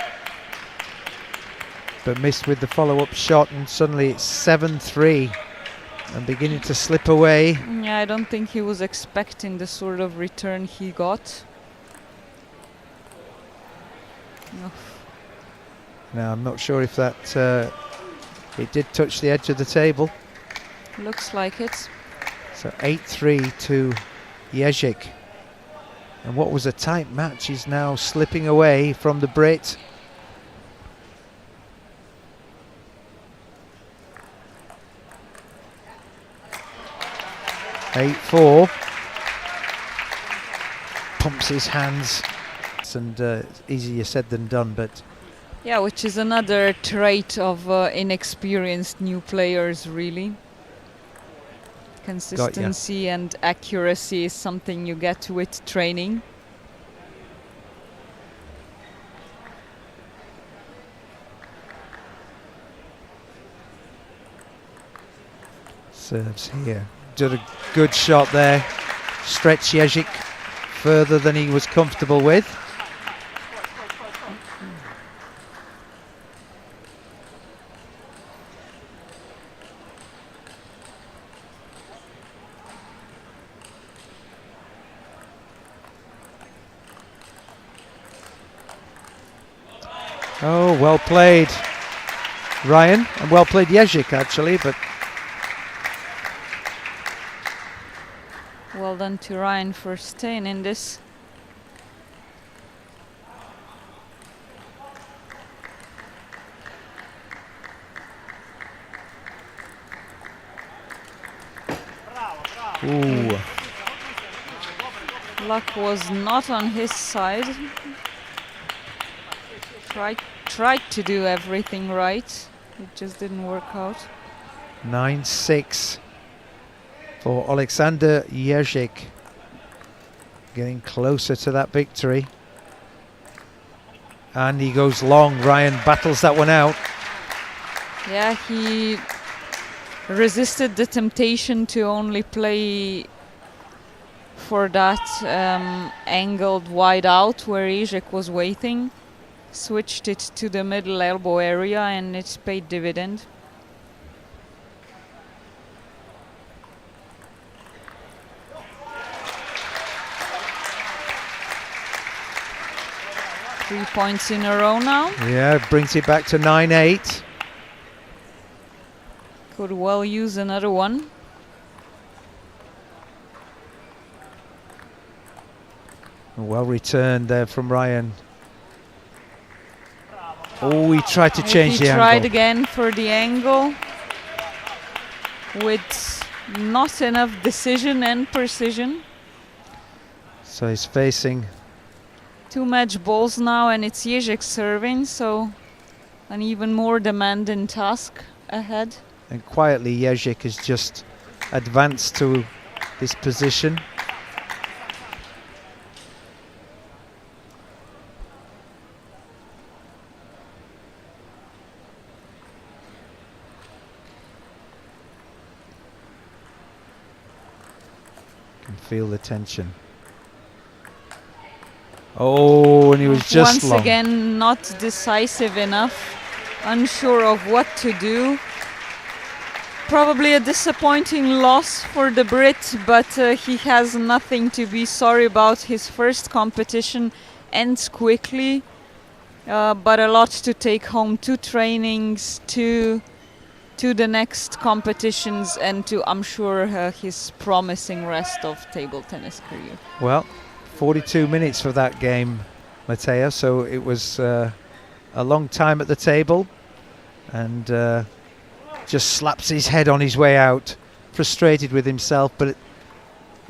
But missed with the follow-up shot, and suddenly it's 7-3 and beginning to slip away. Yeah, I don't think he was expecting the sort of return he got. No. Now I'm not sure if that it did touch the edge of the table. Looks like it. So 8-3 to Jezik. And what was a tight match is now slipping away from the Brit. (8-4). Pumps his hands, and easier said than done, but Yeah, which is another trait of inexperienced new players, really. Consistency and accuracy is something you get with training. serves here. Did a good shot there. Stretched Jezik further than he was comfortable with. Oh, well played, Ryan, and well played Jezik actually, but Well done to Ryan for staying in this. ooh, Luck was not on his side. Tried to do everything right. It just didn't work out. 9-6 for Alexander Jezik. Getting closer to that victory. And he goes long. Ryan battles that one out. Yeah, he resisted the temptation to only play for that angled wide out where Jezik was waiting. Switched it to the middle elbow area and it's paid dividend. Three points in a row now. Yeah, brings it back to 9-8. Could well use another one. Well returned there from Ryan. Oh, he tried to change the He tried angle. again for the angle with not enough decision and precision. So he's facing Two match balls now and it's Jezik serving, so an even more demanding task ahead. and quietly Jezik has just advanced to this position. Can feel the tension. Oh, and he was just once long. again not decisive enough, unsure of what to do. Probably a disappointing loss for the Brit, but he has nothing to be sorry about. His first competition ends quickly, but a lot to take home. 2 trainings, to the next competitions, and to, I'm sure, his promising rest of table tennis career. Well, 42 minutes for that game, Matteo, so it was a long time at the table, and just slaps his head on his way out, frustrated with himself, but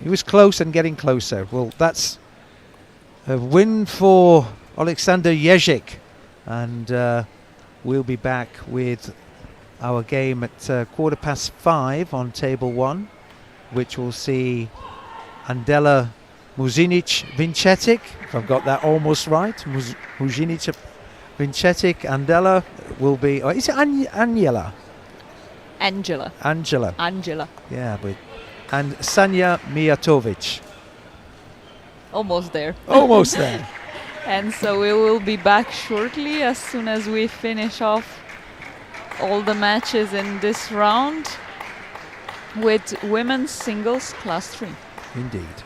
He was close and getting closer. Well, that's a win for Alexander Jezik, and we'll be back with our game at 5:15 on table 1, which will see Andela Muzinic Vincetic, if I've got that almost right. Muzinic Vincetic, Andela will be, or is it Angela? Angela. Yeah, but and Sanja Miatovic. Almost there. Almost there. And so we will be back shortly as soon as we finish off all the matches in this round with women's singles class 3. Indeed.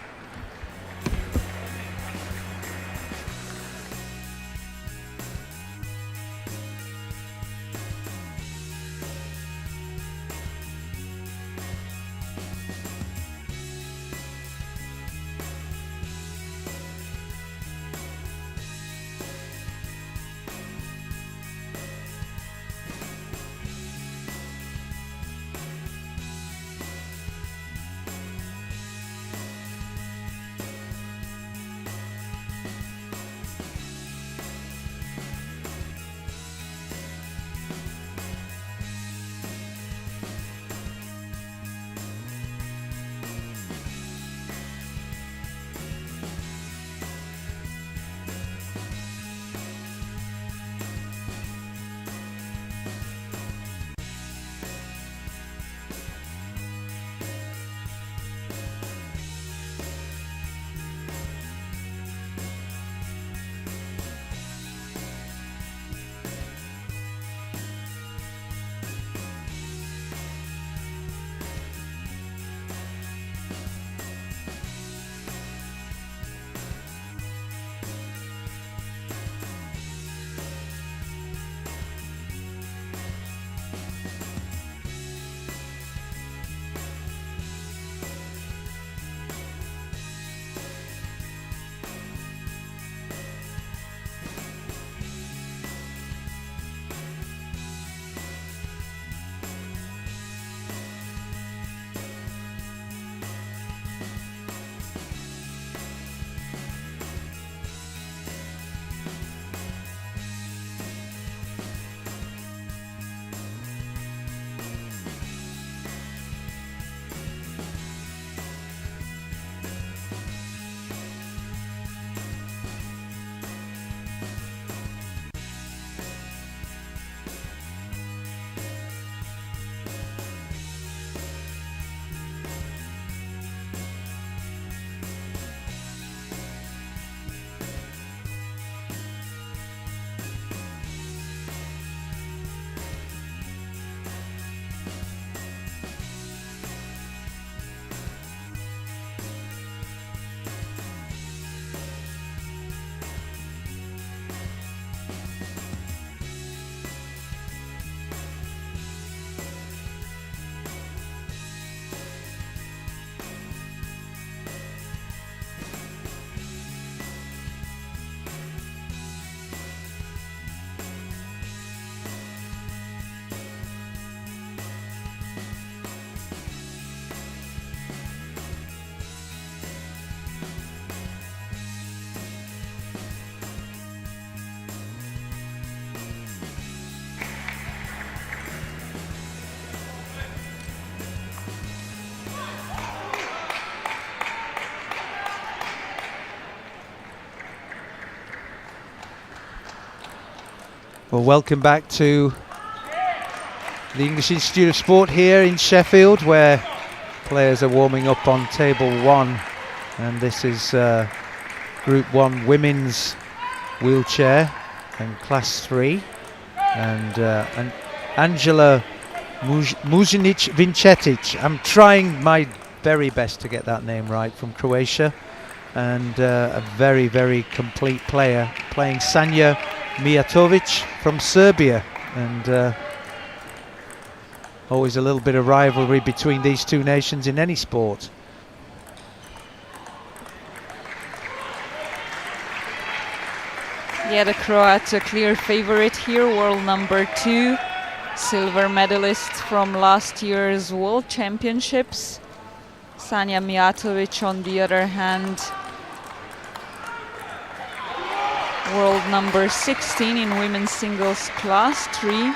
Well, welcome back to the English Institute of Sport here in Sheffield, where players are warming up on table 1, and this is Group 1 women's wheelchair and class 3, and Angela Muzinic Vincetic. I'm trying my very best to get that name right, from Croatia, and a very, very complete player, playing Sanja Miatovic from Serbia, and always a little bit of rivalry between these two nations in any sport. Yeah, the Croats a clear favorite here, world number 2, silver medalist from last year's World Championships. Sanja Miatovic, on the other hand, world number 16 in women's singles class 3,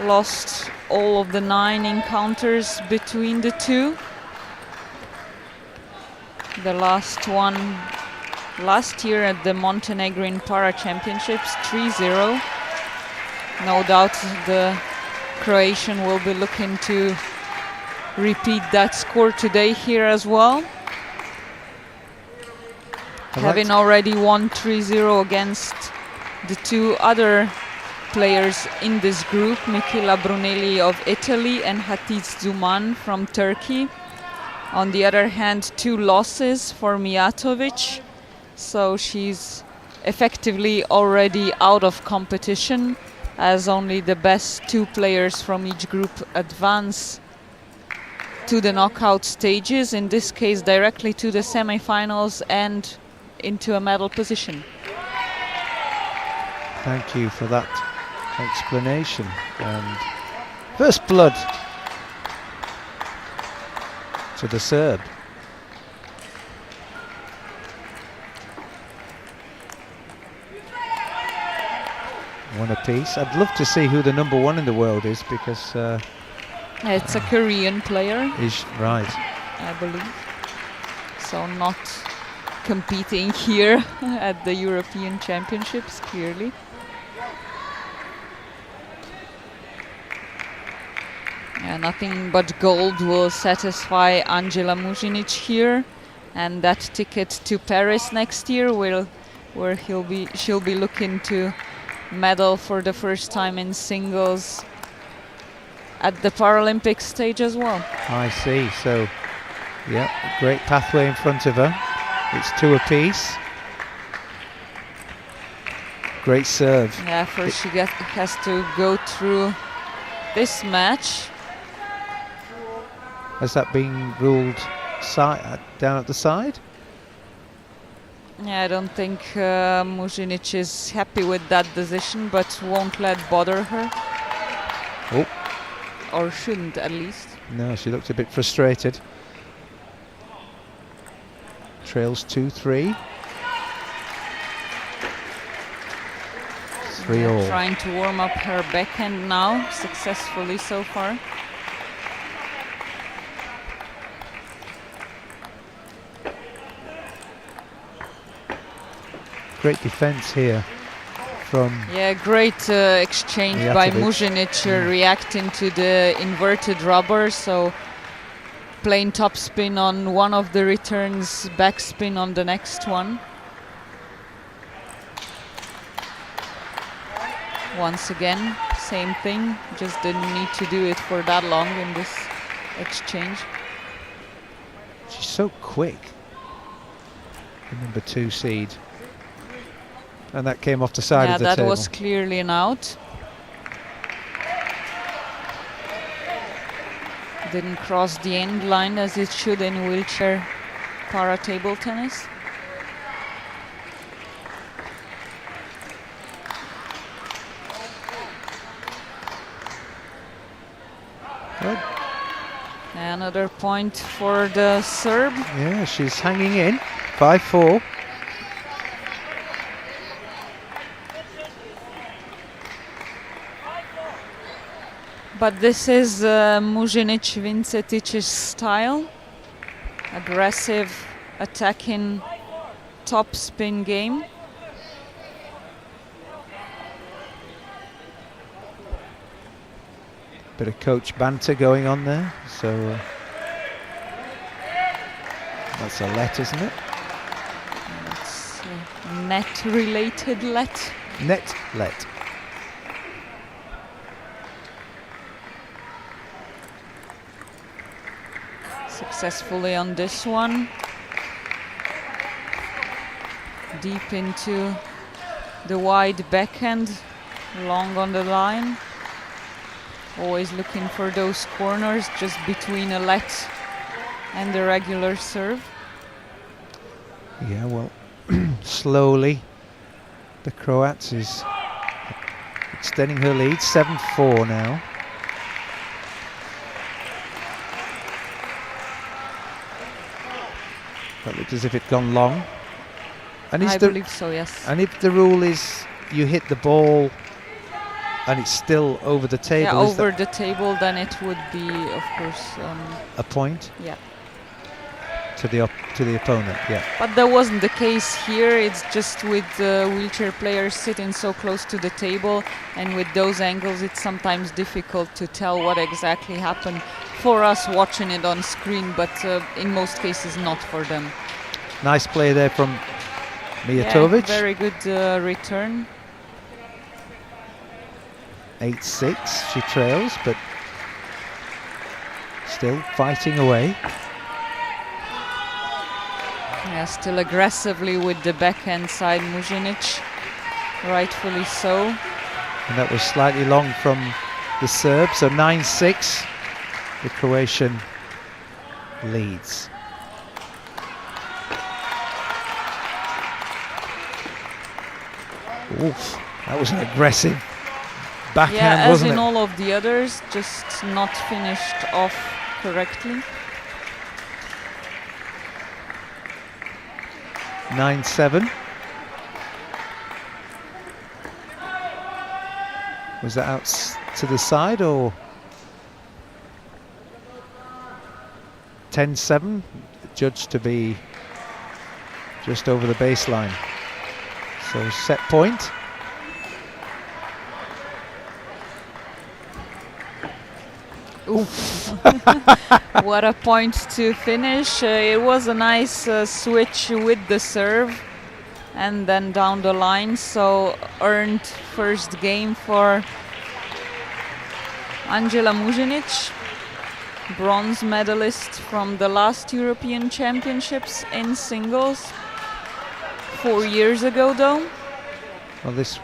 lost all of the 9 encounters between the two. The last one last year at the Montenegrin Para Championships, 3-0. No doubt the Croatian will be looking to repeat that score today here as well. Having already won 3-0 against the two other players in this group, Michela Brunelli of Italy and Hatice Zuman from Turkey. On the other hand, 2 losses for Miatovic, so she's effectively already out of competition, as only the best 2 players from each group advance to the knockout stages, in this case directly to the semi-finals and into a medal position. Thank you for that explanation. And first blood to the Serb. One apiece. I'd love to see who the number 1 in the world is, because It's a Korean player, is right. I believe, so not competing here at the European Championships, clearly. Nothing but gold will satisfy Angela Muzinic here, and that ticket to Paris next year where she'll be looking to medal for the first time in singles at the Paralympic stage as well. I see. So, yeah, great pathway in front of her. It's 2 apiece. Great serve. Yeah, first she has to go through this match. Has that been ruled down at the side? Yeah, I don't think Muzinic is happy with that decision, but won't let bother her. Oh. Or shouldn't, at least. No, she looked a bit frustrated. Trails 2-3. 3-all. Trying to warm up her backhand now, successfully so far. Great defense here from... Yeah, great exchange by Muzinic, reacting to the inverted rubber, so playing topspin on one of the returns, backspin on the next one. Once again, same thing, just didn't need to do it for that long in this exchange. She's so quick, the number 2 seed. And that came off the side of the table. Yeah, that was clearly an out. Didn't cross the end line as it should in wheelchair para table tennis. Good. Another point for the Serb. Yeah, she's hanging in. 5-4. But this is Muzinic-Vincetic's style. Aggressive, attacking, top spin game. Bit of coach banter going on there, so that's a let, isn't it? It's net-related let. Net let. Successfully on this one. Deep into the wide backhand, long on the line. Always looking for those corners just between a let and the regular serve. Yeah, well, slowly the Croats is extending her lead, 7-4 now. That looked as if it'd gone long. And I believe so, yes. And if the rule is you hit the ball and it's still over the table, yeah, over the table, then it would be, of course, a point. Yeah. To the opponent, yeah. But that wasn't the case here. It's just with wheelchair players sitting so close to the table, and with those angles, it's sometimes difficult to tell what exactly happened for us watching it on screen, but in most cases not for them. Nice play there from Miatovic. Yeah, very good return. 8-6, she trails, but still fighting away. Yeah, still aggressively with the backhand side, Muzinic, rightfully so. And that was slightly long from the Serb, so 9-6, the Croatian leads. Oof, that was an aggressive backhand, wasn't it? Yeah, as in all of the others, just not finished off correctly. 9-7. Was that out to the side or 10-7? Judged to be just over the baseline. So set point. Oof. What a point to finish. It was a nice switch with the serve and then down the line, so earned first game for Angela Muzinic, bronze medalist from the last European Championships in singles 4 years ago though. Well, this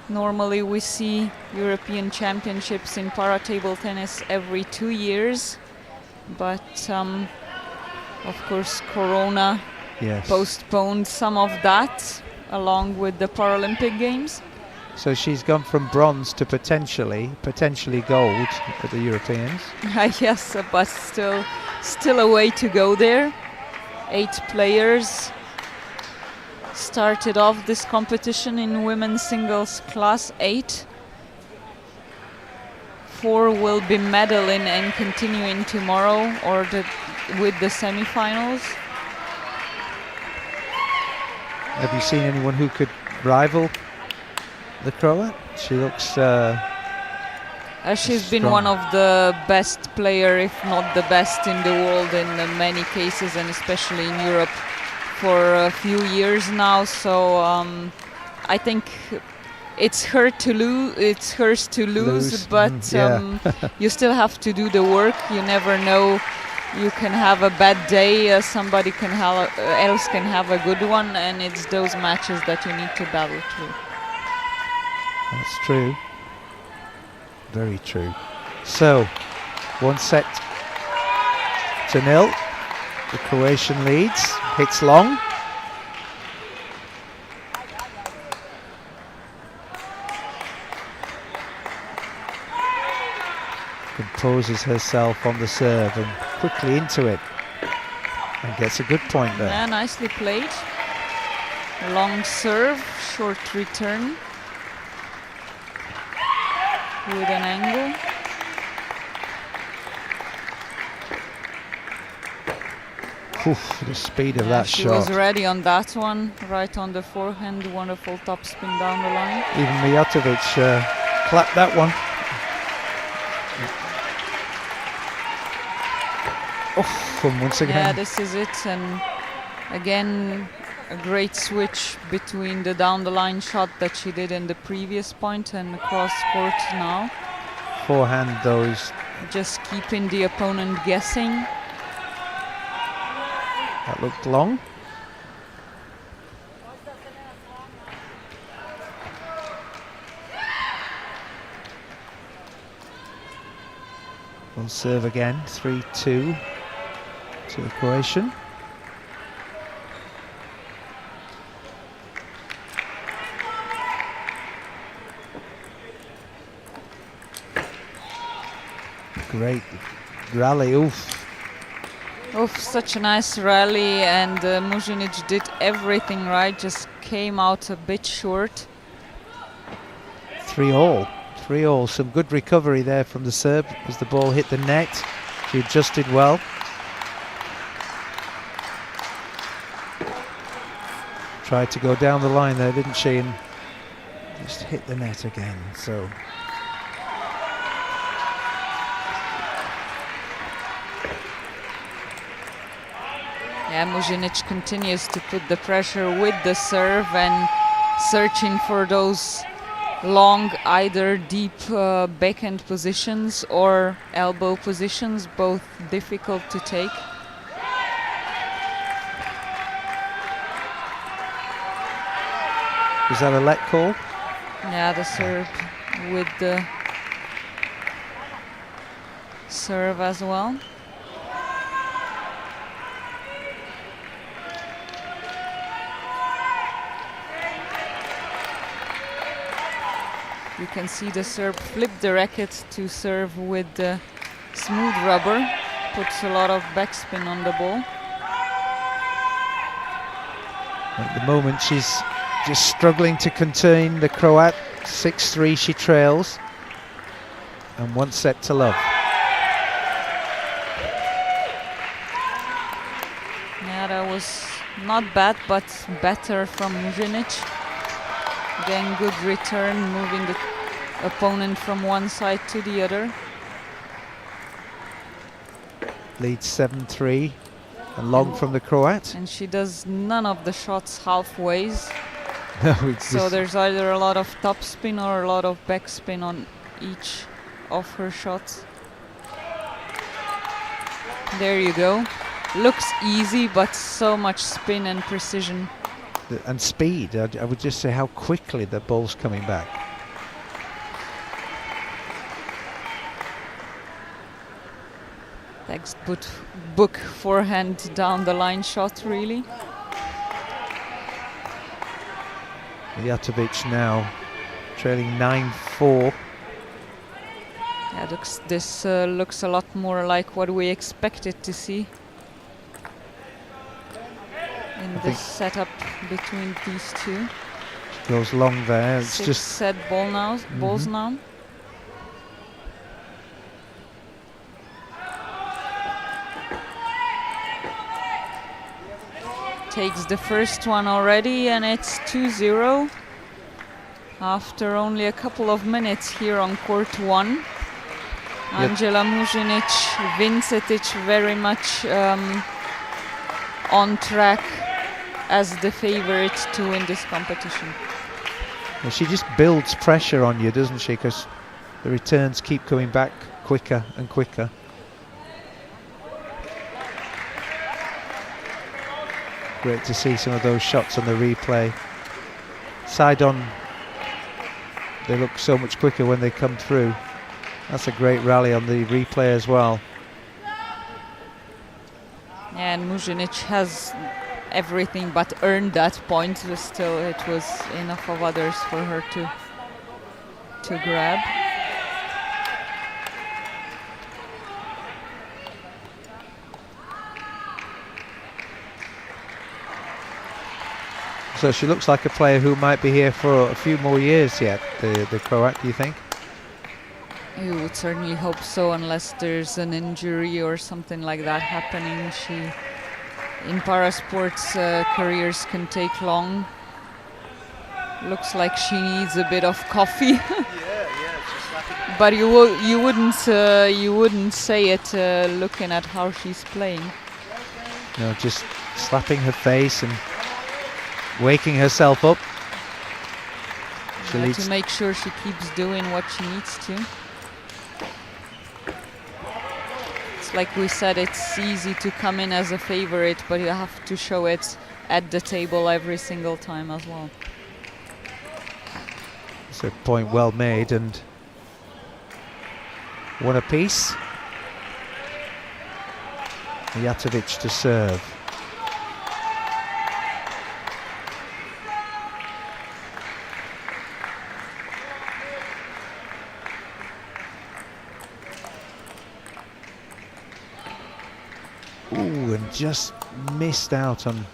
normally we see European Championships in para table tennis every 2 years, but of course Corona postponed some of that along with the Paralympic Games. So she's gone from bronze to potentially gold at the Europeans. Yes, but still a way to go there. 8 players started off this competition in women's singles class 8. 4 will be medaling and continuing tomorrow or with the semi-finals. Have you seen anyone who could rival the Croat? She looks she's strong. been one of the best player, if not the best in the world in many cases, and especially in Europe for a few years now. So I think it's hers to lose, but you still have to do the work. You never know. You can have a bad day, somebody else can have a good one, and it's those matches that you need to battle through. That's true. Very true. So, 1-0. The Croatian leads. Hits long. Composes herself on the serve and quickly into it. And gets a good point there. Yeah, nicely played. Long serve, short return. With an angle. Oof, the speed of that she shot. was ready on that one, right on the forehand, wonderful topspin down the line. Even Miatovic clapped that one. Oh, and once again. Yeah, this is it, and again a great switch between the down the line shot that she did in the previous point and the cross court now. Forehand though is just keeping the opponent guessing. That looked long. We'll serve again, 3-2 to the Croatian. Great rally, oof. Oof, such a nice rally, and Muzinic did everything right, just came out a bit short. 3-all. 3-all. Some good recovery there from the Serb as the ball hit the net. She adjusted well. Tried to go down the line there, didn't she? And just hit the net again. So yeah, Muzinic continues to put the pressure with the serve and searching for those long, either deep backhand positions or elbow positions, both difficult to take. was that a let call? Yeah, the serve with the serve as well. You can see the Serb flip the racket to serve with the smooth rubber, puts a lot of backspin on the ball. At the moment she's just struggling to contain the Croat. 6-3 she trails, and 1 set to love. Yeah, that was not bad, but better from Muzinic. Again, good return, moving the opponent from one side to the other. Leads 7-3, and long from the Croat. And she does none of the shots halfways. No, So there's either a lot of topspin or a lot of backspin on each of her shots. There you go. Looks easy, but so much spin and precision. And speed. I would just say how quickly the ball's coming back. Textbook forehand down the line shot, really. Miatovic now trailing 9-4. Yeah, this looks a lot more like what we expected to see in this setup between these two. Goes long there. It's 6 just set balls now. Takes the first one already, and it's 2-0 after only a couple of minutes here on court 1. Yep. Angela Muzinic, Vincetic very much on track as the favorite to win this competition. well, she just builds pressure on you, doesn't she? Because the returns keep coming back quicker and quicker. Great to see some of those shots on the replay. Side on, they look so much quicker when they come through. That's a great rally on the replay as well. And Muzinic has everything but earned that point. Still, it was enough of others for her to grab. So she looks like a player who might be here for a few more years yet, the Croat, do you think? You would certainly hope so, unless there's an injury or something like that happening. In parasports, careers can take long. Looks like she needs a bit of coffee. But you wouldn't say it looking at how she's playing. No, just slapping her face and waking herself up. To make sure she keeps doing what she needs to. It's like we said, it's easy to come in as a favorite, but you have to show it at the table every single time as well. It's a point well made, and 1 apiece. Miatovic to serve. two and just missed out on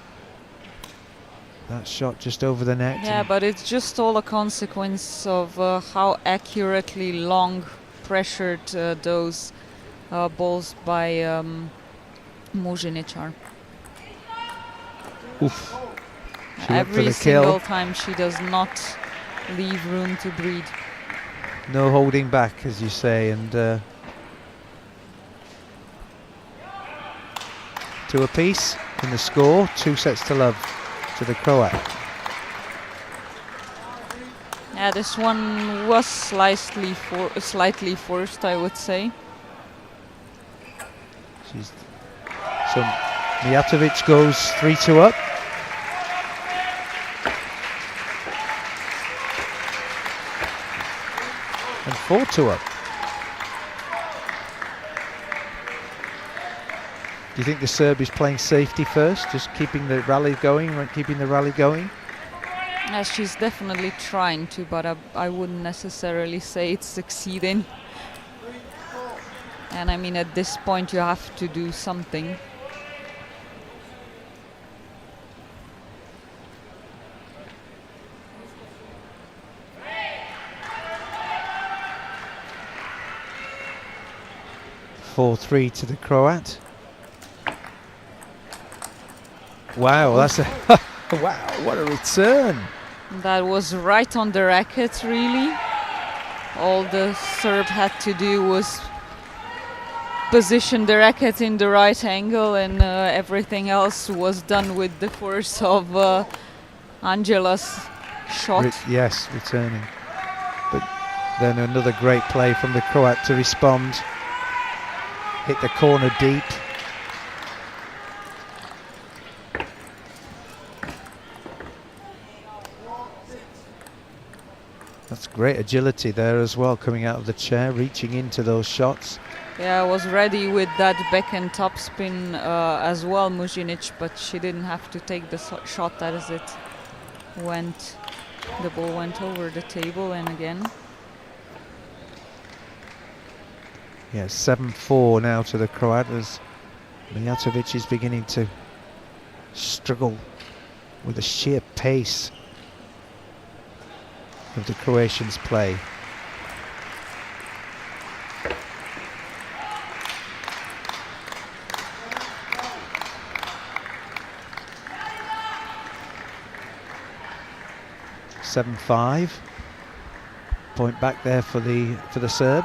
that shot just over the net. Yeah, but it's just all a consequence of how accurately long pressured those balls by Muzinic are. Oof. She went for Every the single kill. time she does not leave room to breathe. No holding back, as you say, and 2 apiece in the score, 2 sets to love to the Croat. Yeah, this one was slightly forced, I would say. So Miatovic goes 3-2 up. And 4-2 up. Do you think the Serb is playing safety first, just keeping the rally going, Yeah, she's definitely trying to, but I wouldn't necessarily say it's succeeding. And I mean, at this point you have to do something. .4-3 to the Croat. Wow, that's a wow! What a return! That was right on the racket, really. All the Serb had to do was position the racket in the right angle, and everything else was done with the force of Angela's shot. Yes, returning. But then another great play from the Croat to respond. Hit the corner deep. That's great agility there as well, coming out of the chair, reaching into those shots. Yeah, I was ready with that backhand topspin as well, Muzinic, but she didn't have to take the shot as it went. The ball went over the table, and again. Yeah, 7-4 now to the Croat as Miatovic is beginning to struggle with the sheer pace of the Croatians' play. .7-5. Point back there for the Serb.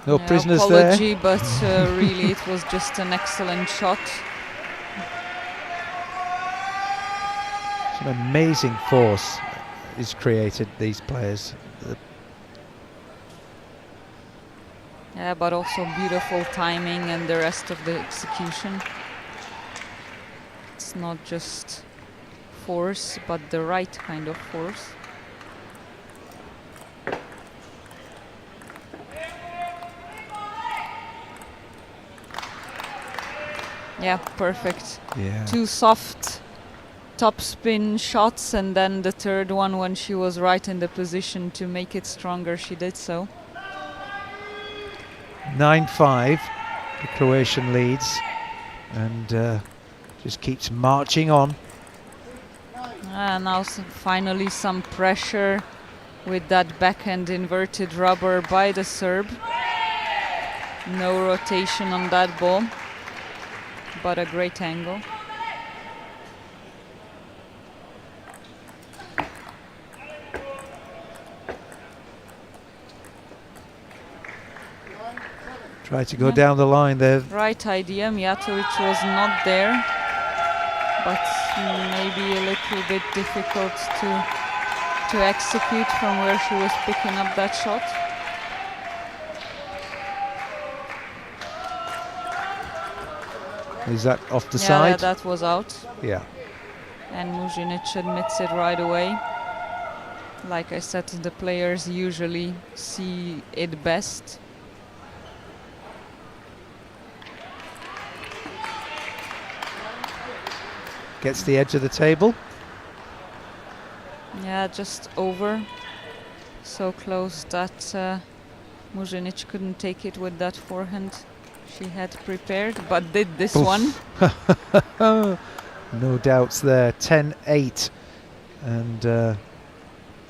No prisoners apology, there. but really it was just an excellent shot. Some amazing force is created, these players. Yeah, but also beautiful timing and the rest of the execution. It's not just force, but the right kind of force. Yeah, perfect. Yeah. 2 soft topspin shots, and then the third one, when she was right in the position to make it stronger, she did so. 9-5, the Croatian leads, and just keeps marching on. Now finally some pressure with that backhand inverted rubber by the Serb. No rotation on that ball, but a great angle. Try to go down the line there. Right idea, Miatovic was not there, but maybe a little bit difficult to execute from where she was picking up that shot. Is that off the side? Yeah, that was out. Yeah. And Muzinic admits it right away. Like I said, the players usually see it best. Gets the edge of the table. Yeah, just over. So close that Muzinic couldn't take it with that forehand she had prepared, but did this one. No doubts there. 10-8. And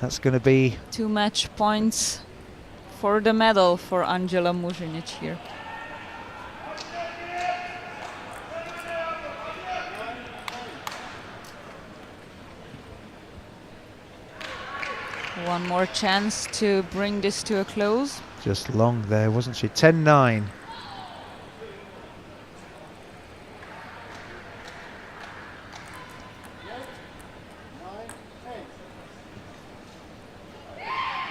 that's going to be 2 match points for the medal for Angela Muzinic here. One more chance to bring this to a close. just long there, wasn't she? 10-9.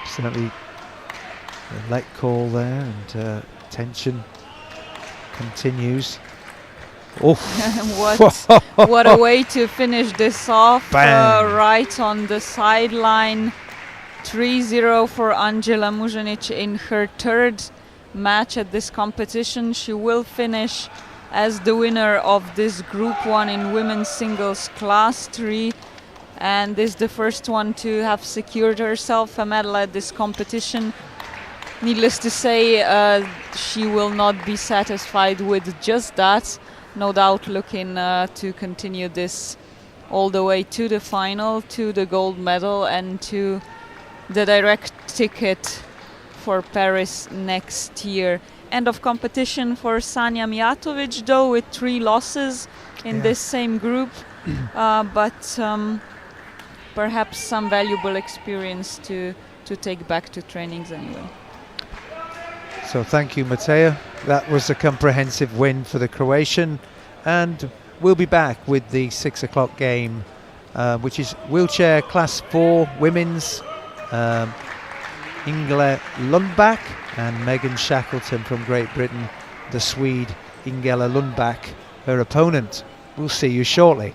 Certainly the let call there, and tension continues. Oh, what a way to finish this off, right on the sideline. 3-0 for Angela Muzinic in her third match at this competition. She will finish as the winner of this Group 1 in women's singles Class 3, and is the first one to have secured herself a medal at this competition. Needless to say, she will not be satisfied with just that. No doubt looking to continue this all the way to the final, to the gold medal, and to the direct ticket for Paris next year. End of competition for Sanja Miatovic, though, with 3 losses in this same group, but perhaps some valuable experience to take back to trainings anyway. So thank you, Matea. That was a comprehensive win for the Croatian, and we'll be back with the 6 o'clock game, which is wheelchair class 4 women's. Ingela Lundback and Megan Shackleton from Great Britain, the Swede Ingela Lundback, her opponent. We'll see you shortly.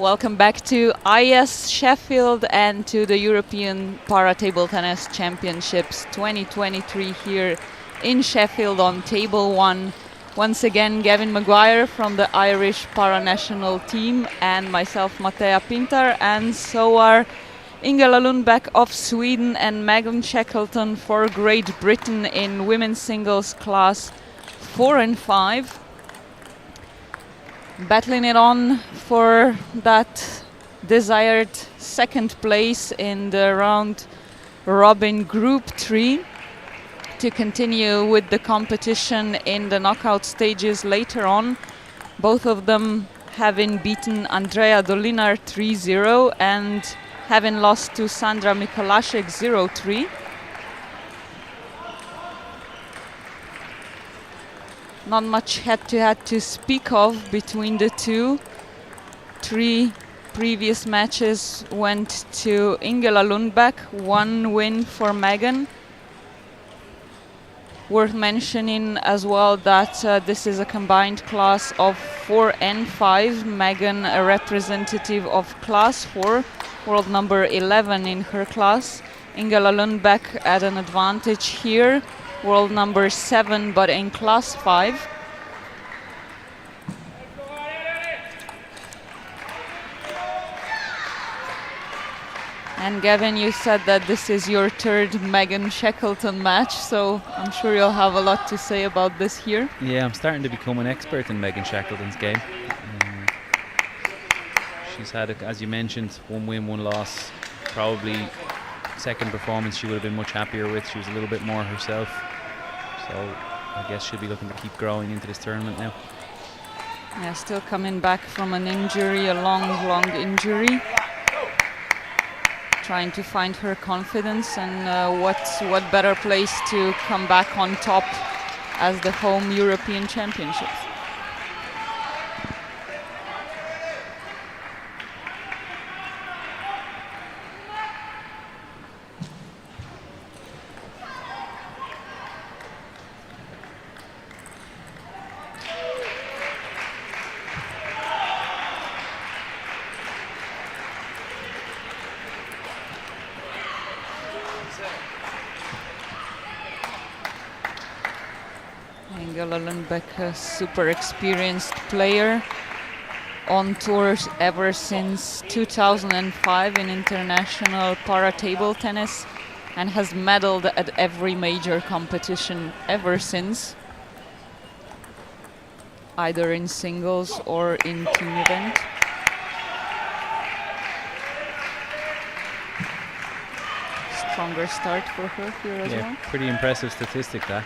Welcome back to IS Sheffield and to the European Para Table Tennis Championships 2023 here in Sheffield on table 1. Once again, Gavin Maguire from the Irish para-national team and myself, Mattea Pintar, and so are Ingela Lundback of Sweden and Megan Shackleton for Great Britain in women's singles class 4 and 5. Battling it on for that desired second place in the round robin group 3 to continue with the competition in the knockout stages later on. Both of them having beaten Andrea Dolinar 3-0 and having lost to Sandra Mikolasek 0-3. Not much head-to-head to speak of between the two. 3 previous matches went to Ingela Lundback, 1 win for Megan. Worth mentioning as well that this is a combined class of 4 and 5. Megan, a representative of class 4, world number 11 in her class. Ingela Lundback at an advantage here, world number 7 but in class 5. And Gavin, you said that this is your third Megan Shackleton match, so I'm sure you'll have a lot to say about this here. Yeah, I'm starting to become an expert in Megan Shackleton's game. She's had, as you mentioned, 1 win, 1 loss. Probably second performance she would have been much happier with. She was a little bit more herself. So I guess she'll be looking to keep growing into this tournament now. Yeah, still coming back from an injury, a long injury. Trying to find her confidence, and what better place to come back on top as the home European Championships. Ingela Lundback, a super experienced player, on tour ever since 2005 in international para-table tennis, and has medaled at every major competition ever since, either in singles or in team event. Stronger start for her here as well. Pretty impressive statistic, that.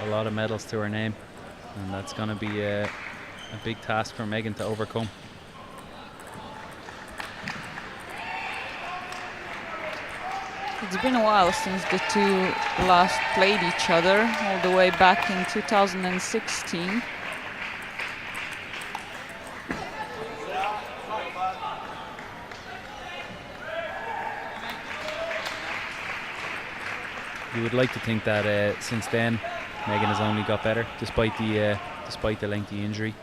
A lot of medals to her name, and that's going to be a big task for Megan to overcome. It's been a while since the two last played each other, all the way back in 2016. You would like to think that since then Megan has only got better, despite the lengthy injury.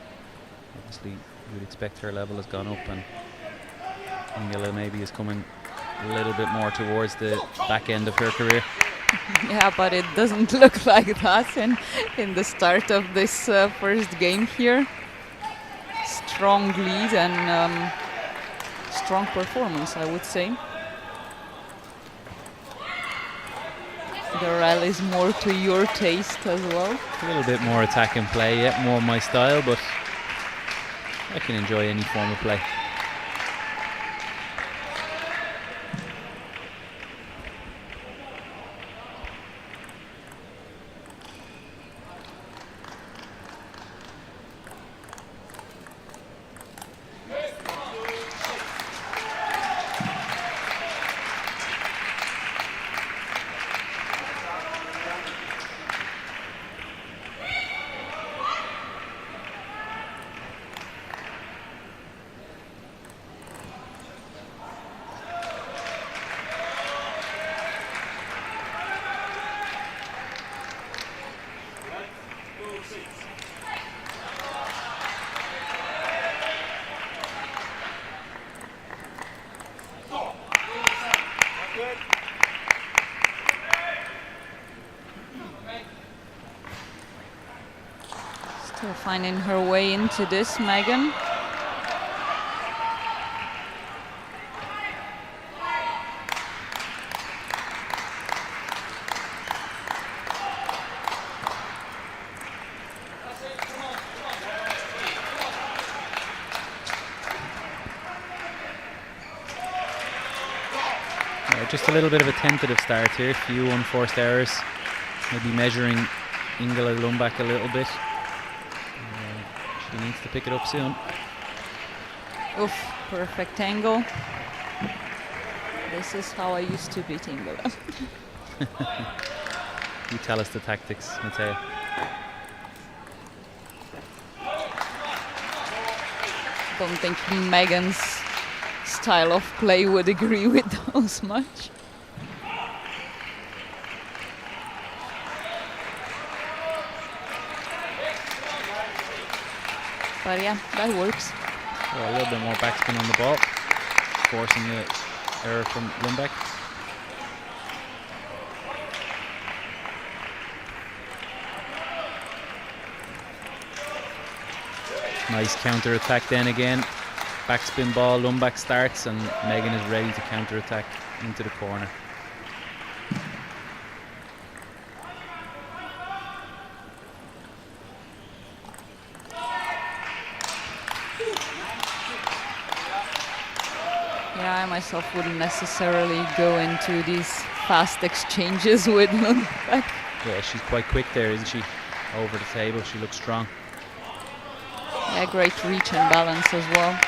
Obviously, you would expect her level has gone up, and Ingela maybe is coming a little bit more towards the back end of her career. Yeah, but it doesn't look like that in the start of this first game here. Strong lead and strong performance, I would say. The rally is more to your taste as well. A little bit more attack and play, yeah, more my style, but I can enjoy any form of play. Still finding her way into this, Megan. Just a little bit of a tentative start here, few unforced errors. Maybe measuring Ingela Lundback a little bit. She needs to pick it up soon. Oof, perfect angle. This is how I used to beat Ingela. You tell us the tactics, Mattea. Don't think Megan's style of play would agree with those much. But yeah, that works. Well, a little bit more backspin on the ball, forcing an error from Lundback. Nice counter attack then again. Backspin ball, Lundback starts, and Megan is ready to counter attack into the corner. Yeah, I myself wouldn't necessarily go into these fast exchanges with Lundback. Yeah, she's quite quick there, isn't she? Over the table, she looks strong. Yeah, great reach and balance as well.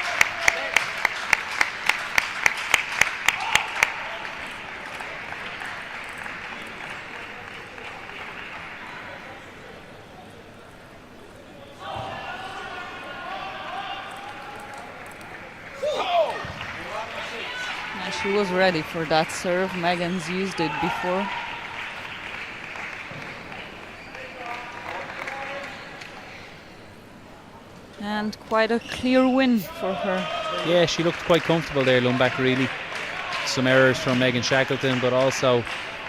She was ready for that serve. Megan's used it before. And quite a clear win for her. Yeah, she looked quite comfortable there, Lundback, really. Some errors from Megan Shackleton, but also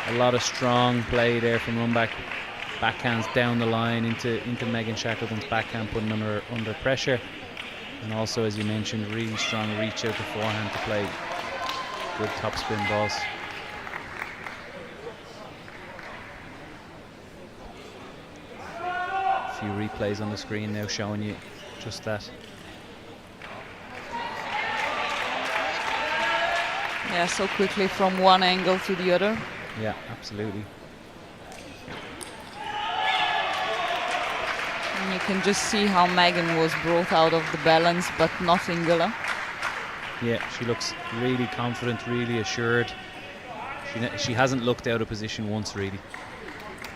a lot of strong play there from Lundback. Backhands down the line into Megan Shackleton's backhand, putting her under pressure. And also, as you mentioned, really strong reach out the forehand to play good topspin balls. A few replays on the screen now showing you just that. Yeah, so quickly from one angle to the other. Yeah, absolutely. And you can just see how Megan was brought out of the balance, but not Ingela. Yeah, she looks really confident, really assured. She hasn't looked out of position once, really.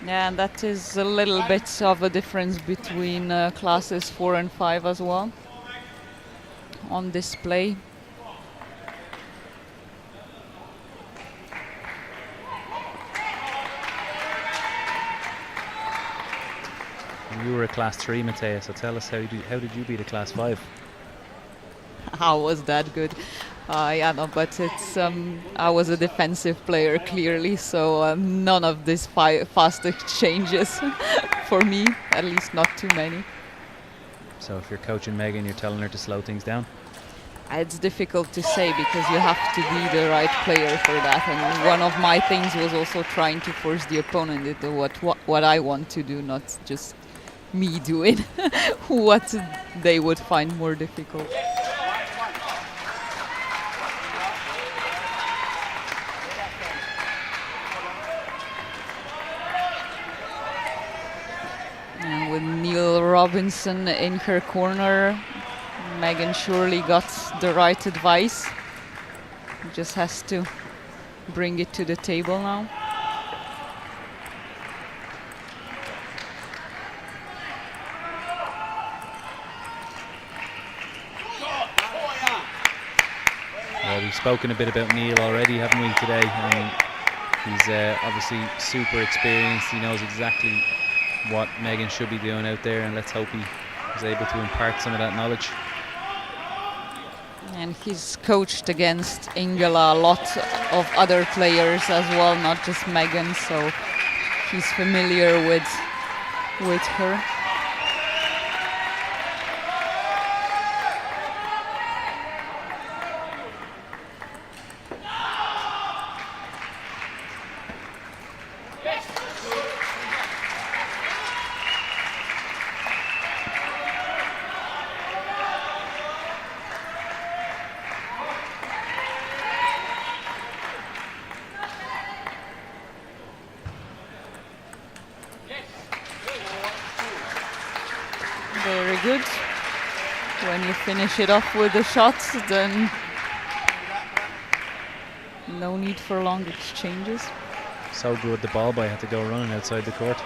Yeah, and that is a little bit of a difference between classes 4 and 5 as well on display. You were a class 3, Mattea, so tell us how did you beat a class 5? How was that good? Yeah, no, but it's I was a defensive player clearly, so none of these fast exchanges for me, at least not too many. So if you're coaching Megan, you're telling her to slow things down? It's difficult to say because you have to be the right player for that, and one of my things was also trying to force the opponent into what I want to do, not just me doing what they would find more difficult. And with Neil Robinson in her corner, Megan surely got the right advice. Just has to bring it to the table now. Well, we've spoken a bit about Neil already, haven't we, today? He's obviously super experienced. He knows exactly what Megan should be doing out there, and let's hope he was able to impart some of that knowledge. And he's coached against Ingela a lot of other players as well, not just Megan, so he's familiar with her. Very good. When you finish it off with the shots, then no need for long exchanges. So good, the ball boy had to go running outside the court.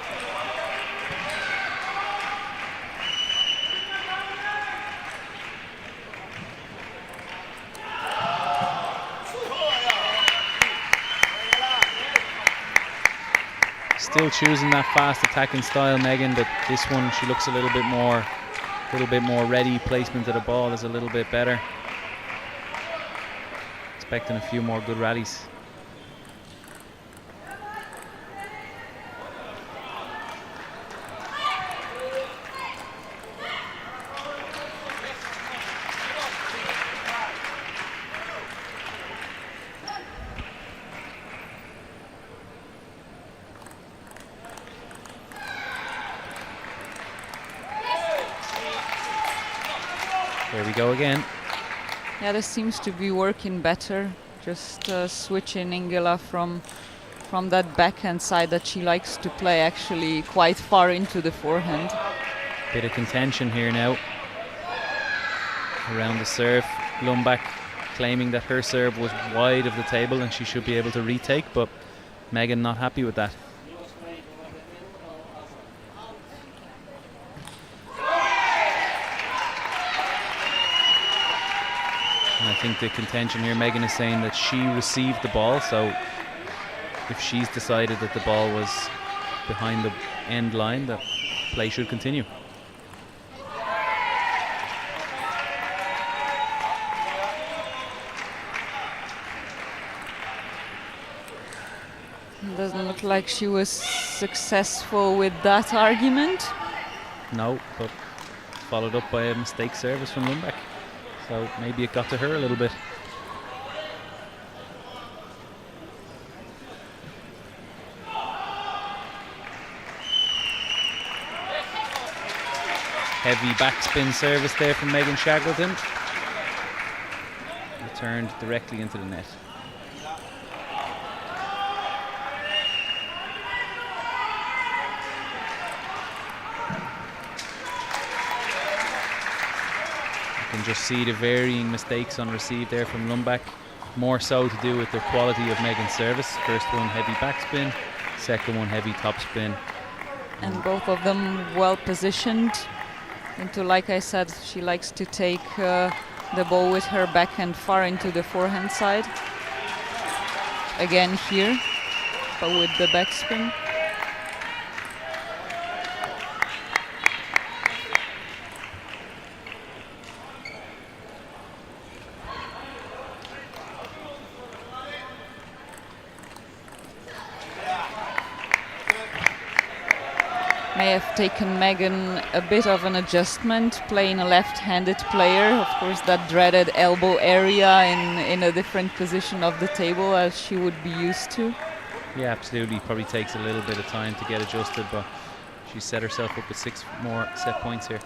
Still choosing that fast attacking style, Megan, but this one she looks a little bit more ready. Placement of the ball is a little bit better. Expecting a few more good rallies. There we go again. Yeah, this seems to be working better. Just switching Ingela from that backhand side that she likes to play actually quite far into the forehand. Bit of contention here now around the serve. Lundback claiming that her serve was wide of the table and she should be able to retake, but Megan not happy with that. And I think the contention here, Megan is saying that she received the ball, so if she's decided that the ball was behind the end line, the play should continue. Doesn't look like she was successful with that argument. No, but followed up by a mistake service from Lundback. So maybe it got to her a little bit. Heavy backspin service there from Megan Shackleton. Returned directly into the net. You can just see the varying mistakes on receive there from Lundback. More so to do with the quality of Megan's service. First one heavy backspin, second one heavy topspin. And both of them well positioned into, like I said, she likes to take the ball with her backhand far into the forehand side. Again here, but with the backspin. May have taken Megan a bit of an adjustment, playing a left-handed player. Of course, that dreaded elbow area in a different position of the table as she would be used to. Yeah, absolutely. Probably takes a little bit of time to get adjusted, but she set herself up with 6 more set points here.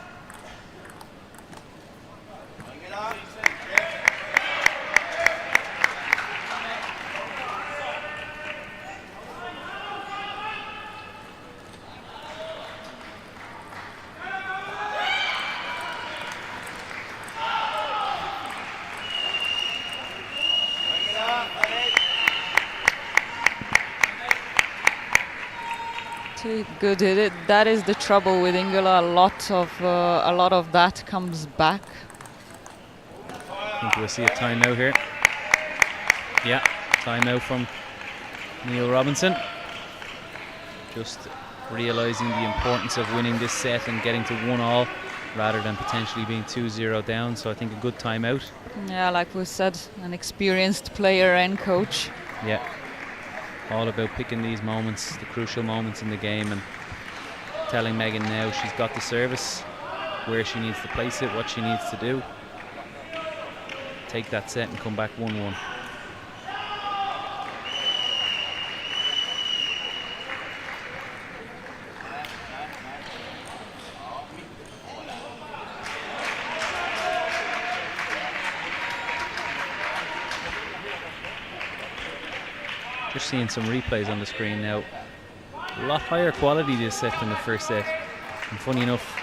Good. That is the trouble with Ingela. A lot of that comes back. I think we'll see a timeout here. Yeah, timeout from Neil Robinson. Just realising the importance of winning this set and getting to 1-1 rather than potentially being 2-0 down. So I think a good timeout. Yeah, like we said, an experienced player and coach. Yeah. All about picking these moments, the crucial moments in the game, and telling Megan now she's got the service, where she needs to place it, what she needs to do. Take that set and come back 1-1. Just seeing some replays on the screen now. A lot higher quality this set than the first set. And funny enough,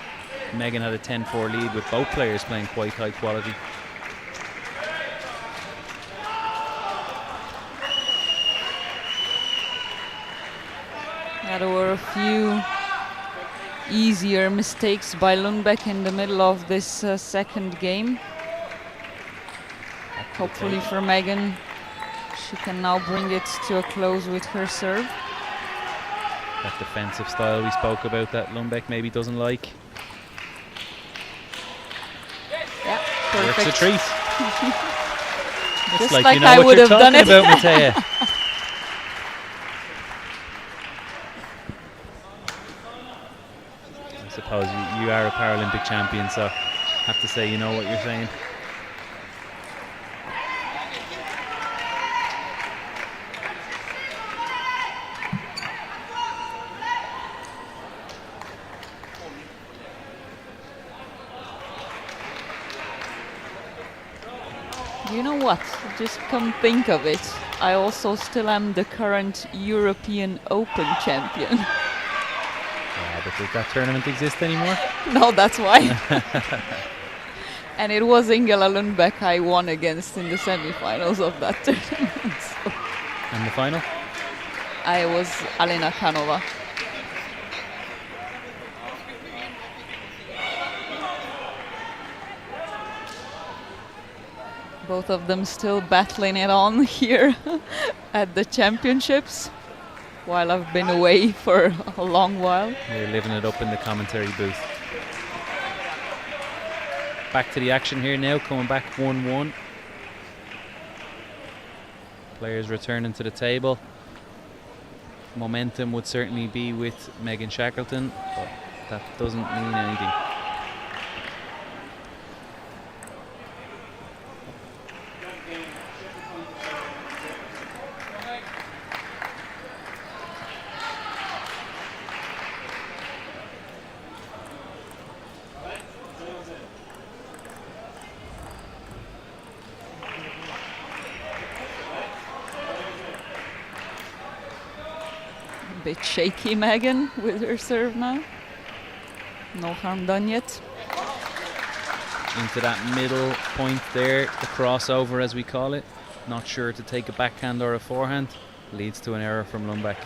Megan had a 10-4 lead with both players playing quite high quality. Yeah, there were a few easier mistakes by Lundback in the middle of this second game. Hopefully for Megan, she can now bring it to a close with her serve. That defensive style we spoke about that Lundback maybe doesn't like. Yeah, Works a perfect. treat. Just like like you know I what would you're have done talking it. about, Mattea. I suppose you are a Paralympic champion, so I have to say you know what you're saying. You know what? Just come think of it. I also still am the current European Open champion. Yeah, but does that tournament exist anymore? No, that's why. And it was Ingela Lundback I won against in the semi-finals of that tournament. So And the final? I was Alena Kanova. Both of them still battling it on here at the championships, while I've been away for a long while. You're living it up in the commentary booth. Back to the action here now, coming back 1-1. Players returning to the table. Momentum would certainly be with Megan Shackleton, but that doesn't mean anything. A bit shaky Megan with her serve now. No harm done yet. Into that middle point there, the crossover as we call it. Not sure to take a backhand or a forehand. Leads to an error from Lundback.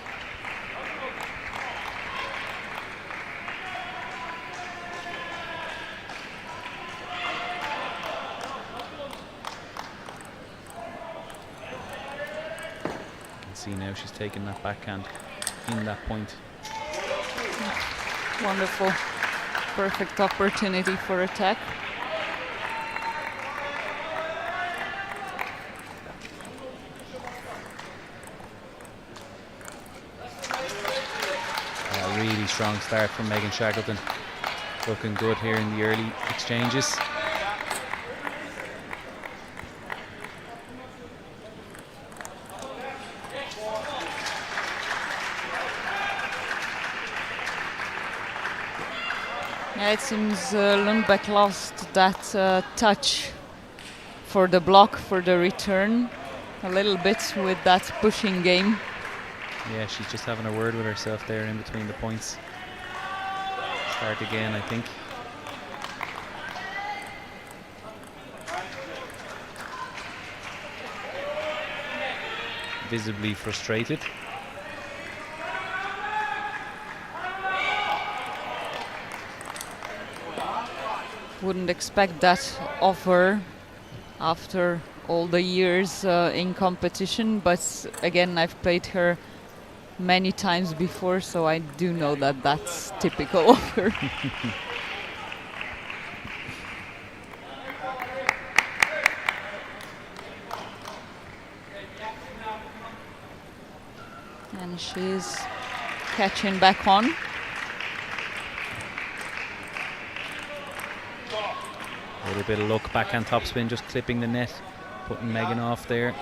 See now she's taking that backhand in that point. Wonderful. Perfect opportunity for attack. A really strong start from Megan Shackleton. Looking good here in the early exchanges. Yeah, it seems Lundback lost that touch for the block, for the return, a little bit with that pushing game. Yeah, she's just having a word with herself there in between the points. Start again, I think. Visibly frustrated. Wouldn't expect that of her after all the years in competition, but again, I've played her many times before, so I do know that that's typical of her. And she's catching back on. A little bit of luck, backhand topspin, just clipping the net, putting Megan off there.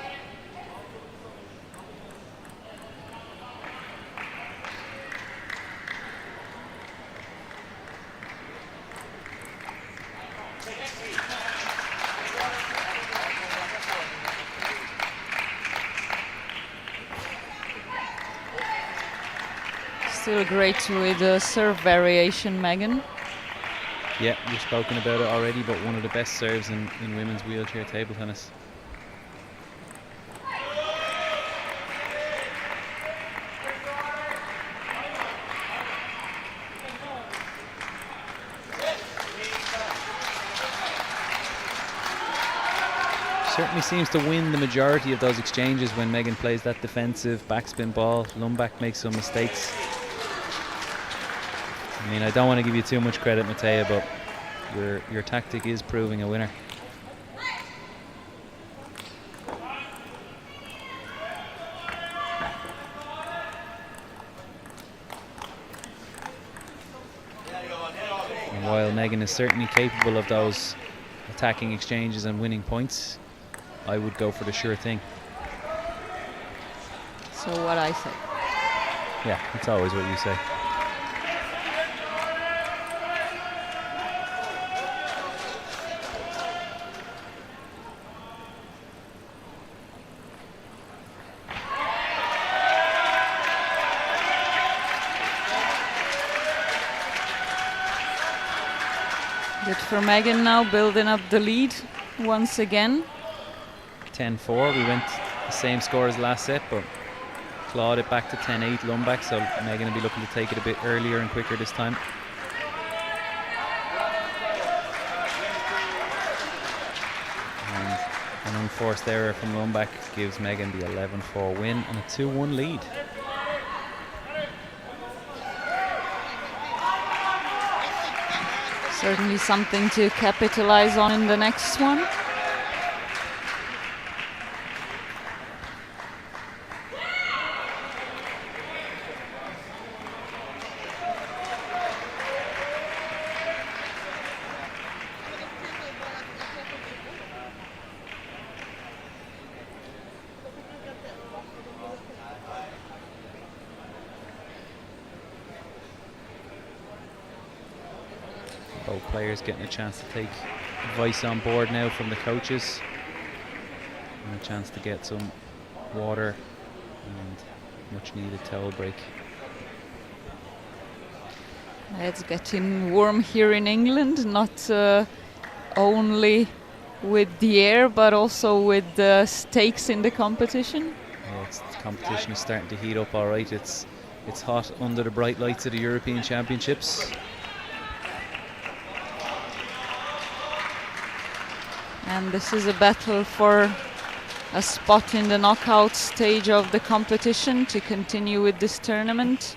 Still great with serve variation, Megan. Yeah, we've spoken about it already, but one of the best serves in women's wheelchair table tennis. Certainly seems to win the majority of those exchanges when Megan plays that defensive backspin ball. Lundback makes some mistakes. I mean, I don't want to give you too much credit, Mattea, but your tactic is proving a winner. And while Megan is certainly capable of those attacking exchanges and winning points, I would go for the sure thing. So what I say. Yeah, it's always what you say. Good for Megan now, building up the lead once again. 10-4, we went the same score as last set, but clawed it back to 10-8 Lundback, so Megan will be looking to take it a bit earlier and quicker this time. And an unforced error from Lundback gives Megan the 11-4 win and a 2-1 lead. Certainly something to capitalize on in the next one. Both players getting a chance to take advice on board now from the coaches, and a chance to get some water and much needed towel break. It's getting warm here in England, not only with the air but also with the stakes in the competition. Yeah, the competition is starting to heat up all right. It's hot under the bright lights of the European Championships. And this is a battle for a spot in the knockout stage of the competition to continue with this tournament.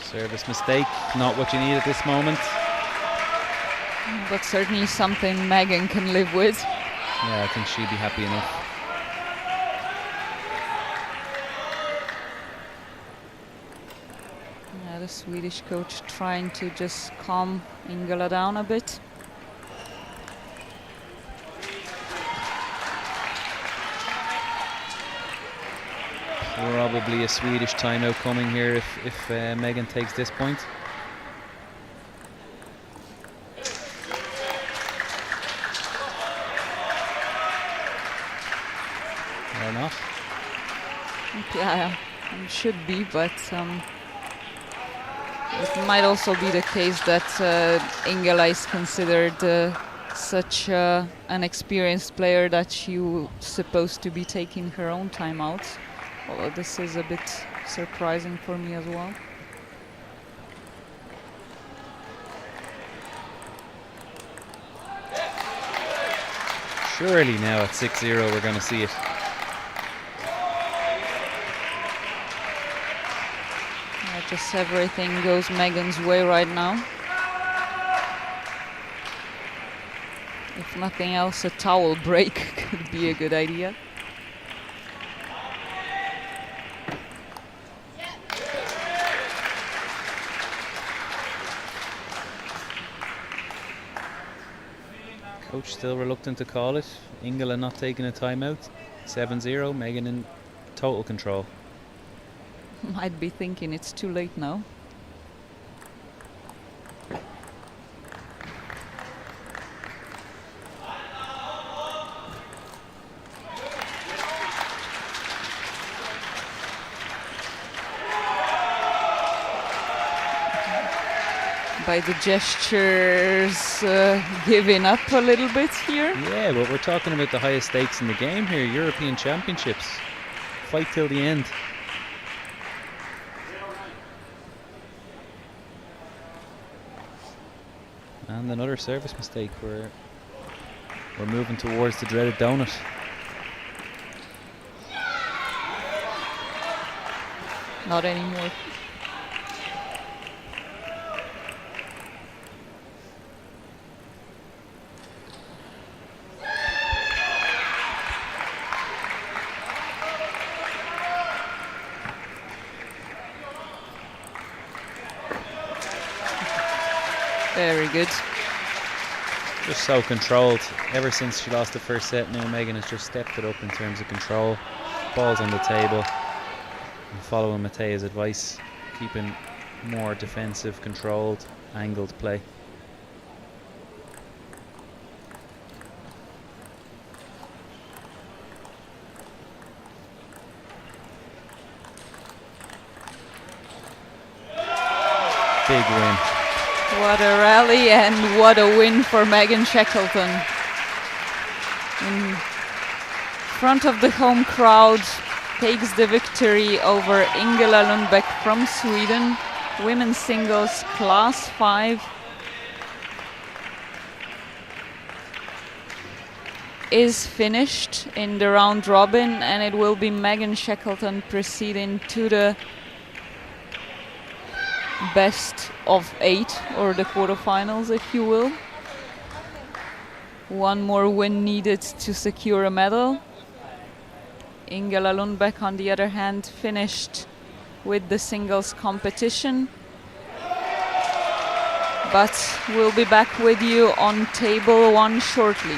Service mistake, not what you need at this moment. But certainly something Megan can live with. Yeah, I think she'd be happy enough. Yeah, the Swedish coach trying to just calm Ingela down a bit. Probably a Swedish timeout coming here if Megan takes this point. Or not. Yeah, it should be, but it might also be the case that Ingela is considered such an experienced player that she's supposed to be taking her own timeouts. Although this is a bit surprising for me as well. Surely now at 6-0 we're going to see it. Yeah, just everything goes Megan's way right now. If nothing else, a towel break could be a good idea. Coach still reluctant to call it. Ingela not taking a timeout. 7-0, Megan in total control. Might be thinking it's too late now. By the gestures, giving up a little bit here. Yeah, but we're talking about the highest stakes in the game here, European Championships. Fight till the end. And another service mistake. We're moving towards the dreaded donut. Not anymore. Very good. Just so controlled. Ever since she lost the first set, now Megan has just stepped it up in terms of control. Balls on the table. And following Mattea's advice, keeping more defensive, controlled, angled play. Big win. What a rally and what a win for Megan Shackleton. In front of the home crowd, takes the victory over Ingela Lundback from Sweden. Women's singles class 5. Is finished in the round robin, and it will be Megan Shackleton proceeding to the best of 8, or the quarterfinals, if you will. One more win needed to secure a medal. Ingela Lundback, on the other hand, finished with the singles competition. But we'll be back with you on table 1 shortly.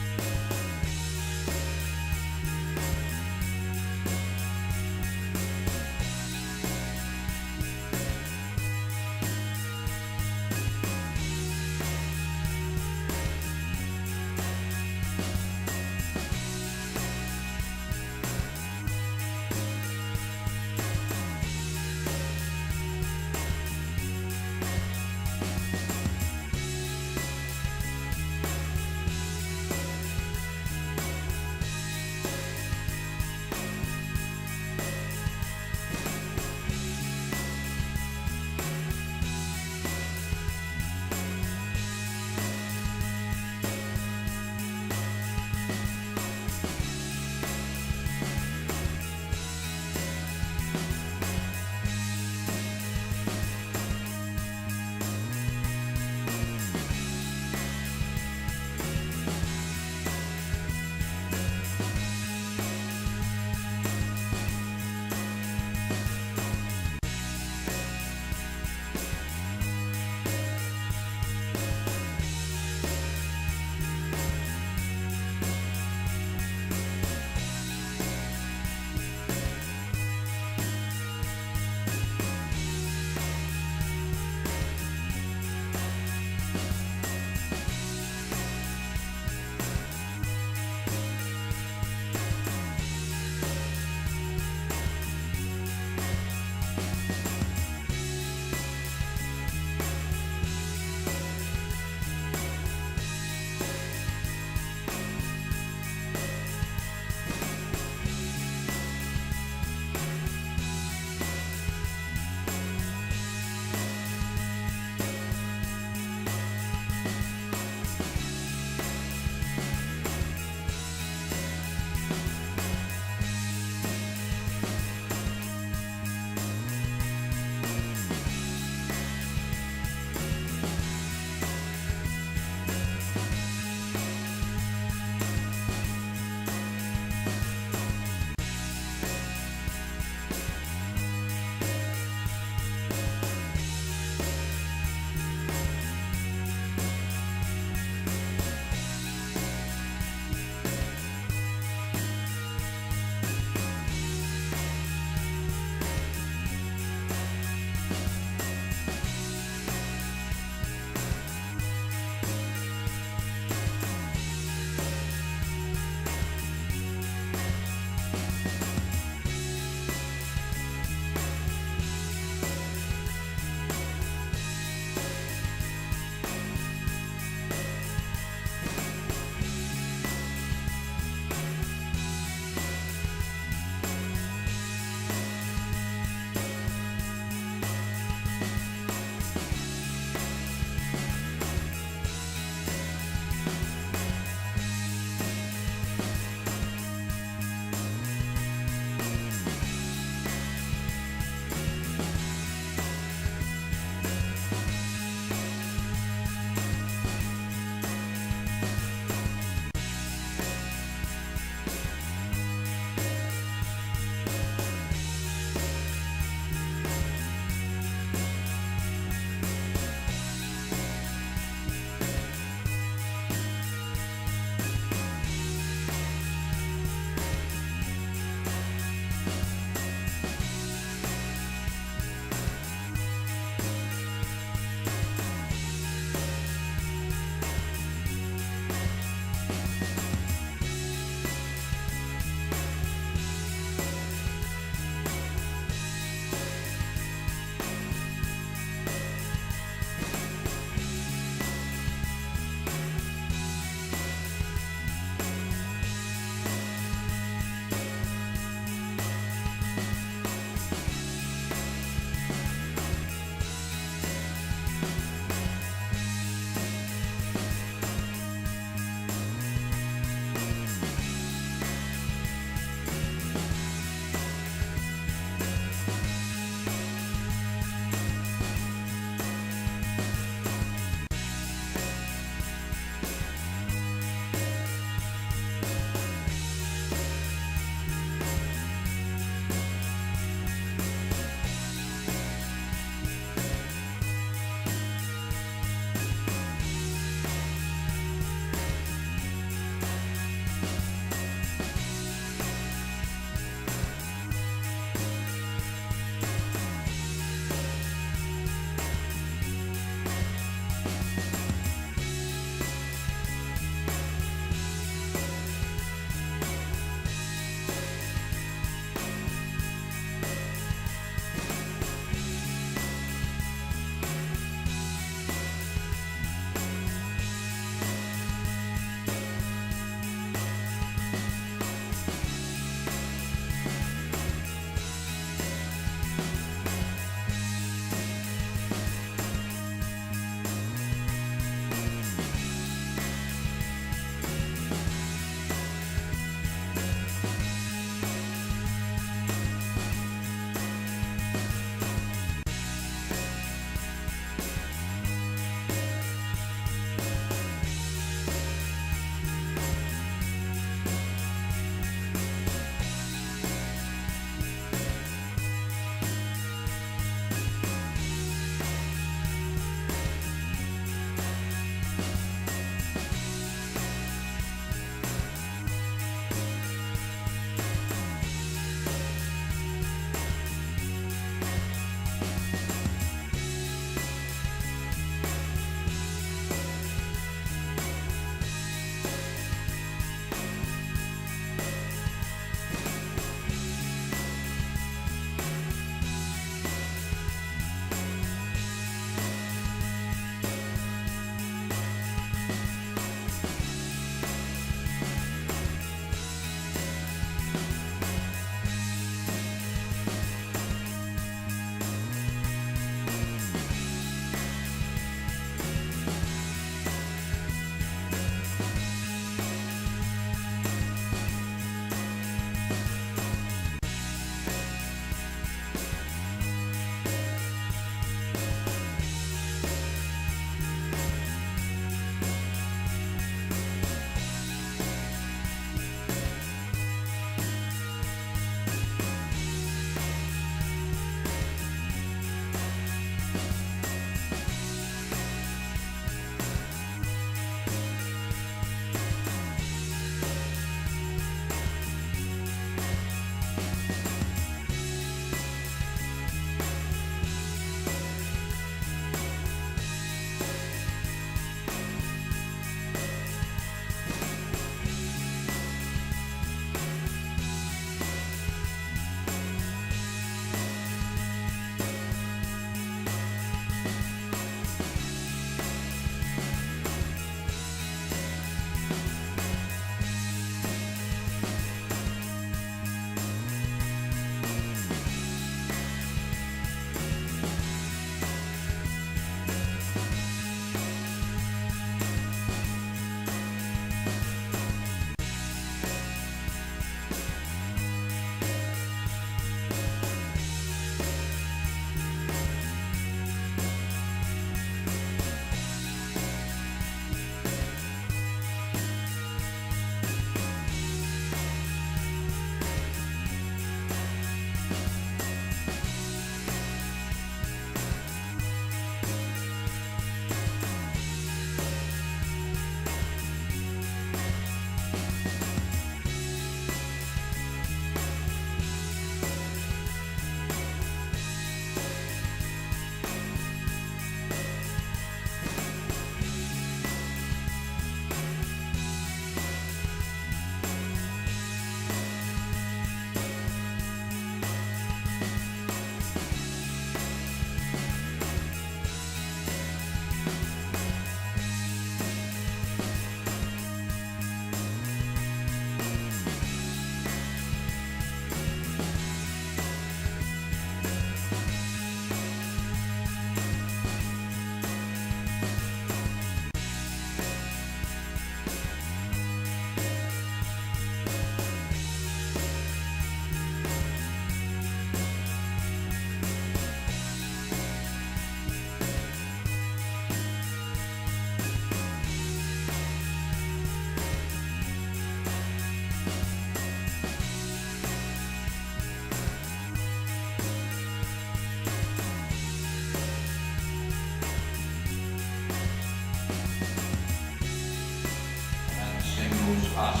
And singles class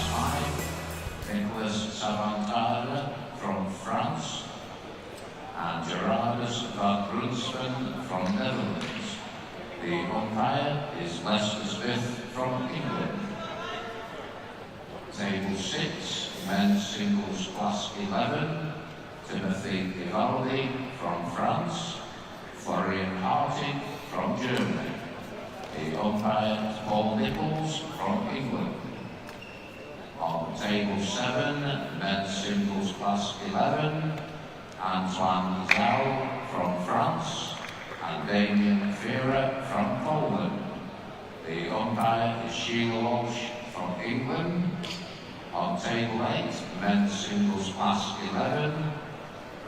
5, Nicholas Savantara from France and Gerardus van Grunsven from Netherlands. The umpire is Lester Smith from England. Table 6, men's singles class 11, Timothy Ivaldi from France, Florian Hartig from Germany. The umpire is Paul Nichols from England. On table 7, men's singles class 11, Antoine Zhao from France and Damien Fira from Poland. The umpire is Sheila Walsh from England. On table 8, men's singles class 11,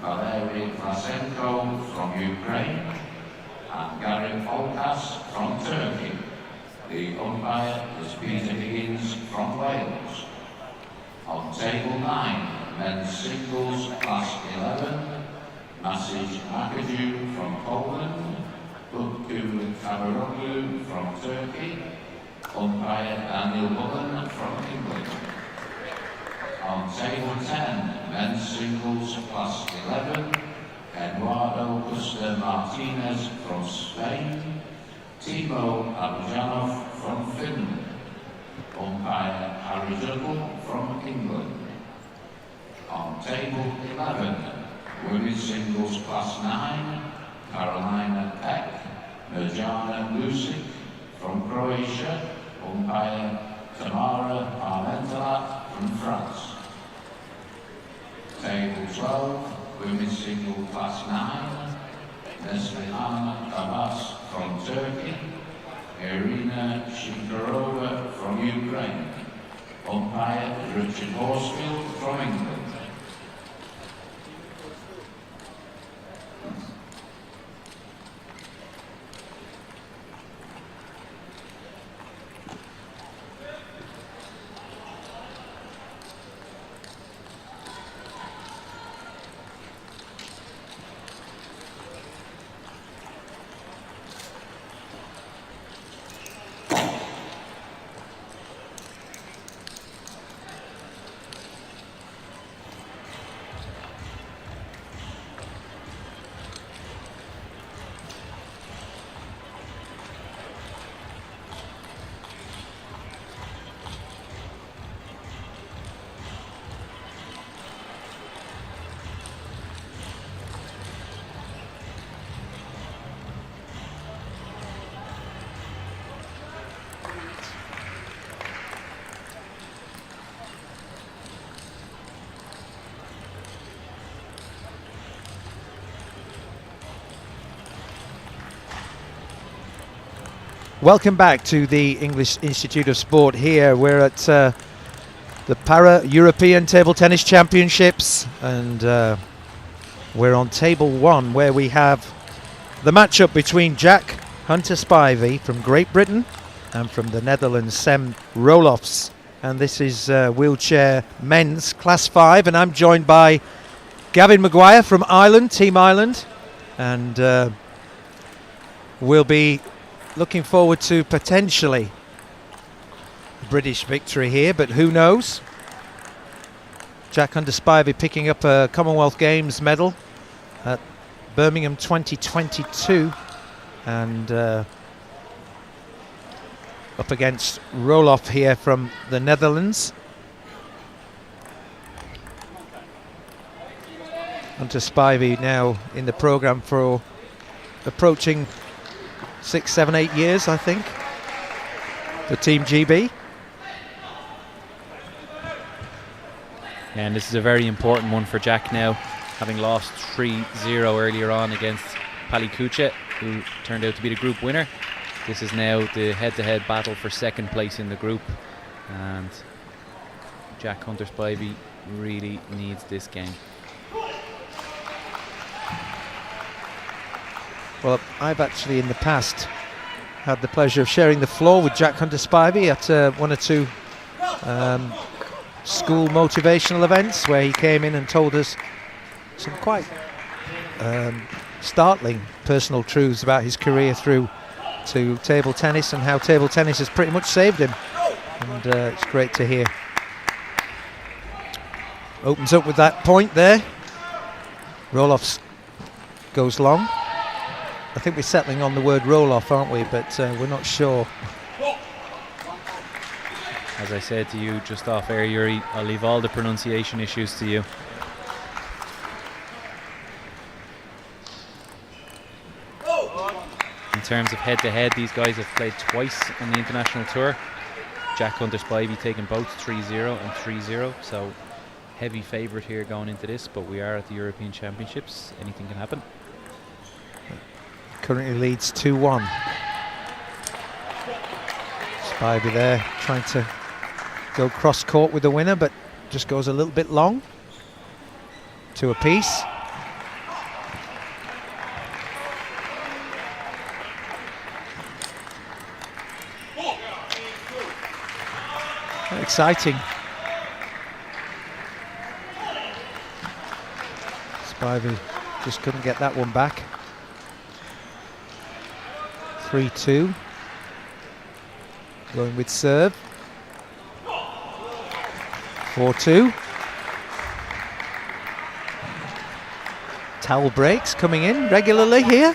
Valery Vlasenko from Ukraine and Gary Folkas from Turkey. The umpire is Peter Higgins from Wales. On table 9, men's singles class 11, Masic Makaju from Poland, Butlo Kavaroglu from Turkey, umpire Daniel Bullen from England. On table 10, men's singles class 11, Eduardo Costa Martinez from Spain, Timo Abujanov from Finland, umpire Harry Juddle from England. On table 11, women's singles class 9, Carolina Peck, Mirjana Lusic from Croatia, umpire Tamara Parmentalat from France. Table 12, women's single class 9, Neslihan Abbas from Turkey, Irina Shinkarova from Ukraine, umpire Richard Horsfield from England. Welcome back to the English Institute of Sport here. We're at the Para-European Table Tennis Championships and we're on table 1 where we have the matchup between Jack Hunter-Spivey from Great Britain and from the Netherlands, Sem Roloffs. And this is wheelchair men's class 5 and I'm joined by Gavin Maguire from Ireland, Team Ireland, and we'll be looking forward to potentially a British victory here, but who knows? Jack Hunter-Spivey picking up a Commonwealth Games medal at Birmingham 2022 and up against Roloff here from the Netherlands. Hunter-Spivey now in the programme for approaching 6, 7, 8 years, I think, for Team GB. And this is a very important one for Jack now, having lost 3-0 earlier on against Palikucha, who turned out to be the group winner. This is now the head-to-head battle for second place in the group, and Jack Hunter-Spivey really needs this game. Well, I've actually in the past had the pleasure of sharing the floor with Jack Hunter-Spivey at 1 or 2 school motivational events where he came in and told us some quite startling personal truths about his career through to table tennis and how table tennis has pretty much saved him. And it's great to hear. Opens up with that point there. Roloffs goes long. I think we're settling on the word roll-off, aren't we? But we're not sure. As I said to you just off air, Yuri, I'll leave all the pronunciation issues to you. In terms of head-to-head, these guys have played twice on the international tour. Jack under Spivey taking both 3-0 and 3-0, so heavy favourite here going into this, but we are at the European Championships. Anything can happen. Currently leads 2-1. Spivey there trying to go cross court with the winner, but just goes a little bit long. 2 apiece. Exciting. Spivey just couldn't get that one back. 3-2. Going with serve. 4-2. Towel breaks coming in regularly here.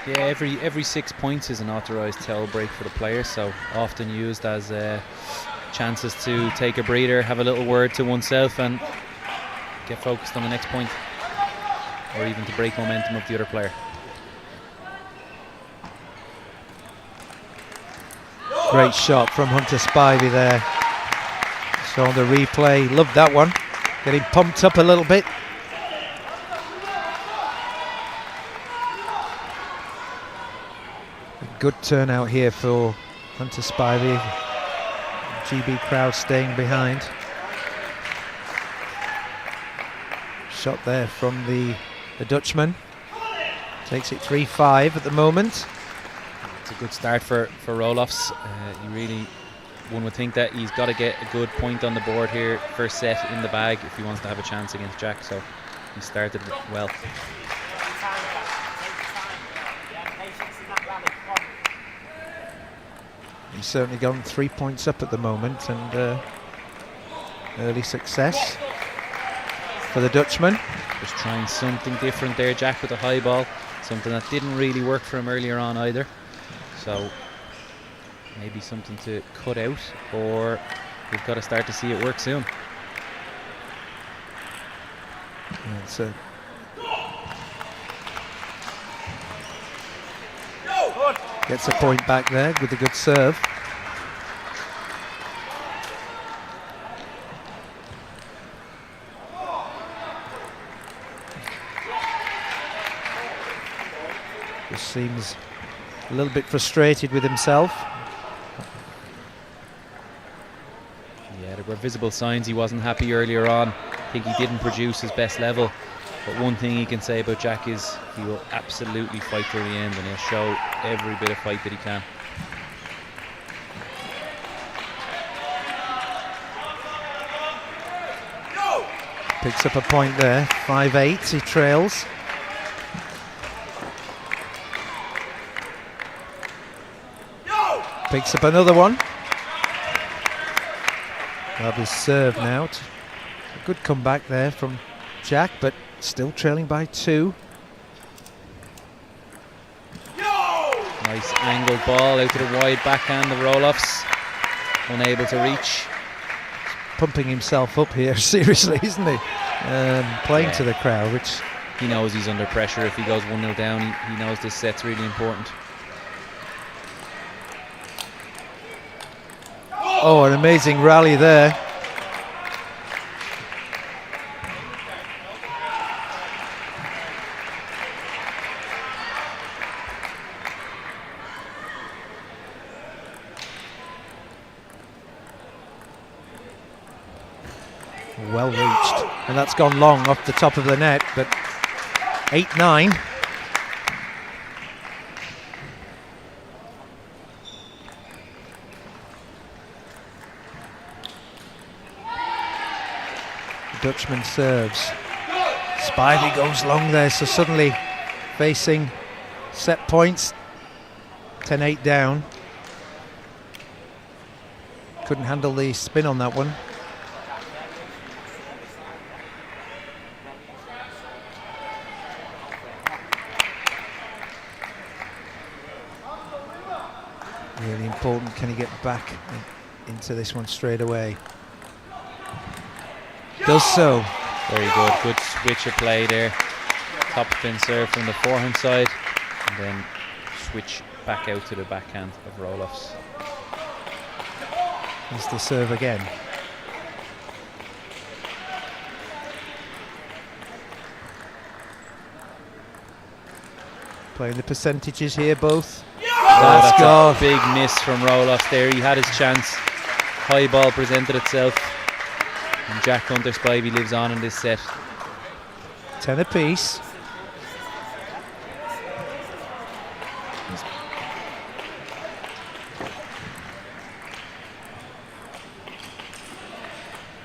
Yeah, every 6 points is an authorised towel break for the players, so often used as chances to take a breather, have a little word to oneself and get focused on the next point, or even to break momentum of the other player. Great shot from Hunter Spivey there. So on the replay, loved that one. Getting pumped up a little bit. A good turnout here for Hunter Spivey. GB crowd staying behind. Shot there from the Dutchman. Takes it 3-5 at the moment. It's a good start for Roloffs. One would think that he's got to get a good point on the board here, first set in the bag, if he wants to have a chance against Jack, so he started well. He's certainly gone 3 points up at the moment, and early success for the Dutchman. Just trying something different there, Jack, with a high ball, something that didn't really work for him earlier on either. So maybe something to cut out, or we've got to start to see it work soon. Gets a point back there with a good serve. Just seems a little bit frustrated with himself. Yeah, there were visible signs he wasn't happy earlier on. I think he didn't produce his best level. But one thing he can say about Jack is he will absolutely fight till the end, and he'll show every bit of fight that he can. Picks up a point there, 5-8, he trails. Picks up another one. Lovely serve now. A good comeback there from Jack, but still trailing by 2. Nice angled ball out to the wide backhand of Roloffs. Unable to reach. Pumping himself up here, seriously, isn't he? Playing to the crowd, which... He knows he's under pressure. If he goes 1-0 down, he knows this set's really important. Oh, an amazing rally there. Well reached, and that's gone long off the top of the net, but 8-9. Dutchman serves. Spivey goes long there, so suddenly facing set points. 10-8 down. Couldn't handle the spin on that one. Really important, can he get back into this one straight away? Does so. Very good. Good switch of play there. Top spin serve from the forehand side, and then switch back out to the backhand of Roloffs. Here's the serve again. Playing the percentages here, both. That's a big miss from Roloffs there. He had his chance. High ball presented itself, and Jack Hunter Spivey lives on in this set. 10 apiece.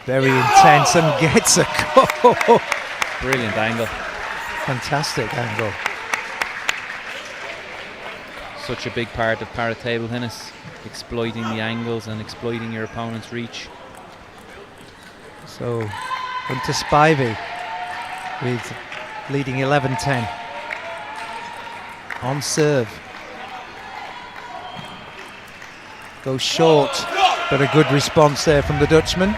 Very intense and gets a goal. Brilliant angle. Fantastic angle. Such a big part of para table tennis, exploiting the angles and exploiting your opponent's reach. So, into Spivey with leading 11-10. On serve. Goes short, but a good response there from the Dutchman.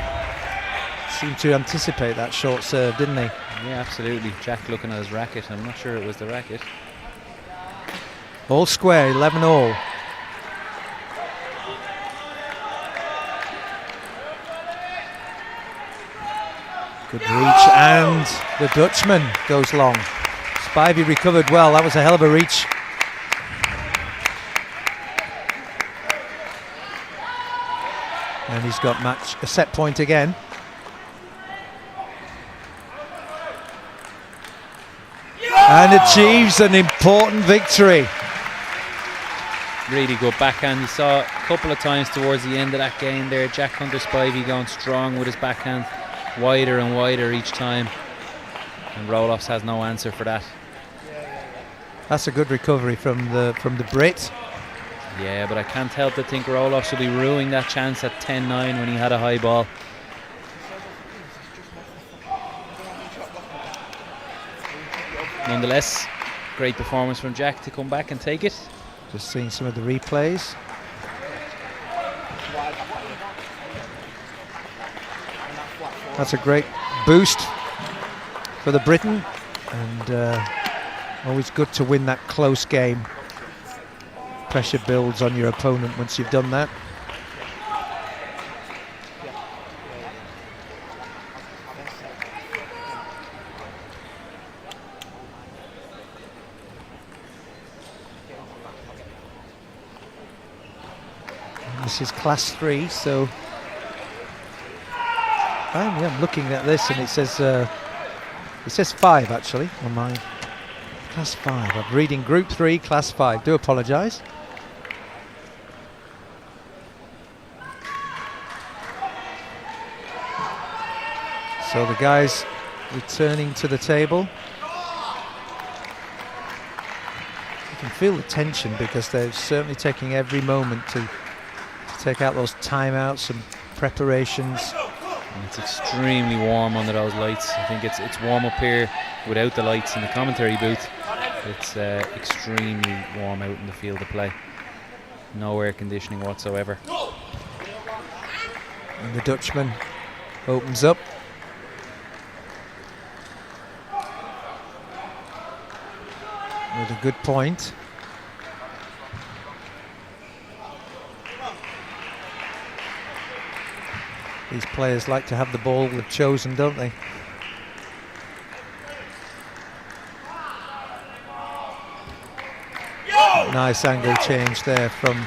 Seemed to anticipate that short serve, didn't he? Yeah, absolutely. Jack looking at his racket. I'm not sure it was the racket. All square, 11 all. Good reach, and the Dutchman goes long. Spivey recovered well. That was a hell of a reach. And he's got a set point again. And achieves an important victory. Really good backhand. You saw a couple of times towards the end of that game there, Jack Hunter Spivey going strong with his backhand, wider and wider each time, and Roloffs has no answer for that. That's a good recovery from the Brit. Yeah, but I can't help but think Roloffs will be ruining that chance at 10-9 when he had a high ball. Nonetheless, great performance from Jack to come back and take it. Just seeing some of the replays. That's a great boost for the Briton, and always good to win that close game. Pressure builds on your opponent once you've done that. This is class 3, so I'm looking at this and it says 5 actually on my class 5. I'm reading group 3, class 5. Do apologise. So the guys returning to the table. You can feel the tension because they're certainly taking every moment to take out those timeouts and preparations. And it's extremely warm under those lights. I think it's warm up here without the lights in the commentary booth. It's extremely warm out in the field of play. No air conditioning whatsoever. And the Dutchman opens up. With a good point. These players like to have the ball they've chosen, don't they? Nice angle change there from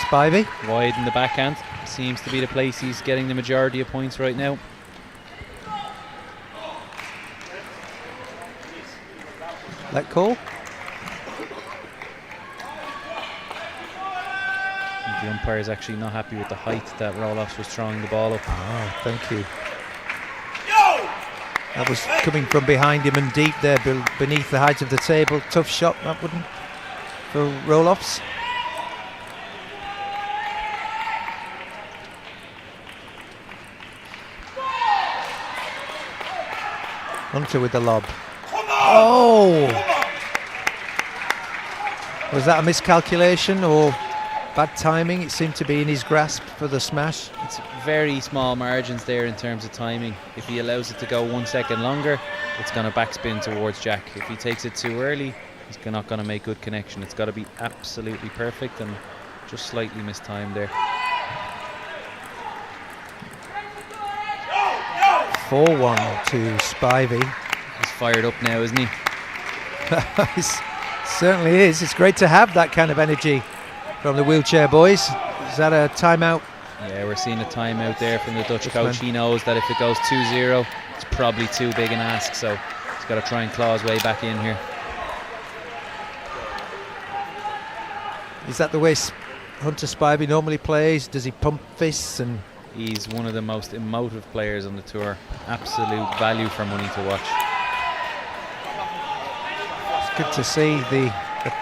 Spivey. Wide in the backhand. Seems to be the place he's getting the majority of points right now. Let call. The umpire is actually not happy with the height that Roloffs was throwing the ball up. Oh, thank you. That was coming from behind him and deep there beneath the height of the table. Tough shot, that wouldn't, for Roloffs. Hunter with the lob. Oh! Was that a miscalculation or bad timing? It seemed to be in his grasp for the smash. It's very small margins there in terms of timing. If he allows it to go 1 second longer, it's going to backspin towards Jack. If he takes it too early, he's not going to make good connection. It's got to be absolutely perfect, and just slightly mistimed there. 4-1 to Spivey. He's fired up now, isn't he? It certainly is. It's great to have that kind of energy from the wheelchair boys. Is that a timeout? Yeah, we're seeing a timeout there from the Dutch coach. He knows that if it goes 2-0, it's probably too big an ask, so he's got to try and claw his way back in here. Is that the way Hunter Spivey normally plays? Does he pump fists? And he's one of the most emotive players on the tour. Absolute value for money to watch. It's good to see the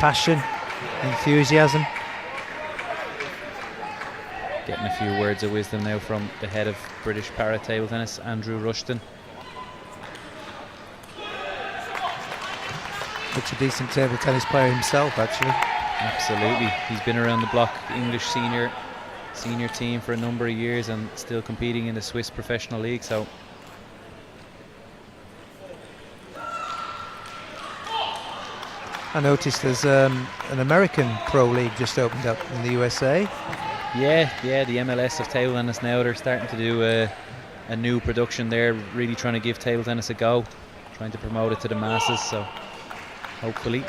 passion, enthusiasm. Getting a few words of wisdom now from the head of British para table tennis, Andrew Rushton. Such a decent table tennis player himself, actually. Absolutely. He's been around the block, English senior team for a number of years and still competing in the Swiss Professional League. So I noticed there's an American pro league just opened up in the USA. Yeah, the MLS of table tennis now, they're starting to do a new production there, really trying to give table tennis a go, trying to promote it to the masses, so hopefully.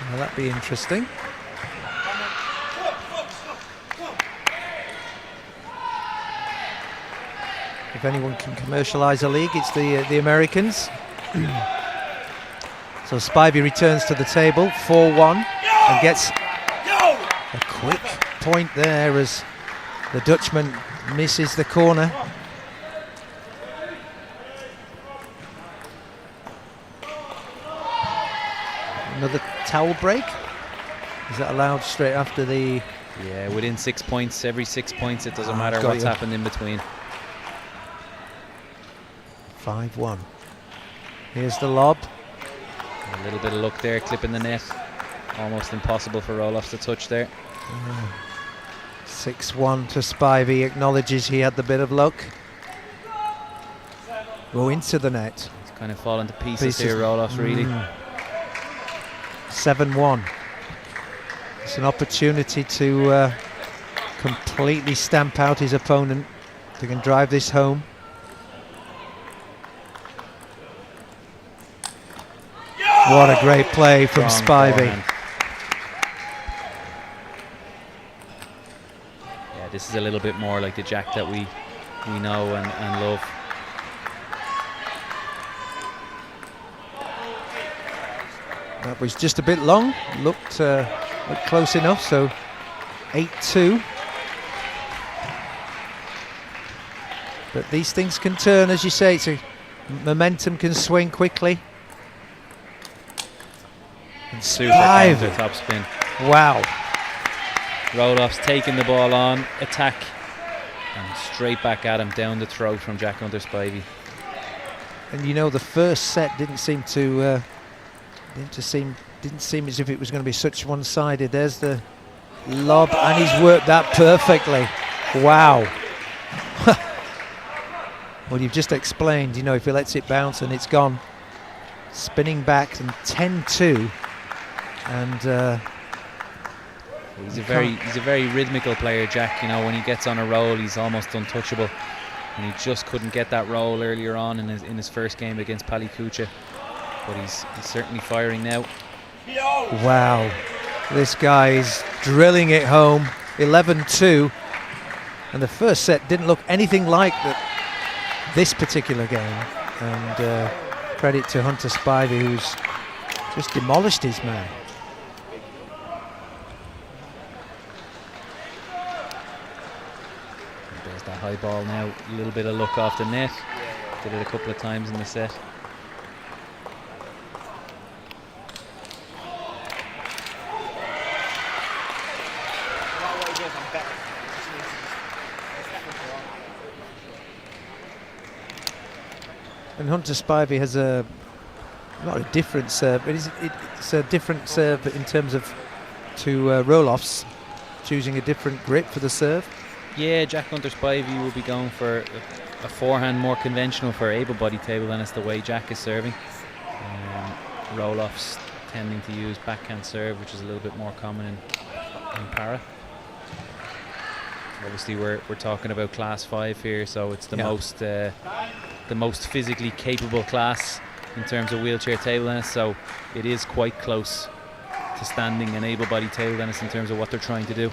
Well, that'd be interesting. If anyone can commercialise a league, it's the Americans. So Spivey returns to the table, 4-1, and gets a quick point there as the Dutchman misses the corner. Another towel break. Is that allowed straight after the... Yeah, within 6 points, every 6 points, it doesn't matter what's happened in between. 5-1. Here's the lob. A little bit of luck there, clipping the net. Almost impossible for Roloffs to touch there. 6-1 to Spivey, acknowledges he had the bit of luck. Go into the net. It's kind of fallen to pieces here, Roloffs, really. 7-1. It's an opportunity to completely stamp out his opponent. They can drive this home. What a great play from Spivey. Yeah, this is a little bit more like the Jack that we know and love. That was just a bit long. Looked close enough. So 8-2. But these things can turn, as you say. Momentum can swing quickly. And Super counter top spin. Wow. Roloffs taking the ball on, attack, and straight back at him down the throat from Jack Hunter Spivey. And you know, the first set didn't seem as if it was going to be such one-sided. There's the lob, and he's worked that perfectly. Wow. Well, you've just explained, you know, if he lets it bounce and it's gone. Spinning back and 10-2. And he's a very rhythmical player, Jack. You know, when he gets on a roll, he's almost untouchable. And he just couldn't get that roll earlier on in his first game against Palikucha. But he's certainly firing now. Wow, this guy is drilling it home. 11-2, and the first set didn't look anything like this particular game. And credit to Hunter Spivey, who's just demolished his man. There's that high ball now. A little bit of luck off the net. Did it a couple of times in the set. And Hunter Spivey has not a different serve, but it's a different serve in terms of to Roloffs, choosing a different grip for the serve. Yeah, Jack Hunter Spivey will be going for a forehand, more conventional for able-bodied table tennis, the way Jack is serving. Roloffs tending to use backhand serve, which is a little bit more common in para. Obviously, we're talking about class 5 here, so it's the most physically capable class in terms of wheelchair table tennis. So it is quite close to standing and able-bodied table tennis in terms of what they're trying to do.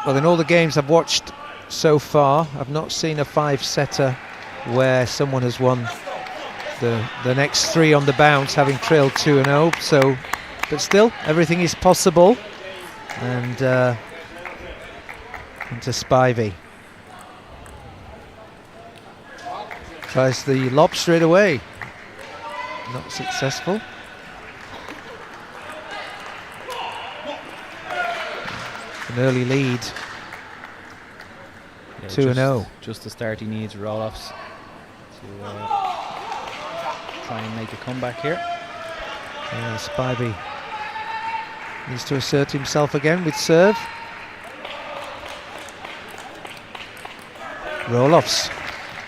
Well, in all the games I've watched so far, I've not seen a 5-setter where someone has won the next 3 on the bounce, having trailed 2-0. So, but still, everything is possible. And into Spivey. Tries the lob straight away. Not successful. An early lead. 2-0. Just the start he needs, Roloffs, to try and make a comeback here. Yeah, Spivey needs to assert himself again with serve. Roloffs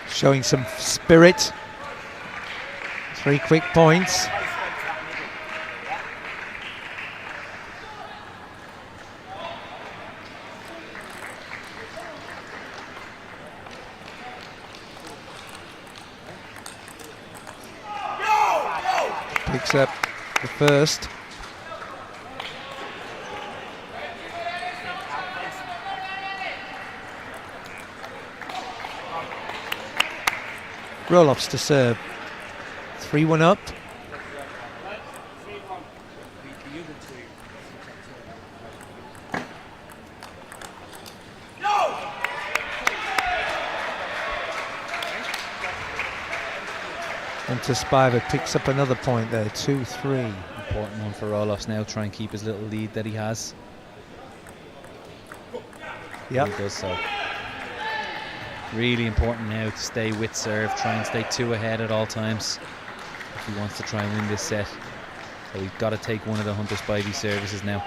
showing some spirit. 3 quick points. Picks up the first. Roloffs to serve. 3-1 up. And to Spivey picks up another point there, 2-3. Important one for Roloffs now, try and keep his little lead that he has. Yep. He does so. Really important now to stay with serve, try and stay 2 ahead at all times if he wants to try and win this set. So he's got to take one of the Hunter Spivey services now.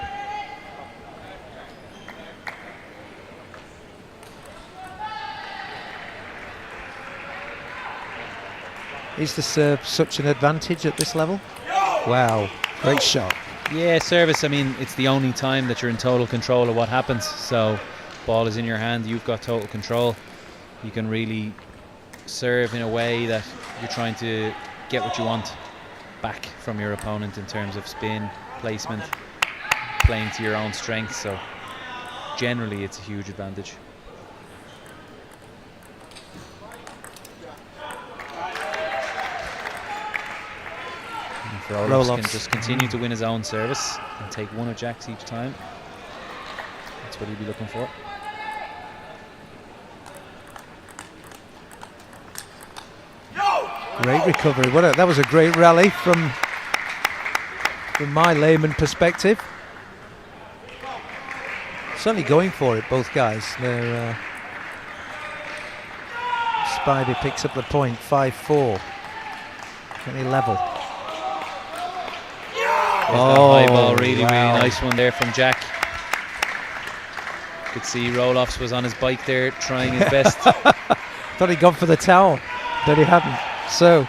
Is the serve such an advantage at this level? Wow, great shot. Yeah, service, I mean, it's the only time that you're in total control of what happens. So ball is in your hand, you've got total control. You can really serve in a way that you're trying to get what you want back from your opponent in terms of spin, placement, playing to your own strengths. So generally it's a huge advantage. Roloffs can just continue to win his own service and take 1 of Jack's each time. That's what he'd be looking for. Great recovery. That was a great rally from my layman perspective. Certainly going for it, both guys. They're Spivey picks up the point, 5-4. Currently level. High ball, really nice one there from Jack. Could see Roloffs was on his bike there, trying his best. Thought he'd gone for the towel, but he hadn't. So,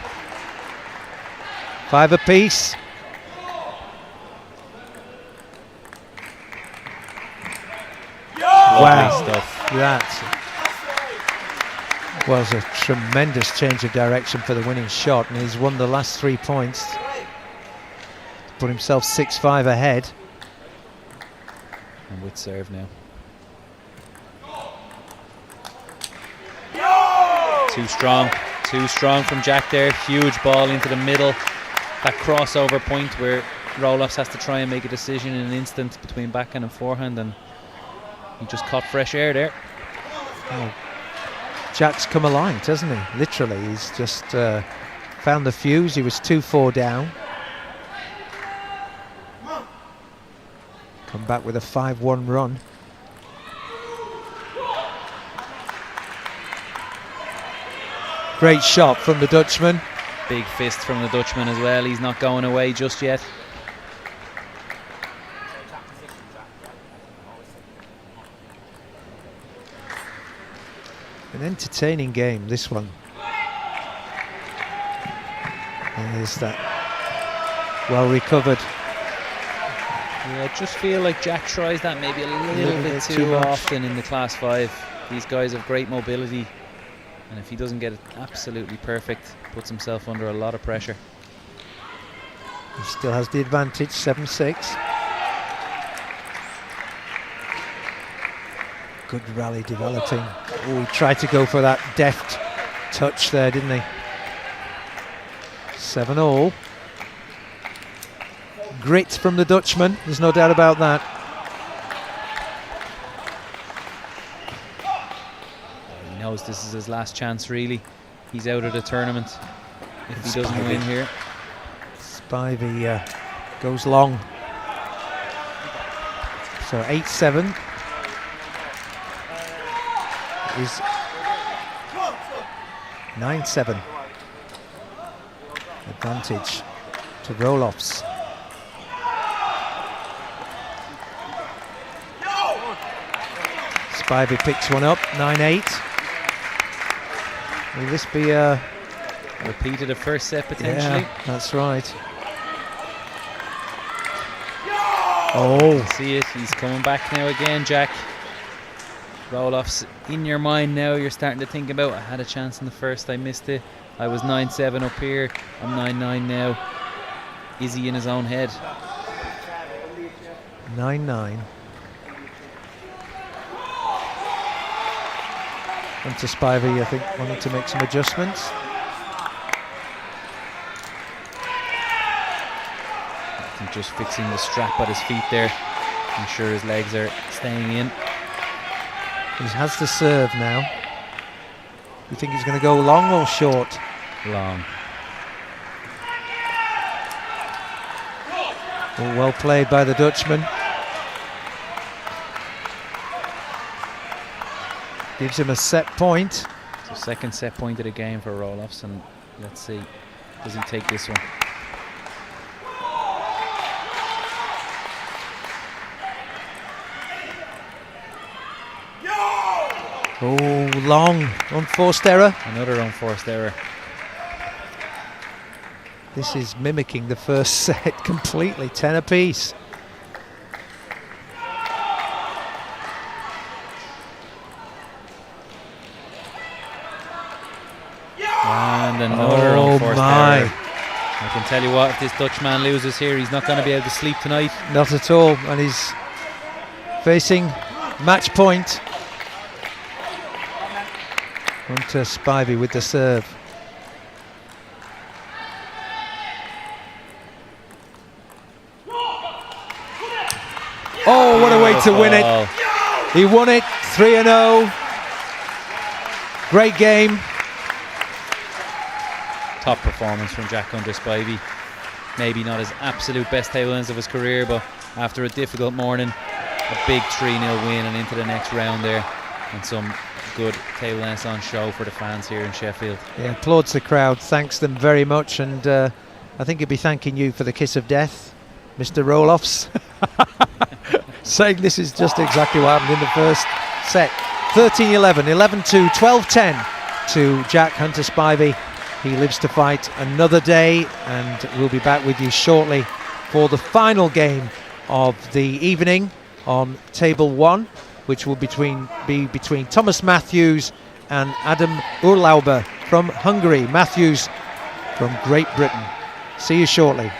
5 apiece. Wow, stuff. That was a tremendous change of direction for the winning shot, and he's won the last 3 points. Put himself 6-5 ahead. And with serve now. Too strong from Jack there. Huge ball into the middle. That crossover point where Roloffs has to try and make a decision in an instant between backhand and forehand, and he just caught fresh air there. Oh. Jack's come alive, hasn't he? Literally, he's just found the fuse. He was 2-4 down. Come back with a 5-1 run. Great shot from the Dutchman. Big fist from the Dutchman as well. He's not going away just yet. An entertaining game, this one. There's that well recovered. Yeah, I just feel like Jack tries that maybe a little bit too often in the Class 5. These guys have great mobility, and if he doesn't get it absolutely perfect, puts himself under a lot of pressure. He still has the advantage, 7-6. Good rally developing. Oh, he tried to go for that deft touch there, didn't he? 7-all. Grit from the Dutchman, there's no doubt about that. He knows this is his last chance, really. He's out of the tournament if he doesn't win here. Spivey goes long. So 8-7 is 9-7. Advantage to Roloffs. Spivey picks one up, 9-8. Will this be a repeat of the first set potentially? Yeah, that's right. Oh, see it, he's coming back now again, Jack. Roloffs in your mind now, you're starting to think about, I had a chance in the first, I missed it. I was 9-7 up here, I'm 9-9 now. Is he in his own head? 9-9. And to Spivey, I think, wanting to make some adjustments. I think just fixing the strap at his feet there. I'm sure his legs are staying in. He has the serve now. You think he's going to go long or short? Long. Oh, well played by the Dutchman. Gives him a set point. So second set point of the game for Roloffs, and let's see, does he take this one? Oh, long, unforced error. Another unforced error. This is mimicking the first set completely, 10 apiece. And another unforced error. I can tell you what, if this Dutchman loses here, he's not going to be able to sleep tonight. Not at all, and he's facing match point. On to Spivey with the serve. Oh, what a way to win it. He won it 3-0. Great game. Top performance from Jack under Spivey. Maybe not his absolute best table tennis of his career, but after a difficult morning, a big 3-0 win and into the next round there, and some good table tennis on show for the fans here in Sheffield. Yeah, applauds the crowd, thanks them very much, and I think he'll be thanking you for the kiss of death, Mr. Roloffs. Saying this is just exactly what happened in the first set. 13-11, 11-2, 12-10 to Jack Hunter Spivey. He lives to fight another day, and we'll be back with you shortly for the final game of the evening on table 1, which will be between Thomas Matthews and Adam Erlauber from Hungary. Matthews from Great Britain. See you shortly.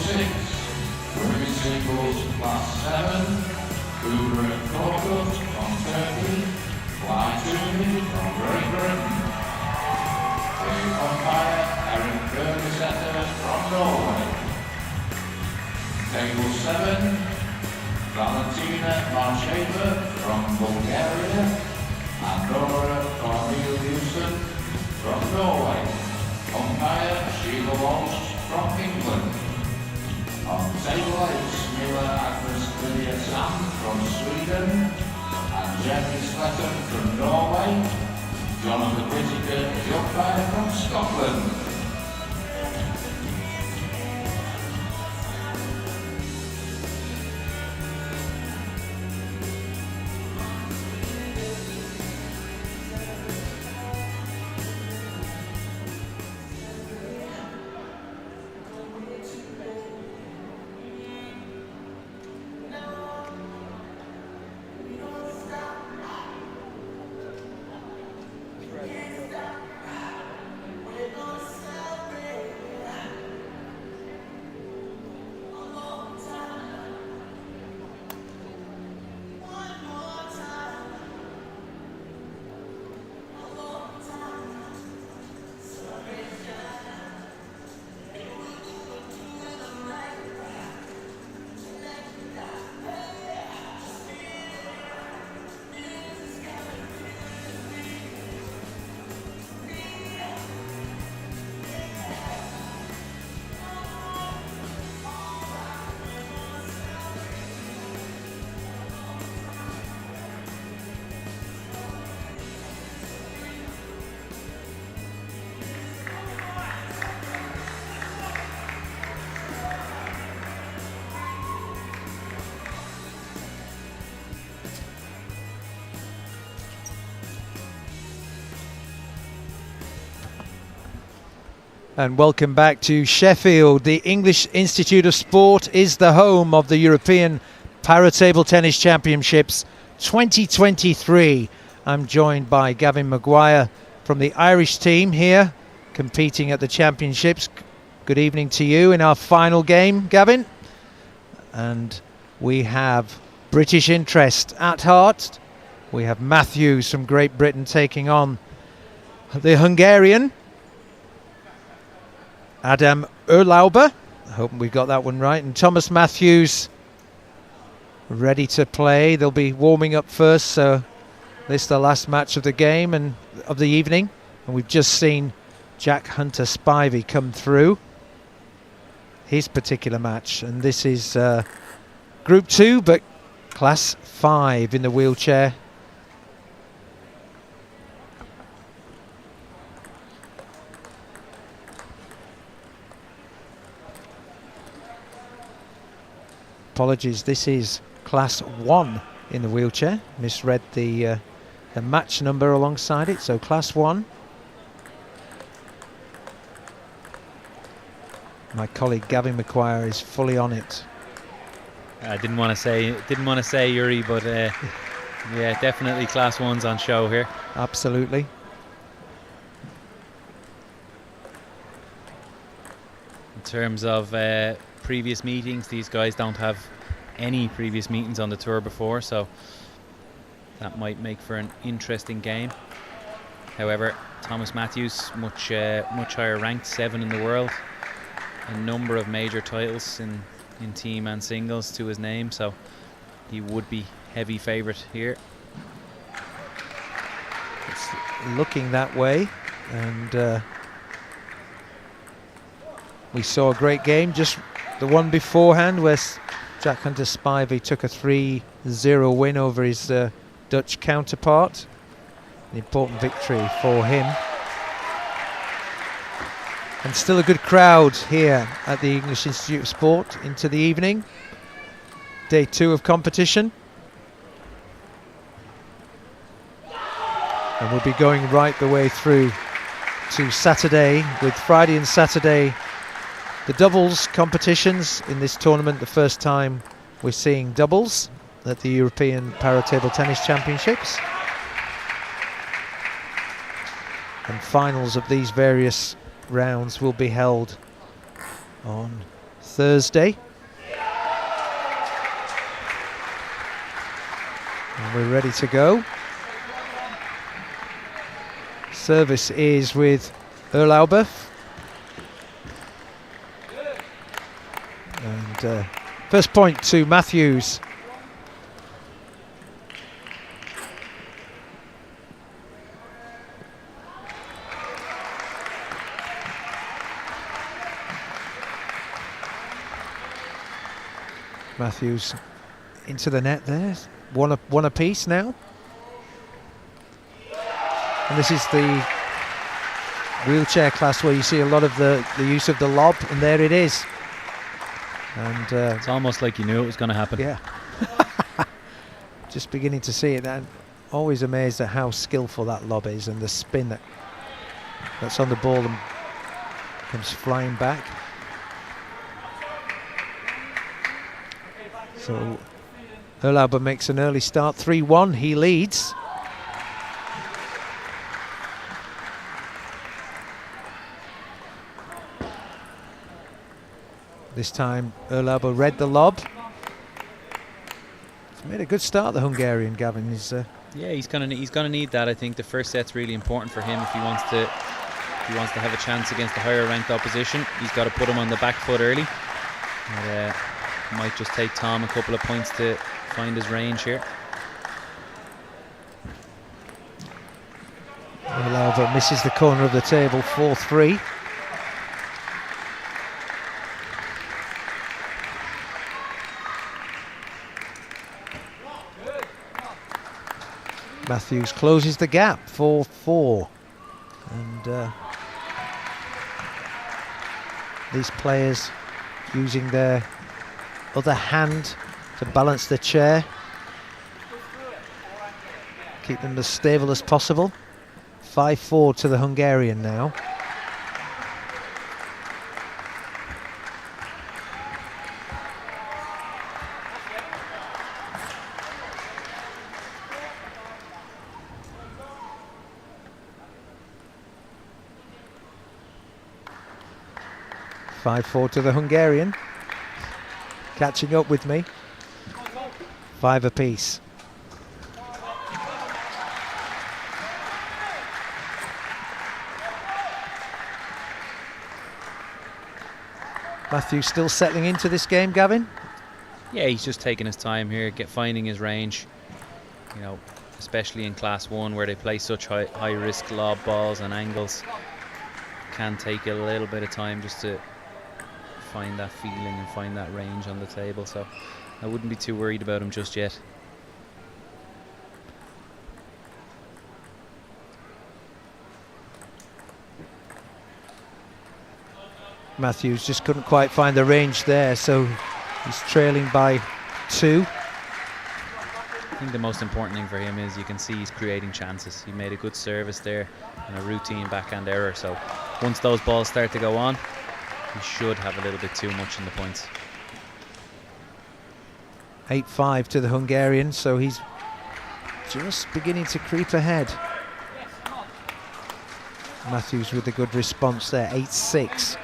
6, women's singles class 7, Kubra Korkut from Turkey, Fly from Great Britain. The umpire, Erin Bergesetter from Norway. Table 7, Valentina Marcheva from Bulgaria, and Nora Corneliusen from Norway. Umpire, Sheila Walsh from England. On table 8, Mila Agnes Lydia Sand from Sweden, and Jenny Sletton from Norway. Jonathan Whittaker, the umpire from Scotland. And welcome back to Sheffield. The English Institute of Sport is the home of the European Para Table Tennis Championships 2023. I'm joined by Gavin Maguire from the Irish team here, competing at the championships. Good evening to you in our final game, Gavin. And we have British interest at heart. We have Matthews from Great Britain taking on the Hungarian Adam Erlauber. I hope we got that one right. And Thomas Matthews ready to play. They'll be warming up first, so this is the last match of the game and of the evening. And we've just seen Jack Hunter Spivey come through his particular match. And this is Group 2, but Class 5 in the wheelchair. Apologies, this is Class 1 in the wheelchair. Misread the match number alongside it, so Class 1. My colleague Gavin Maguire is fully on it. I didn't want to say Yuri, but yeah, definitely Class 1's on show here. Absolutely. In terms of previous meetings, these guys don't have any previous meetings on the tour before, so that might make for an interesting game. However, Thomas Matthews, much higher ranked, 7 in the world, a number of major titles in team and singles to his name, so he would be heavy favourite here. It's looking that way, and we saw a great game just the one beforehand where Jack Hunter Spivey took a 3-0 win over his Dutch counterpart. An important victory for him. And still a good crowd here at the English Institute of Sport into the evening. Day 2 of competition. And we'll be going right the way through to Saturday, with Friday and Saturday the doubles competitions in this tournament. The first time we're seeing doubles at the European Para Table Tennis Championships. And finals of these various rounds will be held on Thursday. And we're ready to go. Service is with Erlauber. And first point to Matthews. Matthews into the net there. One apiece now. And this is the wheelchair class where you see a lot of the use of the lob, and there it is. And it's almost like you knew it was going to happen. Yeah. Just beginning to see it, and always amazed at how skillful that lob is and the spin that's on the ball and comes flying back. So Erlauber makes an early start, 3-1, he leads. This time Erlauber read the lob. He's made a good start, the Hungarian, Gavin. Yeah, he's gonna need that. I think the first set's really important for him if he wants to have a chance against the higher ranked opposition. He's got to put him on the back foot early. And, might just take Tom a couple of points to find his range here. Erlauber misses the corner of the table, 4-3. Matthews closes the gap, 4-4. And these players using their other hand to balance the chair, keep them as stable as possible. 5-4 to the Hungarian now. Five-4 to the Hungarian. Catching up with me. 5 apiece. Matthews still settling into this game, Gavin? Yeah, he's just taking his time here, finding his range. You know, especially in Class 1 where they play such high risk lob balls and angles. Can take a little bit of time just to find that feeling and find that range on the table, so I wouldn't be too worried about him just yet. Matthews just couldn't quite find the range there, so he's trailing by 2. I think the most important thing for him is you can see he's creating chances. He made a good service there and a routine backhand error, so once those balls start to go on, he should have a little bit too much in the points. 8-5 to the Hungarian, so he's just beginning to creep ahead. Matthews with a good response there, 8-6.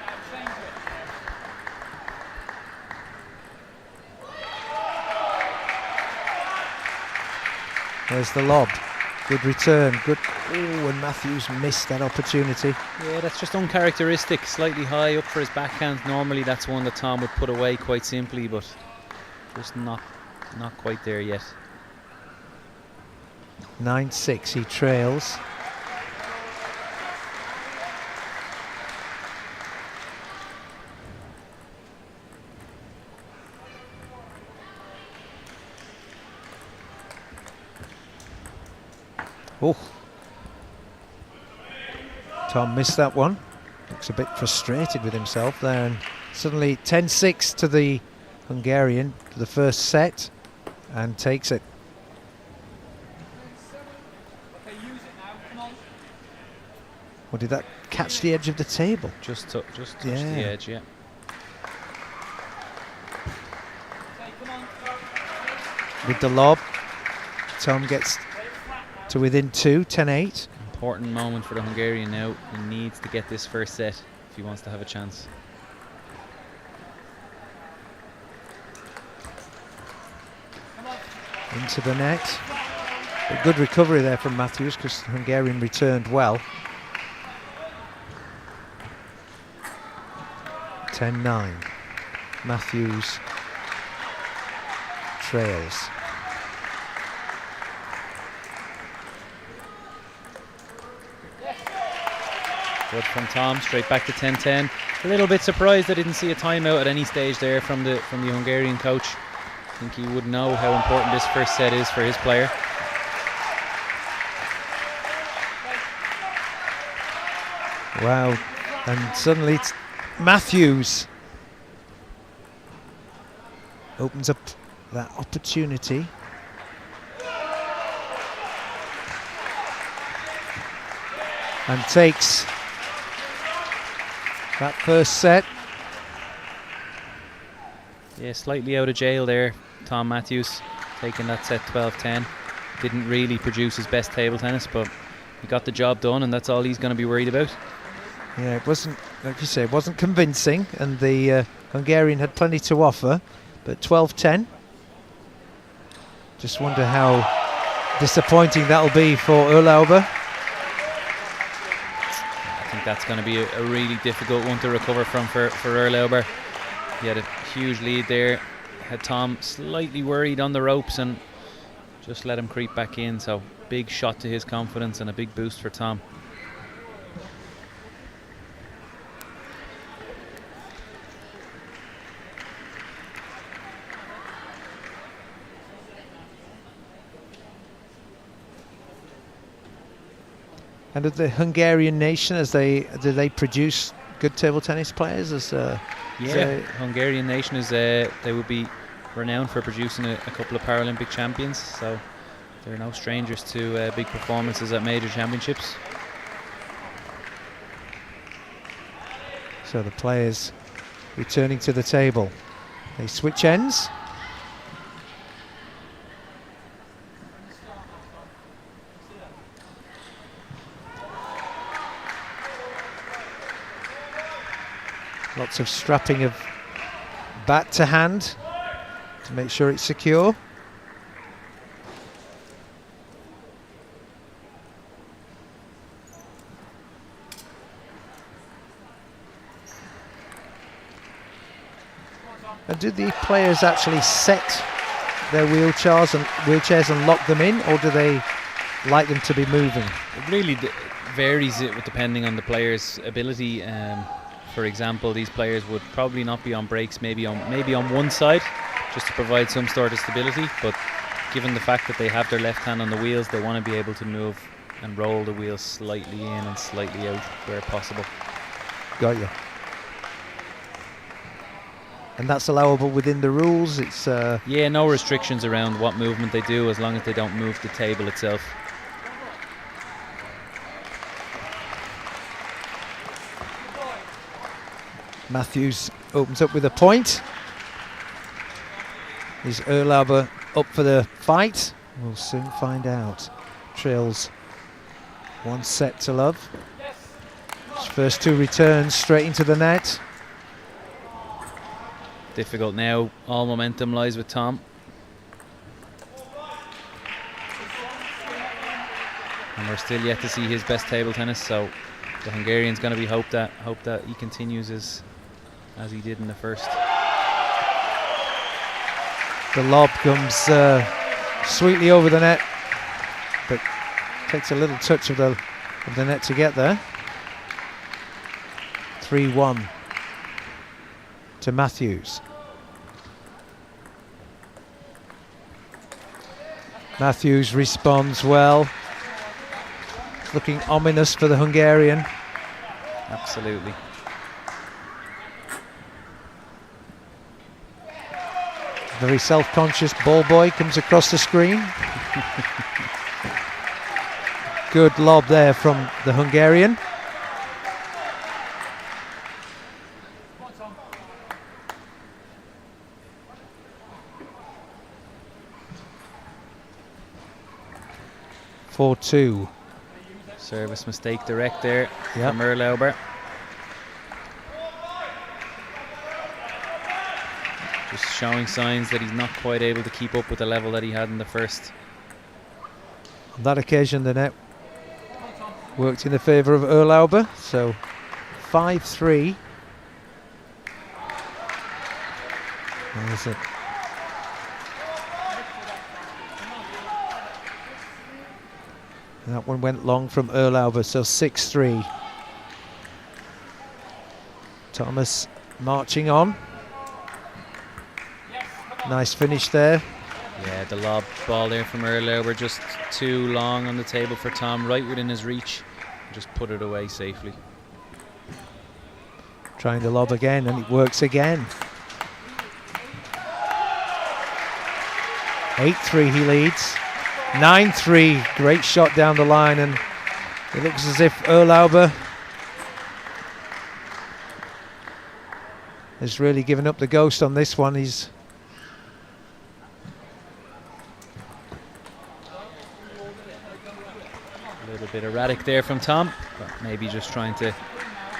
There's the lob. Good return. Good. Oh, and Matthews missed that opportunity. Yeah, that's just uncharacteristic. Slightly high up for his backhand. Normally that's one that Tom would put away quite simply, but just not quite there yet. 9-6, he trails. Oh, Tom missed that one. Looks a bit frustrated with himself there, and suddenly 10-6 to the Hungarian for the first set, and takes it. Or did that catch the edge of the table? Just touched the edge, yeah. With the lob, Tom gets to within 2, 10-8. Important moment for the Hungarian now. He needs to get this first set if he wants to have a chance. into the net. A good recovery there from Matthews because the Hungarian returned well. 10-9. Matthews trails. Good from Tom, straight back to 10-10. A little bit surprised I didn't see a timeout at any stage there from the Hungarian coach. I think he would know how important this first set is for his player. Wow, and suddenly it's Matthews opens up that opportunity. And takes that first set. Yeah, slightly out of jail there, Tom Matthews, taking that set 12-10. Didn't really produce his best table tennis, but he got the job done, and that's all he's going to be worried about. Yeah, it wasn't, like you say, it wasn't convincing, and the Hungarian had plenty to offer, but 12-10. Just wonder how disappointing that'll be for Erlauber. I think that's going to be a really difficult one to recover from for Erlauber. He had a huge lead there, had Tom slightly worried on the ropes and just let him creep back in, so big shot to his confidence and a big boost for Tom. And of the Hungarian nation, do they produce good table tennis players? Hungarian nation is they would be renowned for producing a couple of Paralympic champions, so they're no strangers to big performances at major championships. So the players returning to the table. They switch ends. Lots of strapping of bat to hand to make sure it's secure. And do the players actually set their wheelchairs and lock them in, or do they like them to be moving? It really varies depending on the player's ability. For example, these players would probably not be on brakes, maybe on one side, just to provide some sort of stability. But given the fact that they have their left hand on the wheels, they want to be able to move and roll the wheels slightly in and slightly out where possible. Got you. And that's allowable within the rules. It's yeah, no restrictions around what movement they do as long as they don't move the table itself. Matthews opens up with a point. Is Erlauber up for the fight? We'll soon find out. Trails 1-0. His first two returns straight into the net. Difficult now. All momentum lies with Tom. And we're still yet to see his best table tennis, so the Hungarian's going to be hope that he continues as he did in the first. The lob comes sweetly over the net, but takes a little touch of the net to get there. 3-1 to Matthews. Matthews responds well. Looking ominous for the Hungarian. Absolutely. Very self-conscious ball boy comes across the screen. Good lob there from the Hungarian. (4-2). Service mistake direct there from Erlauber. Just showing signs that he's not quite able to keep up with the level that he had in the first. On that occasion, the net worked in the favour of Erlauber, so 5-3. There's it. That one went long from Erlauber, so 6-3. Thomas marching on. Nice finish there. Yeah, the lob ball there from Erlauber, just too long on the table for Tom, right within his reach. Just put it away safely. Trying the lob again, and it works again. 8-3 he leads. 9-3, great shot down the line, and it looks as if Erlauber has really given up the ghost on this one. He's a little bit erratic there from Tom, but maybe just trying to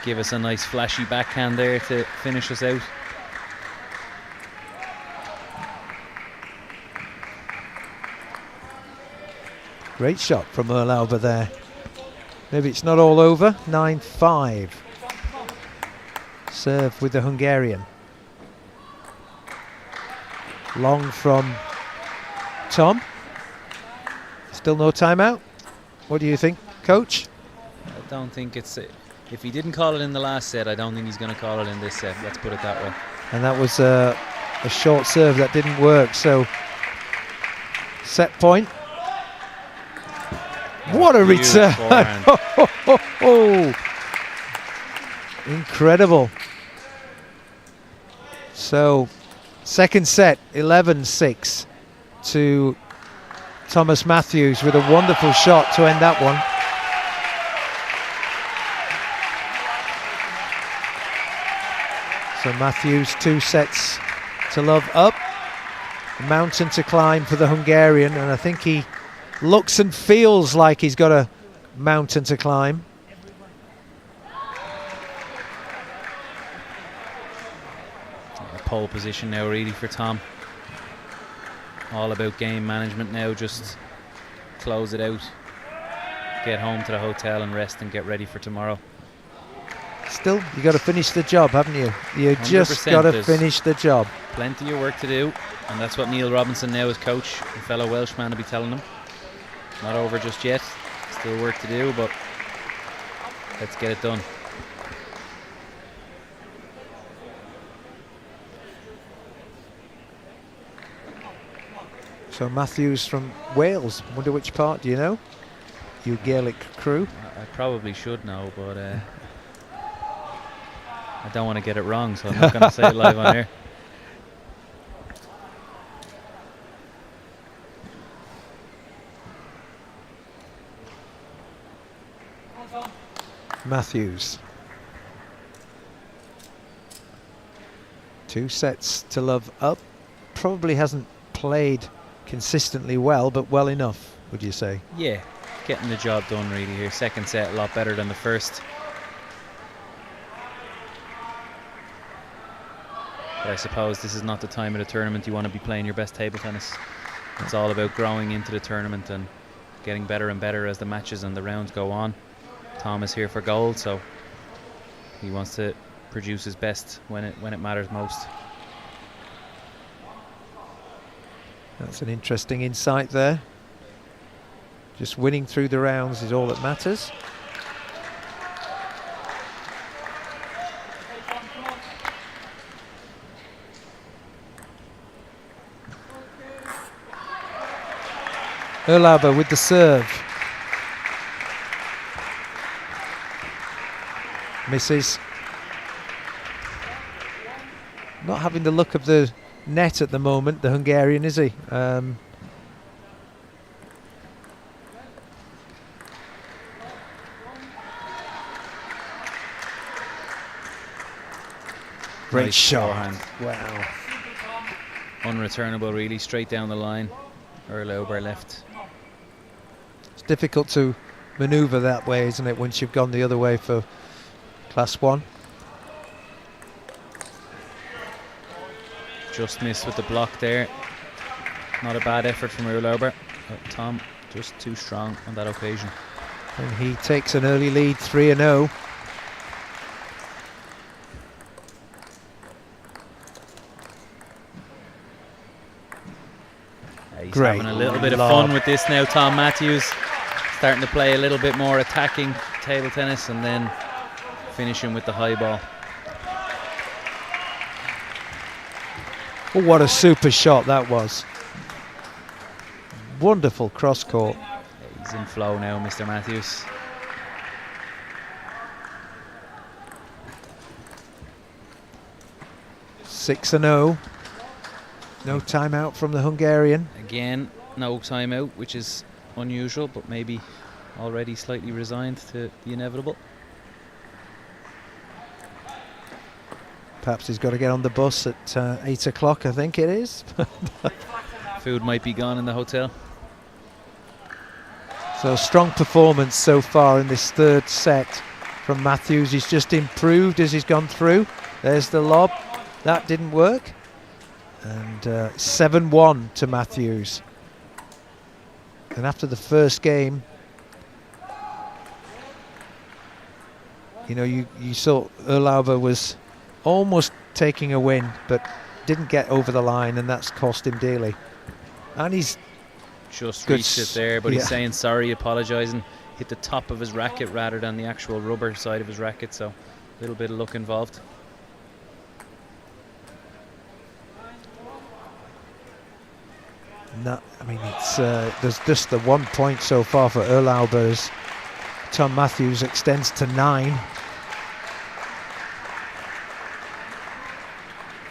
give us a nice flashy backhand there to finish us out. great shot from Erlauber there. Maybe it's not all over. 9-5. Serve with the Hungarian. Long from Tom. Still no timeout. What do you think, coach? I don't think it's... If he didn't call it in the last set, I don't think he's going to call it in this set. Let's put it that way. And that was a short serve that didn't work. So, set point. What a return. Incredible. So, second set, 11-6 to Thomas Matthews with a wonderful shot to end that one. So Matthews 2 sets to love up. A mountain to climb for the Hungarian, and I think he looks and feels like he's got a mountain to climb. Pole position now really for Tom. All about game management now, just close it out, get home to the hotel and rest and get ready for tomorrow. Still, you got to finish the job, haven't you? You just got to finish the job. Plenty of work to do, and that's what Neil Robinson now as coach, a fellow Welshman, will be telling them. Not over just yet, still work to do, but let's get it done. So Matthews from Wales, wonder which part, do you know? You Gaelic crew? I probably should know, but I don't want to get it wrong, so I'm not going to say it live on air. Matthews. 2 sets to love up. Probably hasn't played consistently well, but well enough, would you say? Yeah, getting the job done really here. Second set a lot better than the first. But I suppose this is not the time of the tournament you want to be playing your best table tennis. It's all about growing into the tournament and getting better and better as the matches and the rounds go on. Tom is here for gold, so he wants to produce his best when it matters most. That's an interesting insight there. Just winning through the rounds is all that matters. Erlauber with the serve. Misses. Not having the look of the net at the moment, the Hungarian, is he? Great Nice shot. forehand. Wow. Unreturnable really, straight down the line. Erlauber left. It's difficult to manoeuvre that way, isn't it, once you've gone the other way for Class 1. Just missed with the block there. Not a bad effort from Erlauber. But Tom just too strong on that occasion. And he takes an early lead, 3-0. He's Great having a little bit of lob. fun with this now, Tom Matthews. Starting to play a little bit more attacking table tennis and then finishing with the high ball. Oh, what a super shot that was. Wonderful cross court. He's in flow now, Mr. Matthews. Six and 0. No timeout from the Hungarian. Again, no timeout, which is unusual, but maybe already slightly resigned to the inevitable. Perhaps he's got to get on the bus at 8 o'clock, I think it is. Food might be gone in the hotel. So strong performance so far in this third set from Matthews. He's just improved as he's gone through. There's the lob. That didn't work. And 7-1 to Matthews. And after the first game, you know, you saw Erlauber was almost taking a win, but didn't get over the line, and that's cost him dearly. And he's just good reached it there, but he's yeah. saying sorry, apologising. Hit the top of his racket rather than the actual rubber side of his racket, so a little bit of luck involved. No, I mean, it's there's just the 1 point so far for Erlauber as Tom Matthews extends to 9.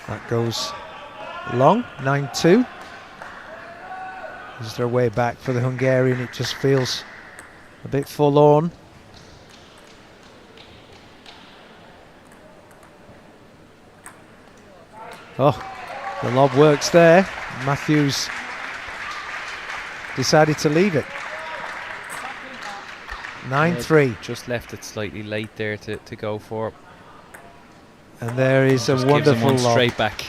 That goes long, 9-2. Is their way back for the Hungarian? It just feels a bit forlorn. Oh, the lob works there. Matthews decided to leave it. 9-3. Just left it slightly late there to go for. And there is a Just gives him wonderful one lob. straight back.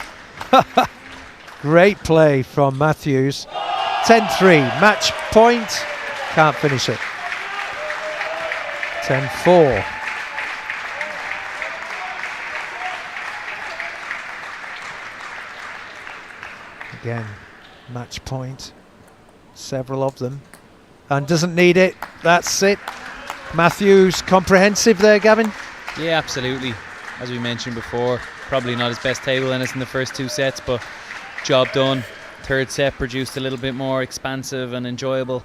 Great play from Matthews. 10-3, match point. Can't finish it. 10-4. Again, match point. Several of them. And doesn't need it. That's it. Matthews, comprehensive there, Gavin? Yeah, absolutely. As we mentioned before, probably not his best table tennis in the first 2 sets, but job done. Third set produced a little bit more expansive and enjoyable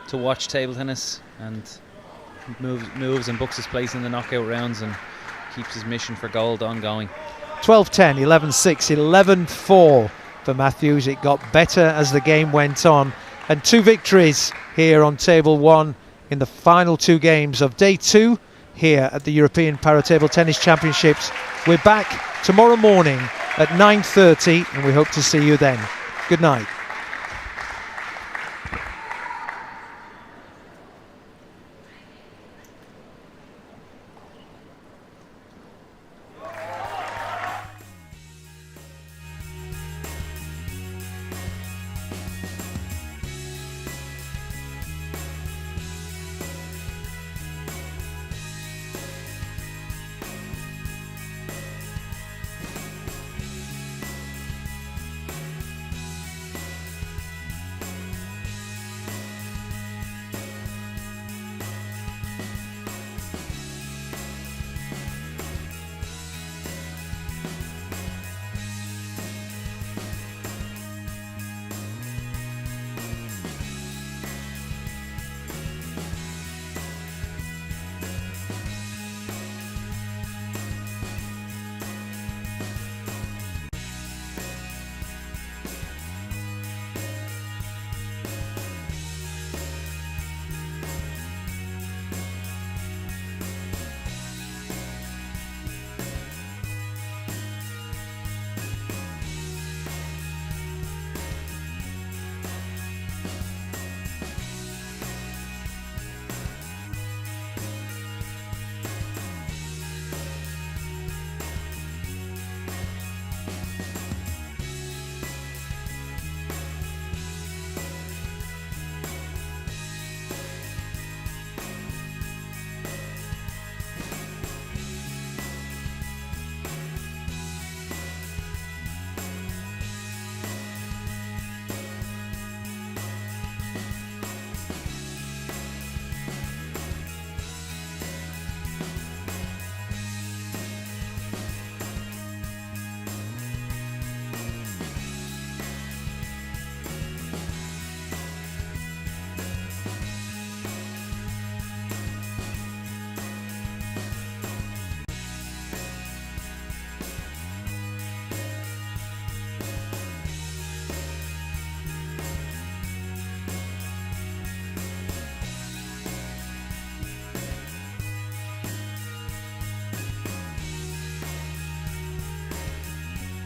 to watch table tennis, and moves and books his place in the knockout rounds and keeps his mission for gold ongoing. 12-10, 11-6, 11-4 for Matthews. It got better as the game went on, and 2 victories here on table 1 in the final 2 games of day 2 here at the European Para Table Tennis Championships. We're back tomorrow morning at 9:30, and we hope to see you then. Good night.